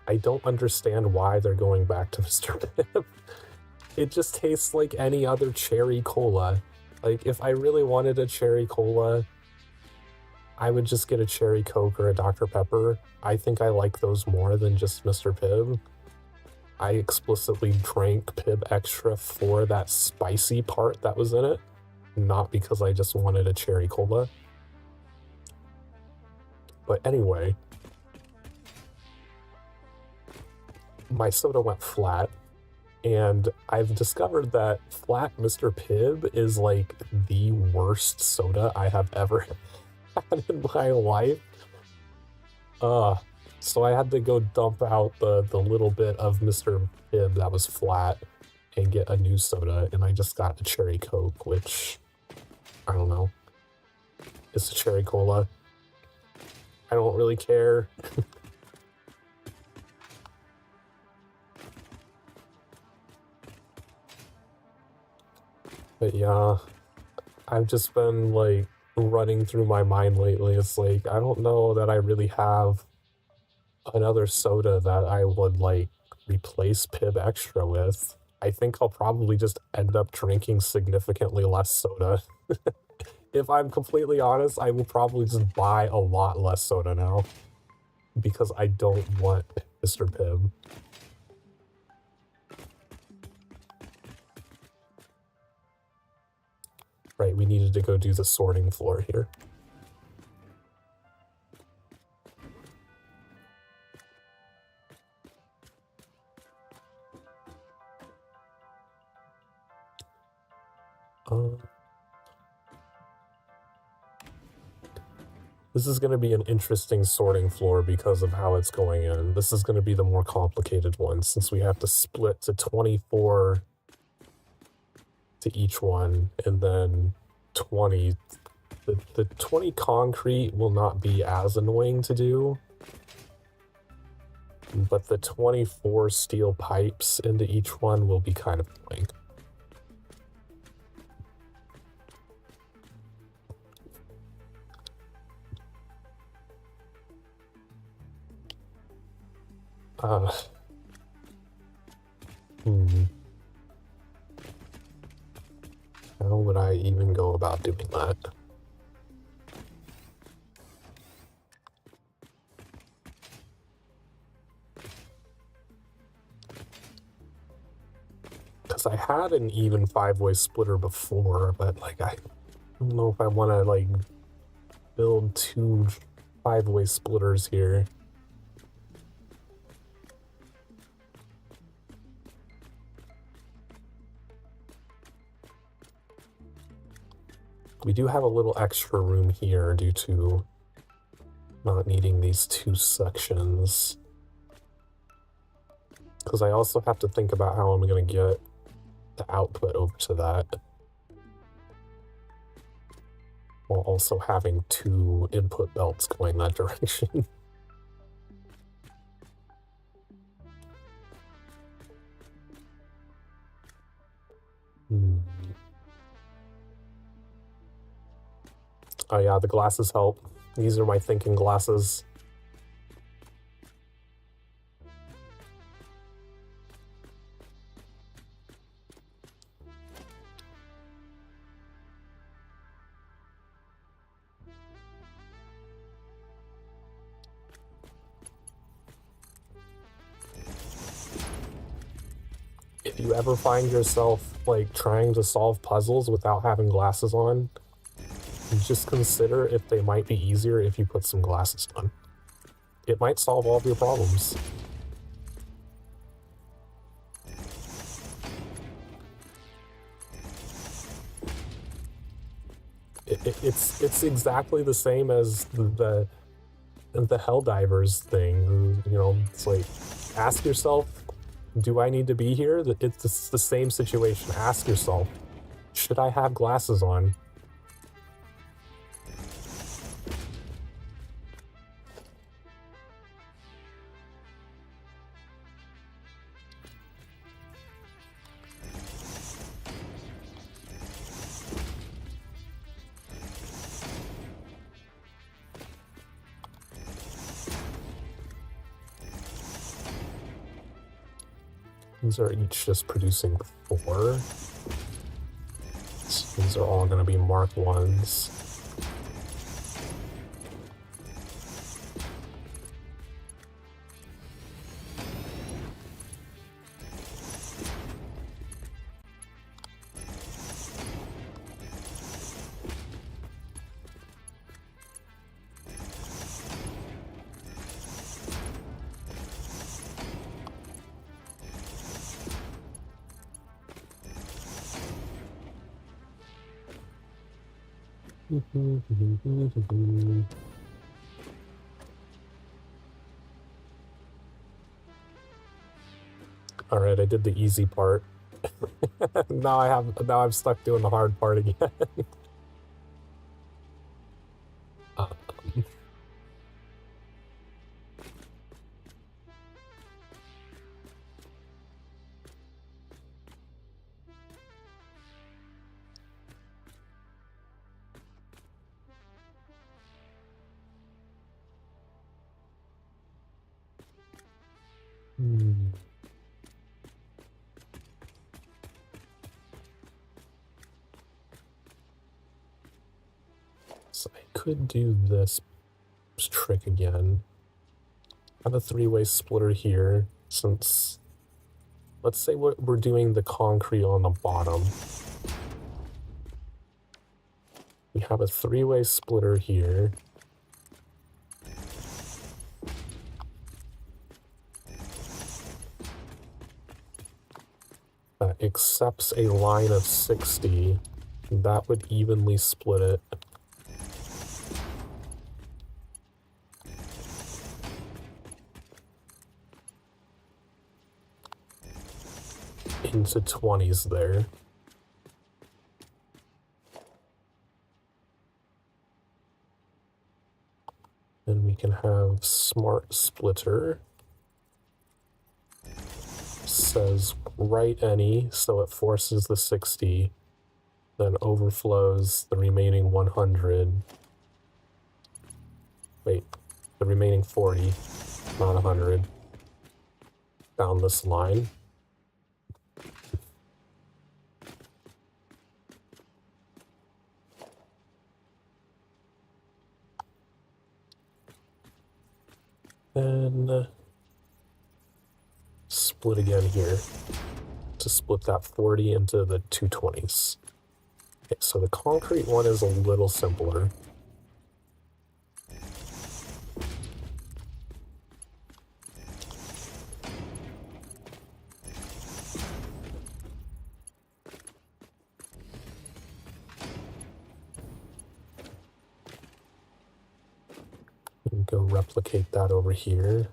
Speaker 1: I don't understand why they're going back to Mr. Pibb. It just tastes like any other cherry cola. Like, if I really wanted a cherry cola, I would just get a cherry Coke or a Dr. Pepper. I think I like those more than just Mr. Pibb. I explicitly drank Pibb Extra for that spicy part that was in it, not because I just wanted a cherry cola. But anyway, my soda went flat, and I've discovered that flat Mr. Pibb is like the worst soda I have ever had in my life. So I had to go dump out the little bit of Mr. Pibb that was flat and get a new soda, and I just got a cherry Coke, which, I don't know, it's a cherry cola. I don't really care. But yeah, I've just been like running through my mind lately. It's like, I don't know that I really have another soda that I would like replace Pibb Extra with. I think I'll probably just end up drinking significantly less soda. If I'm completely honest, I will probably just buy a lot less soda now because I don't want Mr. Pibb. Right, we needed to go do the sorting floor here. This is going to be an interesting sorting floor because of how it's going in. This is going to be the more complicated one since we have to split to 24 to each one, and then 20. The 20 concrete will not be as annoying to do, but the 24 steel pipes into each one will be kind of annoying. How would I even go about doing that? Because I had an even 5-way splitter before, but like I don't know if I want to like build 2 5-way splitters here. We do have a little extra room here due to not needing these 2 sections. Because I also have to think about how I'm going to get the output over to that. while also having 2 input belts going that direction. Oh yeah, the glasses help. These are my thinking glasses. If you ever find yourself, like, trying to solve puzzles without having glasses on, just consider if they might be easier if you put some glasses on. It might solve all of your problems. It's exactly the same as the Helldivers thing. You know, it's like, ask yourself, do I need to be here? It's the same situation. Ask yourself, should I have glasses on? These are each just producing 4. So these are all going to be Mark 1s. All right, I did the easy part. now I'm stuck doing the hard part again. um, So I could do this trick again. Have a 3-way splitter here, since let's say we're doing the concrete on the bottom. We have a 3-way splitter here. That accepts a line of 60. That would evenly split it. Into 20s there. Then we can have smart splitter. Says write any, so it forces the 60, then overflows the remaining 100. Wait, the remaining 40, not 100, down this line. Then split again here to split that 40 into the 220s. Okay, so the concrete one is a little simpler. Go replicate that over here.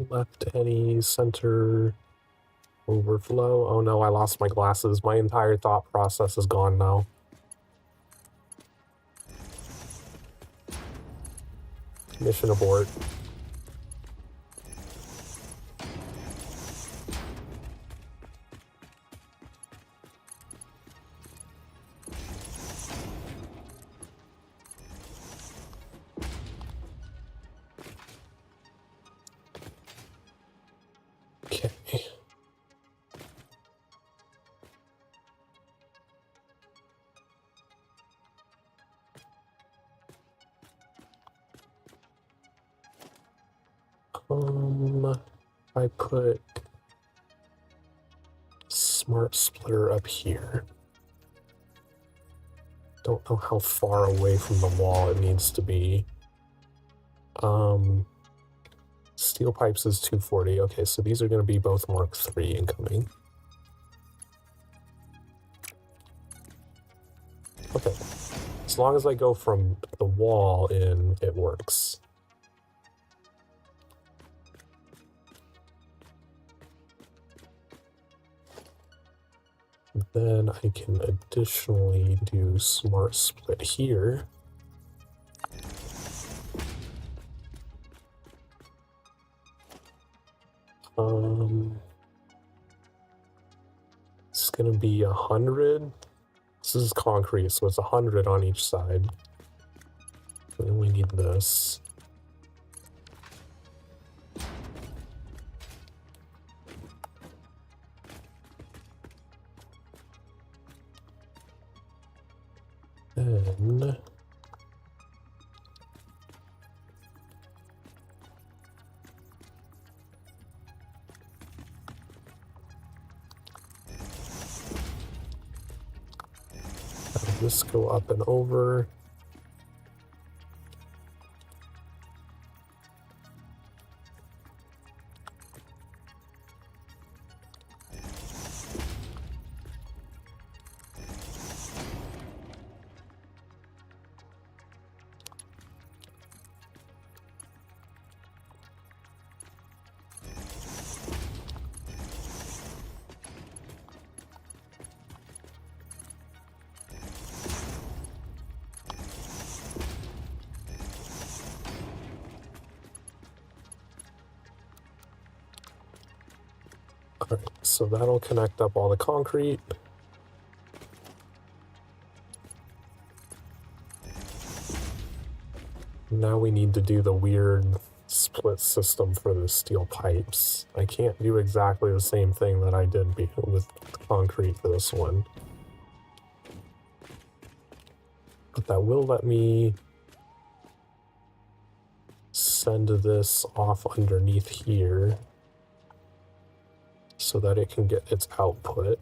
Speaker 1: left any center overflow. Oh no, I lost my glasses. My entire thought process is gone now. Mission abort. Okay. I put smart splitter up here. Don't know how far away from the wall it needs to be. Steel pipes is 240. Okay, so these are going to be both Mark III incoming. Okay, as long as I go from the wall in, it works. Then I can additionally do smart split here. It's gonna be 100. This is concrete, so it's 100 on each side. Then we need this. Then have this go up and over. Alright, so that'll connect up all the concrete. Now we need to do the weird split system for the steel pipes. I can't do exactly the same thing that I did with concrete for this one. But that will let me send this off underneath here so that it can get its output.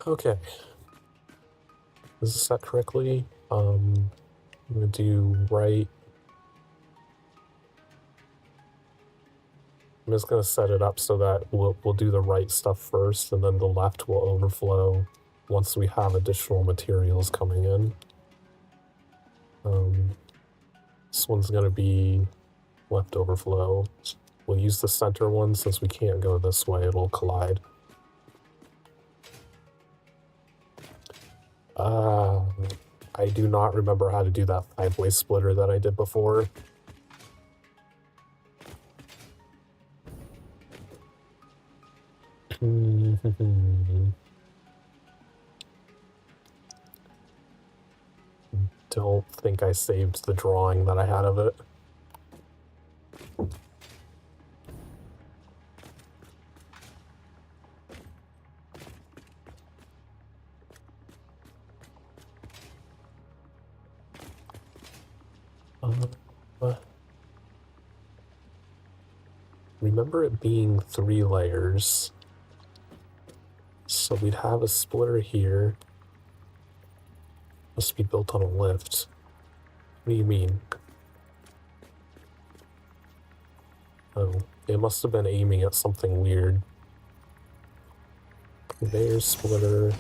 Speaker 1: Okay. Is this set correctly? I'm gonna do right. I'm just gonna set it up so that we'll do the right stuff first, and then the left will overflow once we have additional materials coming in. This one's gonna be left overflow. We'll use the center one since we can't go this way, it'll collide. I do not remember how to do that 5-way splitter that I did before. Don't think I saved the drawing that I had of it. Remember it being 3 layers. So we'd have a splitter here. Must be built on a lift. What do you mean? Oh, it must have been aiming at something weird. Conveyor splitter.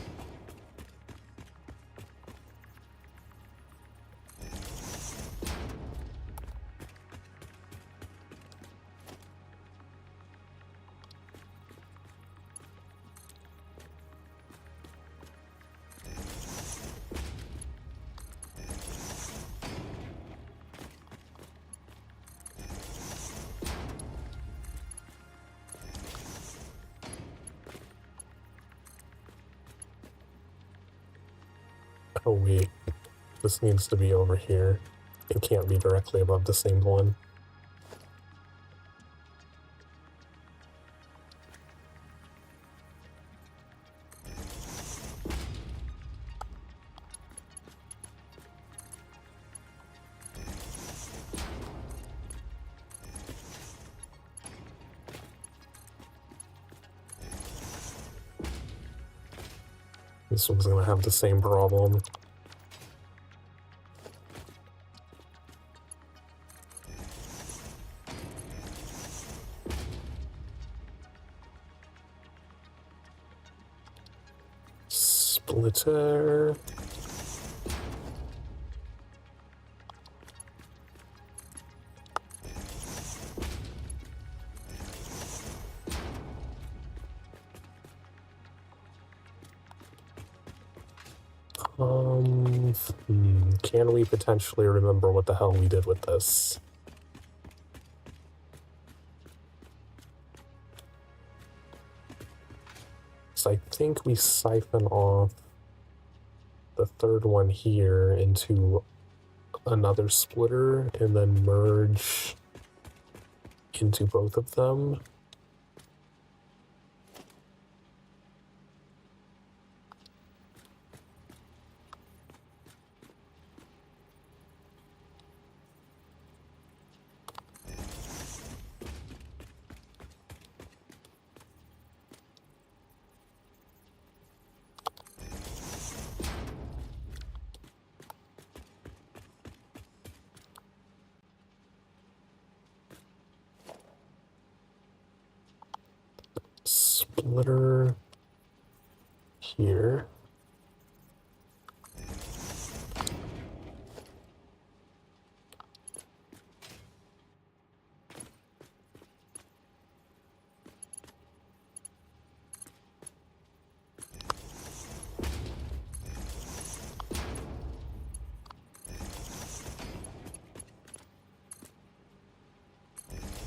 Speaker 1: Oh wait, this needs to be over here. It can't be directly above the same one. This one's gonna have the same problem. Splitter. Can we potentially remember what the hell we did with this? So I think we siphon off the third one here into another splitter and then merge into both of them. Splitter here.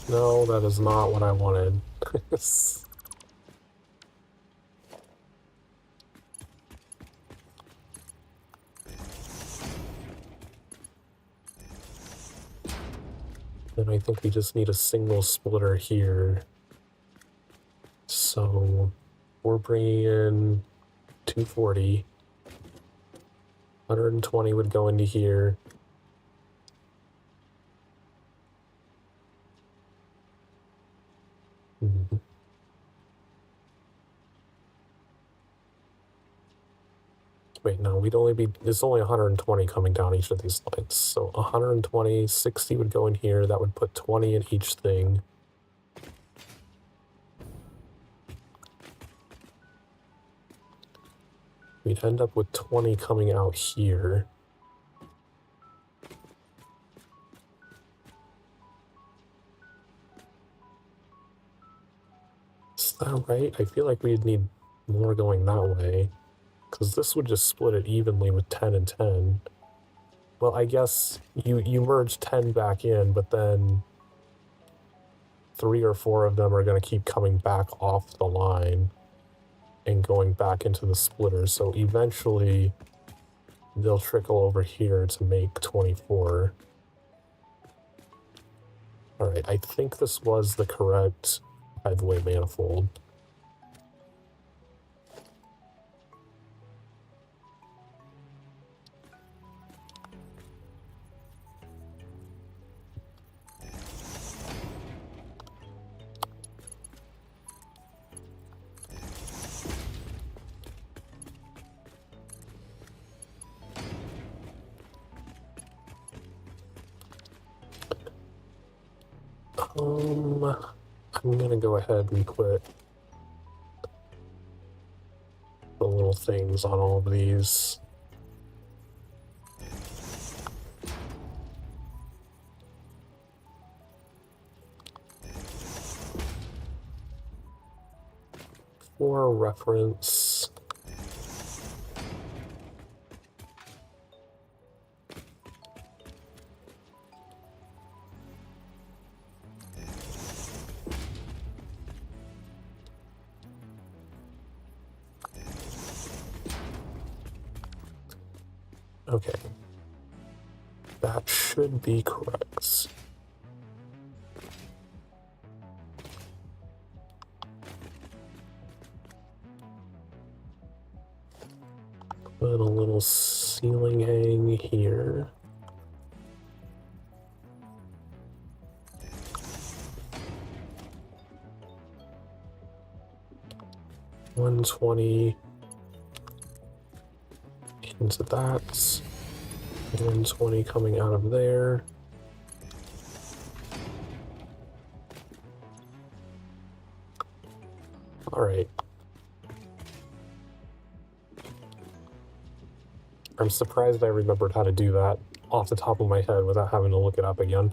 Speaker 1: No, that is not what I wanted. And I think we just need a single splitter here. So we're bringing in 240. 120 would go into here. Wait, no, we'd only be, it's only 120 coming down each of these lines. So 120, 60 would go in here. That would put 20 in each thing. We'd end up with 20 coming out here. Is that right? I feel like we'd need more going that way. Because this would just split it evenly with 10 and 10. Well, I guess you merge 10 back in, but then 3 or 4 of them are going to keep coming back off the line and going back into the splitter. So eventually they'll trickle over here to make 24. All right, I think this was the correct 5-way manifold. I'm gonna go ahead and put things on all of these. For reference, okay, that should be correct. Put a little ceiling hang here. $120 into that. 120 coming out of there. All right. I'm surprised I remembered how to do that off the top of my head without having to look it up again.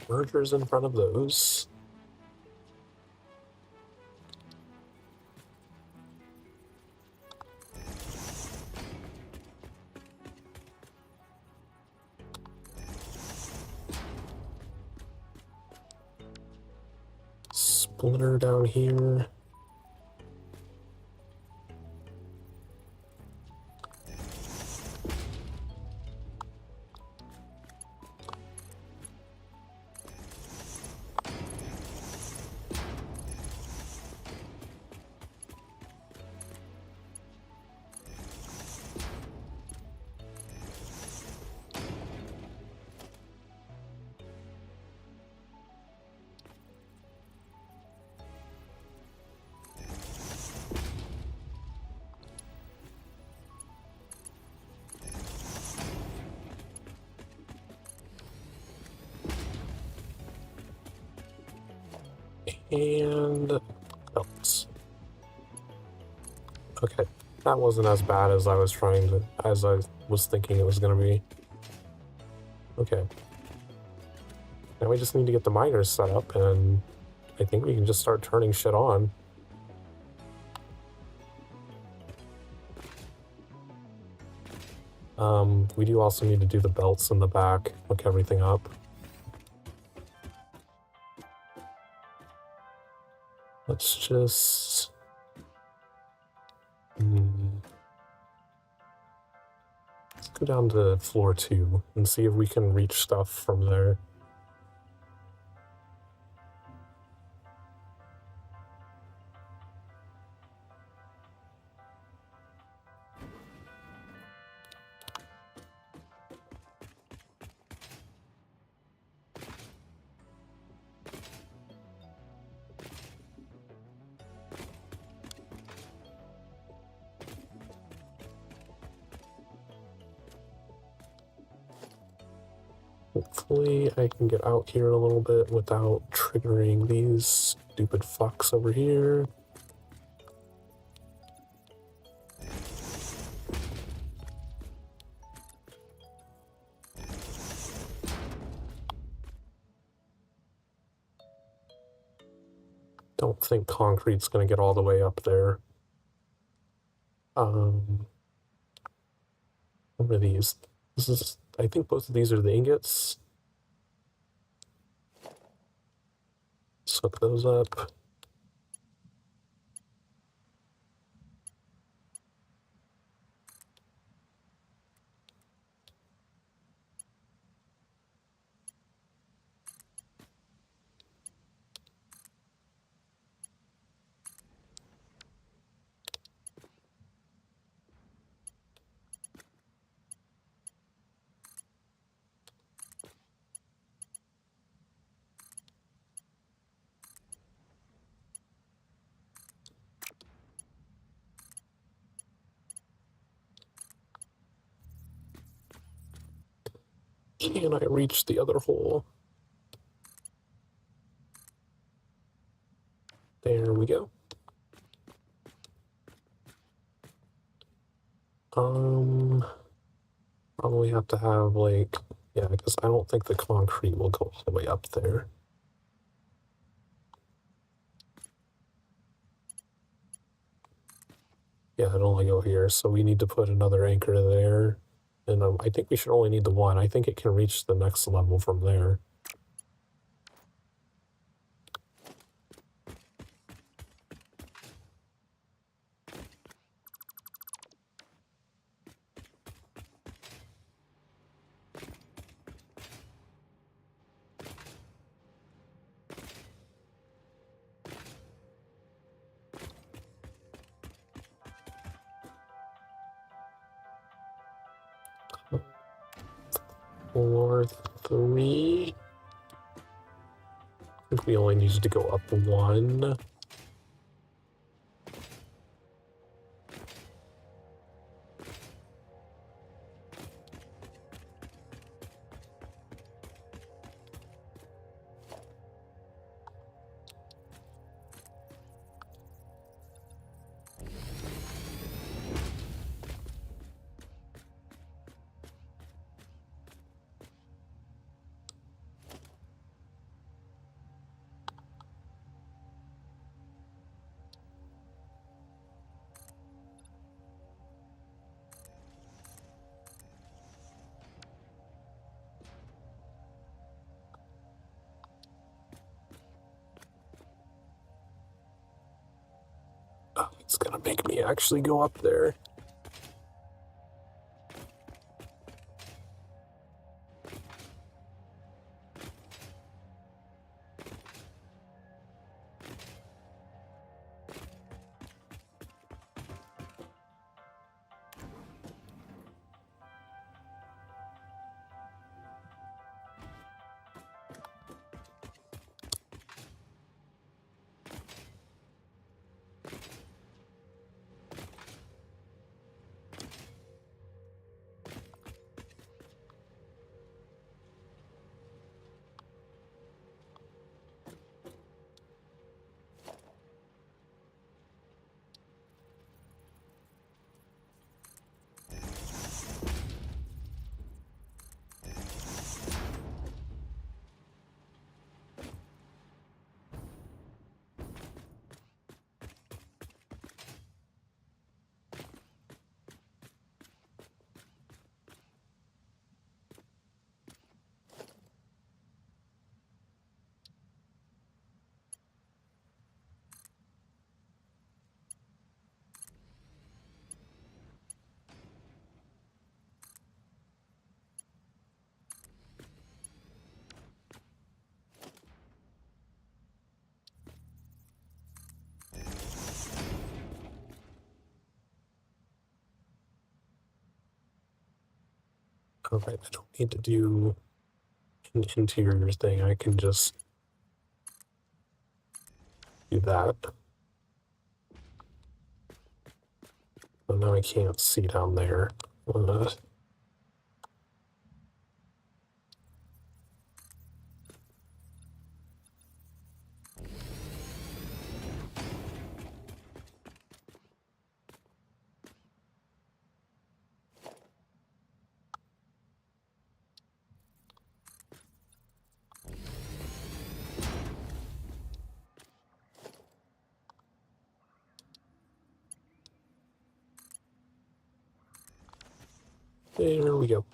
Speaker 1: Mergers in front of those. Splitter down here. And belts. Okay, that wasn't as bad as I was thinking it was gonna be. Okay. Now we just need to get the miners set up, and I think we can just start turning shit on. We do also need to do the belts in the back, hook everything up. Let's just... Let's go down to floor 2 and see if we can reach stuff from there. Hopefully I can get out here a little bit without triggering these stupid fucks over here. Don't think concrete's gonna get all the way up there. What are these? This is, I think both of these are the ingots. Let's hook those up. Can I reach the other hole? There we go. Probably have to have like, yeah, because I don't think the concrete will go all the way up there. Yeah, it'll only go here, so we need to put another anchor there. And I think we should only need the one. I think it can reach the next level from there. Floor 3. I think we only needed to go up one. Oh, it's gonna make me actually go up there. Alright, I don't need to do an interior thing. I can just do that. But now I can't see down there. There we go.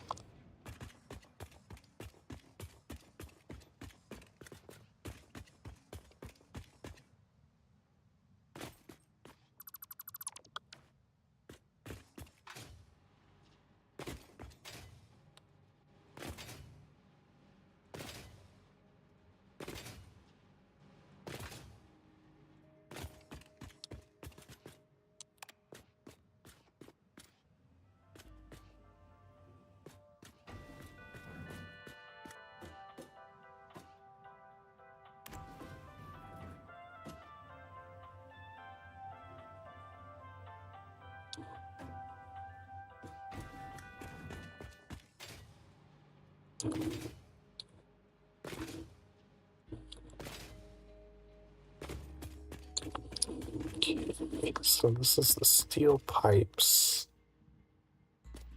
Speaker 1: Okay, so this is the steel pipes.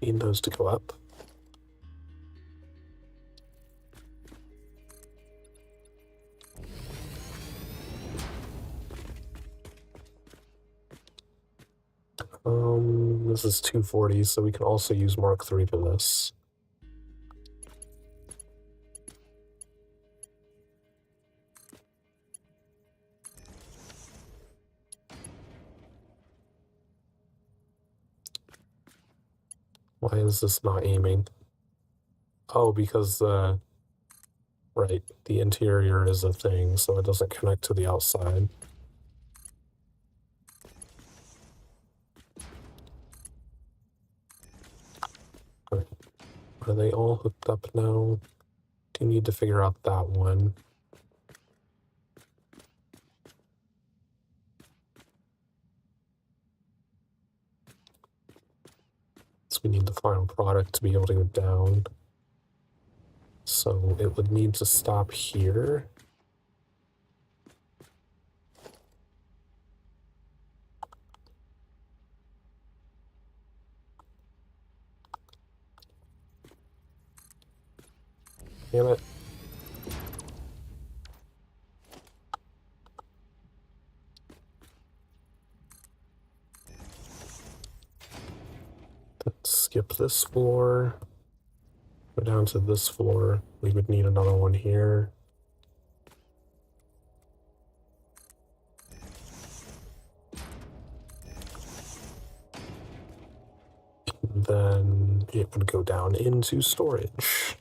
Speaker 1: Need those to go up. This is 240, so we can also use Mark III for this. Why is this not aiming? Oh, because right, the interior is a thing, so it doesn't connect to the outside. Right. Are they all hooked up now? Do you need to figure out that one? So we need the final product to be able to go down. So it would need to stop here. Damn it. Let's skip this floor. Go down to this floor. We would need another one here. And then it would go down into storage.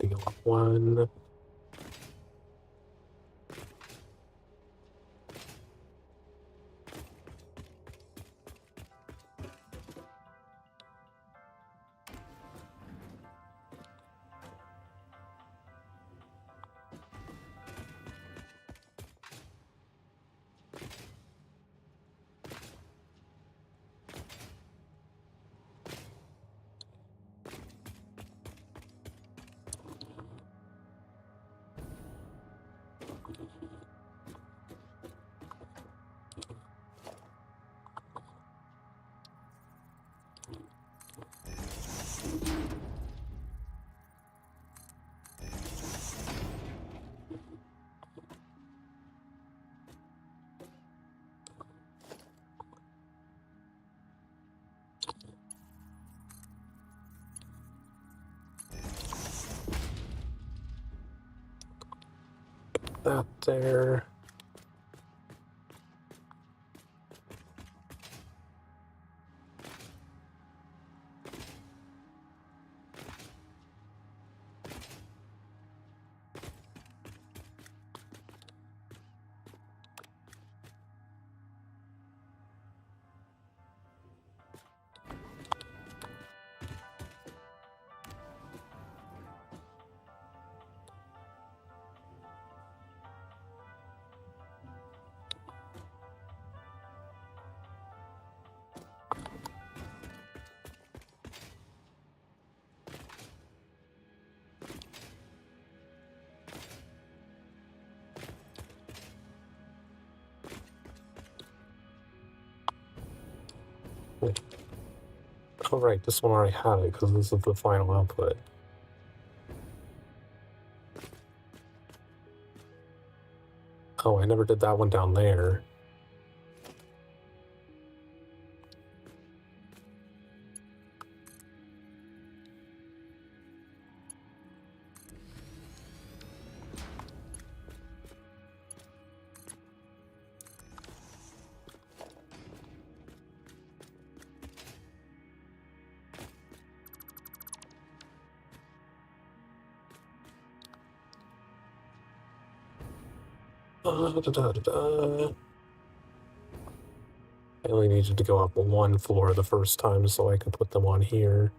Speaker 1: Go up one. That there. Oh right, this one already had it because this is the final output. Oh, I never did that one down there. I only needed to go up one floor the first time so I could put them on here.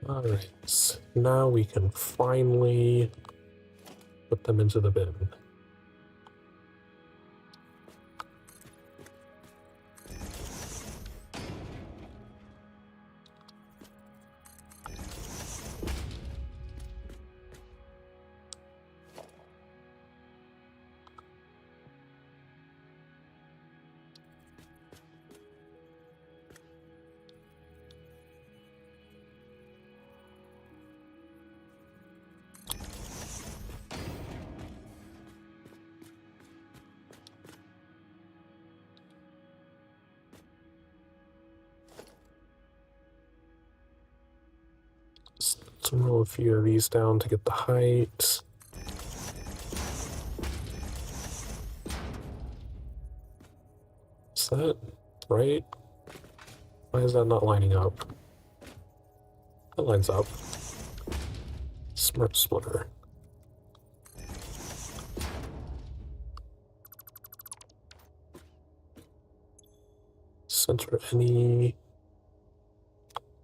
Speaker 1: Alright, now we can finally put them into the bin. Let's roll a few of these down to get the height. Is that right? Why is that not lining up? That lines up. Smart splitter. Center any.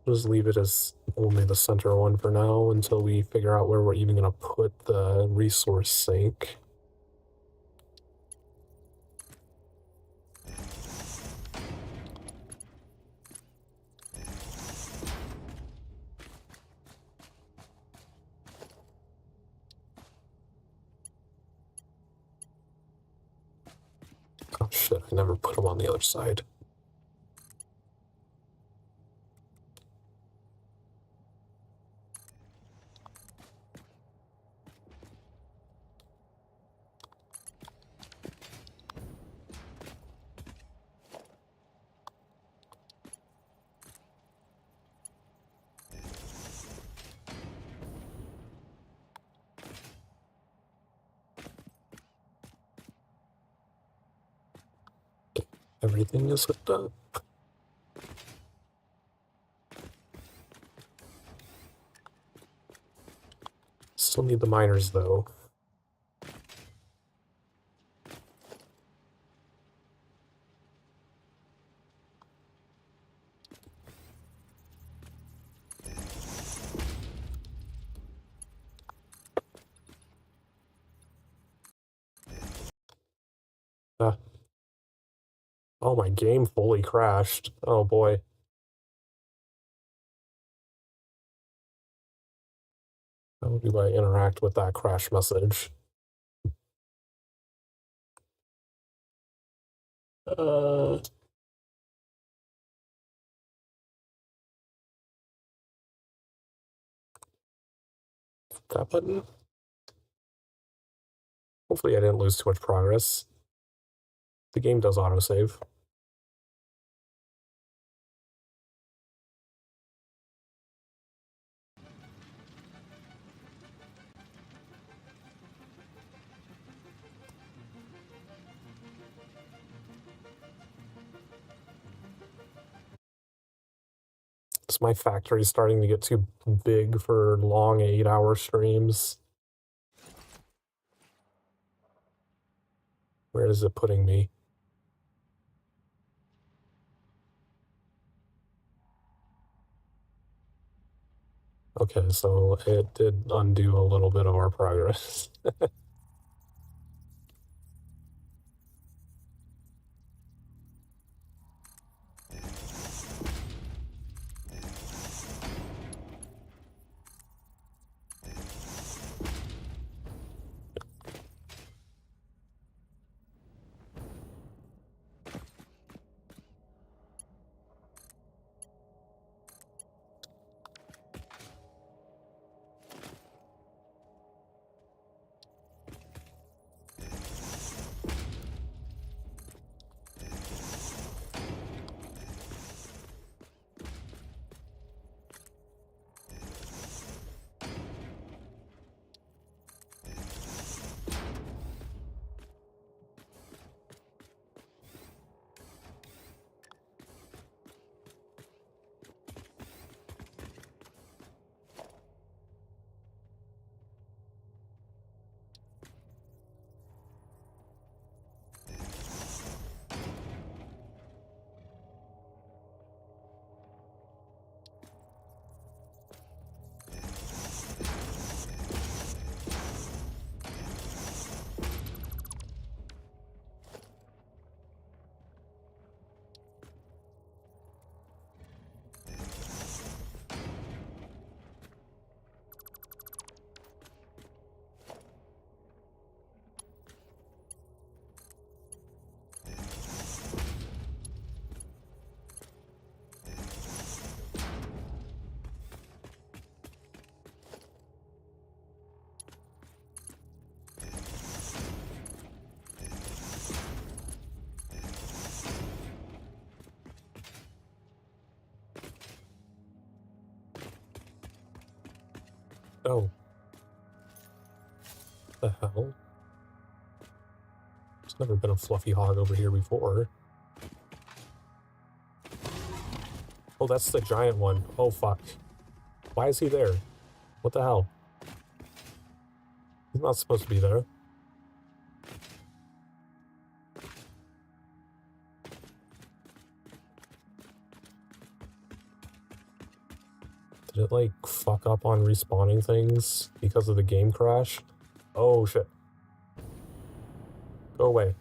Speaker 1: Just leave it as only the center one for now until we figure out where we're even going to put the resource sink. Oh shit, I never put them on the other side. Everything is hooked up. Still need the miners though. Ah. Oh, my game fully crashed. Oh boy. How do I interact with that crash message? Uh, that button? Hopefully I didn't lose too much progress. The game does autosave. Is my factory starting to get too big for long 8-hour streams? Where is it putting me? Okay, so it did undo a little bit of our progress. Oh. The hell? There's never been a fluffy hog over here before. Oh, that's the giant one. Oh, fuck. Why is he there? What the hell? He's not supposed to be there. Did it, like, fuck up on respawning things because of the game crash? Oh, shit. Go away.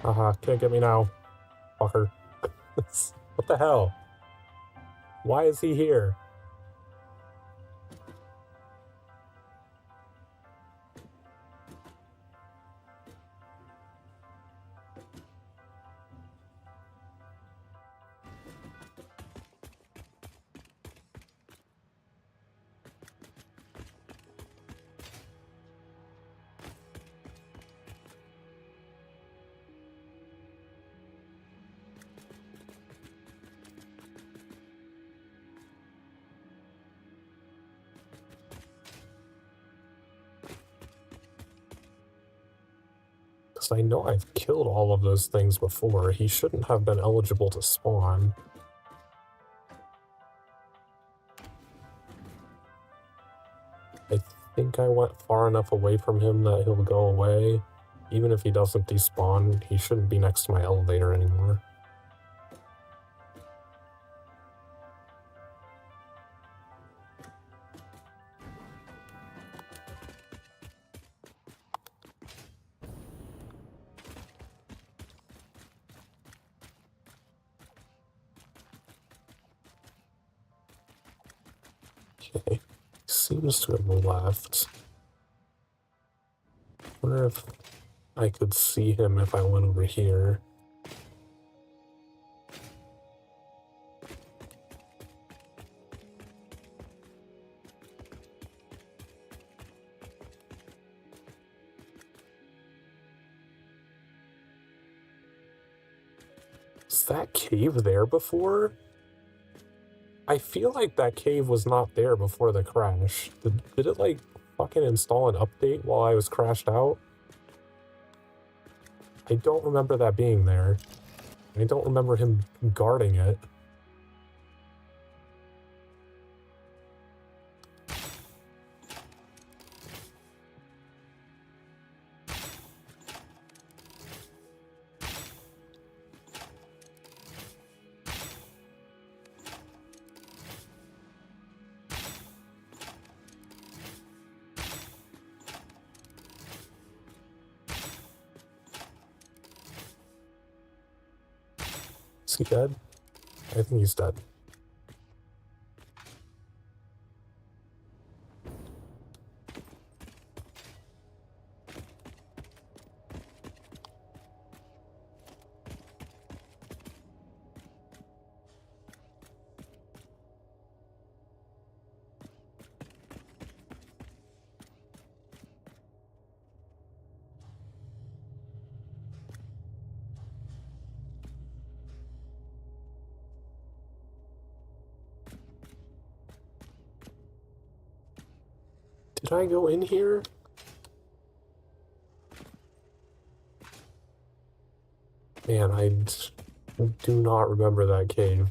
Speaker 1: Haha, can't get me now. Fucker. What the hell? Why is he here? Because I know I've killed all of those things before. He shouldn't have been eligible to spawn. I think I went far enough away from him that he'll go away. Even if he doesn't despawn, he shouldn't be next to my elevator anymore. Okay, seems to have left. Wonder if I could see him if I went over here. Was that cave there before? I feel like that cave was not there before the crash. Did it, like, fucking install an update while I was crashed out? I don't remember that being there. I don't remember him guarding it. Is he dead? I think he's dead. Did I go in here? Man, I do not remember that cave.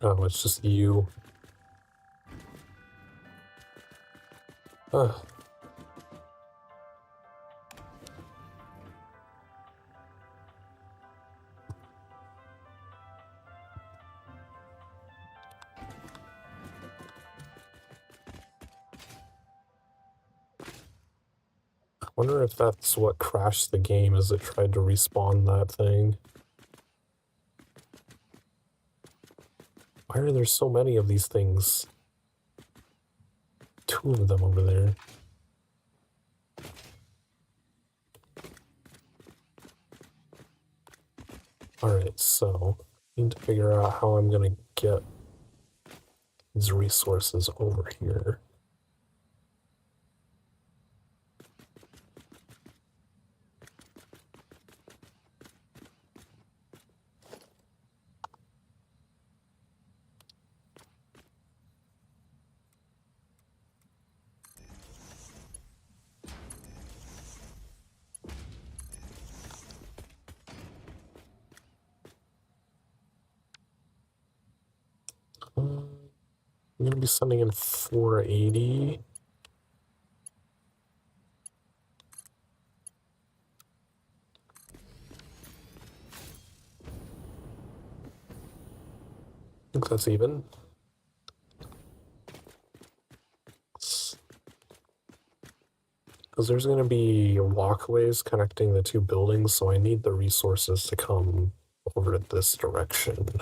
Speaker 1: Oh, it's just you. Ugh. I wonder if that's what crashed the game as it tried to respawn that thing. Why are there so many of these things? 2 of them over there. Alright, so I need to figure out how I'm gonna get these resources over here. I'm gonna be sending in 480. I think that's even. Because there's going to be walkways connecting the 2 buildings, so I need the resources to come over this direction.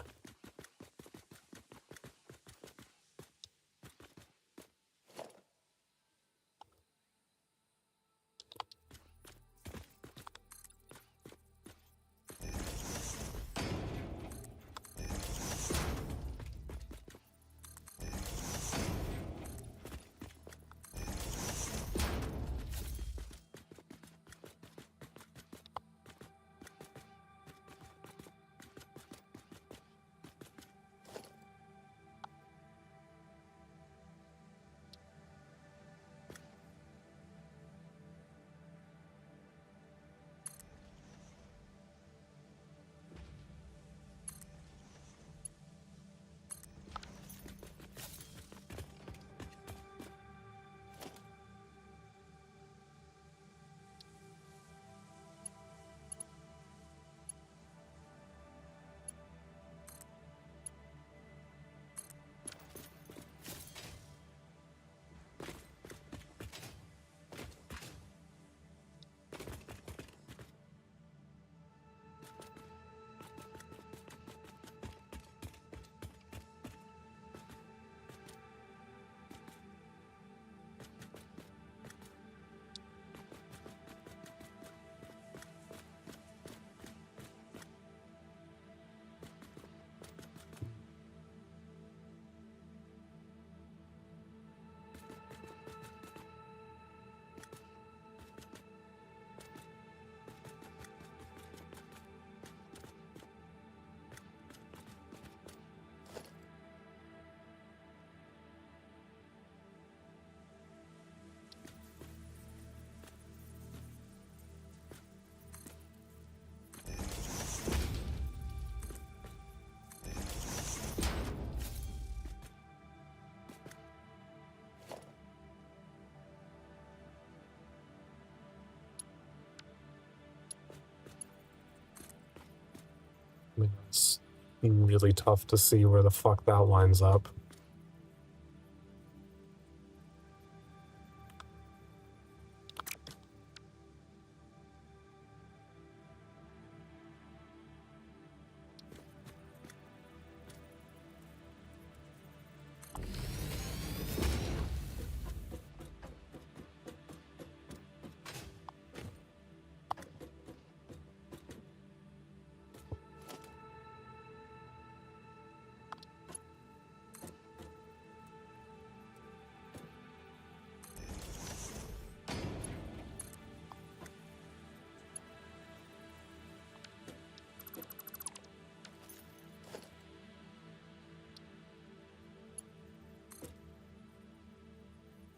Speaker 1: I mean, it's really tough to see where the fuck that lines up.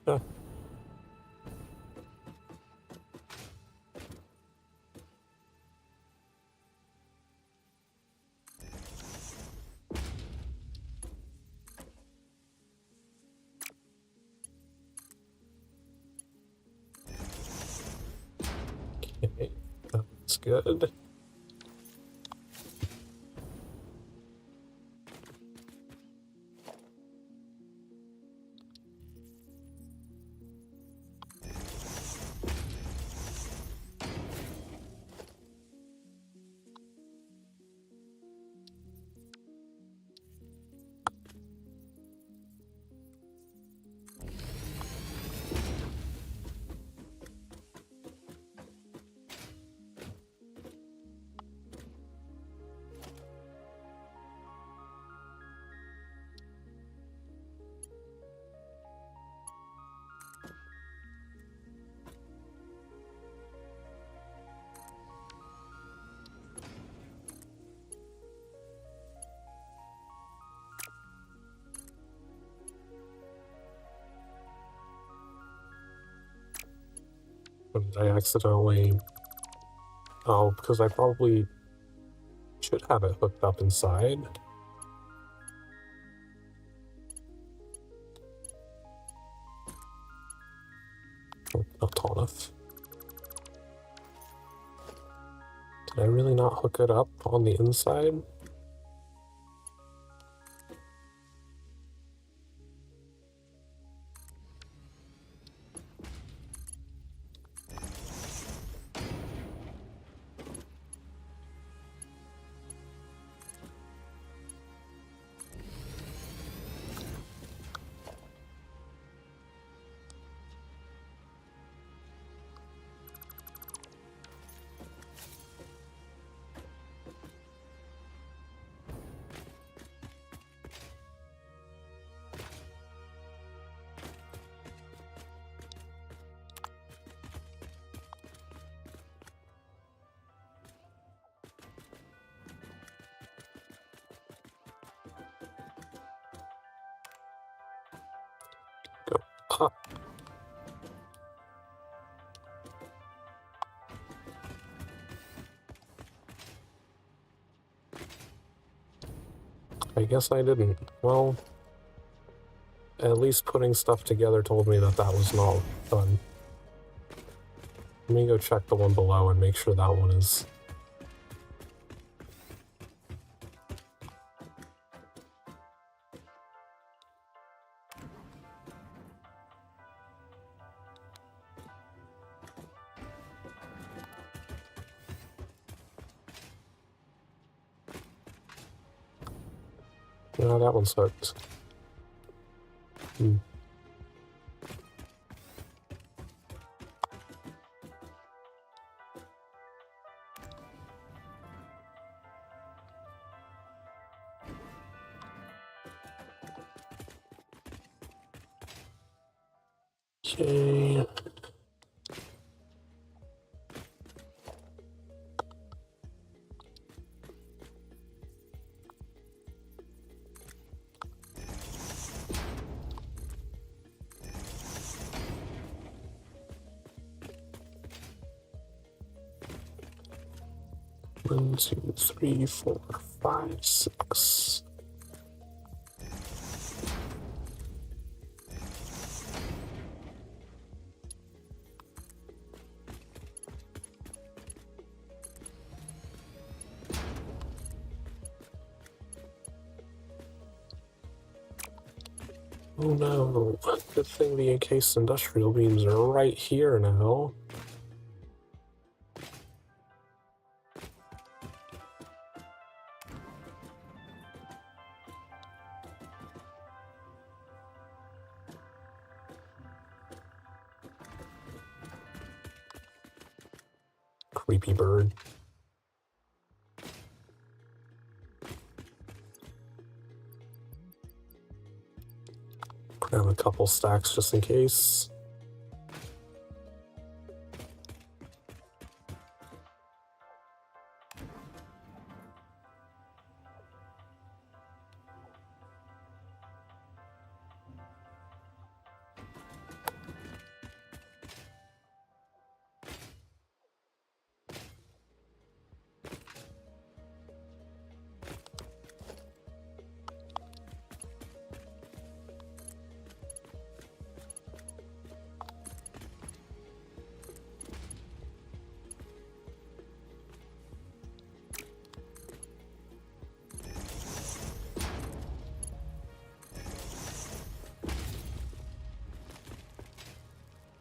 Speaker 1: Yeah. Okay, that's good. What did I accidentally... Oh, because I probably should have it hooked up inside. Not tall enough. Did I really not hook it up on the inside? Go up. I guess I didn't. Well, at least putting stuff together told me that that was not done. Let me go check the one below and make sure that one is... No, that one's hooked. Hmm. Okay. One, two, three, 4, 5, 6. Oh no, good thing the encased industrial beams are right here now. Creepy bird. Grab a couple stacks just in case.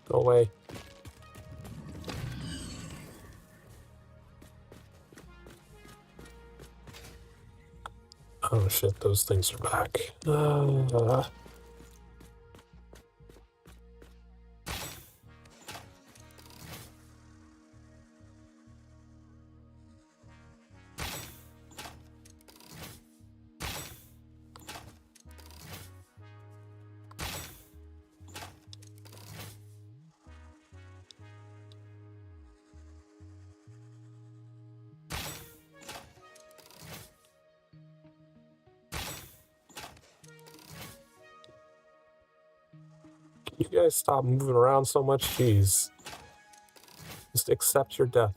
Speaker 1: Go away. Oh shit, those things are back. You guys stop moving around so much, jeez. Just accept your death.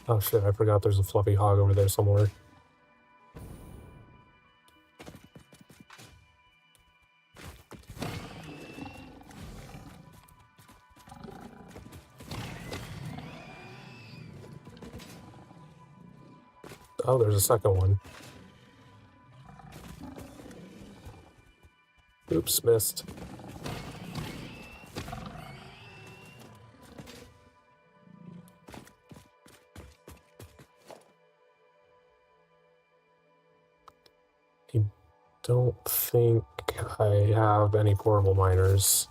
Speaker 1: Oh shit, I forgot there's a fluffy hog over there somewhere. Oh, there's a second one. Oops, missed. I don't think I have any portable miners.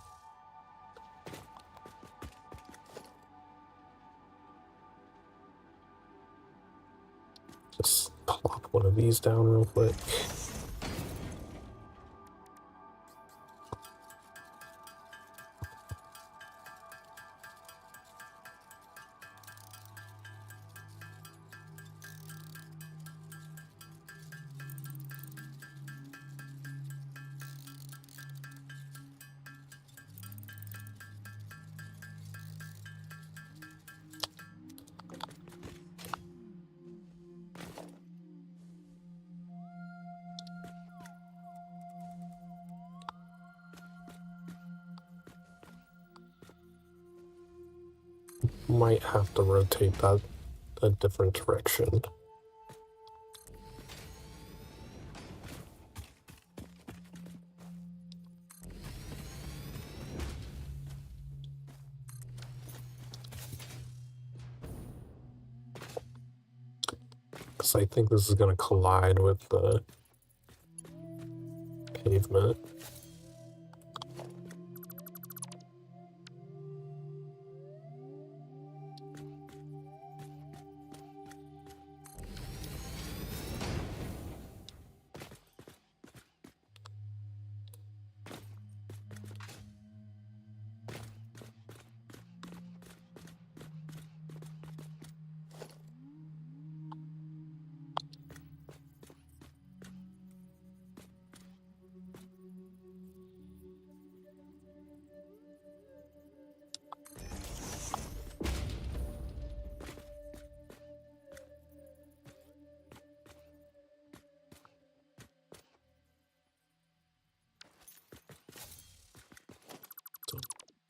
Speaker 1: Just plop one of these down real quick. Might have to rotate that a different direction. Because I think this is going to collide with the pavement.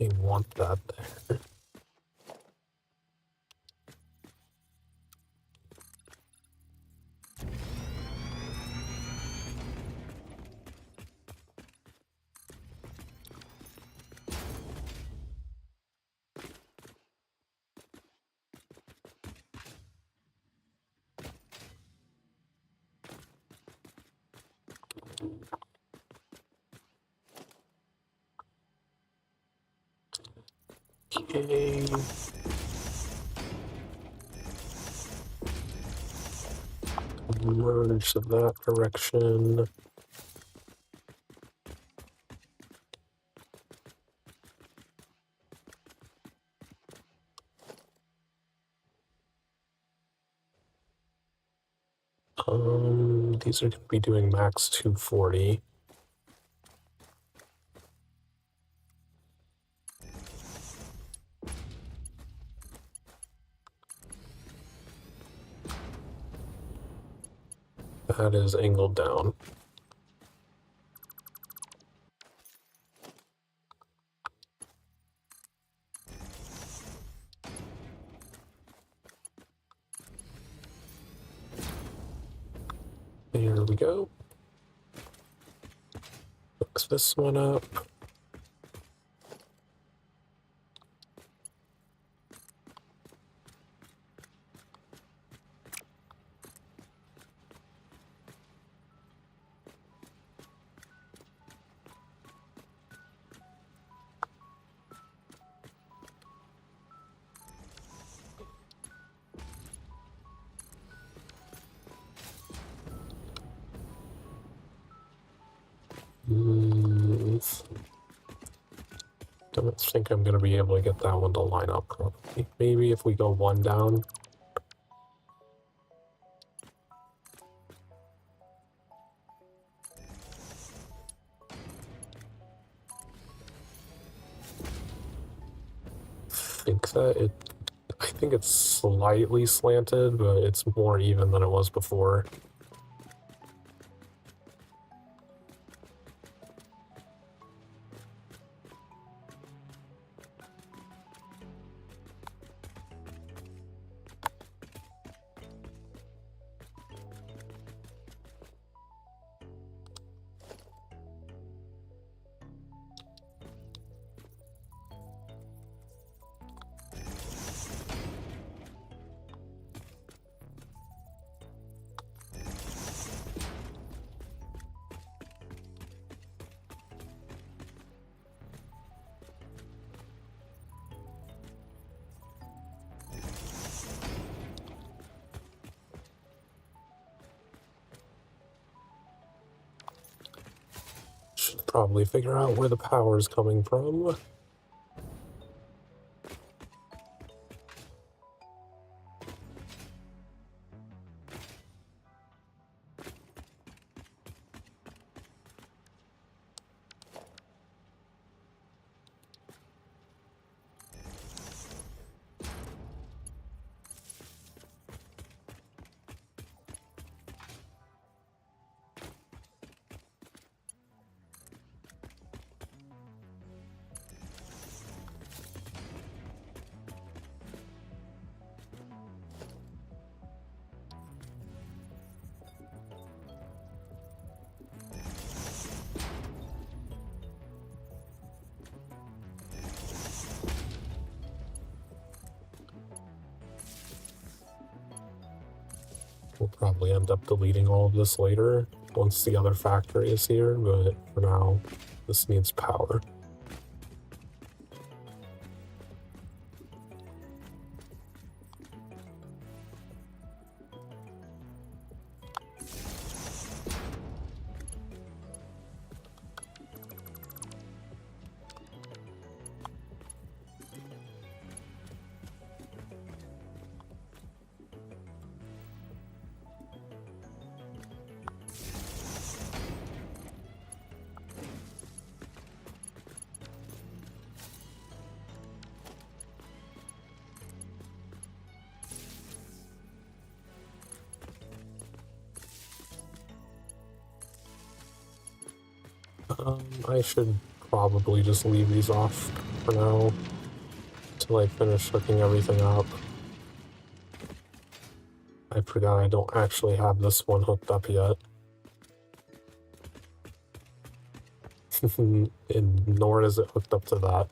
Speaker 1: I want that there. Okay. Merge that direction. These are going to be doing max 240. That is angled down. There we go. Fix this one up. Don't think I'm going to be able to get that one to line up properly. Maybe if we go one down. I think it's slightly slanted, but it's more even than it was before. Should probably figure out where the power is coming from. We'll probably end up deleting all of this later once the other factory is here, but for now, this needs power. I should probably just leave these off. for now until I finish hooking everything up. I forgot I don't actually have this one hooked up yet. And nor is it hooked up to that.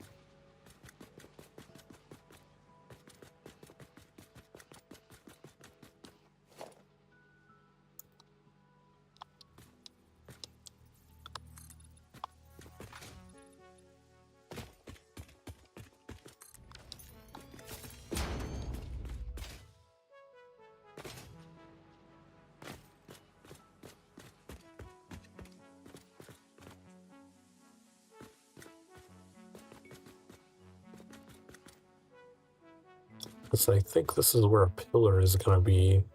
Speaker 1: Because I think this is where a pillar is going to be.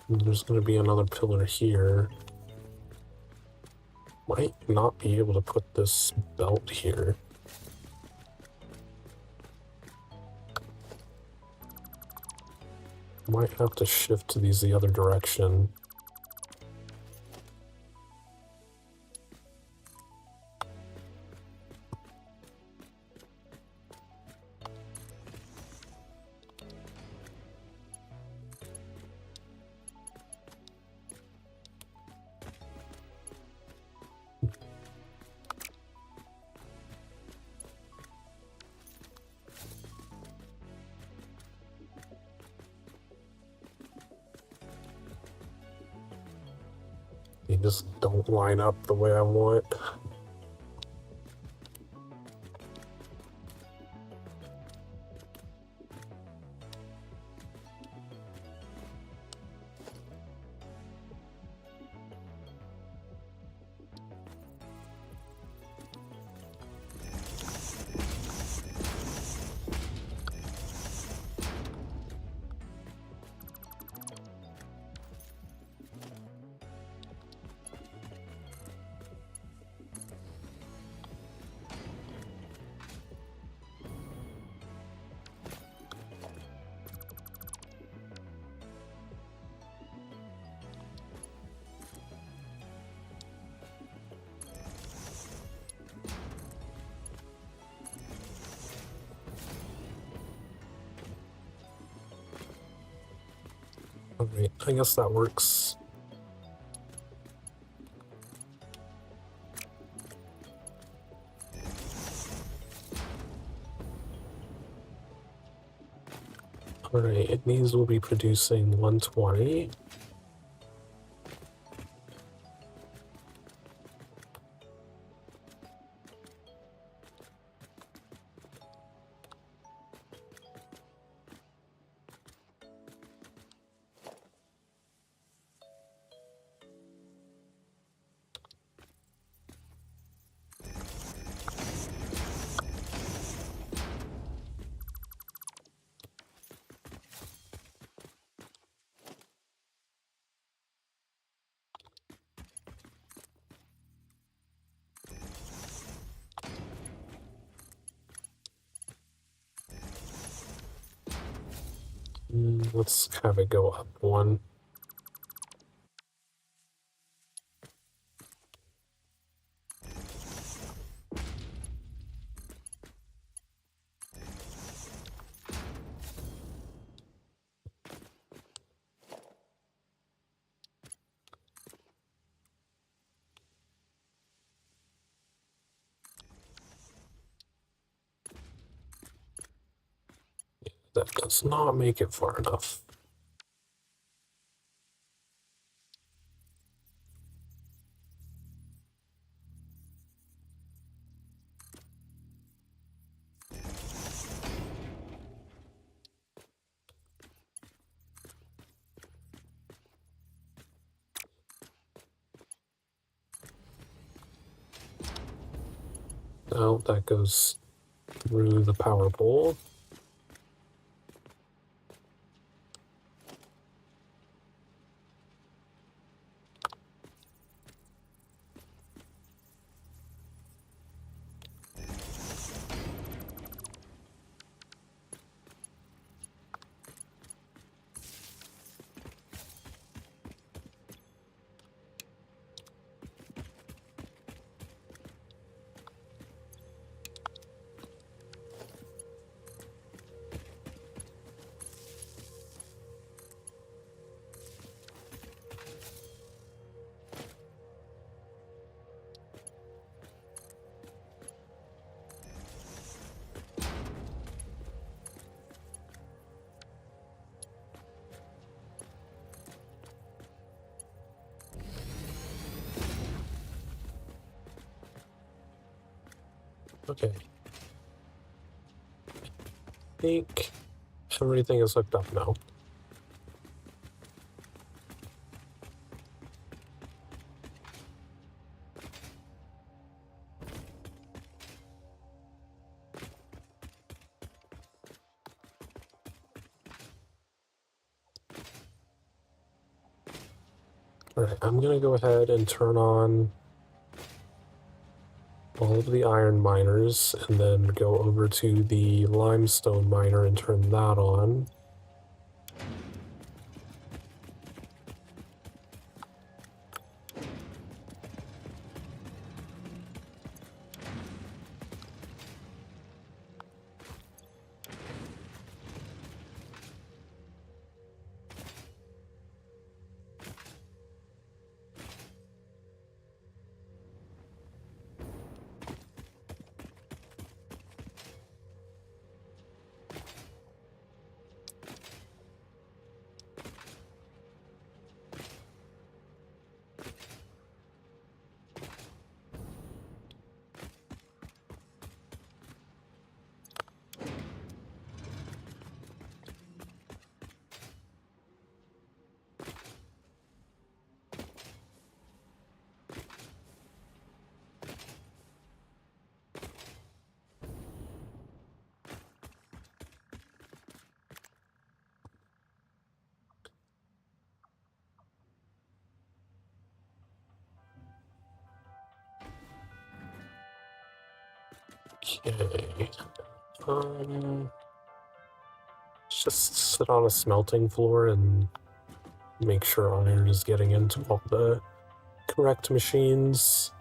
Speaker 1: And there's going to be another pillar here. Might not be able to put this belt here. Might have to shift to these the other direction. They just don't line up the way I want. Alright, I guess that works. Alright, and these will be producing 120. Let's have it go up one. That does not make it far enough. Now that goes through the power pole. Okay. I think everything is hooked up now. Alright, I'm gonna go ahead and turn on all of the iron miners and then go over to the limestone miner and turn that on. Okay. Let's just sit on a smelting floor and make sure iron is getting into all the correct machines.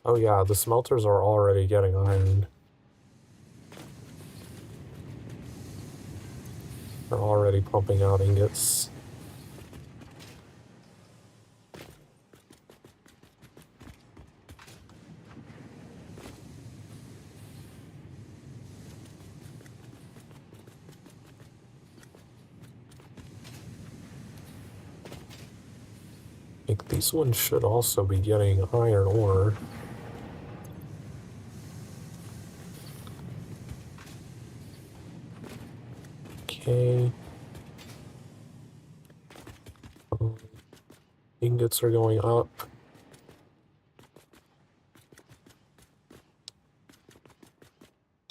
Speaker 1: Oh yeah, the smelters are already getting iron. They're already pumping out ingots. I think these ones should also be getting iron ore. Okay. Ingots are going up.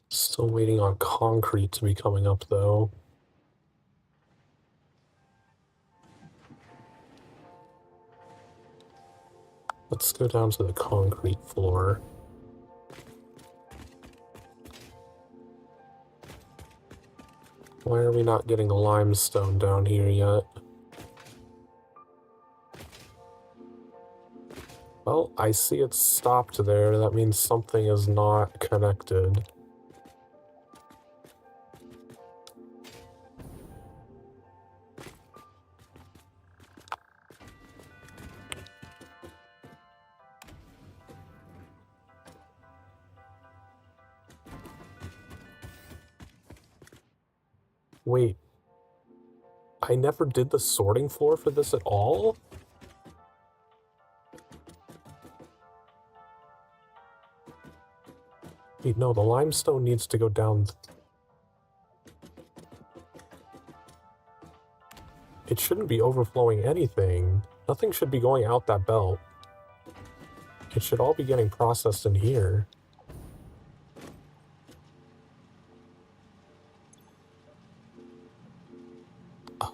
Speaker 1: Still waiting on concrete to be coming up though. Let's go down to the concrete floor. Why are we not getting the limestone down here yet? Well, I see it's stopped there. That means something is not connected. Wait, I never did the sorting floor for this at all? Wait, no, the limestone needs to go down. It shouldn't be overflowing anything. Nothing should be going out that belt. It should all be getting processed in here.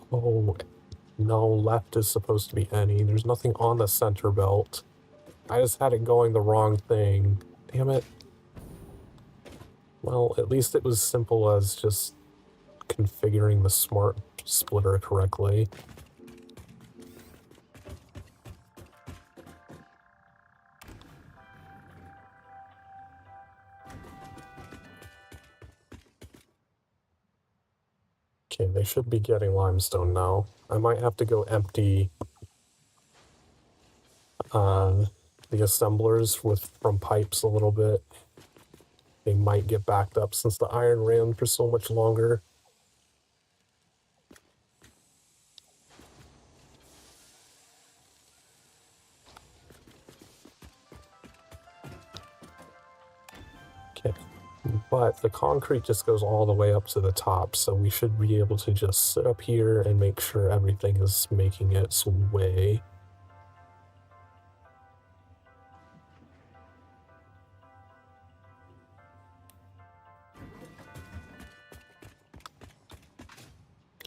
Speaker 1: Oh, no, left is supposed to be any. There's nothing on the center belt. I just had it going the wrong thing. Damn it. Well, at least it was simple as just configuring the smart splitter correctly. Okay, they should be getting limestone now. I might have to go empty the assemblers from pipes a little bit. They might get backed up since the iron ran for so much longer. but the concrete just goes all the way up to the top, so we should be able to just sit up here and make sure everything is making its way.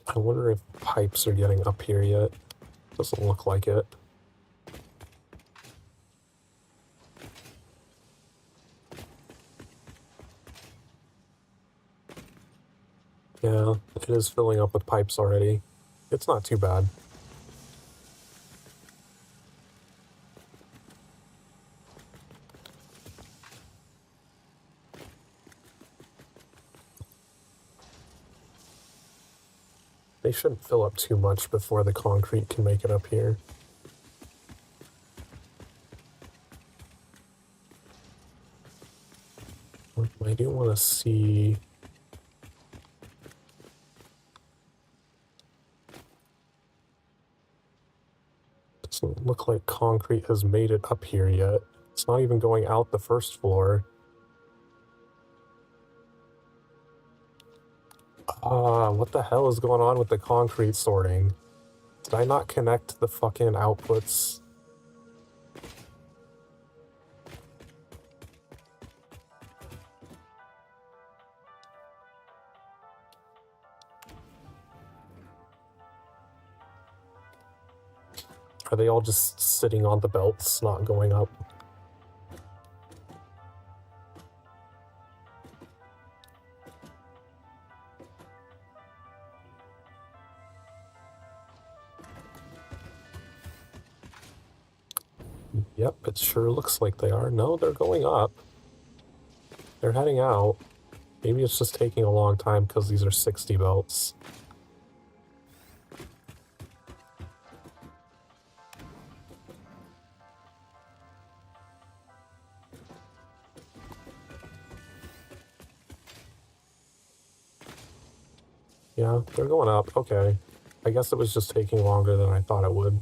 Speaker 1: I wonder if pipes are getting up here yet. Doesn't look like it. Yeah, it is filling up with pipes already. It's not too bad. They shouldn't fill up too much before the concrete can make it up here. I do want to see... Doesn't look like concrete has made it up here yet. It's not even going out the first floor. What the hell is going on with the concrete sorting? Did I not connect the fucking outputs? Are they all just sitting on the belts, not going up? Yep, it sure looks like they are. No, they're going up. They're heading out. Maybe it's just taking a long time because these are 60 belts. Yeah, they're going up. Okay. I guess it was just taking longer than I thought it would.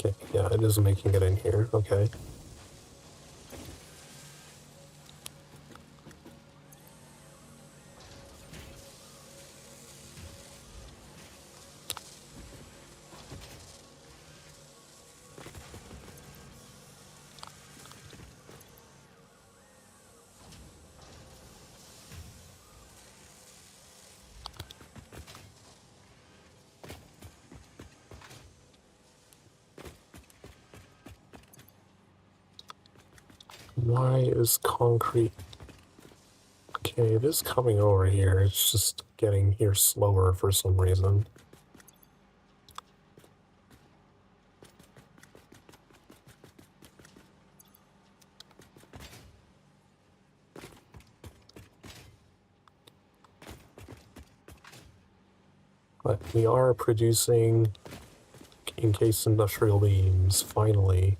Speaker 1: Okay, yeah, it is making it in here. Okay. Why is concrete... Okay, it is coming over here. It's just getting here slower for some reason. But we are producing encased industrial beams, finally.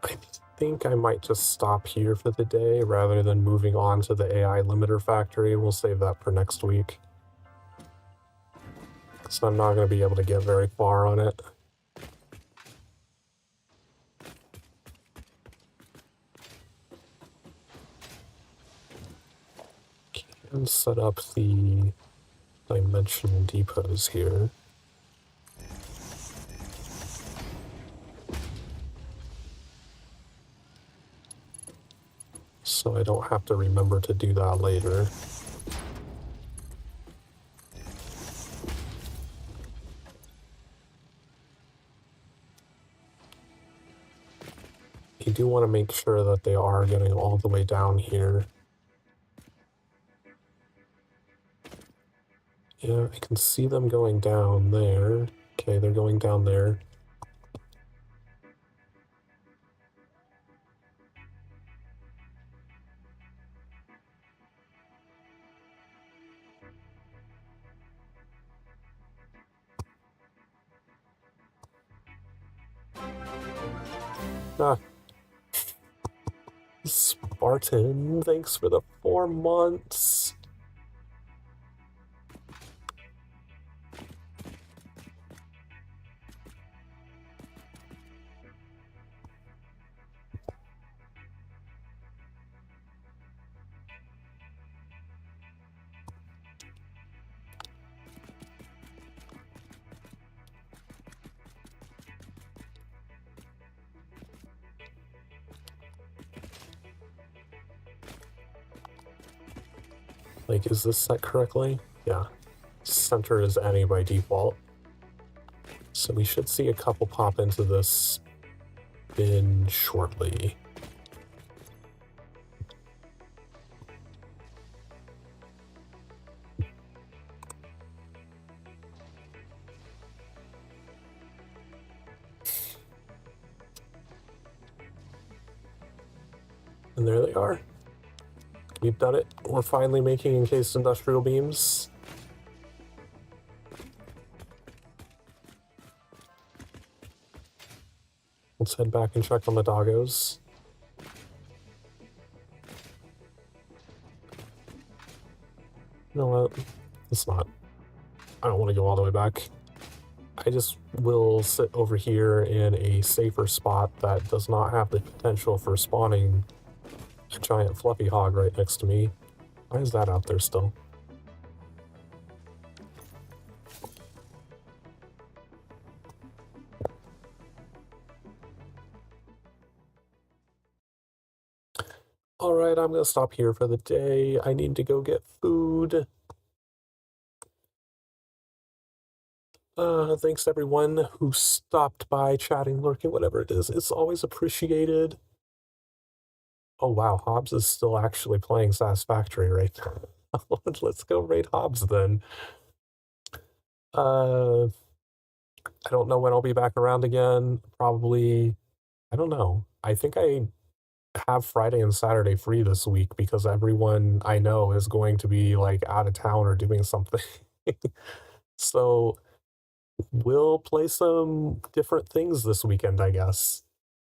Speaker 1: I think I might just stop here for the day rather than moving on to the AI limiter factory. We'll save that for next week. So I'm not going to be able to get very far on it. Can set up the dimensional depots here. So I don't have to remember to do that later. You do want to make sure that they are getting all the way down here. Yeah, I can see them going down there. Okay, they're going down there. Ah. Spartan, thanks for the 4 months. Like, is this set correctly? Yeah. Center is any by default. So we should see a couple pop into this bin shortly. And there they are. We've done it. We're finally making encased industrial beams. Let's head back and check on the doggos. You know what? It's not. I don't want to go all the way back. I just will sit over here in a safer spot that does not have the potential for spawning a giant fluffy hog right next to me. Why is that out there still? Alright, I'm gonna stop here for the day. I need to go get food. Thanks everyone who stopped by, chatting, lurking, whatever it is. It's always appreciated. Oh wow, Hobbs is still actually playing Satisfactory right now. Let's go raid Hobbs then. I don't know when I'll be back around again. Probably, I don't know. I think I have Friday and Saturday free this week because everyone I know is going to be like out of town or doing something. So we'll play some different things this weekend, I guess.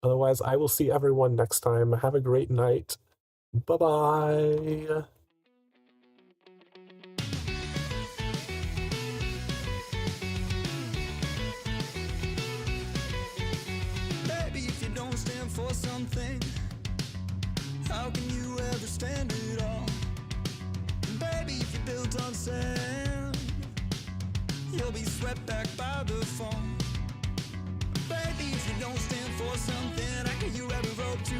Speaker 1: Otherwise, I will see everyone next time. Have a great night. Bye-bye.
Speaker 2: Baby, if you don't stand for something, how can you ever stand it all? Baby, if you're built on sand, you'll be swept back by the fall. Baby, if you don't stand for something, how can you ever hope to